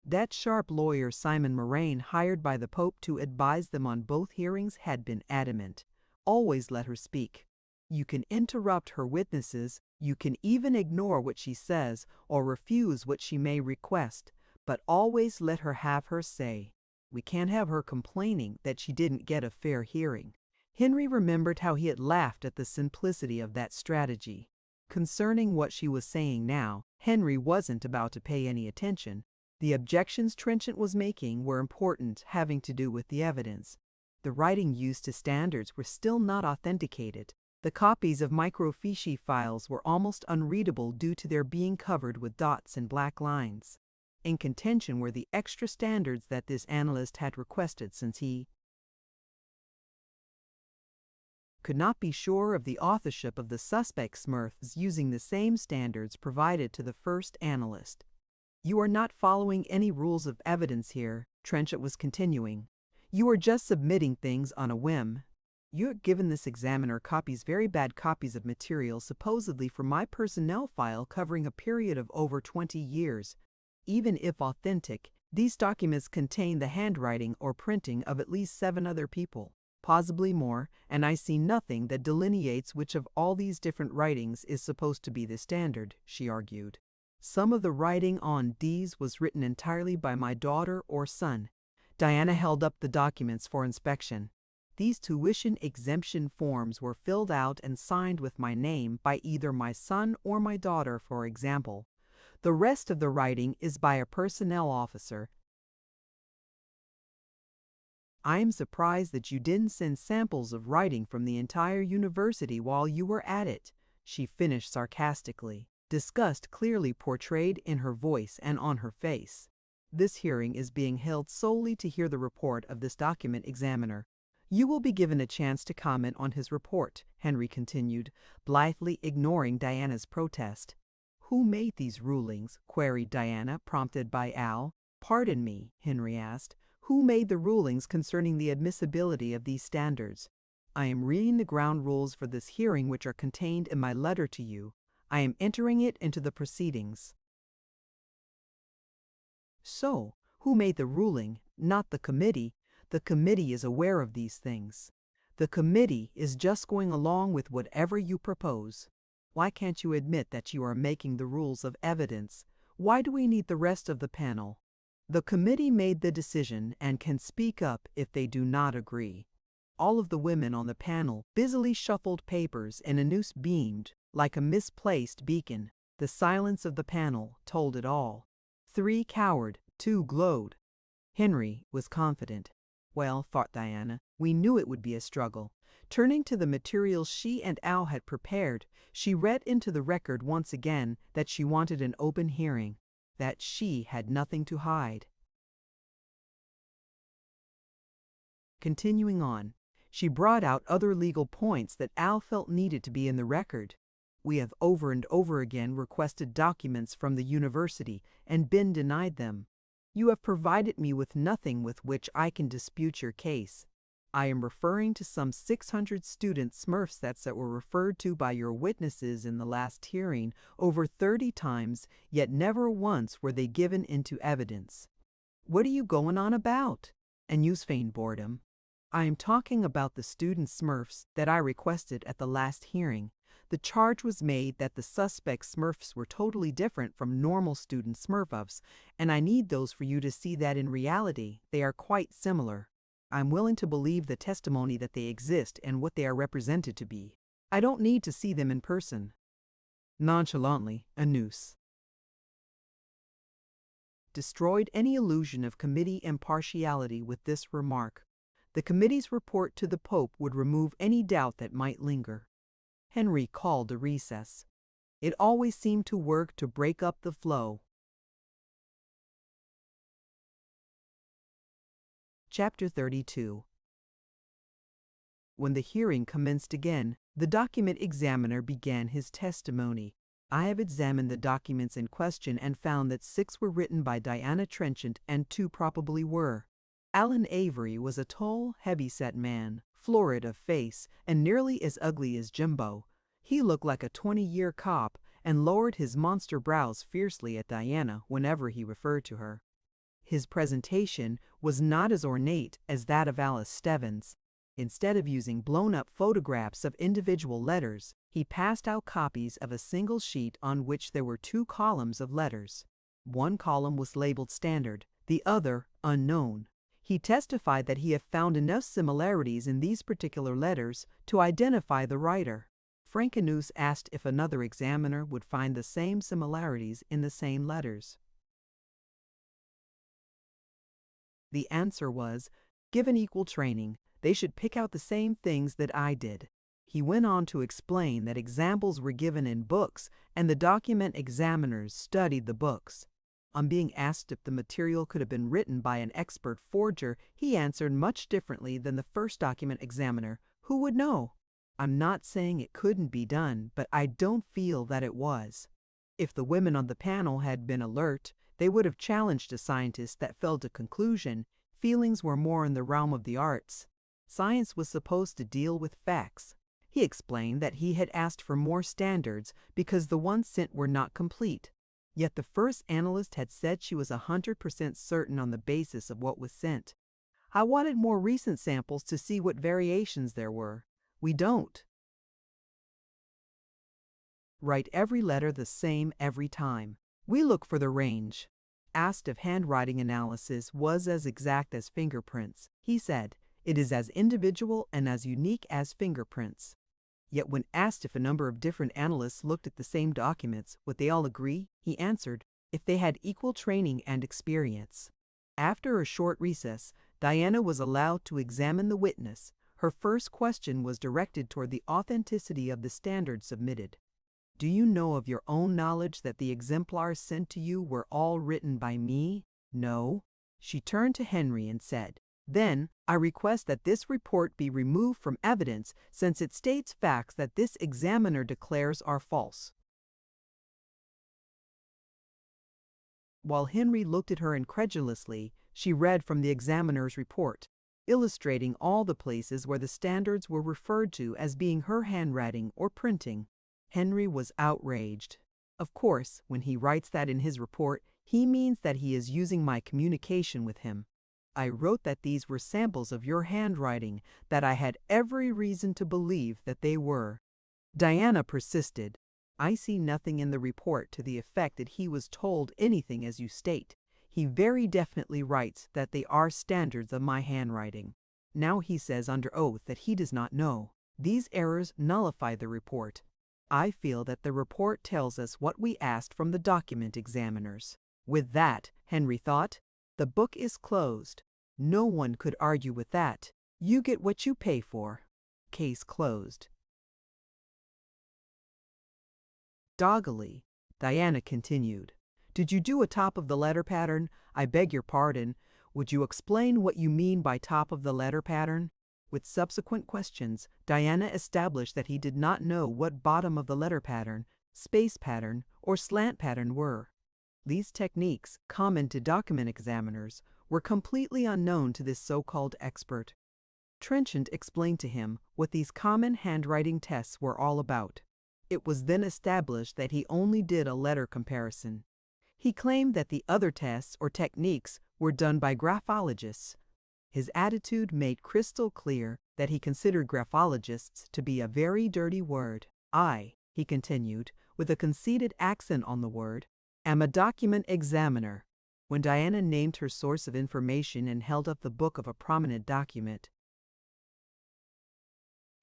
That sharp lawyer Simon Moraine, hired by the Pope to advise them on both hearings, had been adamant. Always let her speak. You can interrupt her witnesses, you can even ignore what she says or refuse what she may request, but always let her have her say. We can't have her complaining that she didn't get a fair hearing. Henry remembered how he had laughed at the simplicity of that strategy. Concerning what she was saying now, Henry wasn't about to pay any attention. The objections Trenchant was making were important, having to do with the evidence. The writing used to standards were still not authenticated. The copies of microfiche files were almost unreadable due to their being covered with dots and black lines. In contention were the extra standards that this analyst had requested, since he could not be sure of the authorship of the suspect Smurfs using the same standards provided to the first analyst. You are not following any rules of evidence here, Trenchant was continuing. You are just submitting things on a whim. You have given this examiner very bad copies of material supposedly from my personnel file covering a period of over 20 years. Even if authentic, these documents contain the handwriting or printing of at least 7 other people, possibly more, and I see nothing that delineates which of all these different writings is supposed to be the standard, she argued. Some of the writing on these was written entirely by my daughter or son. Diana held up the documents for inspection. These tuition exemption forms were filled out and signed with my name by either my son or my daughter, for example. The rest of the writing is by a personnel officer. I am surprised that you didn't send samples of writing from the entire university while you were at it. she finished sarcastically, disgust clearly portrayed in her voice and on her face. This hearing is being held solely to hear the report of this document examiner. You will be given a chance to comment on his report, Henry continued, blithely ignoring Diana's protest. Who made these rulings? Queried Diana, prompted by Al. Pardon me, Henry asked. Who made the rulings concerning the admissibility of these standards? I am reading the ground rules for this hearing which are contained in my letter to you. I am entering it into the proceedings. So, who made the ruling? Not the committee. The committee is aware of these things. The committee is just going along with whatever you propose. Why can't you admit that you are making the rules of evidence? Why do we need the rest of the panel? The committee made the decision and can speak up if they do not agree. All of the women on the panel busily shuffled papers, and a noose beamed like a misplaced beacon. The silence of the panel told it all. 3 cowered, 2 glowed. Henry was confident. Well, thought Diana, we knew it would be a struggle. Turning to the materials she and Al had prepared, she read into the record once again that she wanted an open hearing, that she had nothing to hide. Continuing on, she brought out other legal points that Al felt needed to be in the record. We have over and over again requested documents from the university and been denied them. You have provided me with nothing with which I can dispute your case. I am referring to some 600 student Smurf sets that were referred to by your witnesses in the last hearing over 30 times, yet never once were they given into evidence. What are you going on about? And use feigned boredom. I am talking about the student Smurfs that I requested at the last hearing. The charge was made that the suspect Smurfs were totally different from normal student Smurfs, and I need those for you to see that in reality they are quite similar. I'm willing to believe the testimony that they exist and what they are represented to be. I don't need to see them in person. Nonchalantly, a noose destroyed any illusion of committee impartiality with this remark. The committee's report to the Pope would remove any doubt that might linger. Henry called a recess. It always seemed to work to break up the flow. Chapter 32. When the hearing commenced again, the document examiner began his testimony. I have examined the documents in question and found that 6 were written by Diana Trenchant and 2 probably were. Alan Avery was a tall, heavy-set man, florid of face, and nearly as ugly as Jimbo. He looked like a 20-year cop and lowered his monster brows fiercely at Diana whenever he referred to her. His presentation was not as ornate as that of Alice Stebbins. Instead of using blown-up photographs of individual letters, he passed out copies of a single sheet on which there were 2 columns of letters. One column was labeled Standard, the other Unknown. He testified that he had found enough similarities in these particular letters to identify the writer. Frankenus asked if another examiner would find the same similarities in the same letters. The answer was, given equal training, they should pick out the same things that I did. He went on to explain that examples were given in books and the document examiners studied the books. On being asked if the material could have been written by an expert forger, he answered much differently than the first document examiner. Who would know? I'm not saying it couldn't be done, but I don't feel that it was. If the women on the panel had been alert, they would have challenged a scientist that fell to conclusion feelings were more in the realm of the arts. Science was supposed to deal with facts. He explained that he had asked for more standards because the ones sent were not complete. Yet the first analyst had said she was 100% certain on the basis of what was sent. I wanted more recent samples to see what variations there were. We don't. Write every letter the same every time. We look for the range. Asked if handwriting analysis was as exact as fingerprints, he said, it is as individual and as unique as fingerprints. Yet when asked if a number of different analysts looked at the same documents, would they all agree? He answered, if they had equal training and experience. After a short recess, Diana was allowed to examine the witness. Her first question was directed toward the authenticity of the standards submitted. Do you know of your own knowledge that the exemplars sent to you were all written by me? No. She turned to Henry and said, "Then I request that this report be removed from evidence, since it states facts that this examiner declares are false." While Henry looked at her incredulously, she read from the examiner's report, illustrating all the places where the standards were referred to as being her handwriting or printing. Henry was outraged. Of course, when he writes that in his report, he means that he is using my communication with him. I wrote that these were samples of your handwriting, that I had every reason to believe that they were. Diana persisted. I see nothing in the report to the effect that he was told anything as you state. He very definitely writes that they are standards of my handwriting. Now he says under oath that he does not know. These errors nullify the report. I feel that the report tells us what we asked from the document examiners. With that, Henry thought, the book is closed. No one could argue with that. You get what you pay for. Case closed. Doggily, Diana continued, "Did you do a top of the letter pattern? I beg your pardon. Would you explain what you mean by top of the letter pattern?" With subsequent questions, Diana established that he did not know what bottom of the letter pattern, space pattern, or slant pattern were. These techniques, common to document examiners, were completely unknown to this so-called expert. Trenchant explained to him what these common handwriting tests were all about. It was then established that he only did a letter comparison. He claimed that the other tests or techniques were done by graphologists. His attitude made crystal clear that he considered graphologists to be a very dirty word. "I," he continued, with a conceited accent on the word, "am a document examiner." When Diana named her source of information and held up the book of a prominent document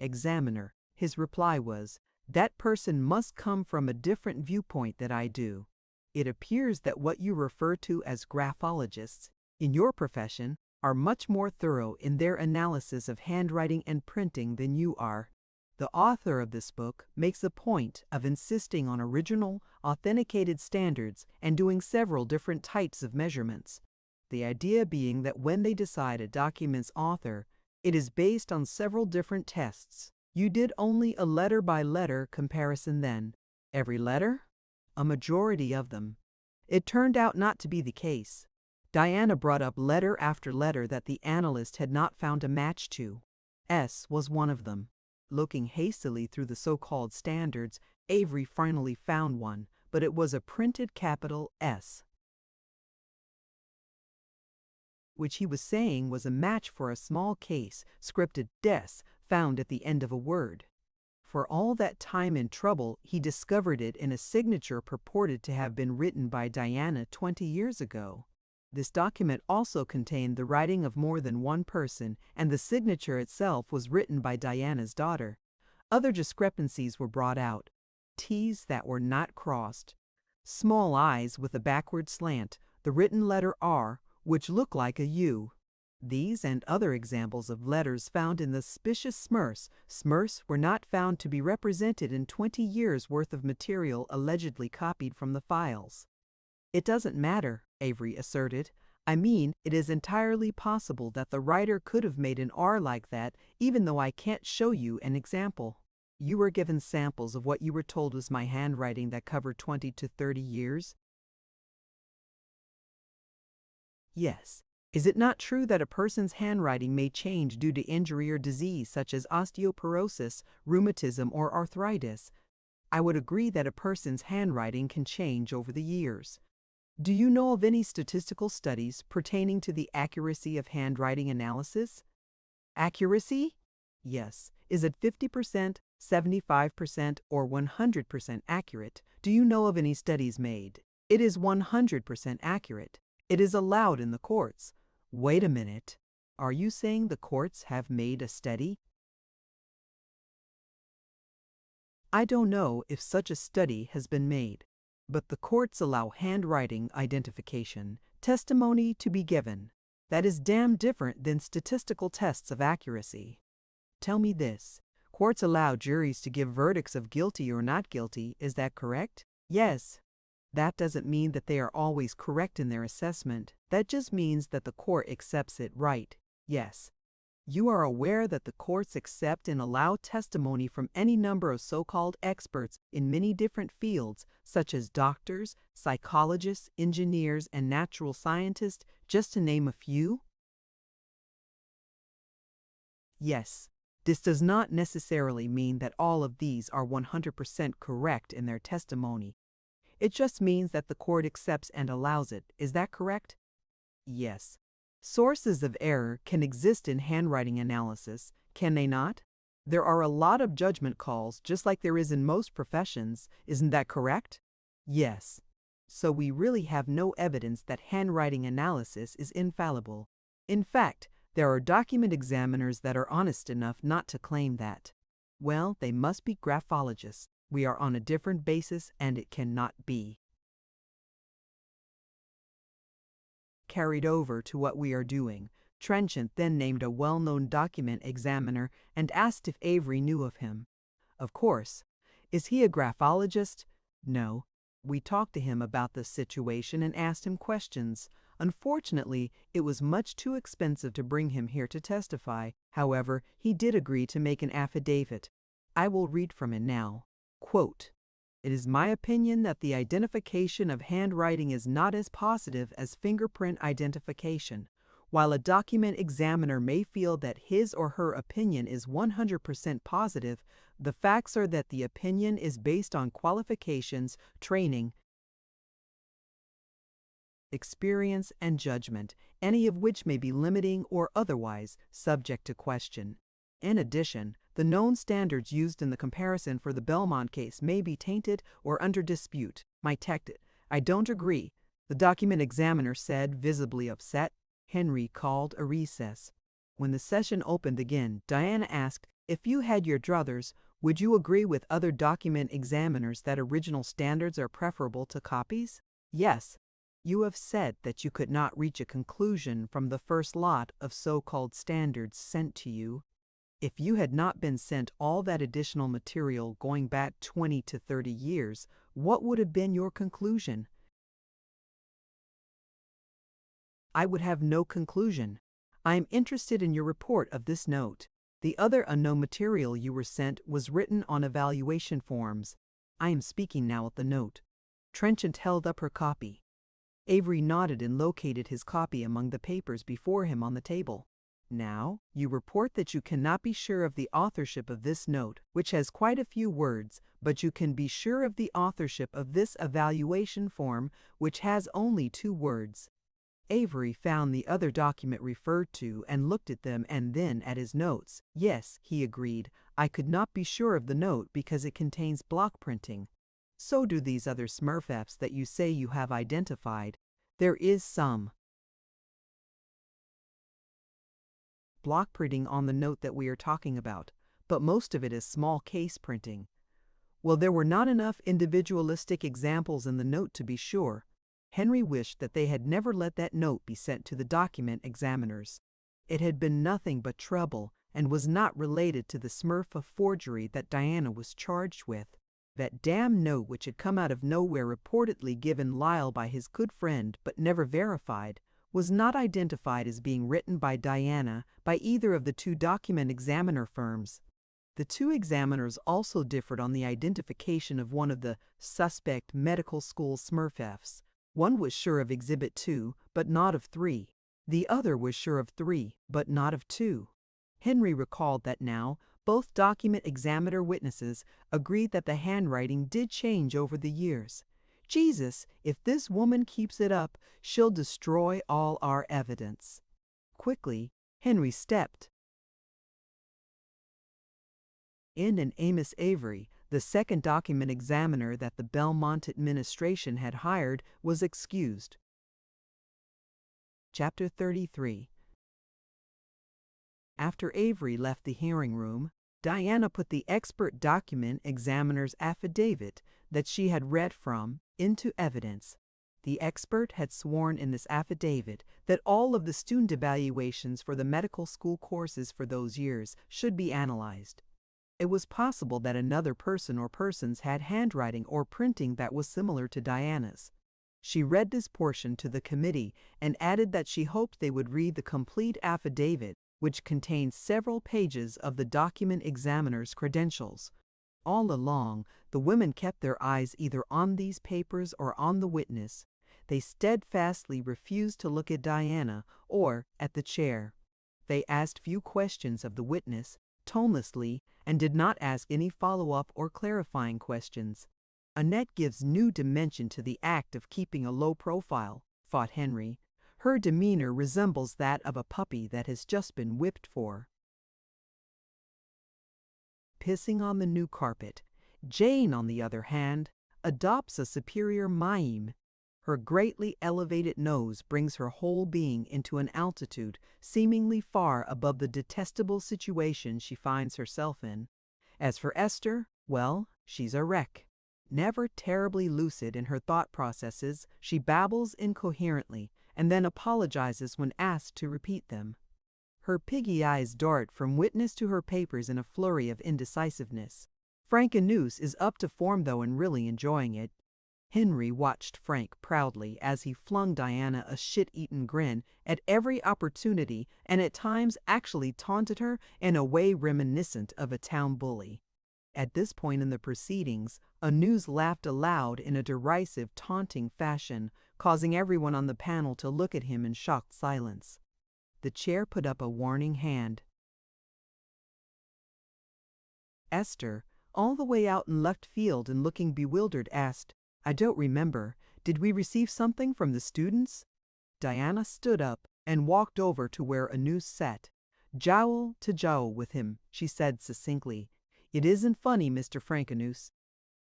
examiner, his reply was, "That person must come from a different viewpoint than I do. It appears that what you refer to as graphologists, in your profession, are much more thorough in their analysis of handwriting and printing than you are. The author of this book makes a point of insisting on original, authenticated standards and doing several different types of measurements. The idea being that when they decide a document's author, it is based on several different tests. You did only a letter-by-letter comparison then. Every letter? A majority of them. It turned out not to be the case. Diana brought up letter after letter that the analyst had not found a match to. S was one of them. Looking hastily through the so-called standards, Avery finally found one, but it was a printed capital S, which he was saying was a match for a small case, scripted des, found at the end of a word. For all that time and trouble, he discovered it in a signature purported to have been written by Diana 20 years ago. This document also contained the writing of more than one person, and the signature itself was written by Diana's daughter. Other discrepancies were brought out. T's that were not crossed. Small i's with a backward slant, the written letter R, which looked like a U. These and other examples of letters found in the suspicious smurse were not found to be represented in 20 years' worth of material allegedly copied from the files. "It doesn't matter," Avery asserted. "I mean, it is entirely possible that the writer could have made an R like that, even though I can't show you an example." "You were given samples of what you were told was my handwriting that covered 20 to 30 years?" "Yes. Is it not true that a person's handwriting may change due to injury or disease such as osteoporosis, rheumatism, or arthritis? I would agree that a person's handwriting can change over the years. Do you know of any statistical studies pertaining to the accuracy of handwriting analysis?" "Accuracy?" "Yes. Is it 50%, 75%, or 100% accurate? Do you know of any studies made?" "It is 100% accurate. It is allowed in the courts." "Wait a minute. Are you saying the courts have made a study?" "I don't know if such a study has been made, but the courts allow handwriting identification, testimony to be given. That is damn different than statistical tests of accuracy. Tell me this. Courts allow juries to give verdicts of guilty or not guilty, is that correct? Yes. That doesn't mean that they are always correct in their assessment. That just means that the court accepts it, right? Yes. You are aware that the courts accept and allow testimony from any number of so-called experts in many different fields, such as doctors, psychologists, engineers, and natural scientists, just to name a few? Yes. This does not necessarily mean that all of these are 100% correct in their testimony. It just means that the court accepts and allows it. Is that correct? Yes. Sources of error can exist in handwriting analysis, can they not? There are a lot of judgment calls, just like there is in most professions. Isn't that correct? Yes. So we really have no evidence that handwriting analysis is infallible. In fact, there are document examiners that are honest enough not to claim that. Well, they must be graphologists. We are on a different basis, and it cannot be carried over to what we are doing. Trenchant then named a well-known document examiner and asked if Avery knew of him. Of course. Is he a graphologist? No. We talked to him about the situation and asked him questions. Unfortunately, it was much too expensive to bring him here to testify. However, he did agree to make an affidavit. I will read from it now. Quote, "It is my opinion that the identification of handwriting is not as positive as fingerprint identification. While a document examiner may feel that his or her opinion is 100% positive, the facts are that the opinion is based on qualifications, training, experience, and judgment, any of which may be limiting or otherwise subject to question. In addition, the known standards used in the comparison for the Belmont case may be tainted or under dispute. I don't agree," the document examiner said, visibly upset. Henry called a recess. When the session opened again, Diana asked, "If you had your druthers, would you agree with other document examiners that original standards are preferable to copies?" "Yes. You have said that you could not reach a conclusion from the first lot of so-called standards sent to you. If you had not been sent all that additional material going back 20 to 30 years, what would have been your conclusion?" "I would have no conclusion. I am interested in your report of this note. The other unknown material you were sent was written on evaluation forms. I am speaking now of the note." Trenchant held up her copy. Avery nodded and located his copy among the papers before him on the table. "Now, you report that you cannot be sure of the authorship of this note, which has quite a few words, but you can be sure of the authorship of this evaluation form, which has only 2 words. Avery found the other document referred to and looked at them and then at his notes. "Yes," he agreed, "I could not be sure of the note because it contains block printing. So do these other smurfs that you say you have identified. There is some block printing on the note that we are talking about, but most of it is small case printing." Well, there were not enough individualistic examples in the note to be sure. Henry wished that they had never let that note be sent to the document examiners. It had been nothing but trouble and was not related to the smurf of forgery that Diana was charged with. That damn note which had come out of nowhere, reportedly given Lyle by his good friend but never verified, was not identified as being written by Diana by either of the 2 document examiner firms. The 2 examiners also differed on the identification of one of the suspect medical school smurfs. One was sure of Exhibit 2, but not of 3. The other was sure of 3, but not of 2. Henry recalled that now, both document examiner witnesses agreed that the handwriting did change over the years. Jesus, if this woman keeps it up, she'll destroy all our evidence. Quickly, Henry stepped in, and Amos Avery, the second document examiner that the Belmont administration had hired, was excused. Chapter 33. After Avery left the hearing room, Diana put the expert document examiner's affidavit that she had read from into evidence. The expert had sworn in this affidavit that all of the student evaluations for the medical school courses for those years should be analyzed. It was possible that another person or persons had handwriting or printing that was similar to Diana's. She read this portion to the committee and added that she hoped they would read the complete affidavit, which contained several pages of the document examiner's credentials. All along, the women kept their eyes either on these papers or on the witness. They steadfastly refused to look at Diana or at the chair. They asked few questions of the witness, tonelessly, and did not ask any follow-up or clarifying questions. Annette gives new dimension to the act of keeping a low profile, thought Henry. Her demeanor resembles that of a puppy that has just been whipped for. Pissing on the new carpet. Jane, on the other hand, adopts a superior mime. Her greatly elevated nose brings her whole being into an altitude seemingly far above the detestable situation she finds herself in. As for Esther, well, she's a wreck. Never terribly lucid in her thought processes, she babbles incoherently and then apologizes when asked to repeat them. Her piggy eyes dart from witness to her papers in a flurry of indecisiveness. Frankenus is up to form though and really enjoying it. Henry watched Frank proudly as he flung Diana a shit-eaten grin at every opportunity and at times actually taunted her in a way reminiscent of a town bully. At this point in the proceedings, Anus laughed aloud in a derisive, taunting fashion, causing everyone on the panel to look at him in shocked silence. The chair put up a warning hand. Esther, all the way out in left field and looking bewildered, asked, "I don't remember. Did we receive something from the students?" Diana stood up and walked over to where Anus sat. "Jowl to jowl with him," she said succinctly. "It isn't funny, Mr. Frankenus."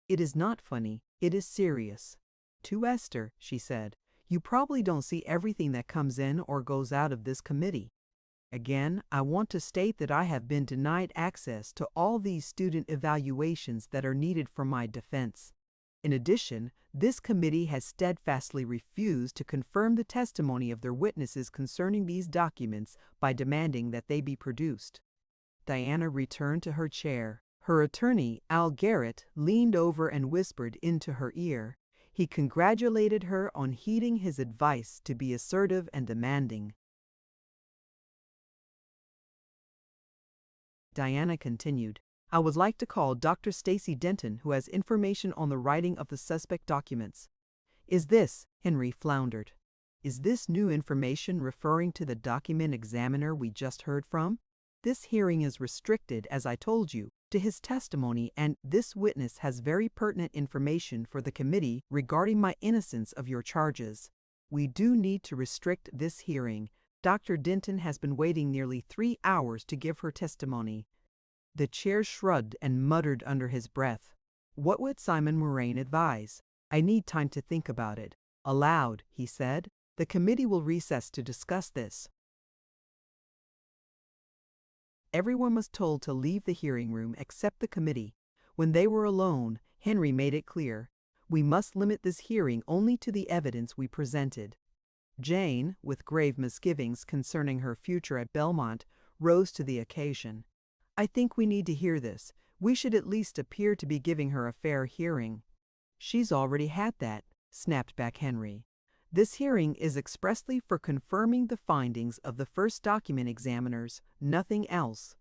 "It is not funny. It is serious." To Esther, she said, "You probably don't see everything that comes in or goes out of this committee. Again, I want to state that I have been denied access to all these student evaluations that are needed for my defense. In addition, this committee has steadfastly refused to confirm the testimony of their witnesses concerning these documents by demanding that they be produced." Diana returned to her chair. Her attorney, Al Garrett, leaned over and whispered into her ear. He congratulated her on heeding his advice to be assertive and demanding. Diana continued, "I would like to call Dr. Stacy Denton, who has information on the writing of the suspect documents." "Is this," Henry floundered, "is this new information referring to the document examiner we just heard from? This hearing is restricted, as I told you, to his testimony, and this witness has very pertinent information for the committee regarding my innocence of your charges. We do need to restrict this hearing. Dr. Denton has been waiting nearly 3 hours to give her testimony." The chair shrugged and muttered under his breath. "What would Simon Moraine advise? I need time to think about it." Aloud, he said, "The committee will recess to discuss this." Everyone was told to leave the hearing room except the committee. When they were alone, Henry made it clear, "We must limit this hearing only to the evidence we presented." Jane, with grave misgivings concerning her future at Belmont, rose to the occasion. "I think we need to hear this. We should at least appear to be giving her a fair hearing." "She's already had that," snapped back Henry. "This hearing is expressly for confirming the findings of the first document examiners, nothing else."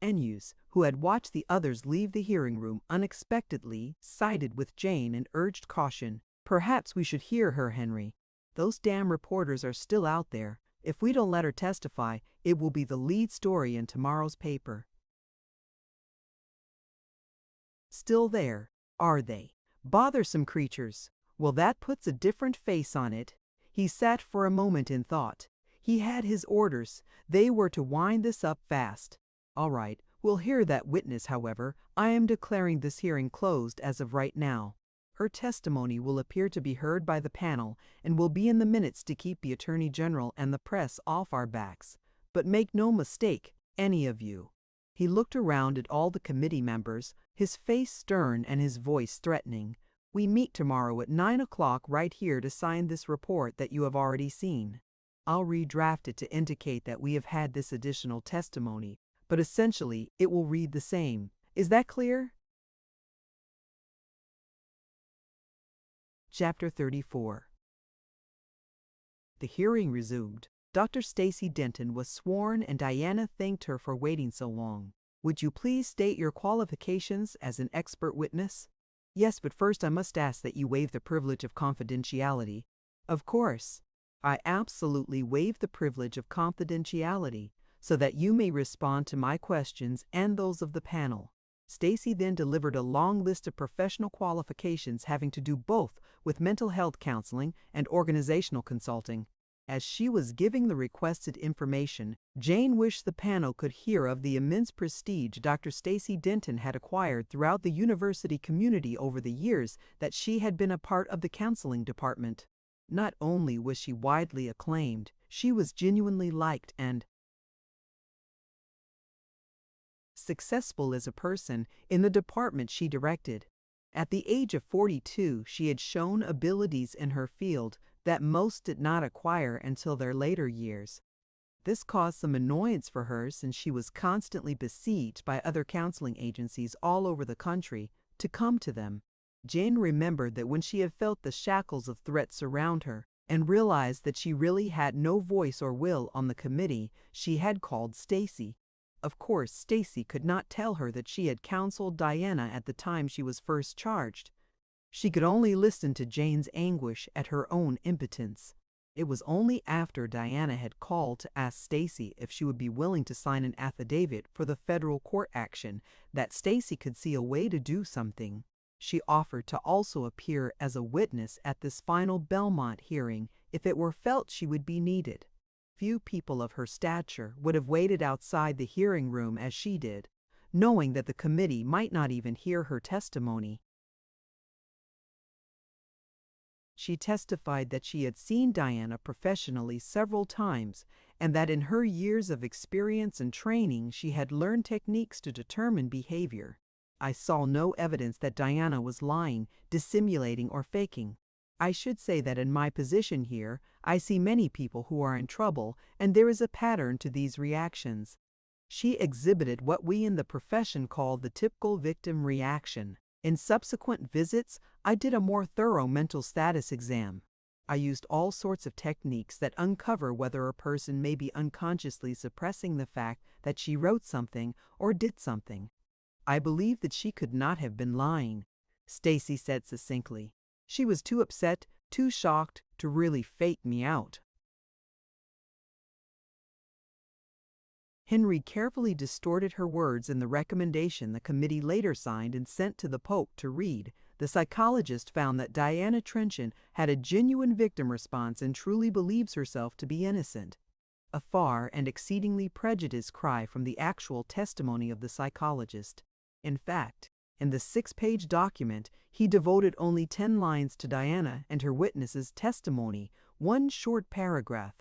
Anus, who had watched the others leave the hearing room unexpectedly, sided with Jane and urged caution. "Perhaps we should hear her, Henry. Those damn reporters are still out there. If we don't let her testify, it will be the lead story in tomorrow's paper." Still there, are they? Bothersome creatures. Well, that puts a different face on it. He sat for a moment in thought. He had his orders. They were to wind this up fast. "All right, we'll hear that witness, however. I am declaring this hearing closed as of right now. Her testimony will appear to be heard by the panel and will be in the minutes to keep the Attorney General and the press off our backs. But make no mistake, any of you." He looked around at all the committee members, his face stern and his voice threatening. "We meet tomorrow at 9 o'clock right here to sign this report that you have already seen. I'll redraft it to indicate that we have had this additional testimony, but essentially it will read the same. Is that clear? Chapter 34. The hearing resumed. Dr. Stacy Denton was sworn and Diana thanked her for waiting so long. Would you please state your qualifications as an expert witness? Yes, but first I must ask that you waive the privilege of confidentiality. Of course. I absolutely waive the privilege of confidentiality so that you may respond to my questions and those of the panel. Stacy then delivered a long list of professional qualifications having to do both with mental health counseling and organizational consulting. As she was giving the requested information, Jane wished the panel could hear of the immense prestige Dr. Stacy Denton had acquired throughout the university community over the years that she had been a part of the counseling department. Not only was she widely acclaimed, she was genuinely liked and successful as a person in the department she directed. At the age of 42, she had shown abilities in her field that most did not acquire until their later years. This caused some annoyance for her since she was constantly besieged by other counseling agencies all over the country to come to them. Jane remembered that when she had felt the shackles of threats surround her and realized that she really had no voice or will on the committee, she had called Stacy. Of course, Stacy could not tell her that she had counseled Diana at the time she was first charged. She could only listen to Jane's anguish at her own impotence. It was only after Diana had called to ask Stacy if she would be willing to sign an affidavit for the federal court action that Stacy could see a way to do something. She offered to also appear as a witness at this final Belmont hearing if it were felt she would be needed. Few people of her stature would have waited outside the hearing room as she did, knowing that the committee might not even hear her testimony. She testified that she had seen Diana professionally several times and that in her years of experience and training she had learned techniques to determine behavior. I saw no evidence that Diana was lying, dissimulating, or faking. I should say that in my position here, I see many people who are in trouble, and there is a pattern to these reactions. She exhibited what we in the profession call the typical victim reaction. In subsequent visits, I did a more thorough mental status exam. I used all sorts of techniques that uncover whether a person may be unconsciously suppressing the fact that she wrote something or did something. I believe that she could not have been lying, Stacy said succinctly. She was too upset, too shocked to really fake me out. Henry carefully distorted her words in the recommendation the committee later signed and sent to the Pope to read. The psychologist found that Diana Trenchant had a genuine victim response and truly believes herself to be innocent. A far and exceedingly prejudiced cry from the actual testimony of the psychologist. In fact, in the 6-page document, he devoted only 10 lines to Diana and her witness's testimony, one short paragraph.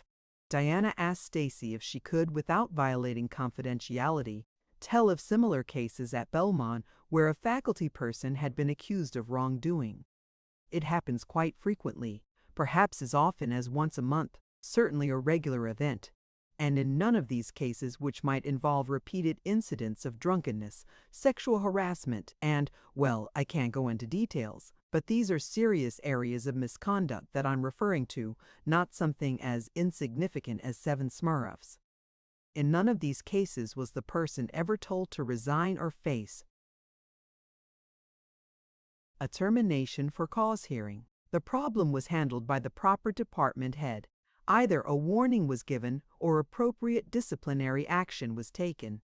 Diana asked Stacy if she could, without violating confidentiality, tell of similar cases at Belmont where a faculty person had been accused of wrongdoing. It happens quite frequently, perhaps as often as once a month, certainly a regular event. And in none of these cases which might involve repeated incidents of drunkenness, sexual harassment, and, well, I can't go into details, but these are serious areas of misconduct that I'm referring to, not something as insignificant as 7 Smurfs. In none of these cases was the person ever told to resign or face a termination for cause hearing. The problem was handled by the proper department head. Either a warning was given or appropriate disciplinary action was taken.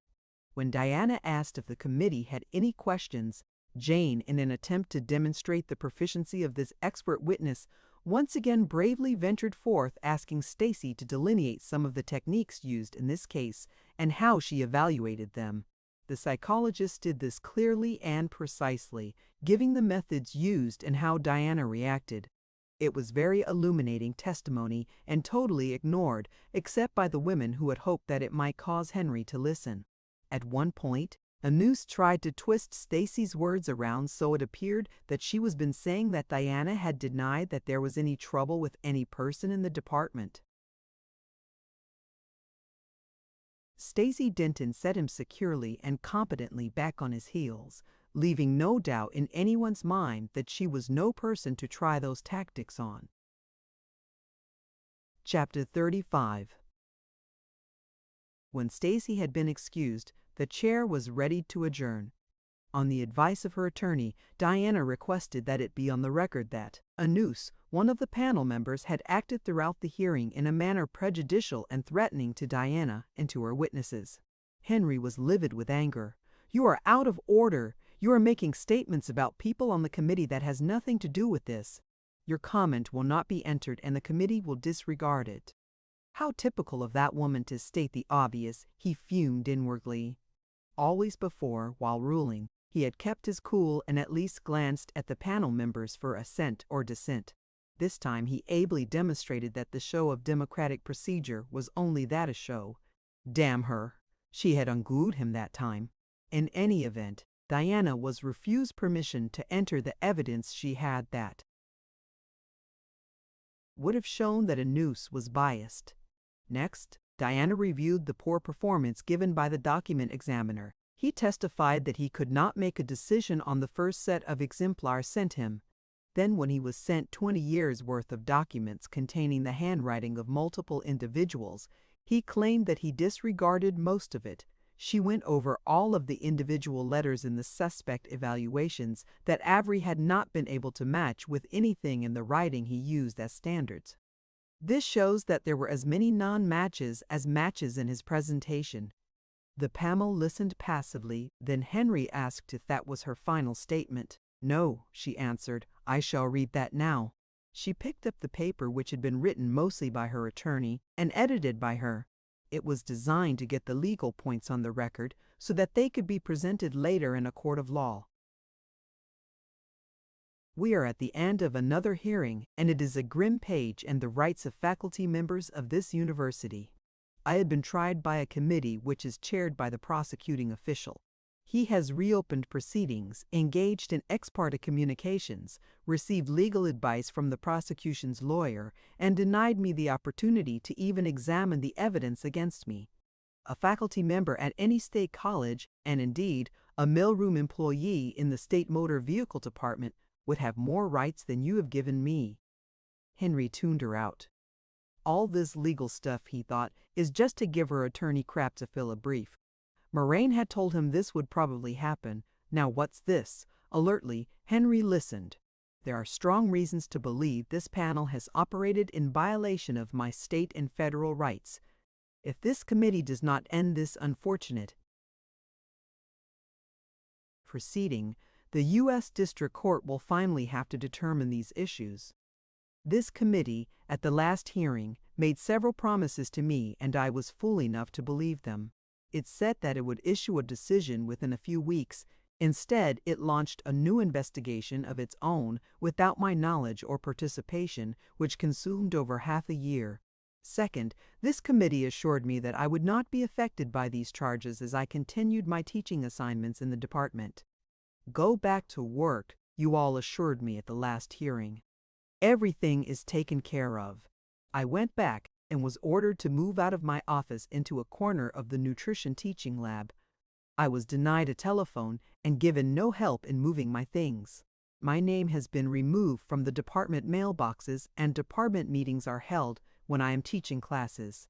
When Diana asked if the committee had any questions, Jane, in an attempt to demonstrate the proficiency of this expert witness, once again bravely ventured forth, asking Stacy to delineate some of the techniques used in this case and how she evaluated them. The psychologist did this clearly and precisely, giving the methods used and how Diana reacted. It was very illuminating testimony and totally ignored, except by the women who had hoped that it might cause Henry to listen. At one point, a noose tried to twist Stacy's words around so it appeared that she was been saying that Diana had denied that there was any trouble with any person in the department. Stacy Denton set him securely and competently back on his heels, leaving no doubt in anyone's mind that she was no person to try those tactics on. Chapter 35. When Stacy had been excused, the chair was ready to adjourn. On the advice of her attorney, Diana requested that it be on the record that Anus, one of the panel members, had acted throughout the hearing in a manner prejudicial and threatening to Diana and to her witnesses. Henry was livid with anger. "You are out of order. You are making statements about people on the committee that has nothing to do with this. Your comment will not be entered and the committee will disregard it." How typical of that woman to state the obvious, he fumed inwardly. Always before, while ruling, he had kept his cool and at least glanced at the panel members for assent or dissent. This time he ably demonstrated that the show of democratic procedure was only that, a show. Damn her! She had unglued him that time. In any event, Diana was refused permission to enter the evidence she had that would have shown that Anus was biased. Next, Diana reviewed the poor performance given by the document examiner. He testified that he could not make a decision on the first set of exemplars sent him. Then, when he was sent 20 years' worth of documents containing the handwriting of multiple individuals, he claimed that he disregarded most of it. She went over all of the individual letters in the suspect evaluations that Avery had not been able to match with anything in the writing he used as standards. This shows that there were as many non-matches as matches in his presentation. The panel listened passively, then Henry asked if that was her final statement. "No," she answered, "I shall read that now." She picked up the paper, which had been written mostly by her attorney and edited by her. It was designed to get the legal points on the record so that they could be presented later in a court of law. We are at the end of another hearing, and it is a grim page in the rights of faculty members of this university. I had been tried by a committee which is chaired by the prosecuting official. He has reopened proceedings, engaged in ex parte communications, received legal advice from the prosecution's lawyer, and denied me the opportunity to even examine the evidence against me. A faculty member at any state college, and indeed a mailroom employee in the state motor vehicle department, would have more rights than you have given me. Henry tuned her out. All this legal stuff, he thought, is just to give her attorney crap to fill a brief. Moraine had told him this would probably happen. Now what's this? Alertly, Henry listened. There are strong reasons to believe this panel has operated in violation of my state and federal rights. If this committee does not end this unfortunate proceeding, the U.S. District Court will finally have to determine these issues. This committee, at the last hearing, made several promises to me, and I was fool enough to believe them. It said that it would issue a decision within a few weeks. Instead, it launched a new investigation of its own without my knowledge or participation, which consumed over half a year. Second, this committee assured me that I would not be affected by these charges as I continued my teaching assignments in the department. Go back to work, you all assured me at the last hearing. Everything is taken care of. I went back and was ordered to move out of my office into a corner of the nutrition teaching lab. I was denied a telephone and given no help in moving my things. My name has been removed from the department mailboxes, and department meetings are held when I am teaching classes.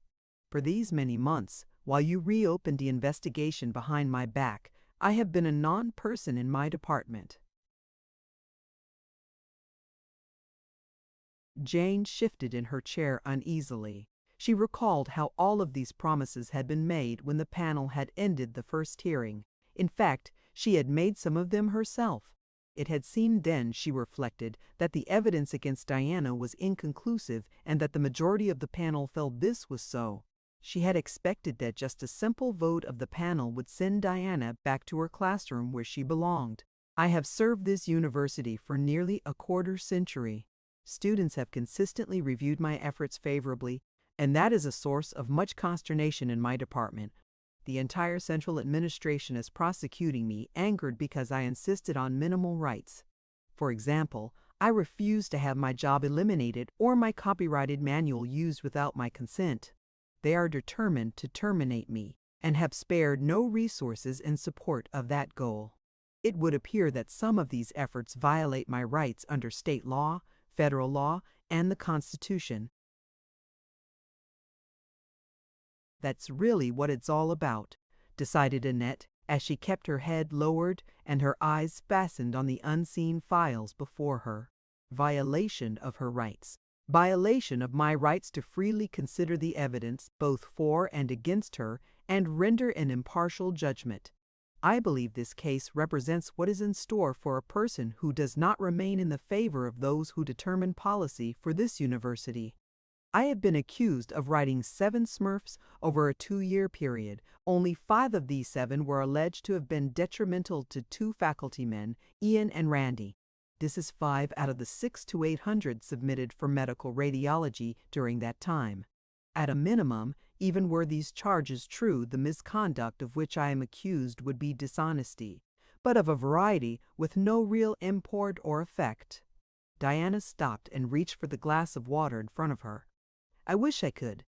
For these many months, while you reopened the investigation behind my back, I have been a non-person in my department. Jane shifted in her chair uneasily. She recalled how all of these promises had been made when the panel had ended the first hearing. In fact, she had made some of them herself. It had seemed then, she reflected, that the evidence against Diana was inconclusive and that the majority of the panel felt this was so. She had expected that just a simple vote of the panel would send Diana back to her classroom where she belonged. I have served this university for nearly a quarter century. Students have consistently reviewed my efforts favorably, and that is a source of much consternation in my department. The entire central administration is prosecuting me, angered because I insisted on minimal rights. For example, I refused to have my job eliminated or my copyrighted manual used without my consent. They are determined to terminate me. and have spared no resources in support of that goal. It would appear that some of these efforts violate my rights under state law, federal law, and the Constitution. That's really what it's all about, decided Annette, as she kept her head lowered and her eyes fastened on the unseen files before her. Violation of her rights. Violation of my rights to freely consider the evidence both for and against her and render an impartial judgment. I believe this case represents what is in store for a person who does not remain in the favor of those who determine policy for this university. I have been accused of writing 7 Smurfs over a 2-year period. Only 5 of these 7 were alleged to have been detrimental to 2 faculty men, Ian and Randy. This is 5 out of the 600 to 800 submitted for medical radiology during that time. At a minimum, even were these charges true, the misconduct of which I am accused would be dishonesty, but of a variety with no real import or effect. Diana stopped and reached for the glass of water in front of her. I wish I could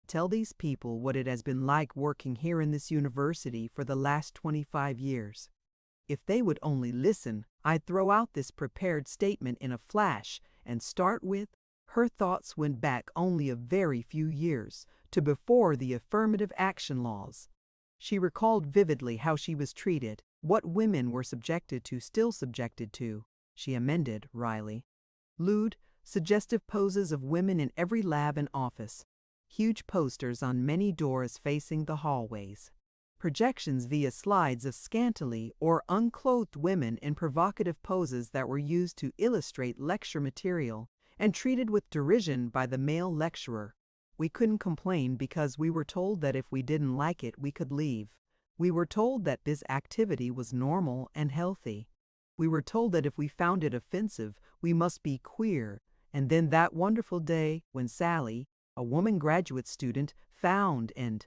tell these people what it has been like working here in this university for the last 25 years. If they would only listen, I'd throw out this prepared statement in a flash and start with, her thoughts went back only a very few years, to before the affirmative action laws. She recalled vividly how she was treated, what women were still subjected to. She amended wryly. Lewd, suggestive poses of women in every lab and office. Huge posters on many doors facing the hallways. Projections via slides of scantily or unclothed women in provocative poses that were used to illustrate lecture material and treated with derision by the male lecturer. We couldn't complain because we were told that if we didn't like it, we could leave. We were told that this activity was normal and healthy. We were told that if we found it offensive, we must be queer. And then that wonderful day when Sally, a woman graduate student, found and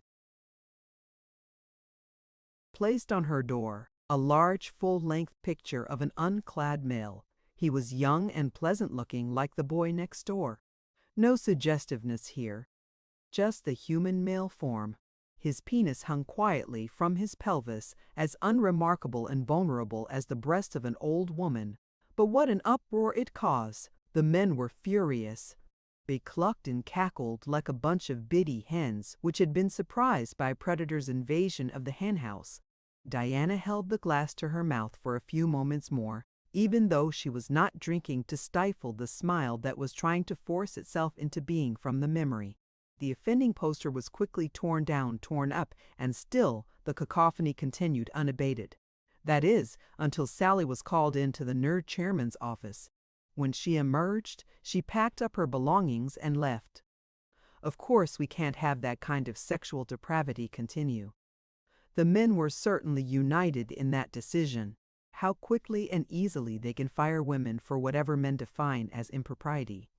placed on her door a large full-length picture of an unclad male. He was young and pleasant-looking like the boy next door. No suggestiveness here, just the human male form. His penis hung quietly from his pelvis, as unremarkable and vulnerable as the breast of an old woman. But what an uproar it caused! The men were furious. They clucked and cackled like a bunch of biddy hens which had been surprised by a predator's invasion of the henhouse. Diana held the glass to her mouth for a few moments more, even though she was not drinking to stifle the smile that was trying to force itself into being from the memory. The offending poster was quickly torn down, torn up, and still the cacophony continued unabated. That is, until Sally was called into the nerd chairman's office. When she emerged, she packed up her belongings and left. Of course, we can't have that kind of sexual depravity continue. The men were certainly united in that decision. How quickly and easily they can fire women for whatever men define as impropriety.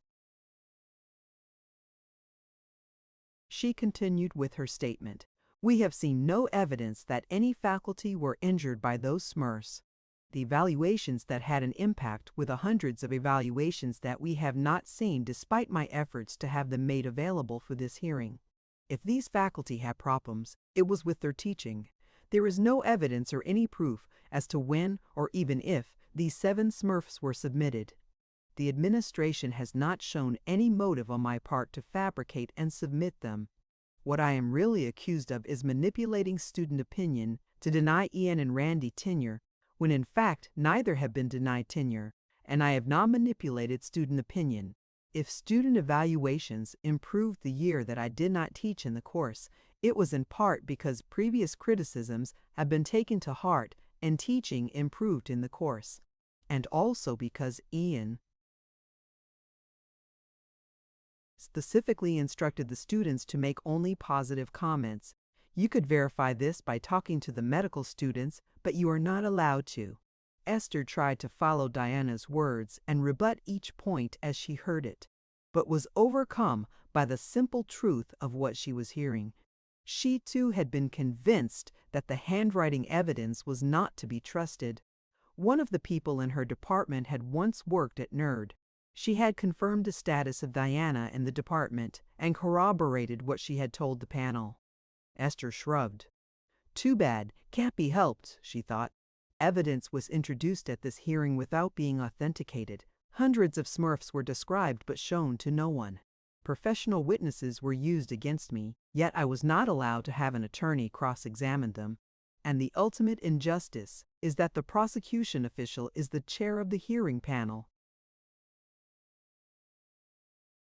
She continued with her statement. We have seen no evidence that any faculty were injured by those Smurfs. The evaluations that had an impact were the hundreds of evaluations that we have not seen despite my efforts to have them made available for this hearing. If these faculty had problems, it was with their teaching. There is no evidence or any proof as to when or even if these 7 Smurfs were submitted. The administration has not shown any motive on my part to fabricate and submit them. What I am really accused of is manipulating student opinion to deny Ian and Randy tenure, when in fact neither have been denied tenure, and I have not manipulated student opinion. If student evaluations improved the year that I did not teach in the course, it was in part because previous criticisms have been taken to heart and teaching improved in the course, and also because Ian specifically instructed the students to make only positive comments. You could verify this by talking to the medical students, but you are not allowed to. Esther tried to follow Diana's words and rebut each point as she heard it, but was overcome by the simple truth of what she was hearing. She too had been convinced that the handwriting evidence was not to be trusted. One of the people in her department had once worked at NERD. She had confirmed the status of Diana in the department and corroborated what she had told the panel. Esther shrugged. Too bad, can't be helped, she thought. Evidence was introduced at this hearing without being authenticated. Hundreds of Smurfs were described but shown to no one. Professional witnesses were used against me, yet I was not allowed to have an attorney cross-examine them. And the ultimate injustice is that the prosecution official is the chair of the hearing panel.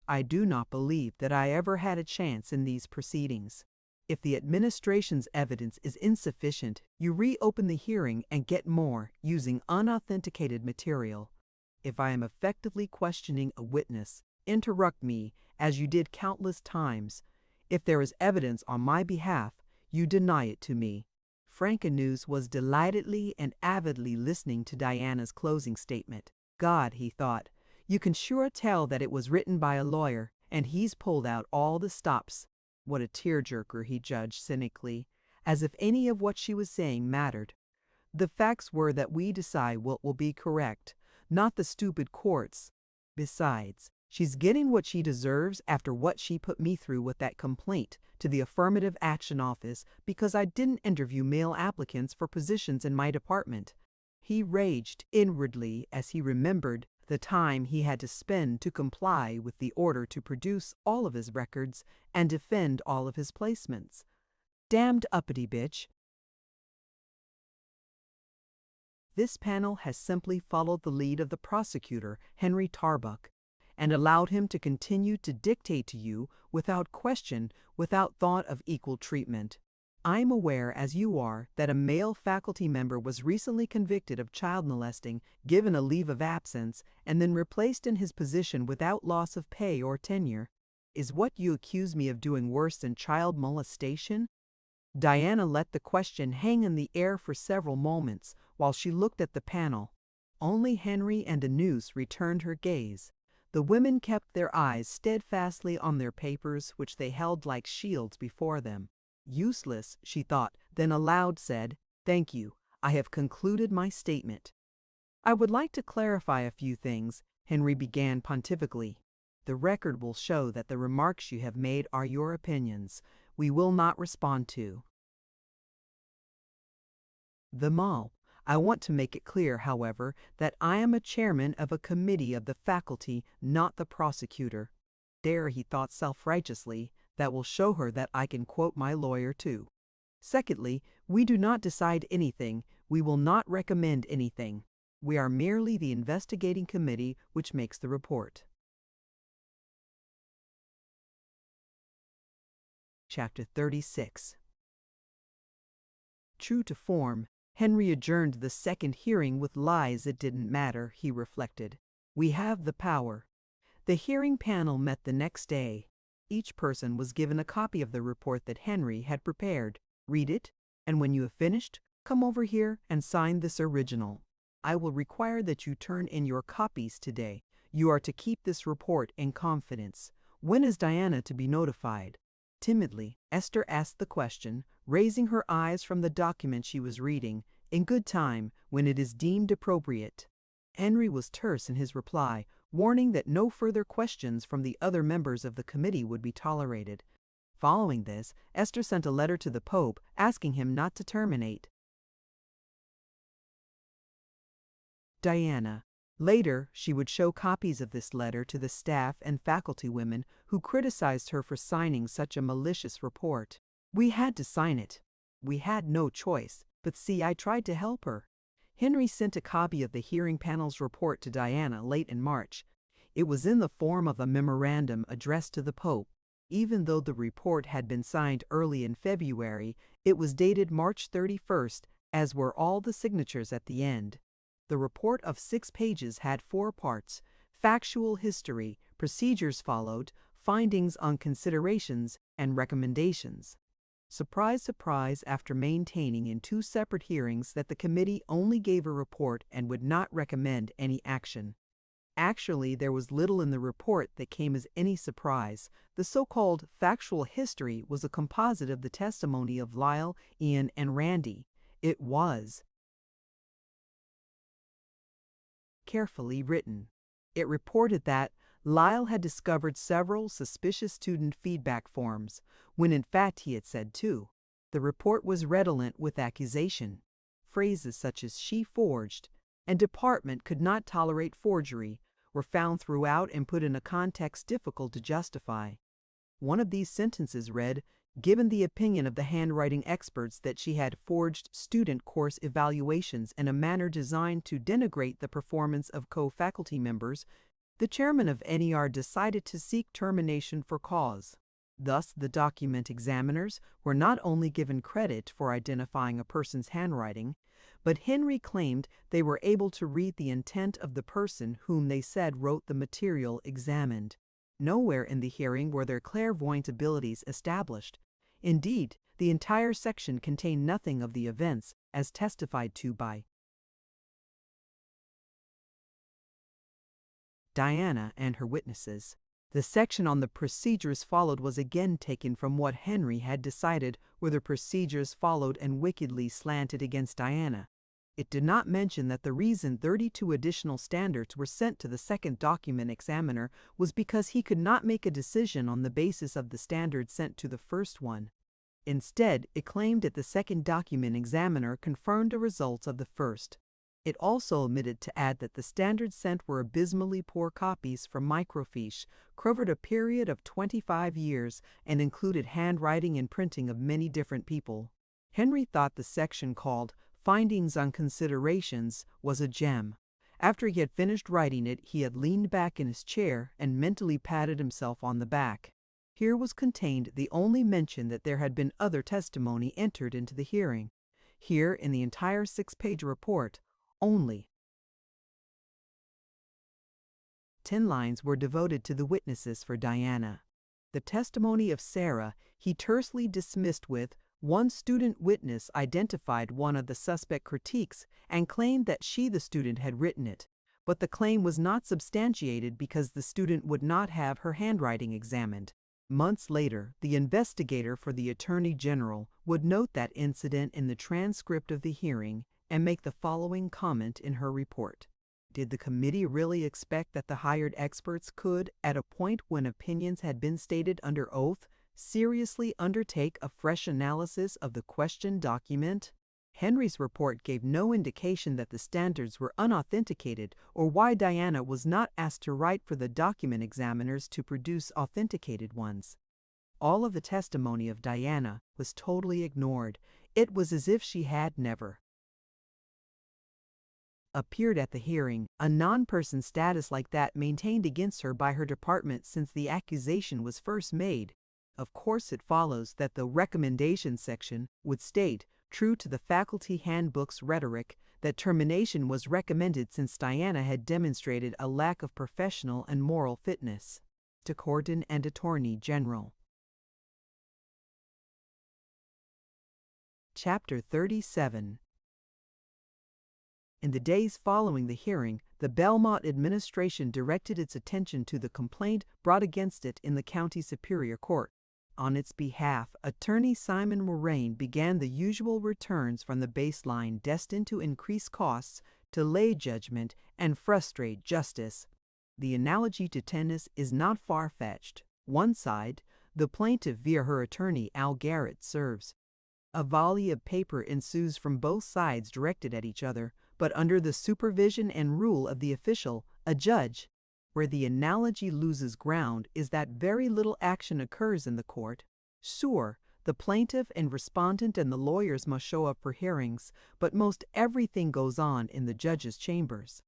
I do not believe that I ever had a chance in these proceedings. If the administration's evidence is insufficient, you reopen the hearing and get more using unauthenticated material. If I am effectively questioning a witness, interrupt me as you did countless times. If there is evidence on my behalf, you deny it to me. Frankennews was delightedly and avidly listening to Diana's closing statement. God, he thought, you can sure tell that it was written by a lawyer, and he's pulled out all the stops. What a tearjerker, he judged cynically, as if any of what she was saying mattered. The facts were that we decide what will be correct, not the stupid courts. Besides, she's getting what she deserves after what she put me through with that complaint to the Affirmative Action Office because I didn't interview male applicants for positions in my department. He raged inwardly as he remembered the time he had to spend to comply with the order to produce all of his records and defend all of his placements. Damned uppity bitch. This panel has simply followed the lead of the prosecutor, Henry Tarbuck, and allowed him to continue to dictate to you without question, without thought of equal treatment. I'm aware, as you are, that a male faculty member was recently convicted of child molesting, given a leave of absence, and then replaced in his position without loss of pay or tenure. Is what you accuse me of doing worse than child molestation? Diana let the question hang in the air for several moments while she looked at the panel. Only Henry and Anus returned her gaze. The women kept their eyes steadfastly on their papers, which they held like shields before them. Useless, she thought, then aloud said, "Thank you. I have concluded my statement." "I would like to clarify a few things," Henry began pontifically. "The record will show that the remarks you have made are your opinions. We will not respond to them all. I want to make it clear, however, that I am a chairman of a committee of the faculty, not the prosecutor." There, he thought self-righteously, that will show her that I can quote my lawyer too. "Secondly, we do not decide anything. We will not recommend anything. We are merely the investigating committee which makes the report." Chapter 36. True to form, Henry adjourned the second hearing with lies that didn't matter, he reflected. We have the power. The hearing panel met the next day. Each person was given a copy of the report that Henry had prepared. Read it, and when you have finished, come over here and sign this original. I will require that you turn in your copies today. You are to keep this report in confidence. When is Diana to be notified? Timidly, Esther asked the question, raising her eyes from the document she was reading. In good time, when it is deemed appropriate. Henry was terse in his reply, warning that no further questions from the other members of the committee would be tolerated. Following this, Esther sent a letter to the Pope asking him not to terminate Diana. Later, she would show copies of this letter to the staff and faculty women who criticized her for signing such a malicious report. We had to sign it. We had no choice, but see, I tried to help her. Henry sent a copy of the hearing panel's report to Diana late in March. It was in the form of a memorandum addressed to the Pope. Even though the report had been signed early in February, it was dated March 31st, as were all the signatures at the end. The report of 6 pages had 4 parts: factual history, procedures followed, findings on considerations, and recommendations. Surprise, surprise, after maintaining in 2 separate hearings that the committee only gave a report and would not recommend any action. Actually, there was little in the report that came as any surprise. The so-called factual history was a composite of the testimony of Lyle, Ian, and Randy. It was carefully written. It reported that Lyle had discovered several suspicious student feedback forms, when in fact he had said 2. The report was redolent with accusation. Phrases such as "she forged" and "department could not tolerate forgery" were found throughout and put in a context difficult to justify. One of these sentences read, "Given the opinion of the handwriting experts that she had forged student course evaluations in a manner designed to denigrate the performance of co-faculty members, the chairman of NER decided to seek termination for cause." Thus, the document examiners were not only given credit for identifying a person's handwriting, but Henry claimed they were able to read the intent of the person whom they said wrote the material examined. Nowhere in the hearing were their clairvoyant abilities established. Indeed, the entire section contained nothing of the events as testified to by Diana and her witnesses. The section on the procedures followed was again taken from what Henry had decided were the procedures followed and wickedly slanted against Diana. It did not mention that the reason 32 additional standards were sent to the second document examiner was because he could not make a decision on the basis of the standards sent to the first one. Instead, it claimed that the second document examiner confirmed the results of the first. It also omitted to add that the standards sent were abysmally poor copies from microfiche, covered a period of 25 years, and included handwriting and printing of many different people. Henry thought the section called "Findings on Considerations" was a gem. After he had finished writing it, he had leaned back in his chair and mentally patted himself on the back. Here was contained the only mention that there had been other testimony entered into the hearing. Here, in the entire 6-page report, only 10 lines were devoted to the witnesses for Diana. The testimony of Sarah he tersely dismissed with, "One student witness identified one of the suspect critiques and claimed that she, the student, had written it, but the claim was not substantiated because the student would not have her handwriting examined." Months later, the investigator for the Attorney General would note that incident in the transcript of the hearing and make the following comment in her report. Did the committee really expect that the hired experts could, at a point when opinions had been stated under oath, seriously undertake a fresh analysis of the questioned document? Henry's report gave no indication that the standards were unauthenticated or why Diana was not asked to write for the document examiners to produce authenticated ones. All of the testimony of Diana was totally ignored. It was as if she had never appeared at the hearing, a non-person status like that maintained against her by her department since the accusation was first made. Of course, it follows that the recommendation section would state, true to the faculty handbook's rhetoric, that termination was recommended since Diana had demonstrated a lack of professional and moral fitness. To Corden and Attorney General. Chapter 37. In the days following the hearing, the Belmont administration directed its attention to the complaint brought against it in the County Superior Court. On its behalf, Attorney Simon Moraine began the usual returns from the baseline destined to increase costs, delay judgment, and frustrate justice. The analogy to tennis is not far-fetched. One side, the plaintiff via her attorney Al Garrett, serves. A volley of paper ensues from both sides directed at each other, but under the supervision and rule of the official, a judge. Where the analogy loses ground is that very little action occurs in the court. Sure, the plaintiff and respondent and the lawyers must show up for hearings, but most everything goes on in the judge's chambers.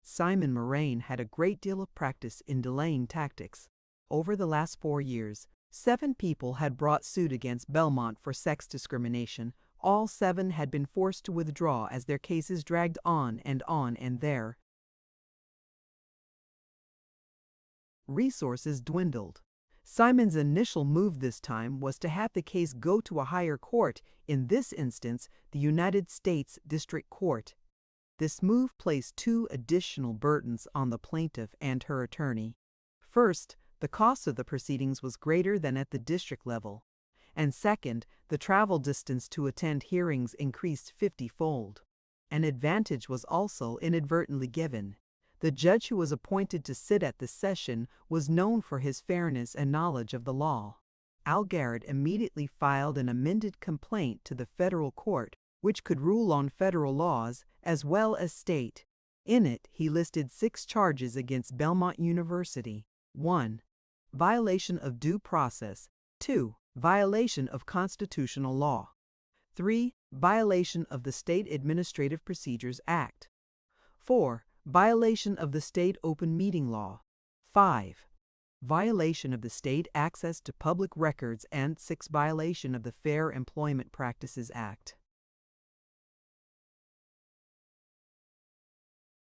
Simon Moraine had a great deal of practice in delaying tactics. Over the last 4 years, 7 people had brought suit against Belmont for sex discrimination. All 7 had been forced to withdraw as their cases dragged on, and their resources dwindled. Simon's initial move this time was to have the case go to a higher court, in this instance, the United States District Court. This move placed 2 additional burdens on the plaintiff and her attorney. First, the cost of the proceedings was greater than at the district level. And second, the travel distance to attend hearings increased 50-fold. An advantage was also inadvertently given. The judge who was appointed to sit at the session was known for his fairness and knowledge of the law. Al Garrett immediately filed an amended complaint to the federal court, which could rule on federal laws as well as state. In it, he listed 6 charges against Belmont University. 1. Violation of due process. 2. Violation of constitutional law. 3. Violation of the State Administrative Procedures Act. 4. Violation of the State Open Meeting Law. 5. Violation of the State Access to Public Records, and 6. Violation of the Fair Employment Practices Act.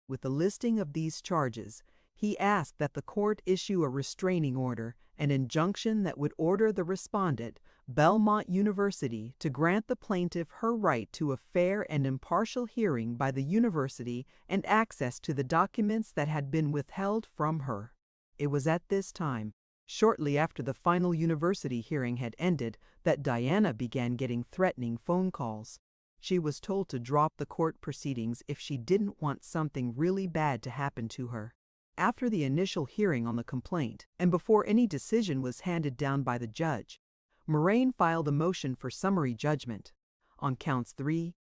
With the listing of these charges, he asked that the court issue a restraining order, an injunction that would order the respondent, Belmont University, to grant the plaintiff her right to a fair and impartial hearing by the university and access to the documents that had been withheld from her. It was at this time, shortly after the final university hearing had ended, that Diana began getting threatening phone calls. She was told to drop the court proceedings if she didn't want something really bad to happen to her. After the initial hearing on the complaint, and before any decision was handed down by the judge, Moraine filed a motion for summary judgment. On counts 3,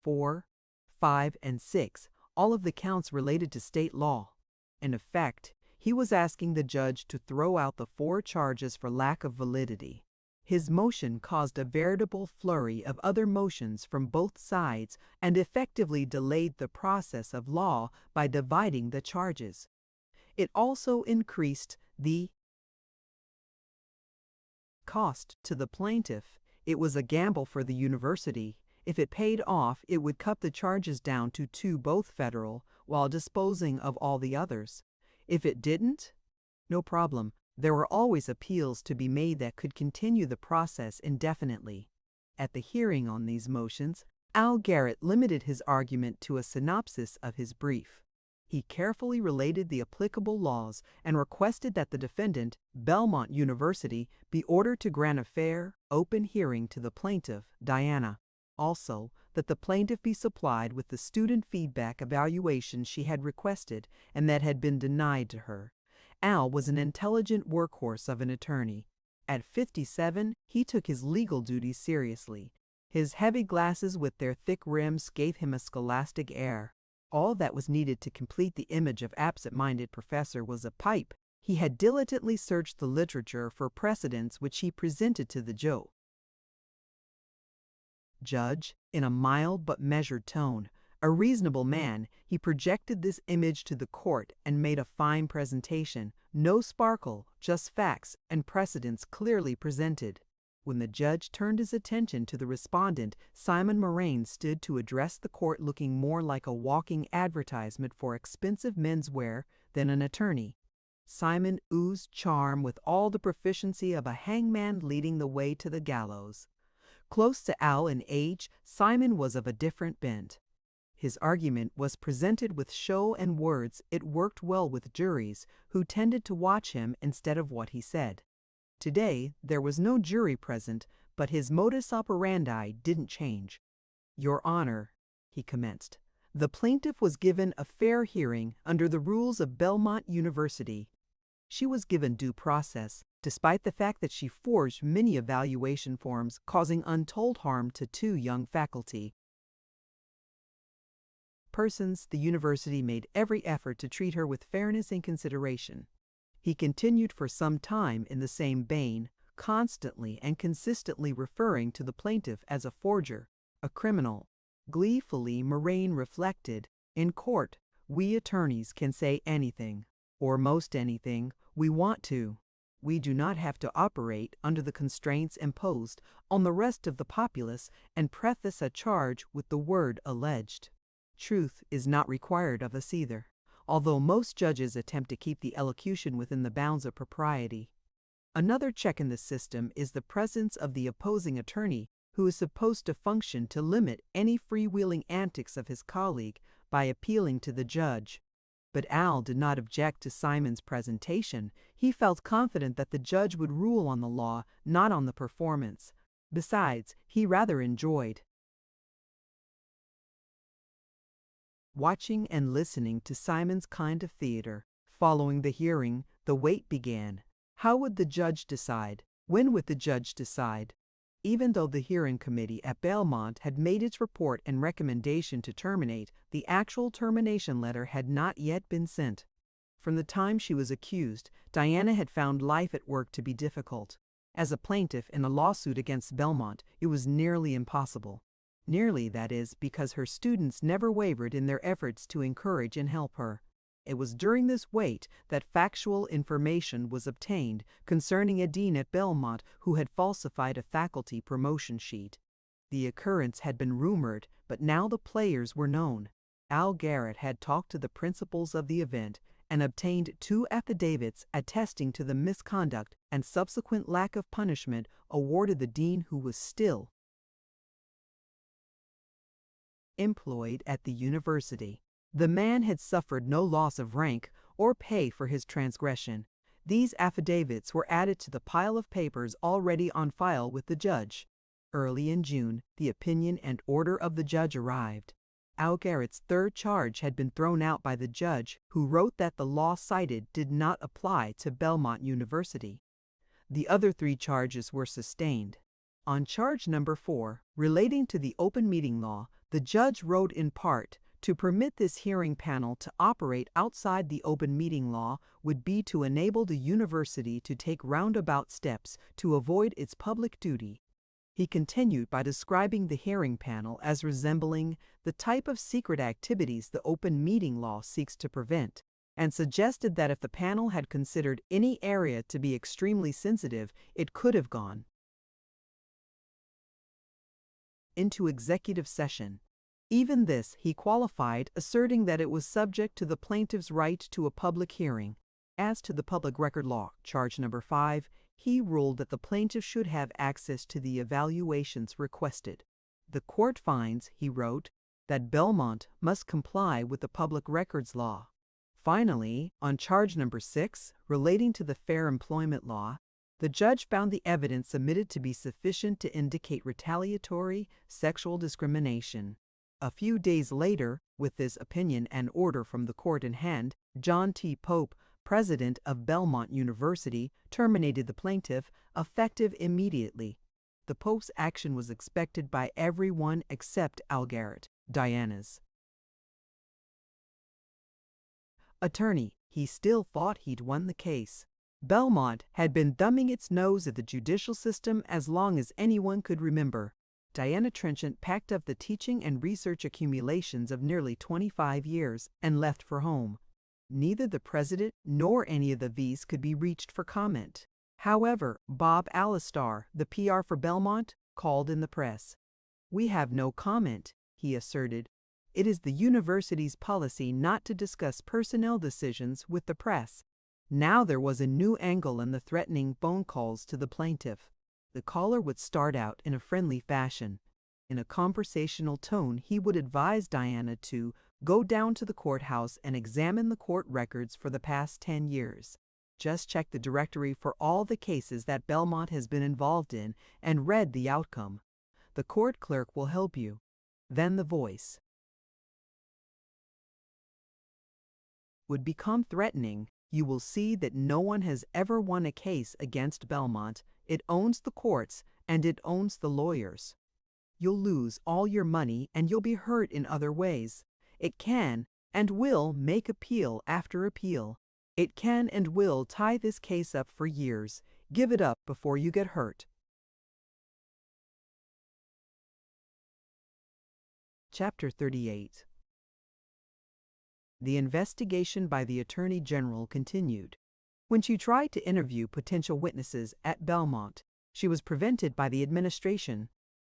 4, 5, and 6, all of the counts related to state law. In effect, he was asking the judge to throw out the 4 charges for lack of validity. His motion caused a veritable flurry of other motions from both sides and effectively delayed the process of law by dividing the charges. It also increased the cost to the plaintiff. It was a gamble for the university. If it paid off, it would cut the charges down to 2, both federal, while disposing of all the others. If it didn't, no problem. There were always appeals to be made that could continue the process indefinitely. At the hearing on these motions, Al Garrett limited his argument to a synopsis of his brief. He carefully related the applicable laws and requested that the defendant, Belmont University, be ordered to grant a fair, open hearing to the plaintiff, Diana. Also, that the plaintiff be supplied with the student feedback evaluation she had requested and that had been denied to her. Al was an intelligent workhorse of an attorney. At 57, he took his legal duties seriously. His heavy glasses with their thick rims gave him a scholastic air. All that was needed to complete the image of absent-minded professor was a pipe. He had diligently searched the literature for precedents which he presented to the judge, in a mild but measured tone. A reasonable man, he projected this image to the court and made a fine presentation. No sparkle, just facts and precedents clearly presented. When the judge turned his attention to the respondent, Simon Moraine stood to address the court looking more like a walking advertisement for expensive menswear than an attorney. Simon oozed charm with all the proficiency of a hangman leading the way to the gallows. Close to Al in age, Simon was of a different bent. His argument was presented with show and words. It worked well with juries, who tended to watch him instead of what he said. Today, there was no jury present, but his modus operandi didn't change. "Your Honor," he commenced, "the plaintiff was given a fair hearing under the rules of Belmont University. She was given due process, despite the fact that she forged many evaluation forms, causing untold harm to 2 young faculty persons. The university made every effort to treat her with fairness and consideration." He continued for some time in the same vein, constantly and consistently referring to the plaintiff as a forger, a criminal. Gleefully, Moraine reflected, "In court, we attorneys can say anything, or most anything, we want to. We do not have to operate under the constraints imposed on the rest of the populace and preface a charge with the word alleged. Truth is not required of us either, although most judges attempt to keep the elocution within the bounds of propriety. Another check in the system is the presence of the opposing attorney, who is supposed to function to limit any freewheeling antics of his colleague by appealing to the judge. But Al did not object to Simon's presentation. He felt confident that the judge would rule on the law, not on the performance. Besides, he rather enjoyed watching and listening to Simon's kind of theater. Following the hearing, the wait began. How would the judge decide? When would the judge decide? Even though the hearing committee at Belmont had made its report and recommendation to terminate, the actual termination letter had not yet been sent. From the time she was accused, Diana had found life at work to be difficult. As a plaintiff in a lawsuit against Belmont, it was nearly impossible. Nearly, that is, because her students never wavered in their efforts to encourage and help her. It was during this wait that factual information was obtained concerning a dean at Belmont who had falsified a faculty promotion sheet. The occurrence had been rumored, but now the players were known. Al Garrett had talked to the principals of the event and obtained 2 affidavits attesting to the misconduct and subsequent lack of punishment awarded the dean, who was still employed at the university. The man had suffered no loss of rank or pay for his transgression. These affidavits were added to the pile of papers already on file with the judge. Early in June, the opinion and order of the judge arrived. Al Garrett's 3rd charge had been thrown out by the judge, who wrote that the law cited did not apply to Belmont University. The other 3 charges were sustained. On charge number 4, relating to the open meeting law, the judge wrote in part, to permit this hearing panel to operate outside the open meeting law would be to enable the university to take roundabout steps to avoid its public duty. He continued by describing the hearing panel as resembling the type of secret activities the open meeting law seeks to prevent, and suggested that if the panel had considered any area to be extremely sensitive, it could have gone into executive session. Even this he qualified, asserting that it was subject to the plaintiff's right to a public hearing. As to the public record law, charge number 5, he ruled that the plaintiff should have access to the evaluations requested. The court finds, he wrote, that Belmont must comply with the public records law. Finally, on charge number 6, relating to the fair employment law, the judge found the evidence submitted to be sufficient to indicate retaliatory sexual discrimination. A few days later, with this opinion and order from the court in hand, John T. Pope, president of Belmont University, terminated the plaintiff, effective immediately. The Pope's action was expected by everyone except Al Garrett, Diana's attorney. He still thought he'd won the case. Belmont had been thumbing its nose at the judicial system as long as anyone could remember. Diana Trenchant packed up the teaching and research accumulations of nearly 25 years and left for home. Neither the president nor any of the V's could be reached for comment. However, Bob Alistar, the PR for Belmont, called in the press. "We have no comment," he asserted. "It is the university's policy not to discuss personnel decisions with the press." Now there was a new angle in the threatening phone calls to the plaintiff. The caller would start out in a friendly fashion. In a conversational tone, he would advise Diana to go down to the courthouse and examine the court records for the past 10 years. Just check the directory for all the cases that Belmont has been involved in and read the outcome. The court clerk will help you. Then the voice would become threatening. "You will see that no one has ever won a case against Belmont. It owns the courts and it owns the lawyers. You'll lose all your money and you'll be hurt in other ways. It can and will make appeal after appeal. It can and will tie this case up for years. Give it up before you get hurt." Chapter 38. The investigation by the Attorney General continued. When she tried to interview potential witnesses at Belmont, she was prevented by the administration.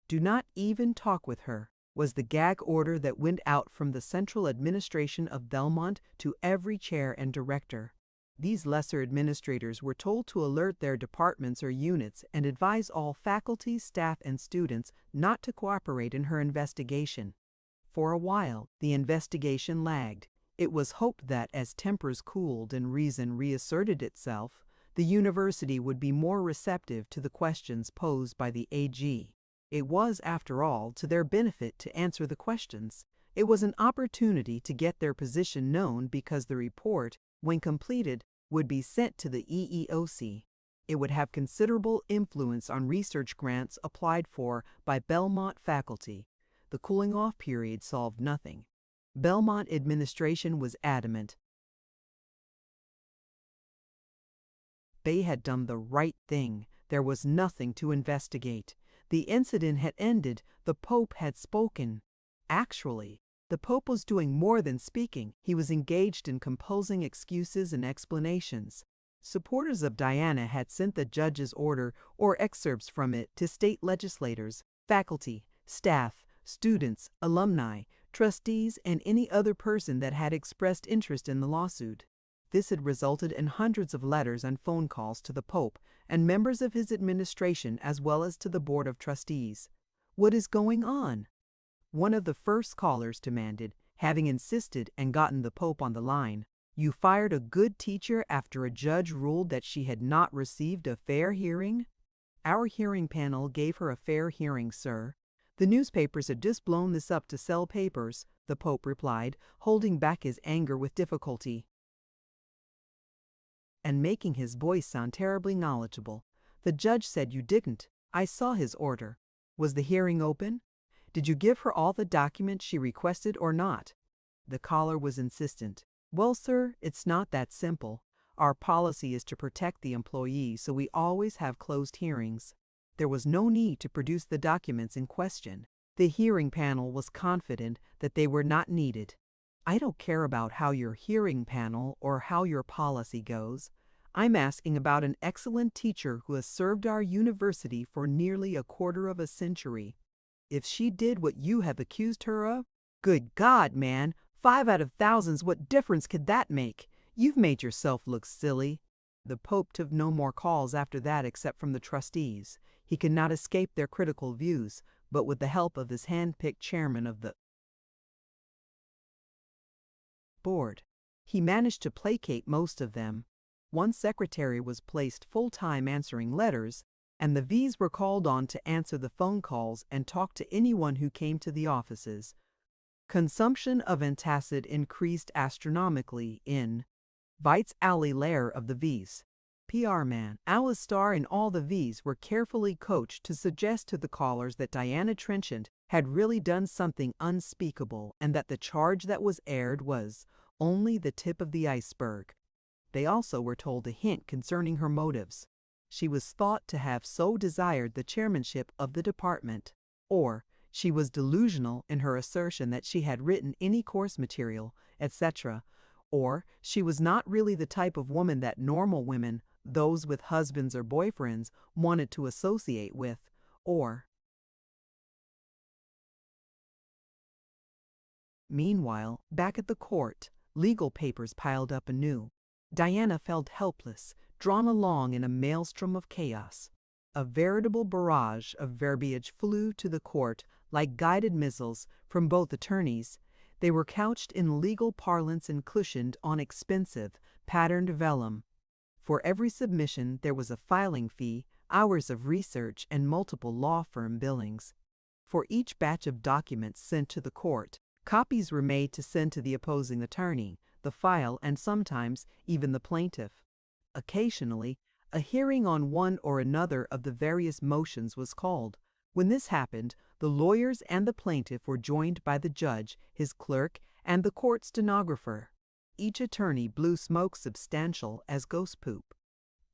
"Do not even talk with her," was the gag order that went out from the central administration of Belmont to every chair and director. These lesser administrators were told to alert their departments or units and advise all faculty, staff, and students not to cooperate in her investigation. For a while, the investigation lagged. It was hoped that as tempers cooled and reason reasserted itself, the university would be more receptive to the questions posed by the AG. It was, after all, to their benefit to answer the questions. It was an opportunity to get their position known because the report, when completed, would be sent to the EEOC. It would have considerable influence on research grants applied for by Belmont faculty. The cooling-off period solved nothing. Belmont administration was adamant they had done the right thing. There was nothing to investigate. The incident had ended. The Pope had spoken. Actually, the Pope was doing more than speaking. He was engaged in composing excuses and explanations. Supporters of Diana had sent the judge's order or excerpts from it to state legislators, faculty, staff, students, alumni, trustees, and any other person that had expressed interest in the lawsuit. This had resulted in hundreds of letters and phone calls to the Pope and members of his administration as well as to the Board of Trustees. What is going on? One of the first callers demanded, having insisted and gotten the Pope on the line, "You fired a good teacher after a judge ruled that she had not received a fair hearing?" "Our hearing panel gave her a fair hearing, sir. The newspapers had just blown this up to sell papers," the Pope replied, holding back his anger with difficulty and making his voice sound terribly knowledgeable. "The judge said you didn't. I saw his order. Was the hearing open? Did you give her all the documents she requested or not?" The caller was insistent. "Well, sir, it's not that simple. Our policy is to protect the employee, so we always have closed hearings." There was no need to produce the documents in question. The hearing panel was confident that they were not needed. "I don't care about how your hearing panel or how your policy goes. I'm asking about an excellent teacher who has served our university for nearly a quarter of a century. If she did what you have accused her of—" "Good God, man! 5 out of thousands, what difference could that make? You've made yourself look silly." The Pope took no more calls after that except from the trustees. He could not escape their critical views, but with the help of his hand-picked chairman of the board, he managed to placate most of them. One secretary was placed full-time answering letters, and the V's were called on to answer the phone calls and talk to anyone who came to the offices. Consumption of antacid increased astronomically in Vite's alley lair of the V's. PR man, Alice Starr and all the V's were carefully coached to suggest to the callers that Diana Trenchant had really done something unspeakable and that the charge that was aired was only the tip of the iceberg. They also were told a hint concerning her motives. She was thought to have so desired the chairmanship of the department, or she was delusional in her assertion that she had written any course material, etc., or she was not really the type of woman that normal women, those with husbands or boyfriends, wanted to associate with, or Meanwhile, back at the court, legal papers piled up anew. Diana felt helpless, drawn along in a maelstrom of chaos. A veritable barrage of verbiage flew to the court like guided missiles from both attorneys. They were couched in legal parlance and cushioned on expensive, patterned vellum. For every submission there was a filing fee, hours of research, and multiple law firm billings. For each batch of documents sent to the court, copies were made to send to the opposing attorney, the file, and sometimes even the plaintiff. Occasionally, a hearing on one or another of the various motions was called. When this happened, the lawyers and the plaintiff were joined by the judge, his clerk, and the court stenographer. Each attorney blew smoke substantial as ghost poop.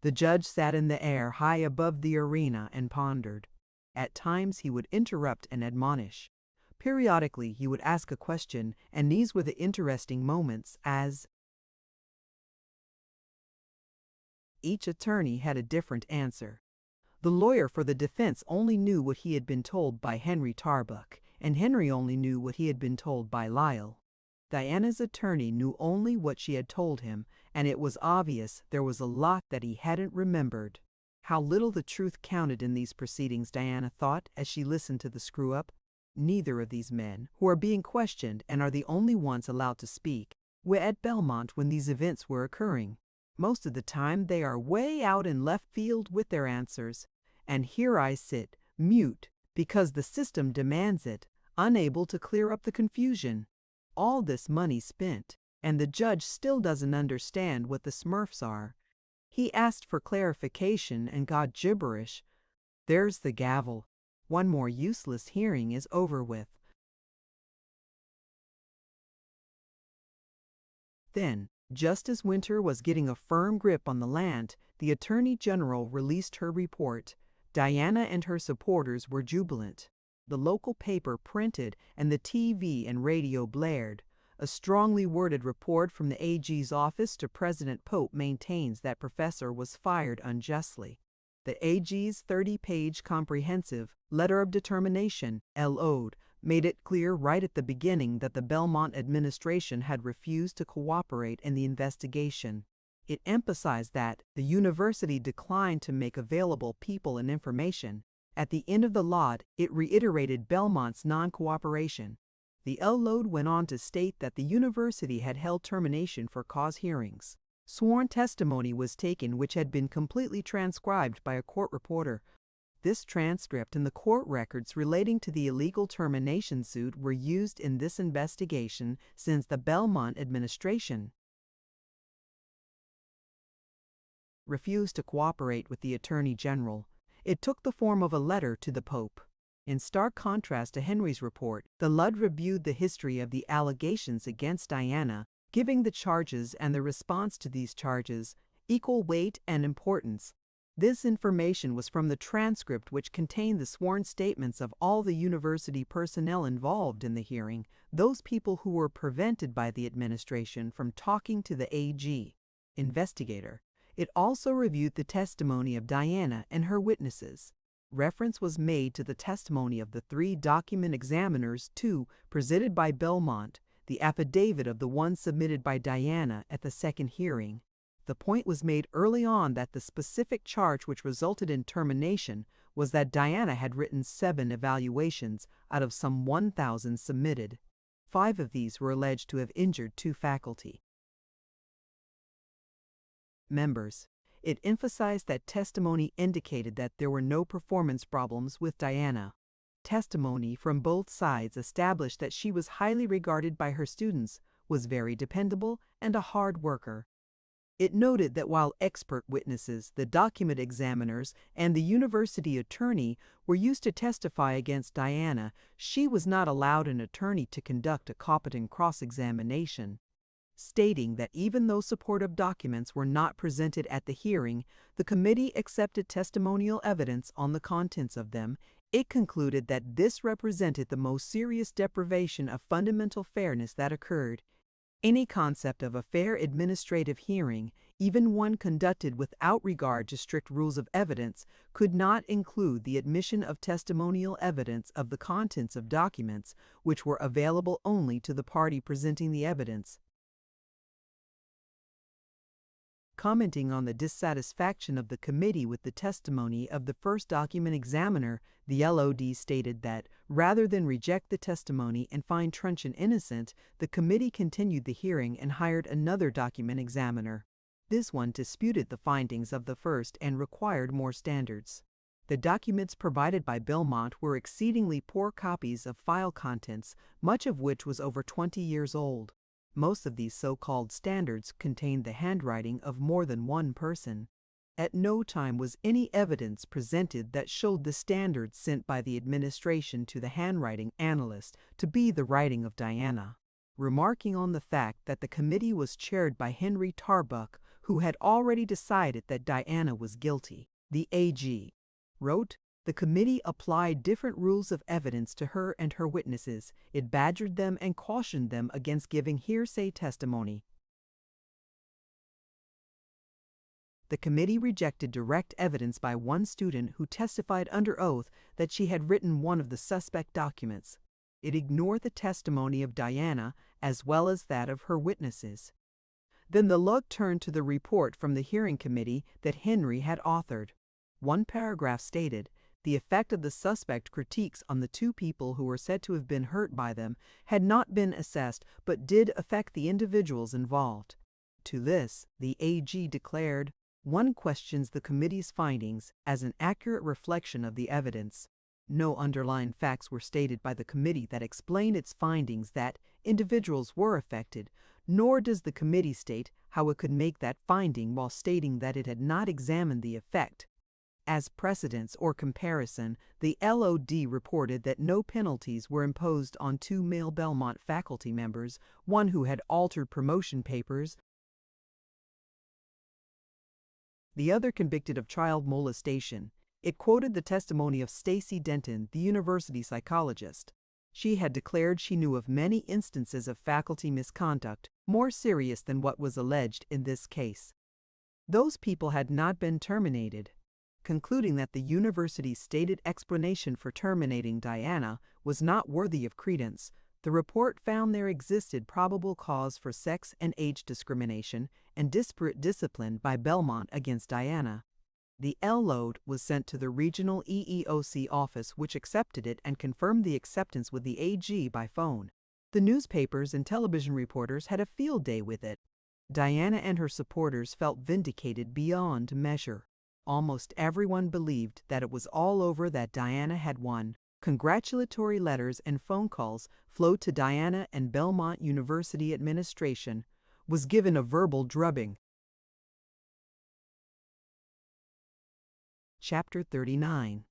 The judge sat in the air high above the arena and pondered. At times he would interrupt and admonish. Periodically he would ask a question, and these were the interesting moments, as each attorney had a different answer. The lawyer for the defense only knew what he had been told by Henry Tarbuck, and Henry only knew what he had been told by Lyle. Diana's attorney knew only what she had told him, and it was obvious there was a lot that he hadn't remembered. How little the truth counted in these proceedings, Diana thought as she listened to the screw-up. Neither of these men, who are being questioned and are the only ones allowed to speak, were at Belmont when these events were occurring. Most of the time they are way out in left field with their answers. And here I sit, mute, because the system demands it, unable to clear up the confusion. All this money spent, and the judge still doesn't understand what the Smurfs are. He asked for clarification and got gibberish. There's the gavel. One more useless hearing is over with. Then, just as winter was getting a firm grip on the land, the Attorney General released her report. Diana and her supporters were jubilant. The local paper printed and the TV and radio blared. A strongly worded report from the AG's office to President Pope maintains that professor was fired unjustly. The AG's 30-page comprehensive letter of determination, LO'd, made it clear right at the beginning that the Belmont administration had refused to cooperate in the investigation. It emphasized that the university declined to make available people and information. At the end of the lot, it reiterated Belmont's non-cooperation. The LO'd went on to state that the university had held termination for cause hearings. Sworn testimony was taken which had been completely transcribed by a court reporter. This transcript and the court records relating to the illegal termination suit were used in this investigation since the Belmont administration refused to cooperate with the Attorney General. It took the form of a letter to the Pope. In stark contrast to Henry's report, the LUD reviewed the history of the allegations against Diana, giving the charges and the response to these charges equal weight and importance. This information was from the transcript which contained the sworn statements of all the university personnel involved in the hearing, those people who were prevented by the administration from talking to the AG investigator. It also reviewed the testimony of Diana and her witnesses. Reference was made to the testimony of the 3 document examiners, 2 presented by Belmont, the affidavit of the one submitted by Diana at the second hearing. The point was made early on that the specific charge which resulted in termination was that Diana had written 7 evaluations out of some 1,000 submitted. 5 of these were alleged to have injured 2 faculty members. It emphasized that testimony indicated that there were no performance problems with Diana. Testimony from both sides established that she was highly regarded by her students, was very dependable, and a hard worker. It noted that while expert witnesses, the document examiners, and the university attorney were used to testify against Diana, she was not allowed an attorney to conduct a competent cross-examination. Stating that even though supportive documents were not presented at the hearing, the committee accepted testimonial evidence on the contents of them. It concluded that this represented the most serious deprivation of fundamental fairness that occurred. Any concept of a fair administrative hearing, even one conducted without regard to strict rules of evidence, could not include the admission of testimonial evidence of the contents of documents which were available only to the party presenting the evidence. Commenting on the dissatisfaction of the committee with the testimony of the first document examiner, the LOD stated that, rather than reject the testimony and find Truncheon innocent, the committee continued the hearing and hired another document examiner. This one disputed the findings of the first and required more standards. The documents provided by Belmont were exceedingly poor copies of file contents, much of which was over 20 years old. Most of these so-called standards contained the handwriting of more than one person. At no time was any evidence presented that showed the standards sent by the administration to the handwriting analyst to be the writing of Diana. Remarking on the fact that the committee was chaired by Henry Tarbuck, who had already decided that Diana was guilty, the AG wrote, "The committee applied different rules of evidence to her and her witnesses. It badgered them and cautioned them against giving hearsay testimony." The committee rejected direct evidence by one student who testified under oath that she had written one of the suspect documents. It ignored the testimony of Diana as well as that of her witnesses. Then the LUG turned to the report from the hearing committee that Henry had authored. One paragraph stated, "The effect of the suspect critiques on the 2 people who were said to have been hurt by them had not been assessed but did affect the individuals involved." To this, the AG declared, "One questions the committee's findings as an accurate reflection of the evidence." No underlying facts were stated by the committee that explained its findings that individuals were affected, nor does the committee state how it could make that finding while stating that it had not examined the effect. As precedence or comparison, the LOD reported that no penalties were imposed on 2 male Belmont faculty members, one who had altered promotion papers, the other convicted of child molestation. It quoted the testimony of Stacy Denton, the university psychologist. She had declared she knew of many instances of faculty misconduct, more serious than what was alleged in this case. Those people had not been terminated. Concluding that the university's stated explanation for terminating Diana was not worthy of credence, the report found there existed probable cause for sex and age discrimination and disparate discipline by Belmont against Diana. The LOD was sent to the regional EEOC office, which accepted it and confirmed the acceptance with the AG by phone. The newspapers and television reporters had a field day with it. Diana and her supporters felt vindicated beyond measure. Almost everyone believed that it was all over, that Diana had won. Congratulatory letters and phone calls flowed to Diana, and Belmont University administration was given a verbal drubbing. Chapter 39.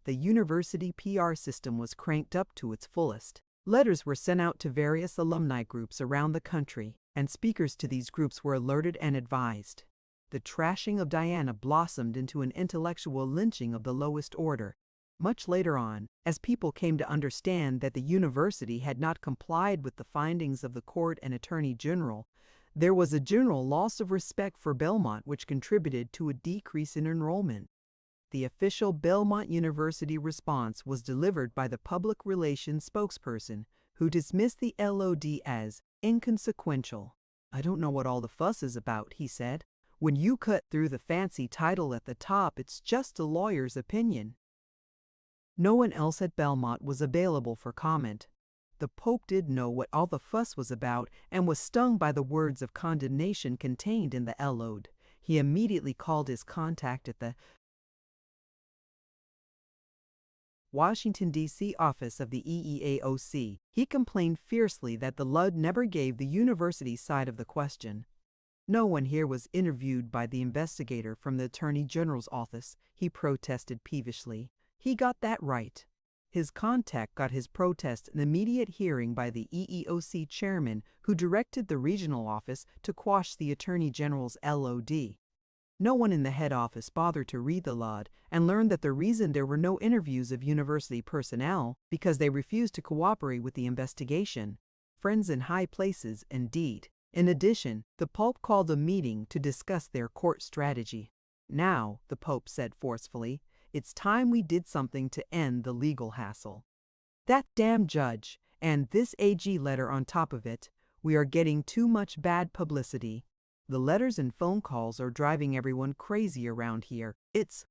The university PR system was cranked up to its fullest. Letters were sent out to various alumni groups around the country, and speakers to these groups were alerted and advised. The trashing of Diana blossomed into an intellectual lynching of the lowest order. Much later on, as people came to understand that the university had not complied with the findings of the court and attorney general, there was a general loss of respect for Belmont, which contributed to a decrease in enrollment. The official Belmont University response was delivered by the public relations spokesperson, who dismissed the LOD as inconsequential. "I don't know what all the fuss is about," he said. "When you cut through the fancy title at the top, it's just a lawyer's opinion." No one else at Belmont was available for comment. The Pope did know what all the fuss was about and was stung by the words of condemnation contained in the LOD. He immediately called his contact at the Washington, D.C. office of the EEOC. He complained fiercely that the LOD never gave the university side of the question. "No one here was interviewed by the investigator from the Attorney General's office," he protested peevishly. He got that right. His contact got his protest an immediate hearing by the EEOC chairman, who directed the regional office to quash the Attorney General's LOD. No one in the head office bothered to read the LOD and learned that the reason there were no interviews of university personnel because they refused to cooperate with the investigation. Friends in high places, indeed. In addition, the Pope called a meeting to discuss their court strategy. "Now," the Pope said forcefully, "it's time we did something to end the legal hassle. That damn judge, and this AG letter on top of it, we are getting too much bad publicity. The letters and phone calls are driving everyone crazy around here. It's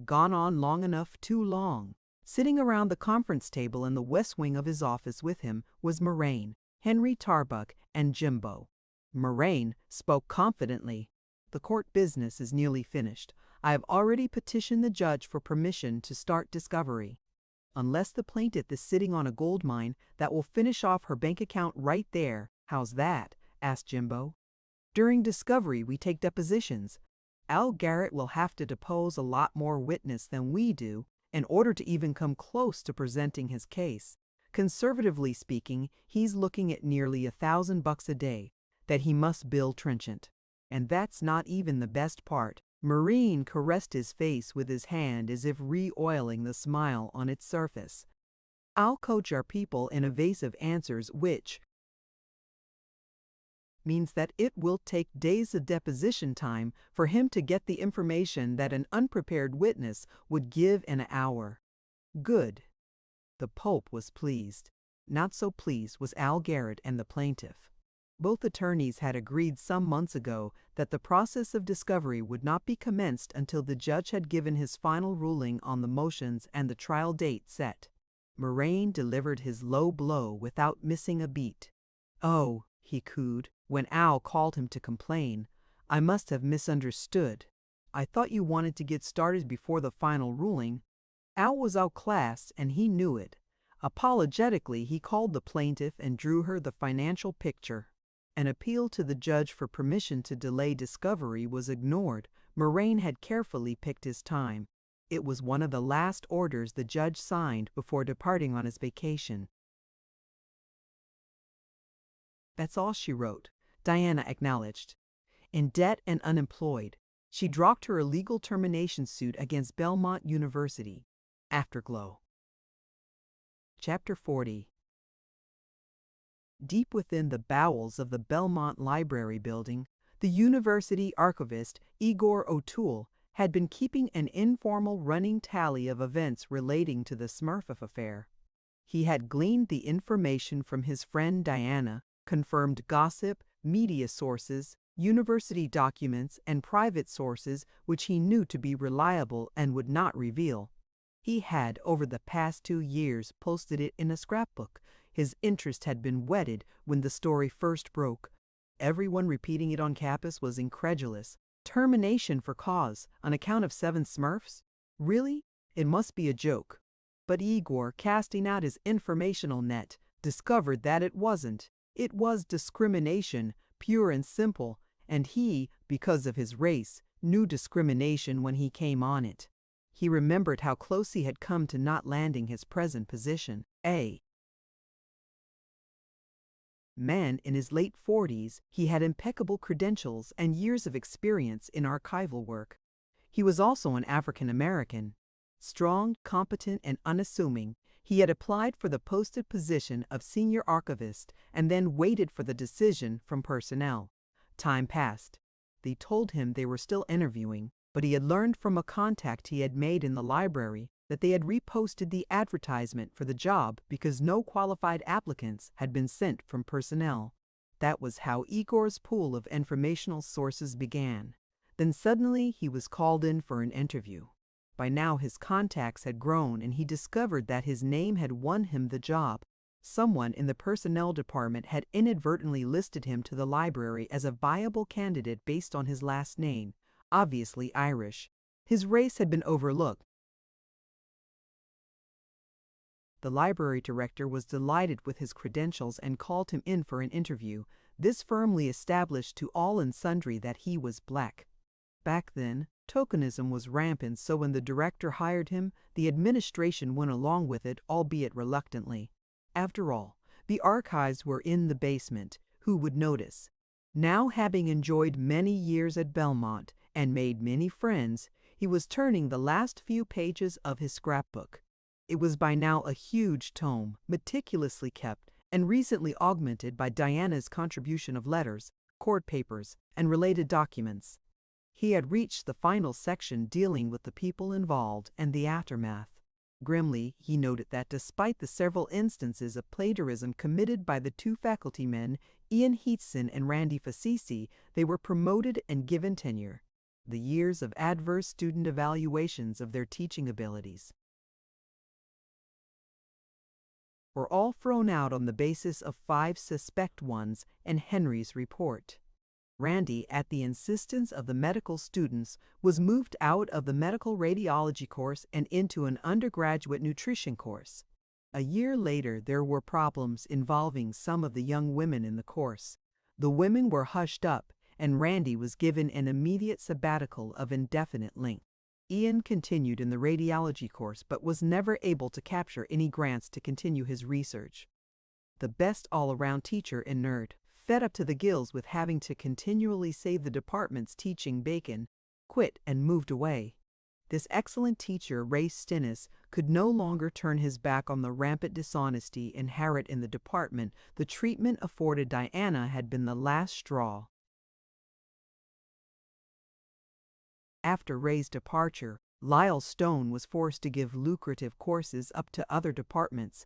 gone on long enough, too long." Sitting around the conference table in the west wing of his office with him was Moraine, Henry Tarbuck, and Jimbo. Moraine spoke confidently. "The court business is nearly finished. I have already petitioned the judge for permission to start discovery." "Unless the plaintiff is sitting on a gold mine that will finish off her bank account right there. How's that?" asked Jimbo. "During discovery, we take depositions. Al Garrett will have to depose a lot more witness than we do in order to even come close to presenting his case. Conservatively speaking, he's looking at nearly $1,000 a day that he must bill Trenchant. And that's not even the best part." Marine caressed his face with his hand as if re-oiling the smile on its surface. "I'll coach our people in evasive answers, which means that it will take days of deposition time for him to get the information that an unprepared witness would give in an hour." "Good." The Pope was pleased. Not so pleased was Al Garrett and the plaintiff. Both attorneys had agreed some months ago that the process of discovery would not be commenced until the judge had given his final ruling on the motions and the trial date set. Moraine delivered his low blow without missing a beat. "Oh," he cooed, when Al called him to complain, "I must have misunderstood. I thought you wanted to get started before the final ruling." Al was outclassed, and he knew it. Apologetically, he called the plaintiff and drew her the financial picture. An appeal to the judge for permission to delay discovery was ignored. Moraine had carefully picked his time. It was one of the last orders the judge signed before departing on his vacation. That's all she wrote, Diana acknowledged. In debt and unemployed, she dropped her illegal termination suit against Belmont University. Afterglow. Chapter 40. Deep within the bowels of the Belmont Library building, the university archivist Igor O'Toole had been keeping an informal running tally of events relating to the Smurf affair. He had gleaned the information from his friend Diana, confirmed gossip, media sources, university documents, and private sources which he knew to be reliable and would not reveal. He had, over the past 2 years, posted it in a scrapbook. His interest had been whetted when the story first broke. Everyone repeating it on campus was incredulous. Termination for cause, on account of 7 Smurfs? Really? It must be a joke. But Igor, casting out his informational net, discovered that it wasn't. It was discrimination, pure and simple, and he, because of his race, knew discrimination when he came on it. He remembered how close he had come to not landing his present position. A man in his late 40s, he had impeccable credentials and years of experience in archival work. He was also an African American. Strong, competent, and unassuming, he had applied for the posted position of senior archivist and then waited for the decision from personnel. Time passed. They told him they were still interviewing, but he had learned from a contact he had made in the library that they had reposted the advertisement for the job because no qualified applicants had been sent from personnel. That was how Igor's pool of informational sources began. Then suddenly he was called in for an interview. By now his contacts had grown and he discovered that his name had won him the job. Someone in the personnel department had inadvertently listed him to the library as a viable candidate based on his last name, obviously Irish. His race had been overlooked. The library director was delighted with his credentials and called him in for an interview. This firmly established to all and sundry that he was black. Back then, tokenism was rampant, so when the director hired him, the administration went along with it, albeit reluctantly. After all, the archives were in the basement. Who would notice? Now, having enjoyed many years at Belmont and made many friends, he was turning the last few pages of his scrapbook. It was by now a huge tome, meticulously kept, and recently augmented by Diana's contribution of letters, court papers, and related documents. He had reached the final section dealing with the people involved and the aftermath. Grimly, he noted that despite the several instances of plagiarism committed by the 2 faculty men, Ian Heathson and Randy Facisi, they were promoted and given tenure. The years of adverse student evaluations of their teaching abilities were all thrown out on the basis of 5 suspect ones and Henry's report. Randy, at the insistence of the medical students, was moved out of the medical radiology course and into an undergraduate nutrition course. A year later, there were problems involving some of the young women in the course. The women were hushed up, and Randy was given an immediate sabbatical of indefinite length. Ian continued in the radiology course but was never able to capture any grants to continue his research. The best all-around teacher and nerd, fed up to the gills with having to continually save the department's teaching bacon, quit and moved away. This excellent teacher, Ray Stennis, could no longer turn his back on the rampant dishonesty inherent in the department. The treatment afforded Diana had been the last straw. After Ray's departure, Lyle Stone was forced to give lucrative courses up to other departments.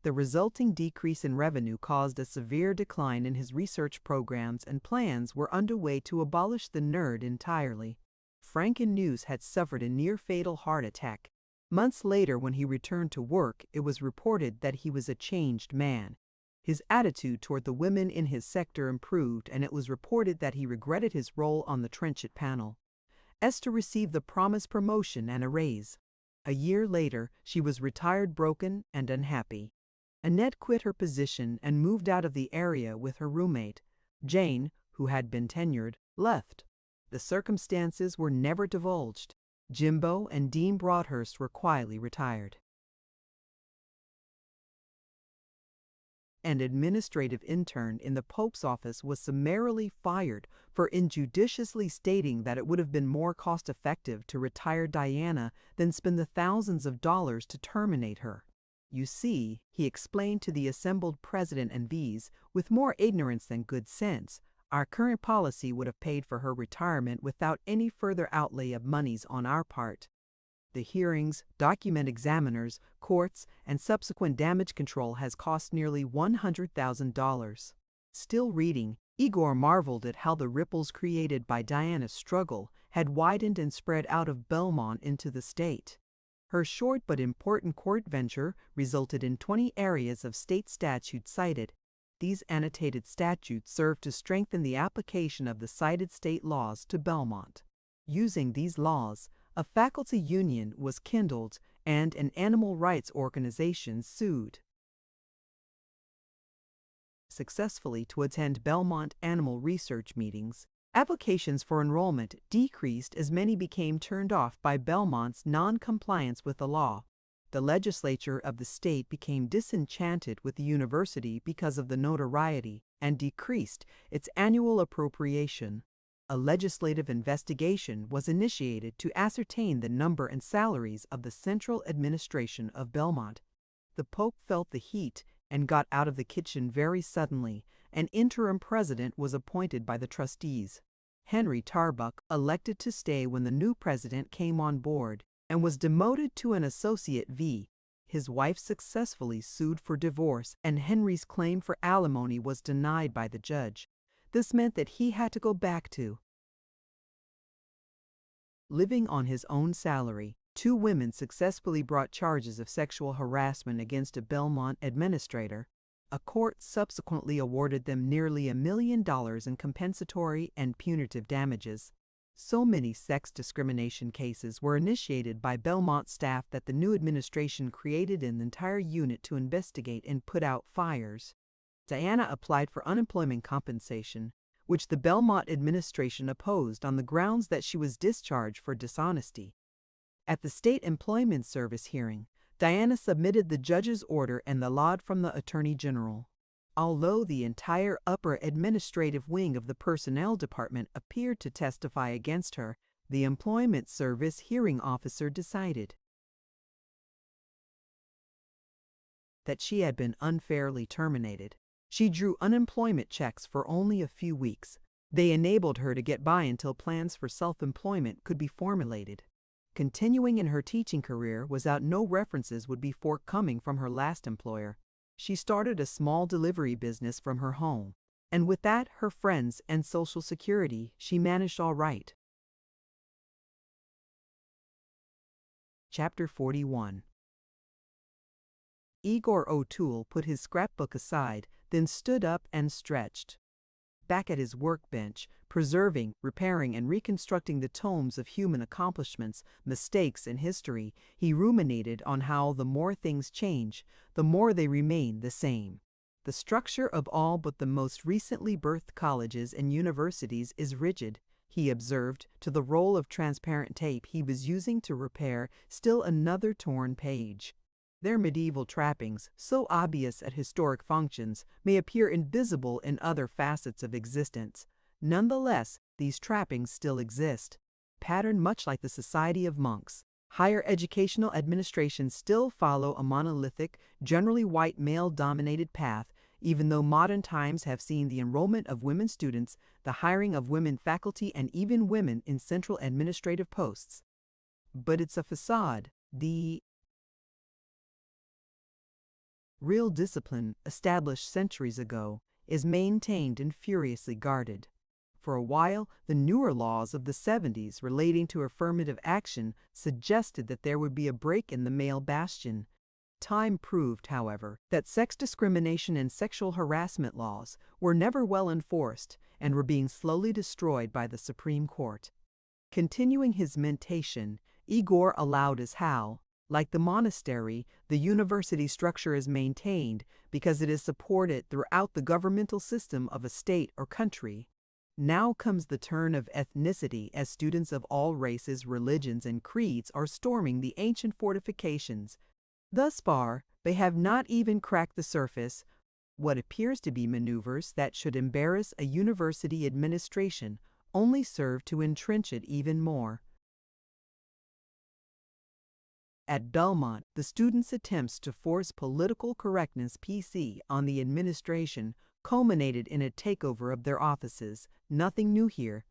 The resulting decrease in revenue caused a severe decline in his research programs, and plans were underway to abolish the nerd entirely. Franken News had suffered a near-fatal heart attack. Months later, when he returned to work, it was reported that he was a changed man. His attitude toward the women in his sector improved, and it was reported that he regretted his role on the trenchant panel. Esther received the promised promotion and a raise. A year later, she was retired broken and unhappy. Annette quit her position and moved out of the area with her roommate. Jane, who had been tenured, left. The circumstances were never divulged. Jimbo and Dean Broadhurst were quietly retired. An administrative intern in the Pope's office was summarily fired for injudiciously stating that it would have been more cost-effective to retire Diana than spend the thousands of dollars to terminate her. You see, he explained to the assembled president and V's, with more ignorance than good sense, our current policy would have paid for her retirement without any further outlay of monies on our part. The hearings, document examiners, courts, and subsequent damage control has cost nearly $100,000. Still reading, Igor marveled at how the ripples created by Diana's struggle had widened and spread out of Belmont into the state. Her short but important court venture resulted in 20 areas of state statute cited. These annotated statutes served to strengthen the application of the cited state laws to Belmont. Using these laws, a faculty union was kindled and an animal rights organization sued successfully to attend Belmont animal research meetings. Applications for enrollment decreased as many became turned off by Belmont's non-compliance with the law. The legislature of the state became disenchanted with the university because of the notoriety and decreased its annual appropriation. A legislative investigation was initiated to ascertain the number and salaries of the central administration of Belmont. The Pope felt the heat and got out of the kitchen very suddenly. An interim president was appointed by the trustees. Henry Tarbuck elected to stay when the new president came on board and was demoted to an associate V. His wife successfully sued for divorce, and Henry's claim for alimony was denied by the judge. This meant that he had to go back to living on his own salary. 2 women successfully brought charges of sexual harassment against a Belmont administrator. A court subsequently awarded them nearly $1 million in compensatory and punitive damages. So many sex discrimination cases were initiated by Belmont staff that the new administration created an entire unit to investigate and put out fires. Diana applied for unemployment compensation, which the Belmont administration opposed on the grounds that she was discharged for dishonesty. At the State Employment Service hearing, Diana submitted the judge's order and the laud from the Attorney General. Although the entire upper administrative wing of the Personnel Department appeared to testify against her, the Employment Service hearing officer decided that she had been unfairly terminated. She drew unemployment checks for only a few weeks. They enabled her to get by until plans for self-employment could be formulated. Continuing in her teaching career without no references would be forthcoming from her last employer. She started a small delivery business from her home, and with that, her friends, and Social Security, she managed all right. Chapter 41. Igor O'Toole put his scrapbook aside, then stood up and stretched. Back at his workbench, preserving, repairing, and reconstructing the tomes of human accomplishments, mistakes, and history, he ruminated on how the more things change, the more they remain the same. The structure of all but the most recently birthed colleges and universities is rigid, he observed to the roll of transparent tape he was using to repair still another torn page. Their medieval trappings, so obvious at historic functions, may appear invisible in other facets of existence. Nonetheless, these trappings still exist. Patterned much like the Society of Monks, higher educational administrations still follow a monolithic, generally white male-dominated path, even though modern times have seen the enrollment of women students, the hiring of women faculty, and even women in central administrative posts. But it's a facade. The real discipline, established centuries ago, is maintained and furiously guarded. For a while, the newer laws of the 70s relating to affirmative action suggested that there would be a break in the male bastion. Time proved, however, that sex discrimination and sexual harassment laws were never well enforced and were being slowly destroyed by the Supreme Court. Continuing his mentation, Igor allowed his howl. Like the monastery, the university structure is maintained because it is supported throughout the governmental system of a state or country. Now comes the turn of ethnicity as students of all races, religions, and creeds are storming the ancient fortifications. Thus far, they have not even cracked the surface. What appears to be maneuvers that should embarrass a university administration only serve to entrench it even more. At Belmont, the students' attempts to force political correctness PC on the administration culminated in a takeover of their offices. Nothing new here.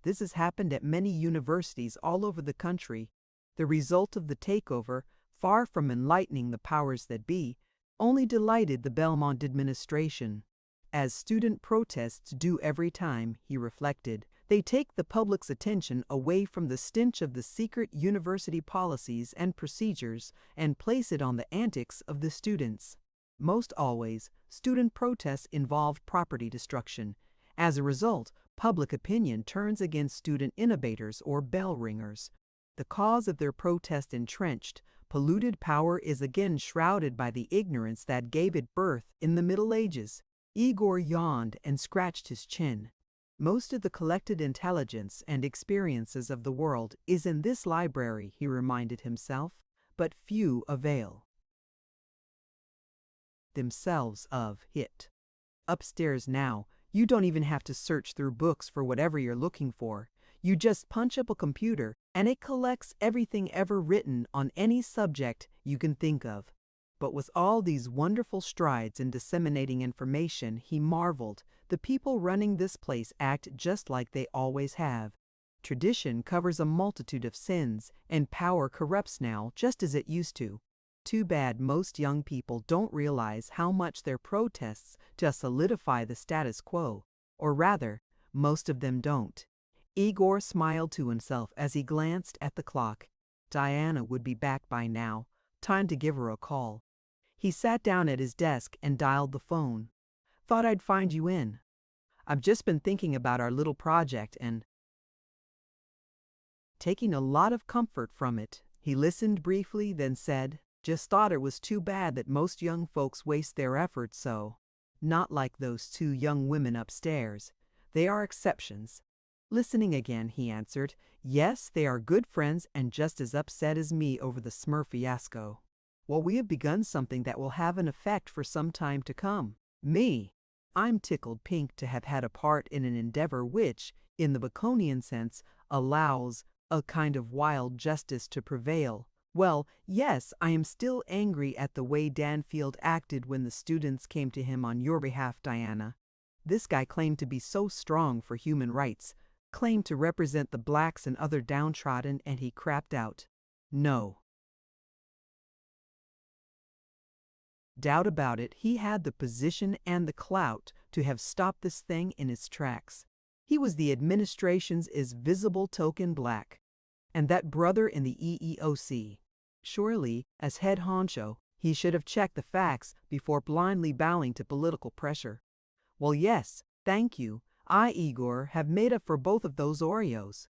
This has happened at many universities all over the country. The result of the takeover, far from enlightening the powers that be, only delighted the Belmont administration. As student protests do every time, he reflected, they take the public's attention away from the stench of the secret university policies and procedures and place it on the antics of the students. Most always, student protests involve property destruction. As a result, public opinion turns against student innovators or bell ringers. The cause of their protest entrenched, polluted power is again shrouded by the ignorance that gave it birth in the Middle Ages. Igor yawned and scratched his chin. Most of the collected intelligence and experiences of the world is in this library, he reminded himself, but few avail themselves of it. Upstairs now, you don't even have to search through books for whatever you're looking for. You just punch up a computer and it collects everything ever written on any subject you can think of. But with all these wonderful strides in disseminating information, he marveled, the people running this place act just like they always have. Tradition covers a multitude of sins, and power corrupts now just as it used to. Too bad most young people don't realize how much their protests just solidify the status quo, or rather, most of them don't. Igor smiled to himself as he glanced at the clock. Diana would be back by now. Time to give her a call. He sat down at his desk and dialed the phone. Thought I'd find you in. I've just been thinking about our little project and taking a lot of comfort from it. He listened briefly, then said, just thought it was too bad that most young folks waste their efforts so. Not like those two young women upstairs. They are exceptions. Listening again, he answered, yes, they are good friends and just as upset as me over the Smurf fiasco. Well, we have begun something that will have an effect for some time to come. Me, I'm tickled pink to have had a part in an endeavor which, in the Baconian sense, allows a kind of wild justice to prevail. Well, yes, I am still angry at the way Danfield acted when the students came to him on your behalf, Diana. This guy claimed to be so strong for human rights, claimed to represent the blacks and other downtrodden, and he crapped out. No doubt about it, he had the position and the clout to have stopped this thing in its tracks. He was the administration's visible token black, and that brother in the EEOC. Surely, as head honcho, he should have checked the facts before blindly bowing to political pressure. Well, yes, thank you. I, Igor, have made up for both of those Oreos.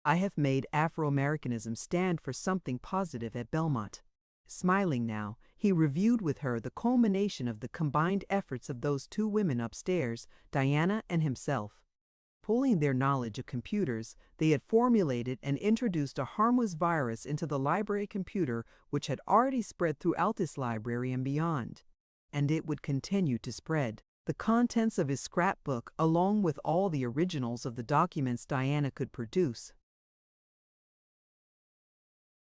I have made Afro-Americanism stand for something positive at Belmont. Smiling now, he reviewed with her the culmination of the combined efforts of those two women upstairs, Diana and himself. Pulling their knowledge of computers, they had formulated and introduced a harmless virus into the library computer which had already spread throughout this library and beyond. And it would continue to spread. The contents of his scrapbook, along with all the originals of the documents Diana could produce,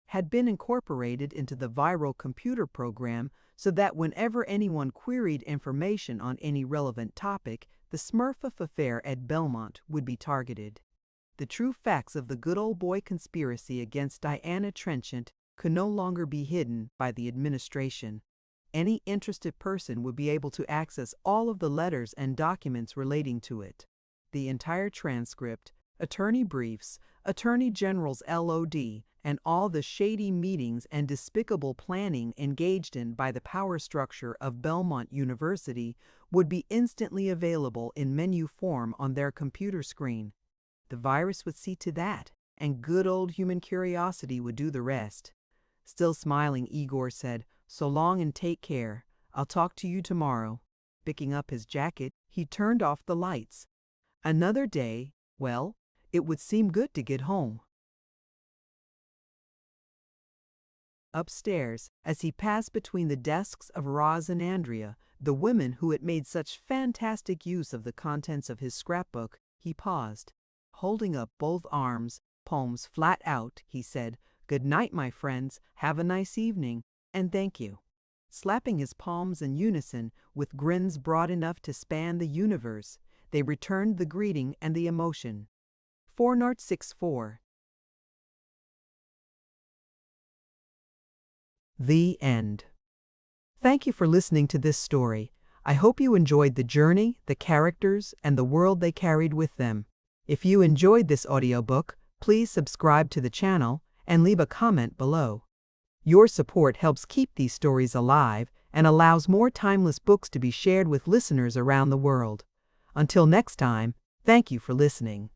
had been incorporated into the viral computer program so that whenever anyone queried information on any relevant topic, the Smurf affair at Belmont would be targeted. The true facts of the good old boy conspiracy against Diana Trenchant could no longer be hidden by the administration. Any interested person would be able to access all of the letters and documents relating to it. The entire transcript, attorney briefs, attorney general's LOD, and all the shady meetings and despicable planning engaged in by the power structure of Belmont University would be instantly available in menu form on their computer screen. The virus would see to that, and good old human curiosity would do the rest. Still smiling, Igor said, "So long and take care. I'll talk to you tomorrow." Picking up his jacket, he turned off the lights. Another day, well, it would seem good to get home. Upstairs, as he passed between the desks of Roz and Andrea, the women who had made such fantastic use of the contents of his scrapbook, he paused. Holding up both arms, palms flat out, he said, "Good night, my friends, have a nice evening, and thank you." Slapping his palms in unison, with grins broad enough to span the universe, they returned the greeting and the emotion. 464. The end. Thank you for listening to this story. I hope you enjoyed the journey, the characters, and the world they carried with them. If you enjoyed this audiobook, please subscribe to the channel and leave a comment below. Your support helps keep these stories alive and allows more timeless books to be shared with listeners around the world. Until next time, thank you for listening.